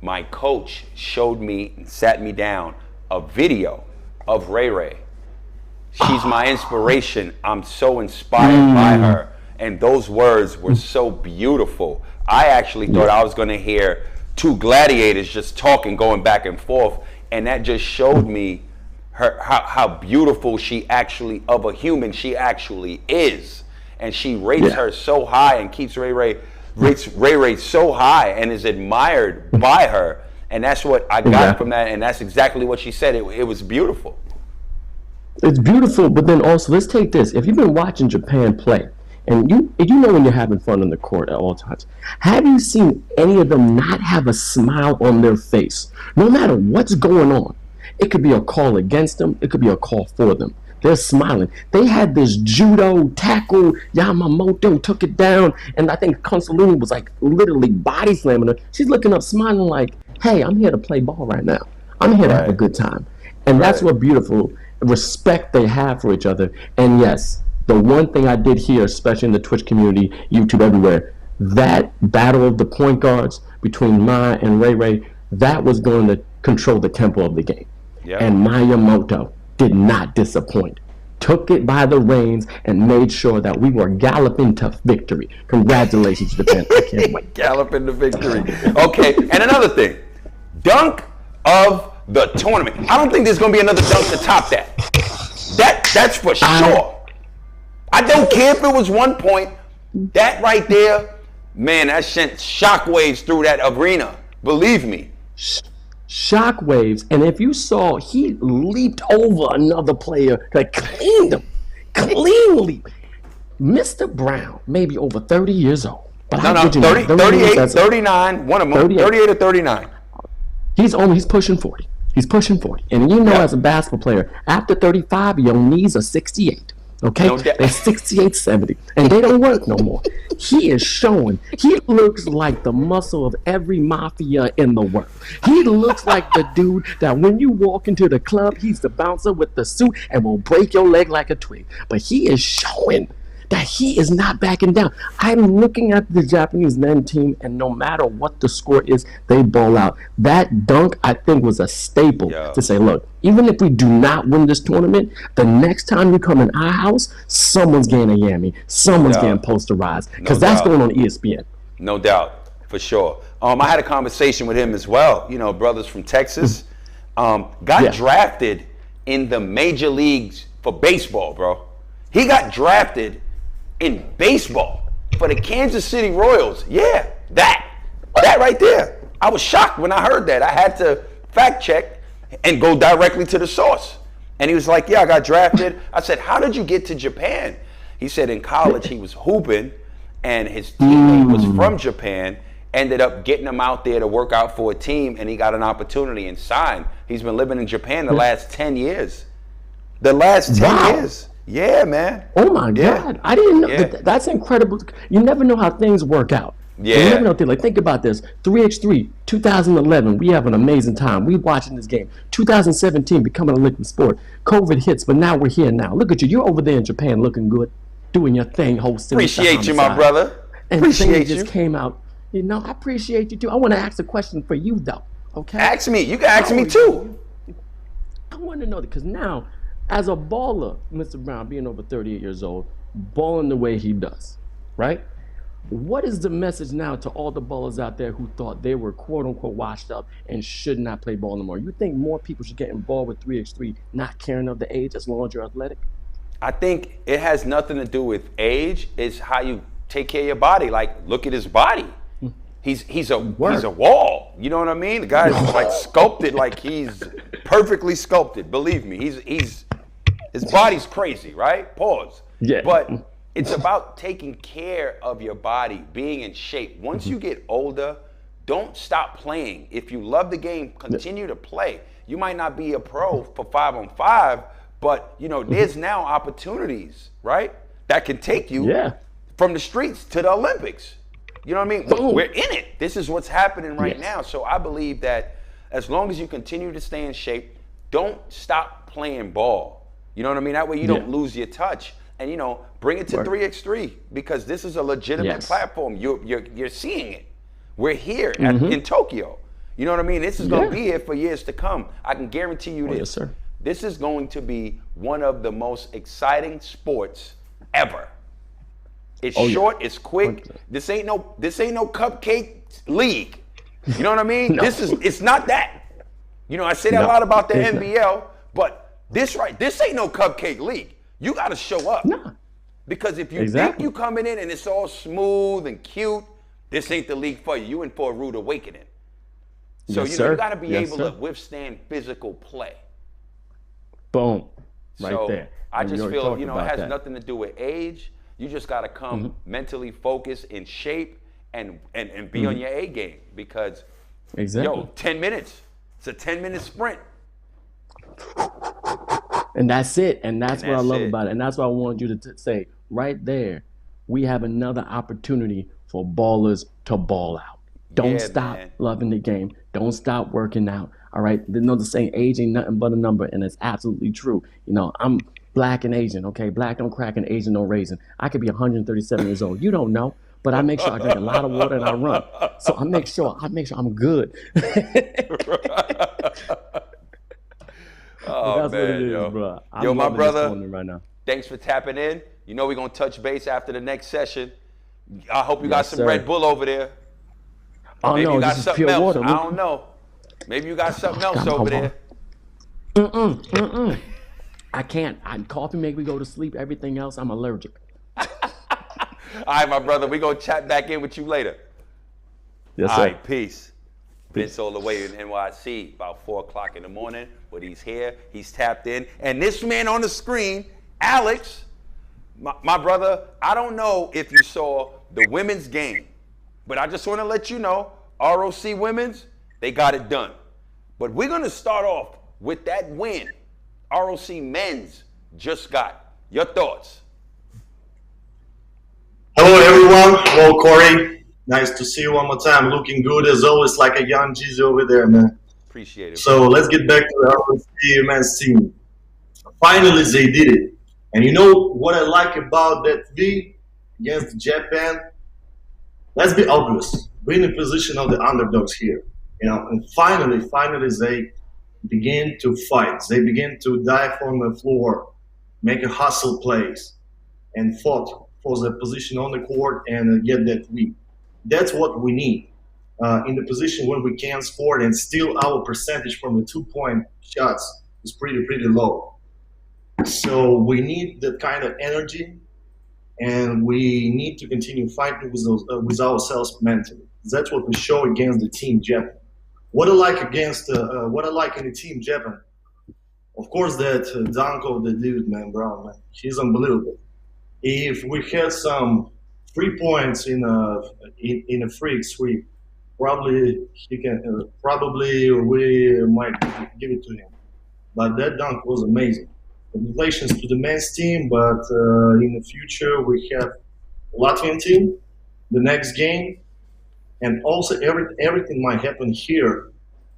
Speaker 2: my coach showed me and sat me down a video of Ray. She's my inspiration. I'm so inspired by her. And those words were so beautiful. I actually thought I was going to hear 2 gladiators just talking, going back and forth. And that just showed me how beautiful she actually, of a human she actually is. And she rates her so high and keeps rates Ray so high and is admired by her. And that's what I got from that. And that's exactly what she said. It was beautiful.
Speaker 5: It's beautiful, but then also, let's take this. If you've been watching Japan play, and you know when you're having fun on the court at all times, have you seen any of them not have a smile on their face? No matter what's going on. It could be a call against them. It could be a call for them. They're smiling. They had this judo tackle. Yamamoto took it down. And I think Consolini was like literally body slamming her. She's looking up smiling like, hey, I'm here to play ball right now. I'm here to have a good time. And that's what beautiful respect they have for each other. And yes, the one thing I did hear, especially in the Twitch community, YouTube, everywhere, that battle of the point guards between Ma and Ray, that was going to control the tempo of the game. And Miyamoto did not disappoint. Took it by the reins and made sure that we were galloping to victory. Congratulations, Japan. I can't wait.
Speaker 2: Galloping to victory. Okay, and another thing. Dunk of the tournament. I don't think there's going to be another dunk to top that. That's for sure. I don't care if it was 1 point. That right there, man, that sent shockwaves through that arena. Believe me.
Speaker 5: Shockwaves, and if you saw, he leaped over another player, like cleaned him, cleanly. Mr. Brown, maybe over 30 years old. But
Speaker 2: 38, 39, one of them, 38 or 39.
Speaker 5: He's pushing 40. He's pushing 40. And you know, as a basketball player, after 35, your knees are 68. Okay,
Speaker 2: No doubt.
Speaker 5: they're 68, 70, and they don't work no more. He is showing. He looks like the muscle of every mafia in the world. He looks like the dude that when you walk into the club, he's the bouncer with the suit and will break your leg like a twig. But he is showing that he is not backing down. I'm looking at the Japanese men team, and no matter what the score is, they ball out. That dunk, I think, was a staple to say, look, even if we do not win this tournament, the next time you come in our house, someone's getting a yammy, someone's getting posterized, because that's going on ESPN.
Speaker 2: No doubt, for sure. I had a conversation with him as well. You know, brothers from Texas, got drafted in the major leagues for baseball, bro. He got drafted in baseball for the Kansas City Royals. Yeah, that right there. I was shocked when I heard that. I had to fact check and go directly to the source. And he was like, yeah, I got drafted. I said, how did you get to Japan? He said in college he was hooping and his teammate was from Japan, ended up getting him out there to work out for a team, and he got an opportunity and signed. He's been living in Japan the last 10 years. The last 10 years. Yeah, man.
Speaker 5: Oh my God. I didn't know. That's incredible. You never know how things work out.
Speaker 2: Yeah.
Speaker 5: You never know. Like, think about this. 3x3, 2011, we have an amazing time. We watching this game. 2017, becoming a liquid sport. COVID hits, but now we're here now. Look at you. You're over there in Japan looking good, doing your thing, hosting.
Speaker 2: Appreciate you, my brother.
Speaker 5: And
Speaker 2: Appreciate
Speaker 5: things just came out. You know, I appreciate you too. I want to ask a question for you, though. Okay?
Speaker 2: Ask me. You can ask me too.
Speaker 5: I want to know that because now, as a baller, Mr. Brown, being over 38 years old, balling the way he does, right? What is the message now to all the ballers out there who thought they were quote-unquote washed up and should not play ball anymore? You think more people should get involved with 3x3, not caring of the age as long as you're athletic?
Speaker 2: I think it has nothing to do with age. It's how you take care of your body. Like, look at his body. He's a wall. You know what I mean? The guy's like sculpted, like he's perfectly sculpted. Believe me, his body's crazy, right? Pause.
Speaker 5: Yeah.
Speaker 2: But it's about taking care of your body, being in shape. Once you get older, don't stop playing. If you love the game, continue to play. You might not be a pro for 5-on-5, but you know, there's now opportunities, right? That can take you from the streets to the Olympics. You know what I mean? We're in it. This is what's happening right now. So I believe that as long as you continue to stay in shape, don't stop playing ball. You know what I mean? That way you don't lose your touch. And, you know, bring it to 3x3 because this is a legitimate platform. You're seeing it. We're here in Tokyo. You know what I mean? This is going to be here for years to come. I can guarantee you this.
Speaker 5: Yes, sir.
Speaker 2: This is going to be one of the most exciting sports ever. It's short, it's quick. 100%. This ain't no cupcake league. You know what I mean? It's not that. You know, I say that a lot about the NBL, but this ain't no cupcake league. You got to show up.
Speaker 5: No.
Speaker 2: Because if you think you coming in and it's all smooth and cute, this ain't the league for you. You in for a rude awakening. So you got to be able to withstand physical play.
Speaker 5: Boom. Right there.
Speaker 2: I just feel, you know, it has nothing to do with age. You just got to come mentally focused, in shape, and be on your A game because, 10 minutes. It's a 10-minute sprint.
Speaker 5: And that's it. And that's what I love about it. And that's what I want you to say. Right there, we have another opportunity for ballers to ball out. Don't stop loving the game. Don't stop working out. All right? They know the saying, age ain't nothing but a number, and it's absolutely true. You know, I'm Black and Asian, okay? Black don't crack and Asian don't raisin. I could be 137 years old. You don't know, but I make sure I drink a lot of water and I run. So I make sure I'm good.
Speaker 2: Oh,
Speaker 5: that's
Speaker 2: man,
Speaker 5: what it is,
Speaker 2: yo.
Speaker 5: bro.
Speaker 2: Yo, my brother,
Speaker 5: right now.
Speaker 2: Thanks for tapping in. You know we're going to touch base after the next session. I hope you got some Red Bull over there.
Speaker 5: Oh,
Speaker 2: Maybe
Speaker 5: no,
Speaker 2: you got
Speaker 5: this is
Speaker 2: something
Speaker 5: pure
Speaker 2: else.
Speaker 5: water.
Speaker 2: I don't know. Maybe you got something else over there.
Speaker 5: I can't. Coffee make me go to sleep. Everything else, I'm allergic.
Speaker 2: All right, my brother. We're going to chat back in with you later.
Speaker 5: Yes, sir.
Speaker 2: All right, peace. Vince all the way in NYC, about 4 o'clock in the morning, but he's here. He's tapped in. And this man on the screen, Alex, my brother, I don't know if you saw the women's game, but I just want to let you know, ROC women's, they got it done. But we're going to start off with that win ROC men's just got. Your thoughts?
Speaker 19: Hello, everyone. Hello, Corey. Nice to see you one more time. Looking good as always, like a young Jeezy over there, man.
Speaker 2: Appreciate it.
Speaker 19: So let's get back to the ROC men's team. Finally, they did it. And you know what I like about that V against Japan? Let's be obvious. We're in the position of the underdogs here. And finally, they begin to fight. They begin to dive on the floor, make a hustle plays, and fought for the position on the court and get that lead. That's what we need in the position when we can score, and still our percentage from the 2-point shots is pretty low. So we need that kind of energy, and we need to continue fighting with ourselves mentally. That's what we show against the team Japan. What I like in the team Japan, of course, that dunk of the dude, man, Brown, man, he's unbelievable. If we had some 3 points in a freak sweep, probably we might give it to him. But that dunk was amazing. Congratulations to the men's team, but in the future we have Latvian team, the next game, and also everything might happen here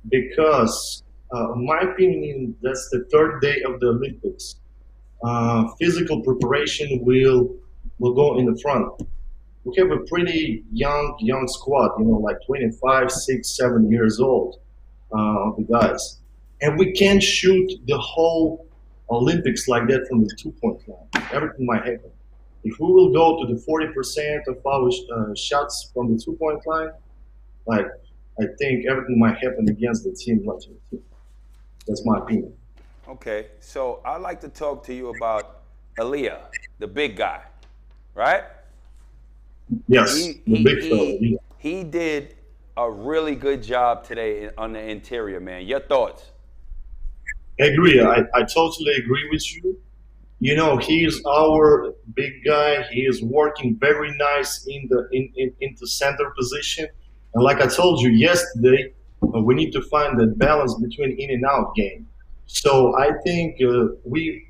Speaker 19: because, in my opinion, that's the third day of the Olympics. Physical preparation will go in the front. We have a pretty young squad, like 25, 6, 7 years old, the guys. And we can't shoot the whole Olympics like that from the 2-point line. Everything might happen. If we will go to the 40% of our shots from the 2-point line, I think everything might happen against the team. That's my opinion.
Speaker 2: Okay, so I'd like to talk to you about Aaliyah, the big guy, right?
Speaker 19: Yes, the big fella.
Speaker 2: He did a really good job today on the interior, man. Your thoughts?
Speaker 19: I agree. I totally agree with you. He is our big guy. He is working very nice in the center position. And like I told you yesterday, we need to find that balance between in and out game. So I think we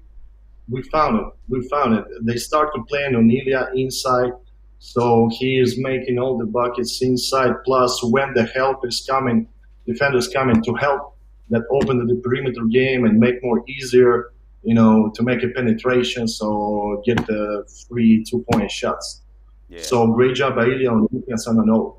Speaker 19: found it. We found it. They start to play on Ilya inside, so he is making all the buckets inside. Plus, when the help is coming, defenders coming to help, that open the perimeter game and make more easier, to make a penetration, so get the free 2-point shots. Yeah. So great job by Ilya on defense on an over.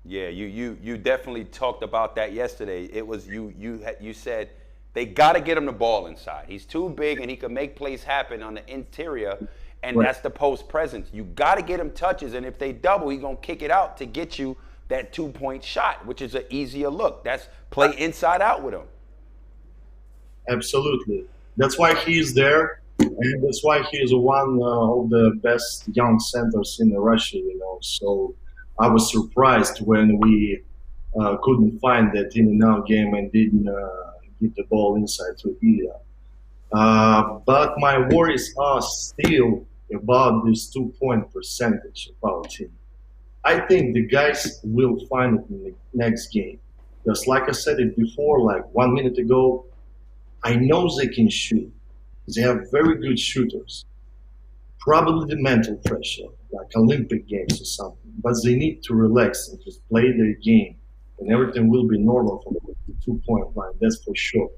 Speaker 2: Yeah, you definitely talked about that yesterday. It was you said they got to get him the ball inside. He's too big and he can make plays happen on the interior, and right. That's the post presence. You got to get him touches, and if they double, he's going to kick it out to get you that 2-point shot, which is an easier look. That's play inside out with him.
Speaker 19: Absolutely. That's why he is there, and that's why he is one of the best young centers in Russia, So I was surprised when we couldn't find that in and out game and didn't get the ball inside to Ilya. But my worries are still about this 2-point percentage of our team. I think the guys will find it in the next game. Just like I said it before, like 1 minute ago, I know they can shoot. They have very good shooters. Probably the mental pressure, like Olympic games or something. But they need to relax and just play their game, and everything will be normal from the 2-point line. That's for sure.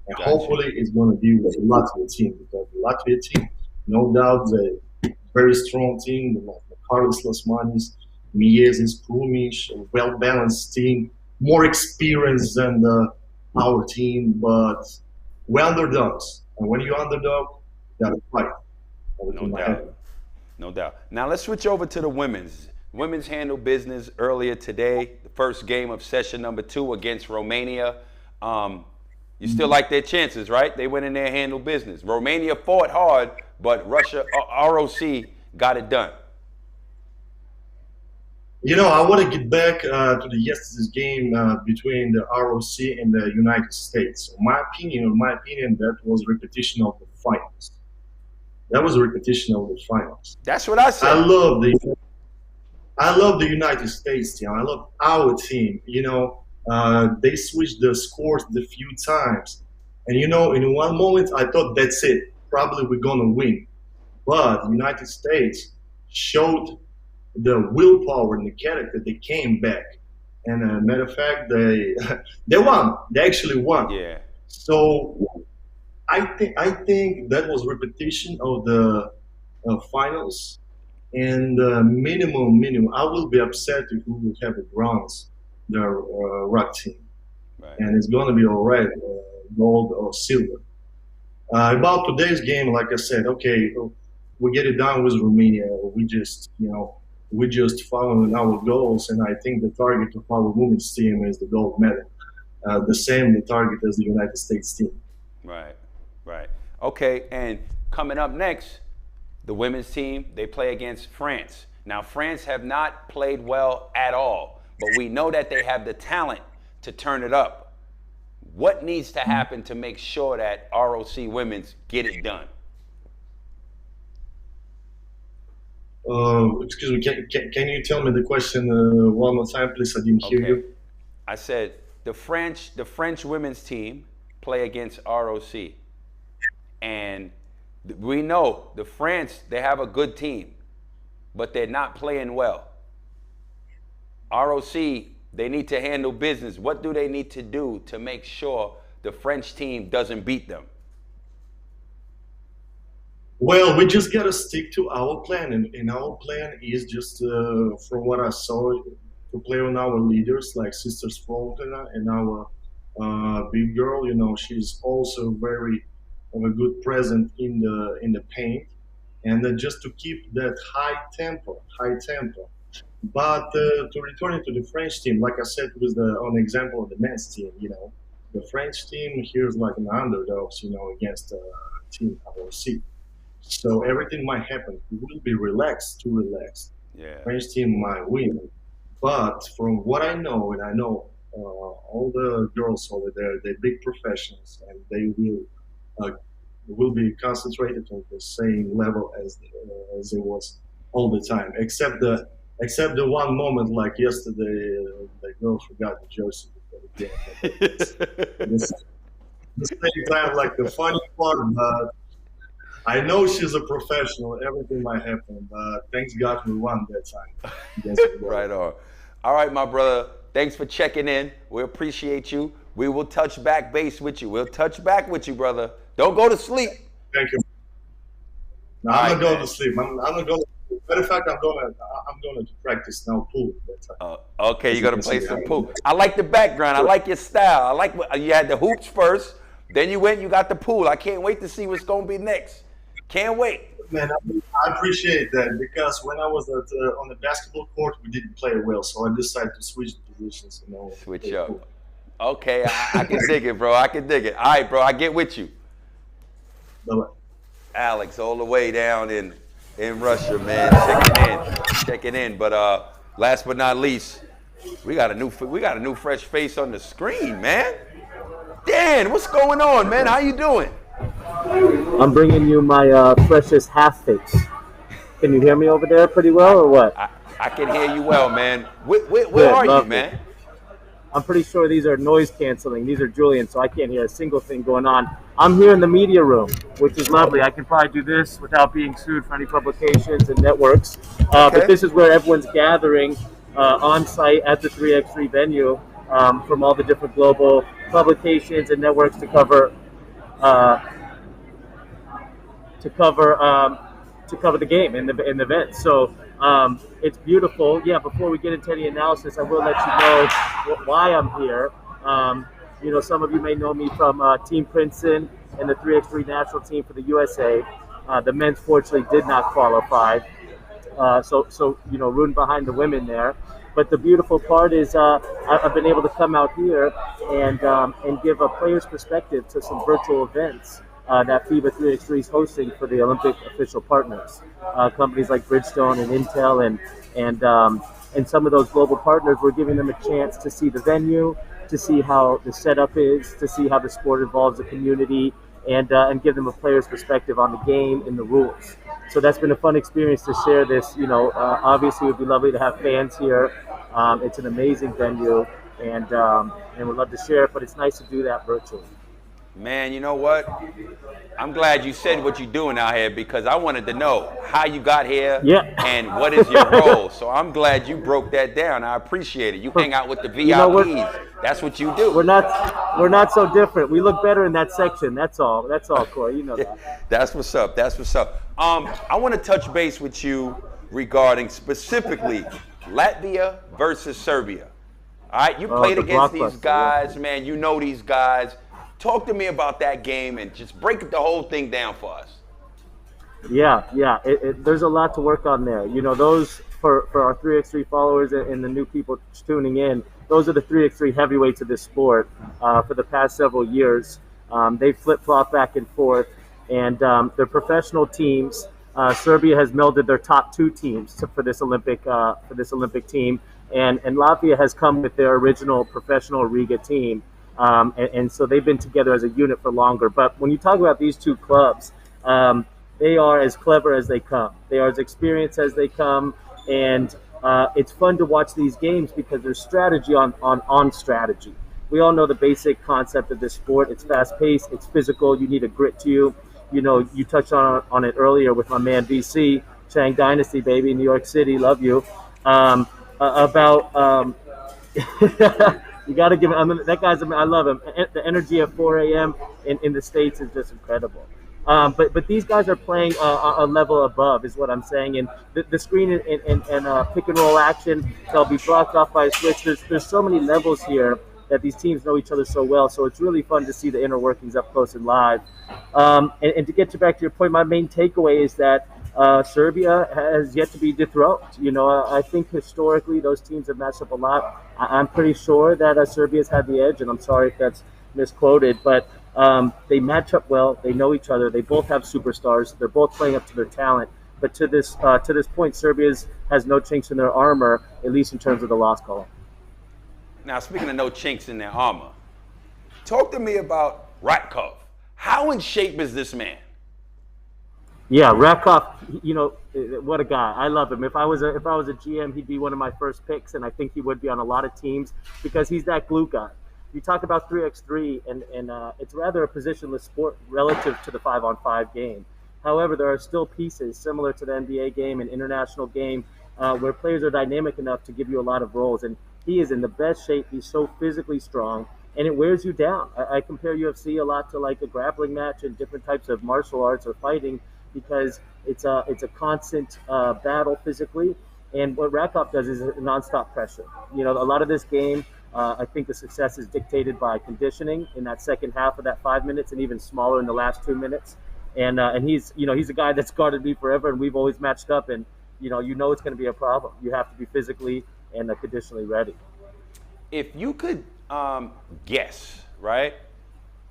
Speaker 19: And hopefully it's going to be with the Latvia team, because the Latvia team, no doubt, they're a very strong team. Like Carlos Lasmanis, Miezis, Krumic, a well-balanced team, more experience than our team, but we're underdogs. And when you're underdog, you got to fight.
Speaker 2: No doubt. Now let's switch over to the women's. Women's handled business earlier today. The first game of session number 2 against Romania. You still like their chances, right? They went in there and handled business. Romania fought hard, but Russia, ROC, got it done.
Speaker 19: I want to get back to the yesterday's game between the ROC and the United States. In my opinion, that was a repetition of the finals. That was a repetition of the finals.
Speaker 2: That's what I said.
Speaker 19: I love the United States team. I love our team. They switched the scores a few times. And, in one moment, I thought that's it. Probably we're going to win. but the United States showed the willpower and the character. They came back, and matter of fact, they won. They actually won.
Speaker 2: Yeah.
Speaker 19: So I think that was repetition of the finals, and minimum. I will be upset if we will have a bronze, the rock team, and it's going to be all right, gold or silver. About today's game, like I said, okay, we get it done with Romania. We just following our goals, and I think the target of our women's team is the gold medal. The same the target as the United States team.
Speaker 2: Right. Okay, and coming up next, the women's team, they play against France. Now, France have not played well at all, but we know that they have the talent to turn it up. What needs to happen to make sure that ROC women's get it done?
Speaker 19: Excuse me, can you tell me the question one more time, please? I didn't hear you.
Speaker 2: I said the French women's team play against ROC. And we know the France, they have a good team, but they're not playing well. ROC, they need to handle business. What do they need to do to make sure the French team doesn't beat them?
Speaker 19: Well, we just got to stick to our plan. And our plan is just, from what I saw, to play on our leaders like Sisters Faulkner and our big girl. She's also very a good presence in the paint, and just to keep that high tempo. But to return to the French team, like I said, with on the example of the men's team, the French team here is like an underdogs, against team ROC. So everything might happen. We will be too relaxed.
Speaker 2: Yeah.
Speaker 19: French team might win, but from what I know, and I know all the girls over there, they're big professionals, and they will be concentrated on the same level as it was all the time, except the one moment like yesterday, the girls forgot the jersey before the game. At the same time, like the funny part, but I know she's a professional. Everything might happen, but thanks God we won that time.
Speaker 2: Right on. All right, my brother. Thanks for checking in. We appreciate you. We will touch back base with you. We'll touch back with you, brother. Don't go to sleep.
Speaker 19: Thank you. No, I'm not going to sleep. I'm not going to. Matter of fact, I'm going to practice now pool.
Speaker 2: Okay, you're going to play some pool. I like the background. I like your style. I like you had the hoops first, then you got the pool. I can't wait to see what's going to be next. Can't wait.
Speaker 19: Man, I appreciate that, because when I was on the basketball court, we didn't play well, so I decided to switch positions.
Speaker 2: Switch up. Cool. Okay, I can dig it, bro. I can dig it. All right, bro, I get with you.
Speaker 19: Bye-bye.
Speaker 2: Alex, all the way down in Russia, man, checking in. But last but not least, we got a new fresh face on the screen, man. Dan, what's going on, man? How you doing?
Speaker 20: I'm bringing you my precious half face. Can you hear me over there pretty well, or what?
Speaker 2: I can hear you well, man. Where are you, man?
Speaker 20: I'm pretty sure these are noise canceling. These are Julian, so I can't hear a single thing going on. I'm here in the media room, which is lovely. I can probably do this without being sued for any publications and networks. But this is where everyone's gathering on site at the 3x3 venue from all the different global publications and networks to cover the game and the event. So it's beautiful. Yeah, before we get into any analysis, I will let you know why I'm here. Some of you may know me from Team Princeton and the 3x3 national team for the USA. The men's fortunately did not qualify. So rooting behind the women there. But the beautiful part is I've been able to come out here and give a player's perspective to some virtual events that FIBA 3x3 is hosting for the Olympic official partners. Companies like Bridgestone and Intel and some of those global partners, we're giving them a chance to see the venue, to see how the setup is, to see how the sport involves the community, and give them a player's perspective on the game and the rules. So that's been a fun experience to share this. Obviously it would be lovely to have fans here. It's an amazing venue, and we'd love to share it, but it's nice to do that virtually.
Speaker 2: Man, you know what? I'm glad you said what you're doing out here because I wanted to know how you got here and what is your role. So I'm glad you broke that down. I appreciate it. You hang out with the VIPs. That's what you do.
Speaker 20: We're not so different. We look better in that section. That's all. That's all, Corey. You know that.
Speaker 2: That's what's up. That's what's up. I want to touch base with you regarding specifically Latvia versus Serbia. All right, you played against these guys, man. You know these guys. Talk to me about that game and just break the whole thing down for us.
Speaker 20: Yeah. There's a lot to work on there. You know, those for our 3x3 followers and the new people tuning in, those are the 3x3 heavyweights of this sport for the past several years. They flip-flop back and forth, and they're professional teams. Serbia has melded their top two teams for this Olympic team, and Latvia has come with their original professional Riga team. And so they've been together as a unit for longer. But when you talk about these two clubs, they are as clever as they come. They are as experienced as they come. And it's fun to watch these games because there's strategy on strategy. We all know the basic concept of this sport. It's fast-paced. It's physical. You need a grit to you. You know, you touched on it earlier with my man VC, Chang Dynasty, baby, New York City. Love you. You got to give him. That guy's. I love him. The energy at 4 a.m. in the States is just incredible. But these guys are playing a level above, is what I'm saying. And the screen and pick and roll action, they'll be blocked off by a switch. There's so many levels here that these teams know each other so well. So it's really fun to see the inner workings up close and live. And to get back to your point, my main takeaway is that Serbia has yet to be dethroned. You know, I think historically those teams have matched up a lot. I'm pretty sure that Serbia's had the edge, and I'm sorry if that's misquoted, but they match up well. They know each other. They both have superstars. They're both playing up to their talent. But to this point, Serbia has no chinks in their armor, at least in terms of the loss column.
Speaker 2: Now, speaking of no chinks in their armor, talk to me about Ratkov. How in shape is this man?
Speaker 20: Yeah, Ratkov, you know, what a guy. I love him. If I was a GM, he'd be one of my first picks, and I think he would be on a lot of teams because he's that glue guy. You talk about 3x3, and it's rather a positionless sport relative to the 5-on-5 game. However, there are still pieces similar to the NBA game and international game where players are dynamic enough to give you a lot of roles, and he is in the best shape. He's so physically strong, and it wears you down. I compare UFC a lot to like a grappling match and different types of martial arts or fighting, because it's a constant battle physically, and what Ratkov does is nonstop pressure. You know, a lot of this game, I think the success is dictated by conditioning in that second half of that 5 minutes, and even smaller in the last 2 minutes. And he's a guy that's guarded me forever, and we've always matched up. And you know it's going to be a problem. You have to be physically and conditionally ready.
Speaker 2: If you could guess, right,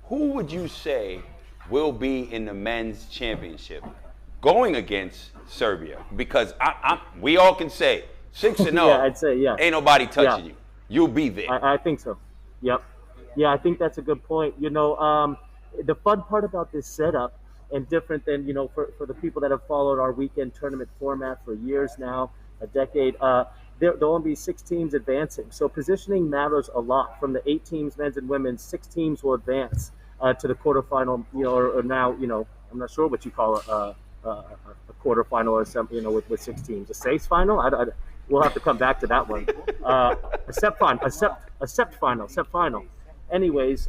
Speaker 2: who would you say will be in the men's championship going against Serbia? Because we all can say 6-0.
Speaker 20: Yeah, I'd say, yeah.
Speaker 2: Ain't nobody touching you. You'll be there.
Speaker 20: I think so. Yep. Yeah, I think that's a good point. You know, the fun part about this setup, and different than, you know, for the people that have followed our weekend tournament format for years now, a decade, there'll only be 6 teams advancing. So positioning matters a lot. From the 8 teams, men's and women's, 6 teams will advance to the quarterfinal, you know, or now, you know, I'm not sure what you call a quarterfinal or something, you know, with 6 teams. A semis final? We'll have to come back to that one. A sept final. Anyways,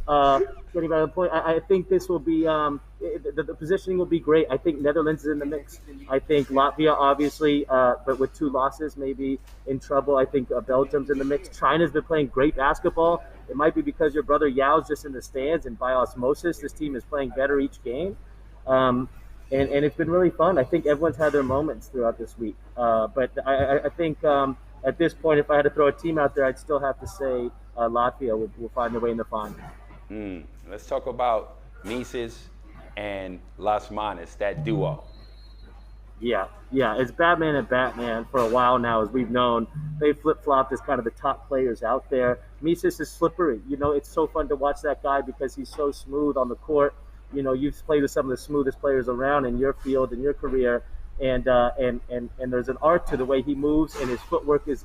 Speaker 20: getting back to the point, I think this will be the positioning will be great. I think Netherlands is in the mix. I think Latvia, obviously, but with 2 losses, maybe in trouble. I think Belgium's in the mix. China's been playing great basketball. It might be because your brother Yao's just in the stands, and by osmosis, this team is playing better each game. And it's been really fun. I think everyone's had their moments throughout this week. But I think at this point, if I had to throw a team out there, I'd still have to say Latvia will find their way in the final.
Speaker 2: Let's talk about Mises and Las Manas, that duo.
Speaker 20: Yeah, it's Batman and Batman for a while now, as we've known. They flip-flopped as kind of the top players out there. Mises is slippery. You know, it's so fun to watch that guy because he's so smooth on the court. You know, you've played with some of the smoothest players around in your field, in your career, and there's an art to the way he moves, and his footwork is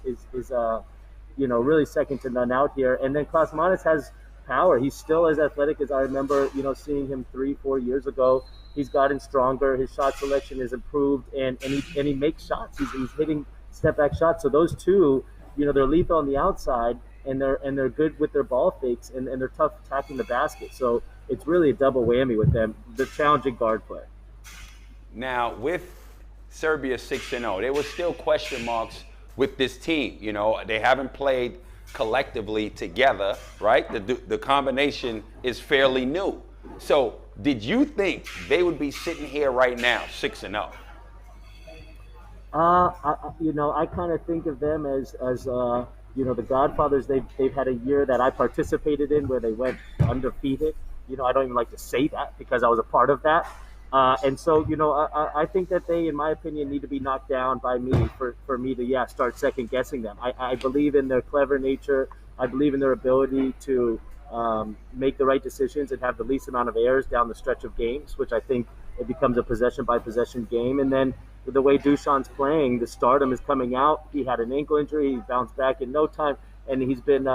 Speaker 20: you know, really second to none out here. And then Klaus Manis has power. He's still as athletic as I remember, seeing him 3-4 years ago. He's gotten stronger. His shot selection is improved, and he makes shots. He's hitting step back shots. So those two, they're lethal on the outside, and they're good with their ball fakes, and they're tough attacking the basket. So it's really a double whammy with them. They're challenging guard play.
Speaker 2: Now with Serbia 6-0, there was still question marks with this team. They haven't played collectively together, right? The combination is fairly new. So did you think they would be sitting here right now 6-0?
Speaker 20: I kind of think of them as the Godfathers. They've had a year that I participated in where they went undefeated. I don't even like to say that because I was a part of that. And so, I think that they, in my opinion, need to be knocked down by me for me to, start second guessing them. I believe in their clever nature. I believe in their ability to make the right decisions and have the least amount of errors down the stretch of games, which I think it becomes a possession by possession game. And then with the way Dušan's playing, the stardom is coming out. He had an ankle injury. He bounced back in no time, and he's been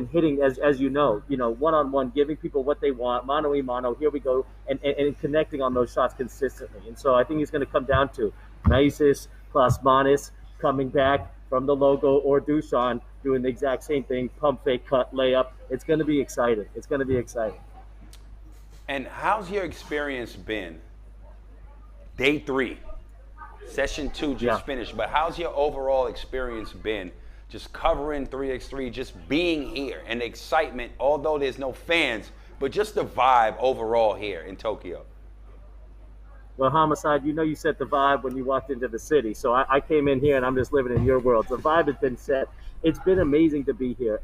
Speaker 20: hitting, as you know, one-on-one, giving people what they want, mano-a-mano, here we go, and connecting on those shots consistently. And so I think it's going to come down to Maisis, Plasmanis coming back from the logo, or Dušan doing the exact same thing, pump fake, cut, layup. It's going to be exciting. It's going to be exciting.
Speaker 2: And how's your experience been? Day 3, session 2 just finished, but how's your overall experience been just covering 3x3, just being here, and the excitement, although there's no fans, but just the vibe overall here in Tokyo?
Speaker 20: Well, Homicide, you set the vibe when you walked into the city. So I came in here and I'm just living in your world. The vibe has been set. It's been amazing to be here.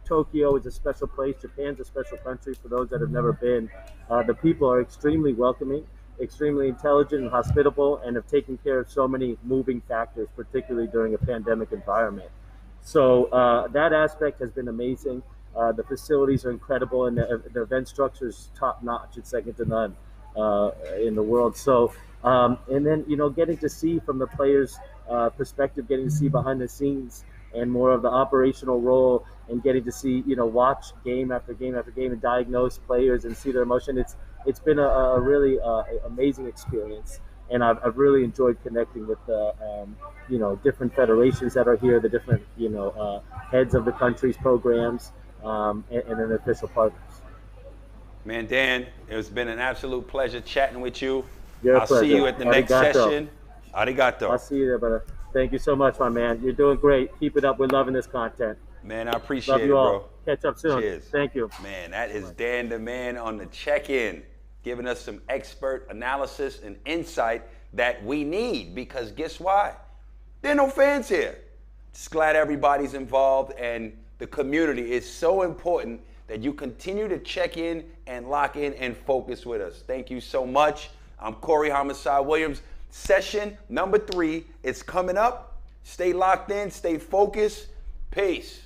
Speaker 20: Tokyo is a special place. Japan's a special country for those that have never been. The people are extremely welcoming, extremely intelligent and hospitable, and have taken care of so many moving factors, particularly during a pandemic environment. So that aspect has been amazing. The facilities are incredible, and the event structure is top notch. It's second to none in the world. So, and then, getting to see from the players' perspective, getting to see behind the scenes and more of the operational role, and getting to see, watch game after game after game and diagnose players and see their emotion. It's been a really amazing experience. And I've really enjoyed connecting with different federations that are here, the different heads of the country's programs, and then official partners.
Speaker 2: Man, Dan, it's been an absolute pleasure chatting with you.
Speaker 20: I'll
Speaker 2: see you at the next session. Arigato.
Speaker 20: I'll see you there, brother. Thank you so much, my man. You're doing great. Keep it up. We're loving this content.
Speaker 2: Man, I appreciate it,
Speaker 20: all.
Speaker 2: bro.
Speaker 20: Catch up soon.
Speaker 2: Cheers.
Speaker 20: Thank you.
Speaker 2: Man, that is Dan the Man on the check-in, giving us some expert analysis and insight that we need, because guess why? There are no fans here. Just glad everybody's involved, and the community is so important that you continue to check in and lock in and focus with us. Thank you so much. I'm Corey Homicide Williams. Session number 3 is coming up. Stay locked in, stay focused. Peace.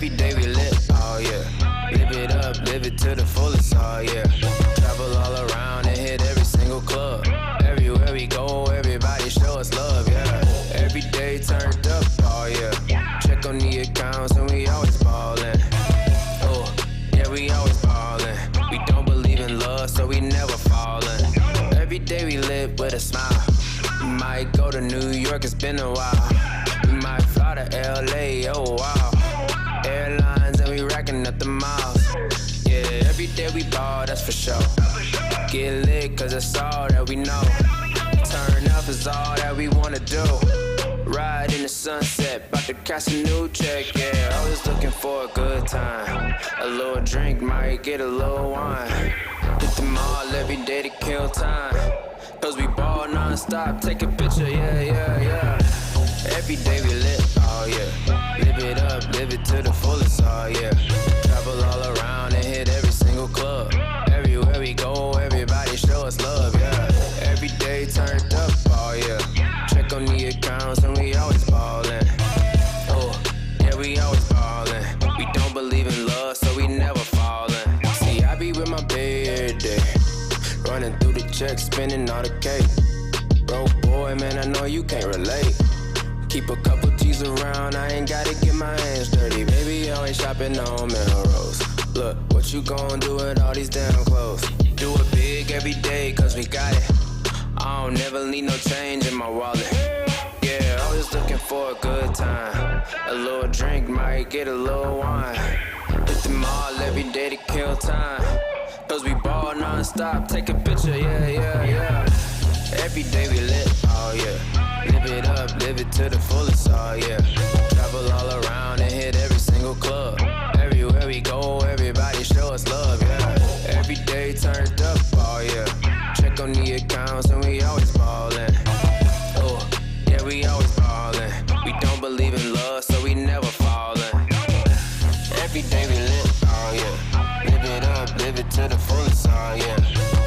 Speaker 1: Every day we lit, oh yeah. Live it up, live it to the fullest, oh yeah. Travel all around and hit every single club. Everywhere we go, everybody show us love, yeah. Every day turned up, oh yeah. Check on the accounts and we always ballin'. Oh, yeah, we always ballin'. We don't believe in love, so we never fallin'. Every day we live with a smile. We might go to New York, it's been a while. We might fly to LA, oh wow. Airlines and we racking up the miles. Yeah, every day we ball, that's for sure. Get lit, cause that's all that we know. Turn up is all that we wanna do. Ride in the sunset, about to cash a new check, yeah. Always looking for a good time. A little drink, might get a little wine. Hit the mall every day to kill time. Cause we ball non-stop, take a picture, yeah, yeah, yeah. Every day we lit, oh yeah. Live it up, live it to the fullest, oh yeah. Travel all around and hit every single club. Everywhere we go, everybody show us love, yeah. Every day turned up, oh yeah. Check on the accounts and we always ballin'. Oh, yeah, we always ballin'. We don't believe in love, so we never fallin'. See, I be with my baby every day. Running through the checks, spending all the cake. Broke boy, man, I know you can't relate. Keep a couple G's around, I ain't gotta get my hands dirty. Baby, I ain't shopping on Melrose. Look, what you gon' do with all these damn clothes? Do it big every day, cause we got it. I don't never need no change in my wallet. Yeah, always looking for a good time. A little drink, might get a little wine. Hit the mall every day to kill time. Cause we ball non-stop, take a picture, yeah, yeah, yeah. Every day we lit, oh yeah. Live it up, live it to the fullest, oh yeah. Travel all around and hit every single club. Everywhere we go, everybody show us love, yeah. Every day turned up, oh yeah. Check on the accounts and we always ballin'. Oh, yeah, we always ballin'. We don't believe in love, so we never fallin'. Every day we lit, oh yeah. Live it up, live it to the fullest, oh yeah.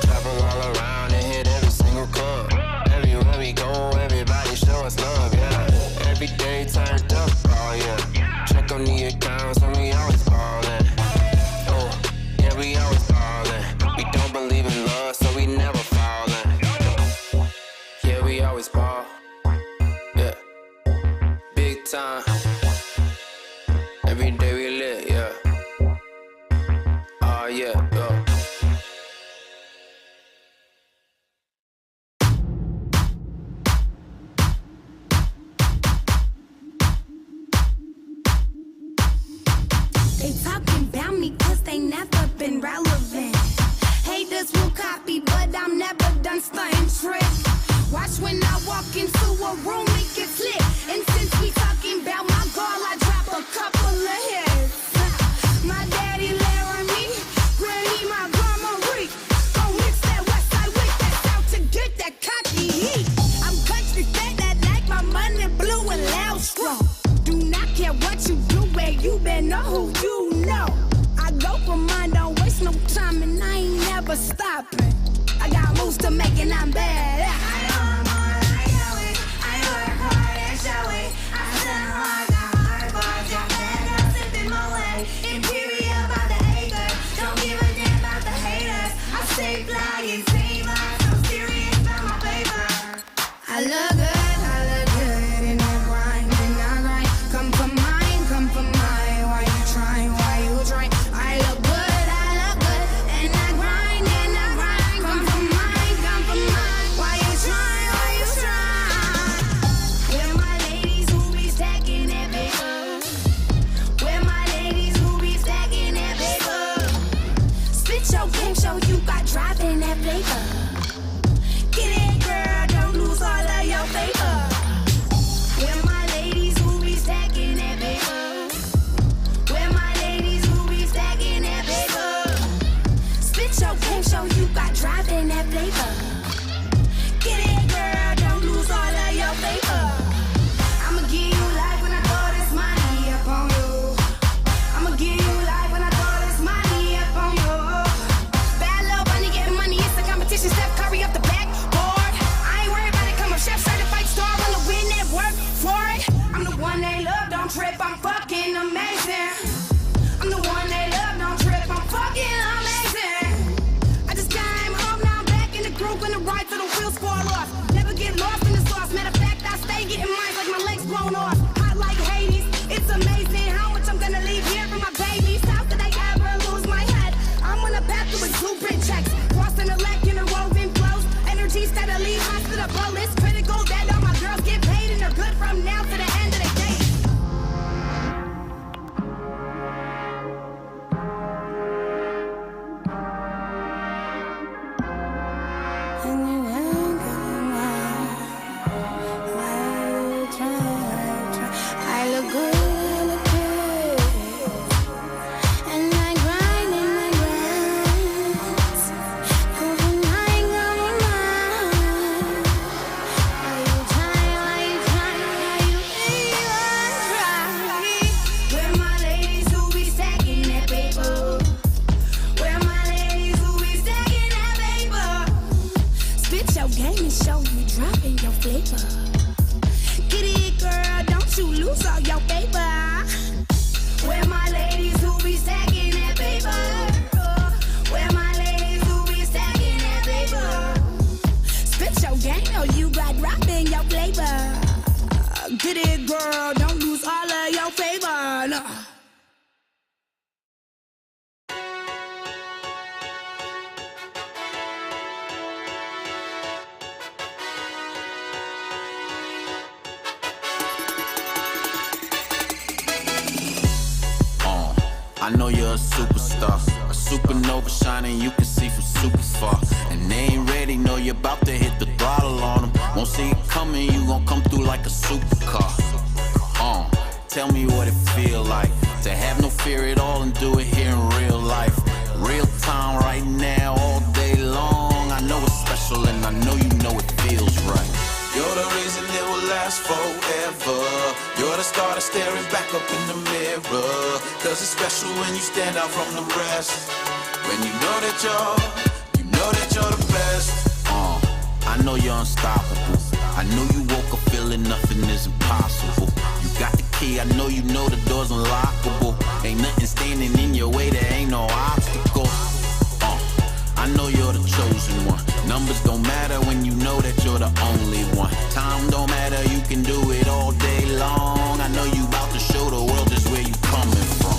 Speaker 1: Travel all around and hit every single club. Everywhere we go, everybody show us love, yeah. Every day turned up, oh yeah. Check on the accounts and we always ballin'. Oh, yeah, we always ballin'. We don't believe in love, so we never fallin'. Yeah, we always ball. Yeah, big time. Every day we lit, yeah. Oh yeah, yeah.
Speaker 9: They talking about me cause they never been relevant. Haters will copy, but I'm never done stunting tricks. Watch when I walk into a room, it gets lit. And since we talking about my girl, I drop a couple of hits. My daddy Laramie, granny my grandma Reek. Gon' mix that west side with that south to get that cocky heat. I'm country fat that like my money blue and loud strong. Do not care what you do, where you been or who you know. I go for mine, don't waste no time, and I ain't never stopping. I got moves to make and I'm bad. I know more, I know it. I work hard and show it. I stand hard, got hard bars, got bad girls sipping my way. Imperial by the acre, don't give a damn about the haters. I stay fly and famous, so serious about my paper. I look good in that grind, and I grind. Come for mine, why you trying, why you trying? I look good, and I grind, come for mine, why you trying, Where my ladies who be stacking that paper? Where my ladies who be stacking that paper? Spit your game, show you got driving that paper. Get it, girl, don't lose all of your paper. Where my ladies who be stacking that paper? Where my ladies who be stacking that paper? Spit your game, show you got driving that paper. Get it, girl, don't lose all of your paper. I'ma give you life when I throw this money up on you. I'ma give you life when I throw this money up on you. Bad
Speaker 15: star. A supernova shining, you can see from super far. And they ain't ready, know you're about to hit the throttle on them. Won't see it coming, you gon' come through like a supercar. Tell me what it feel like to have no fear at all and do it here in real life. Real time right now, all day long. I know it's special and I know you know it feels right.
Speaker 6: You're the reason it will last forever. You're the star that's staring back up in the mirror. Cause it's special when you stand out from the rest. When you know that you're the best.
Speaker 15: I know you're unstoppable. I know you woke up feeling nothing is impossible. You got the key, I know you know the door's unlockable. Ain't nothing standing in your way, there ain't no obstacle. I know you're the chosen one. Numbers don't matter when you know that you're the only one. Time don't matter, you can do it all day long. I know you about to show the world just where you coming from.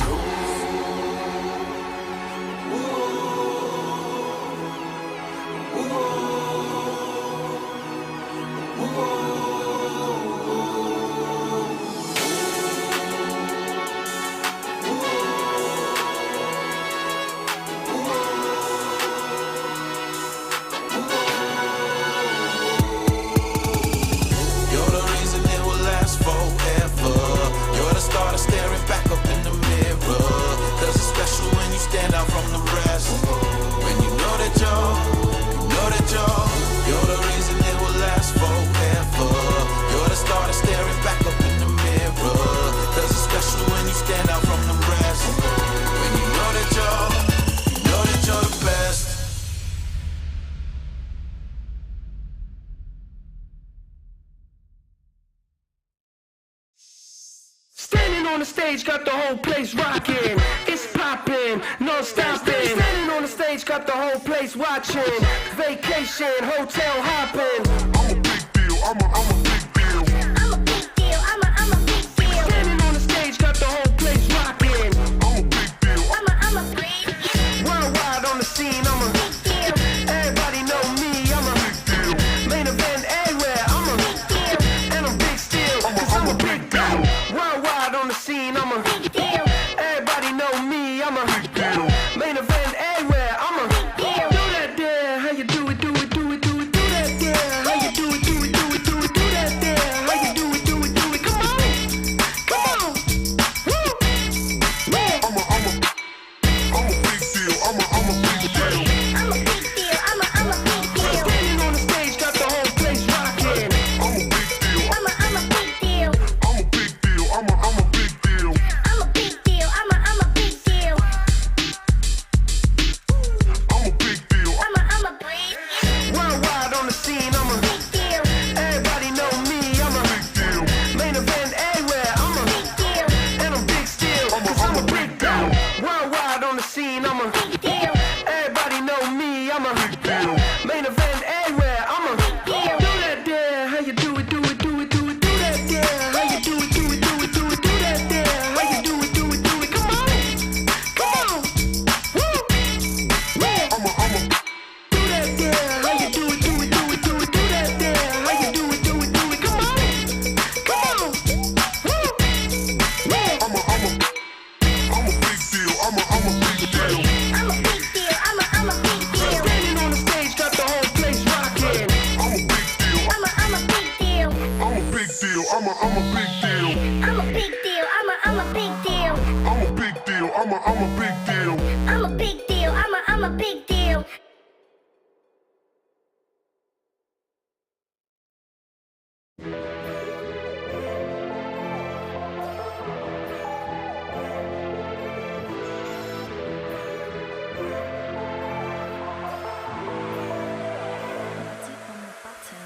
Speaker 10: On the stage, got the whole place rocking. It's popping, no stopping. Standing on the stage, got the whole place watching. Vacation, hotel hopping. I'm a big deal, I'm a big deal. I'm a big deal, I'm a big deal. Standing on the stage, got the whole place rocking. I'm a big deal, I'm a big deal. Worldwide on the scene, I'm a big deal. Everybody know me, I'm a big deal. Main event everywhere, I'm a big deal. And I'm big still, cause I'm a big deal. Worldwide on the scene, I'm a big deal. Everybody know me, I'm a big deal. Main event everywhere, I'm a big deal. Do that there, how you do it, do it, do it, do it, do that there. How you do it, do it, do it, do it, do that there. How you do it, do it, do it, come on, come on. Woo. I'm a big deal, I'm a big deal. I'm a big deal, I'm a big deal. Standing on the stage, got the whole place rocking. I'm a big deal, I'm a big deal. I'm a big deal, I'm a big deal. I'm a big deal, I'm a big deal. I'm a big deal, I'm a big deal. Worldwide on the scene, I'm a big deal. Everybody know me, I'm a big deal. Main event everywhere, I'm a big deal. And I'm big still, cause I'm a big deal. Worldwide on the scene, I'm a big deal. Everybody know me, I'm a big deal. Main event everywhere, I'm a big deal. Do that there, how you do it, do it, do it, do it, do that there. How you do it, do it, do it, do it, do that there. How you do it, do it, do it, come on, come on. Woo. Do that there, how you do it, do it, do it, do it, do that there. How you do it, do it, do it, come on, come on. Woo. I'm a big deal, I'm a big deal. I'm a big deal, I'm a big deal. Standing on the stage, got the whole place rocking. I'm a big deal, I'm a big deal. I'm a big deal, I'm a big deal. I'm a big deal, I'm a big deal. I'm a big deal, I'm a big deal. I'm a big deal, I'm a big deal.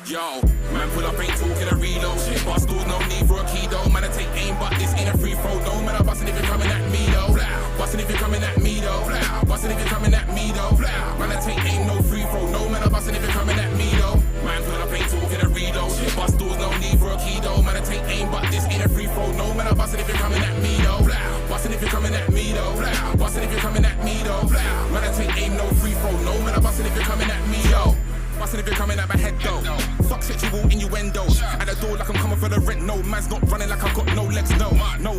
Speaker 8: Yo, man, pull up, ain't talking a reload. Bust doors, no need for a key though. Man, I take aim, but this ain't a free throw. No, man, I'm busting if you're coming at me though. Busting if you're coming at me though. Busting if you're coming at me though. Man, I take aim, no free throw. No, man, I'm busting if you're coming at me though. Man, pull up, ain't talking a reload. Bust doors, no need for a key though. Man, I take aim, but this ain't a free throw. No, man, I'm busting if you're coming at me though. Busting if you're coming at me though. Busting if you're coming at me though. Man, I take aim, no free throw. No, man, I'm busting if you're coming at me, yo. Bustin' if you're coming at my head though. Fuck sexual innuendos. At the door like I'm coming for the rent. No, man's not running like I've got no legs. No,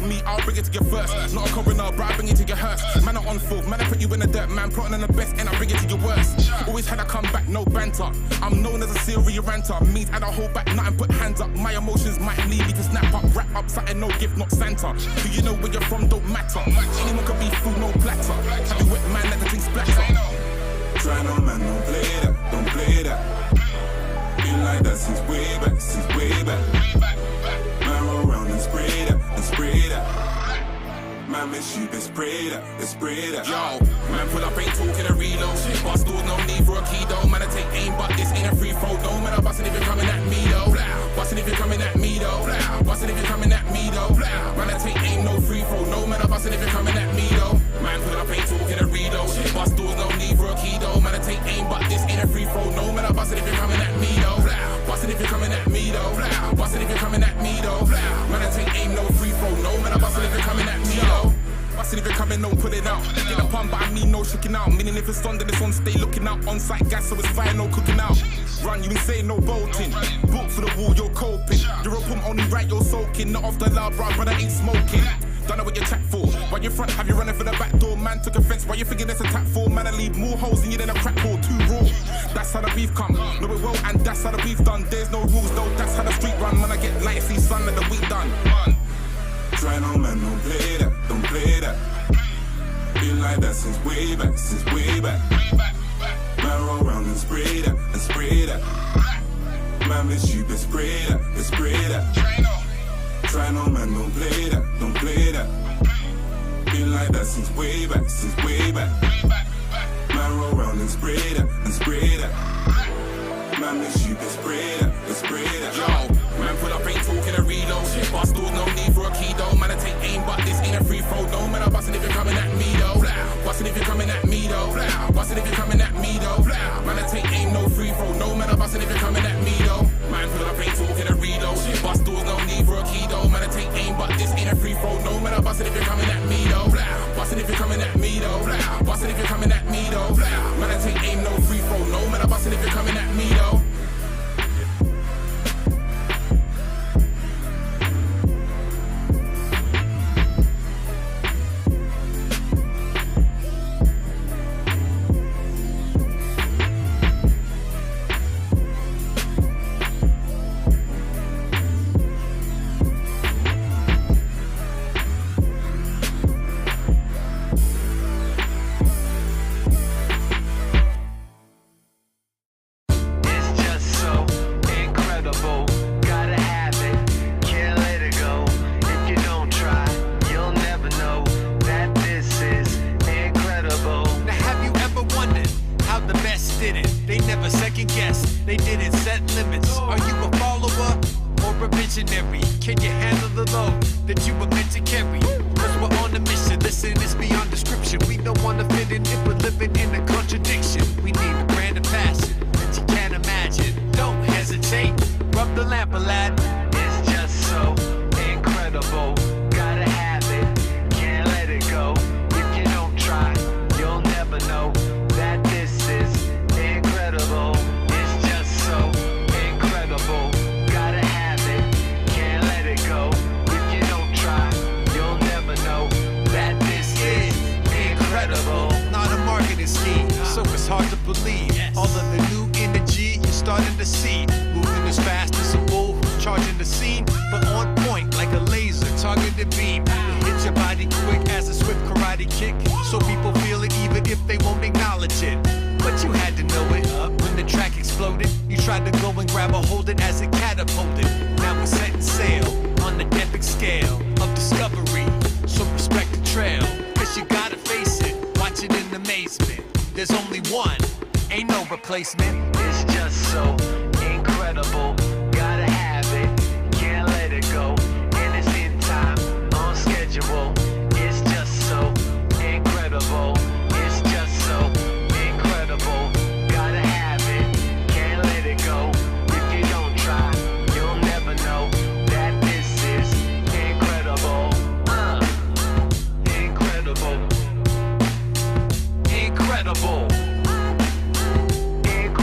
Speaker 8: me, I'll bring it to you first. Not a coroner, but I bring it to your hearse. Man, I'm on full, man, I put you in the dirt. Man, plotting on the best, and I bring it to your worst. Always had a comeback, no banter. I'm known as a serial ranter. Means I don't hold back, nothing put hands up. My emotions might need me to snap up, wrap up something, no gift, not Santa. Do you know where you're from? Don't matter. Anyone can be food, no platter. Have you wet man, let the thing splatter.
Speaker 16: Try no man, don't play that, don't play that. Been like that since way back, since way back. Man roll around and spray that, and spray that. Man miss you, they spray that, they spray that.
Speaker 8: Yo, man pull up, ain't talking a reload. Bust doors, no need for a key though. Man, I take aim, but this ain't a free throw. No man, I'm busting if you're coming at me though. Busting if you're coming at me though. Busting if you're coming at me though. Man, I take aim, no free throw. No man, I'm busting if you're coming at me though. Man pull up, ain't talking a reload. Bust doors, no need for a key though. Man, I take aim, but this ain't a free throw. No man, I'm busting if you're coming at me though. Busting if you're coming at me though. Busting if you're coming at me though. Man, I take aim, no free throw. No man, I'm busting if you're coming at me though. Bustin' if you're coming, don't put it out. Get a pun, but I mean no shaking out. Meaning if it's on, then it's on, stay looking out. On-site gas, so it's fire, no cooking out. Run, you insane, no bolting. Book for the wall, you're coping. You're a pump, only right, you're soaking. Not off the loud, brother, ain't smoking. Don't know what you chat for. Why you front, have you running for the back door? Man took offense, why you thinking there's a tap for? Man, I leave more holes in you than a crack hole, too raw. That's how the beef come. Know it well, and that's how the beef done. There's no rules, no, that's how the street run. Man, I get light, see sun, let the week done.
Speaker 16: Try no man, don't play that, don't play that. Been like that since way back, since way back. Man roll around and spray that, and spray that. Man miss you, but spray that, but spray that. Try no man, don't play that, don't play that. Been like that since way back, since way back. Man roll around and spray that, and spray that. Man miss you, but spray that, but spray that.
Speaker 8: Yo, man pull up, ain't talking a reload. Bust doors, no need for a key though. Man, I take aim, but this ain't a free throw. No man, I'm busting if you're coming at me though. Busting if you're coming at me though. Busting if you're coming at me though. Man, I take aim, no free throw. No man, I'm busting if you're coming at me though. Man pull up, ain't talking a reload. Bust doors, no need for a key though. Man, I take aim, but this ain't a free throw. No man, I'm busting if you're coming at me though. Busting if you're coming at me though. Busting if you're coming at me though. Man, I take aim, no free throw. No man, I'm busting if you're coming at me though.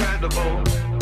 Speaker 6: Incredible.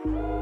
Speaker 2: Peace.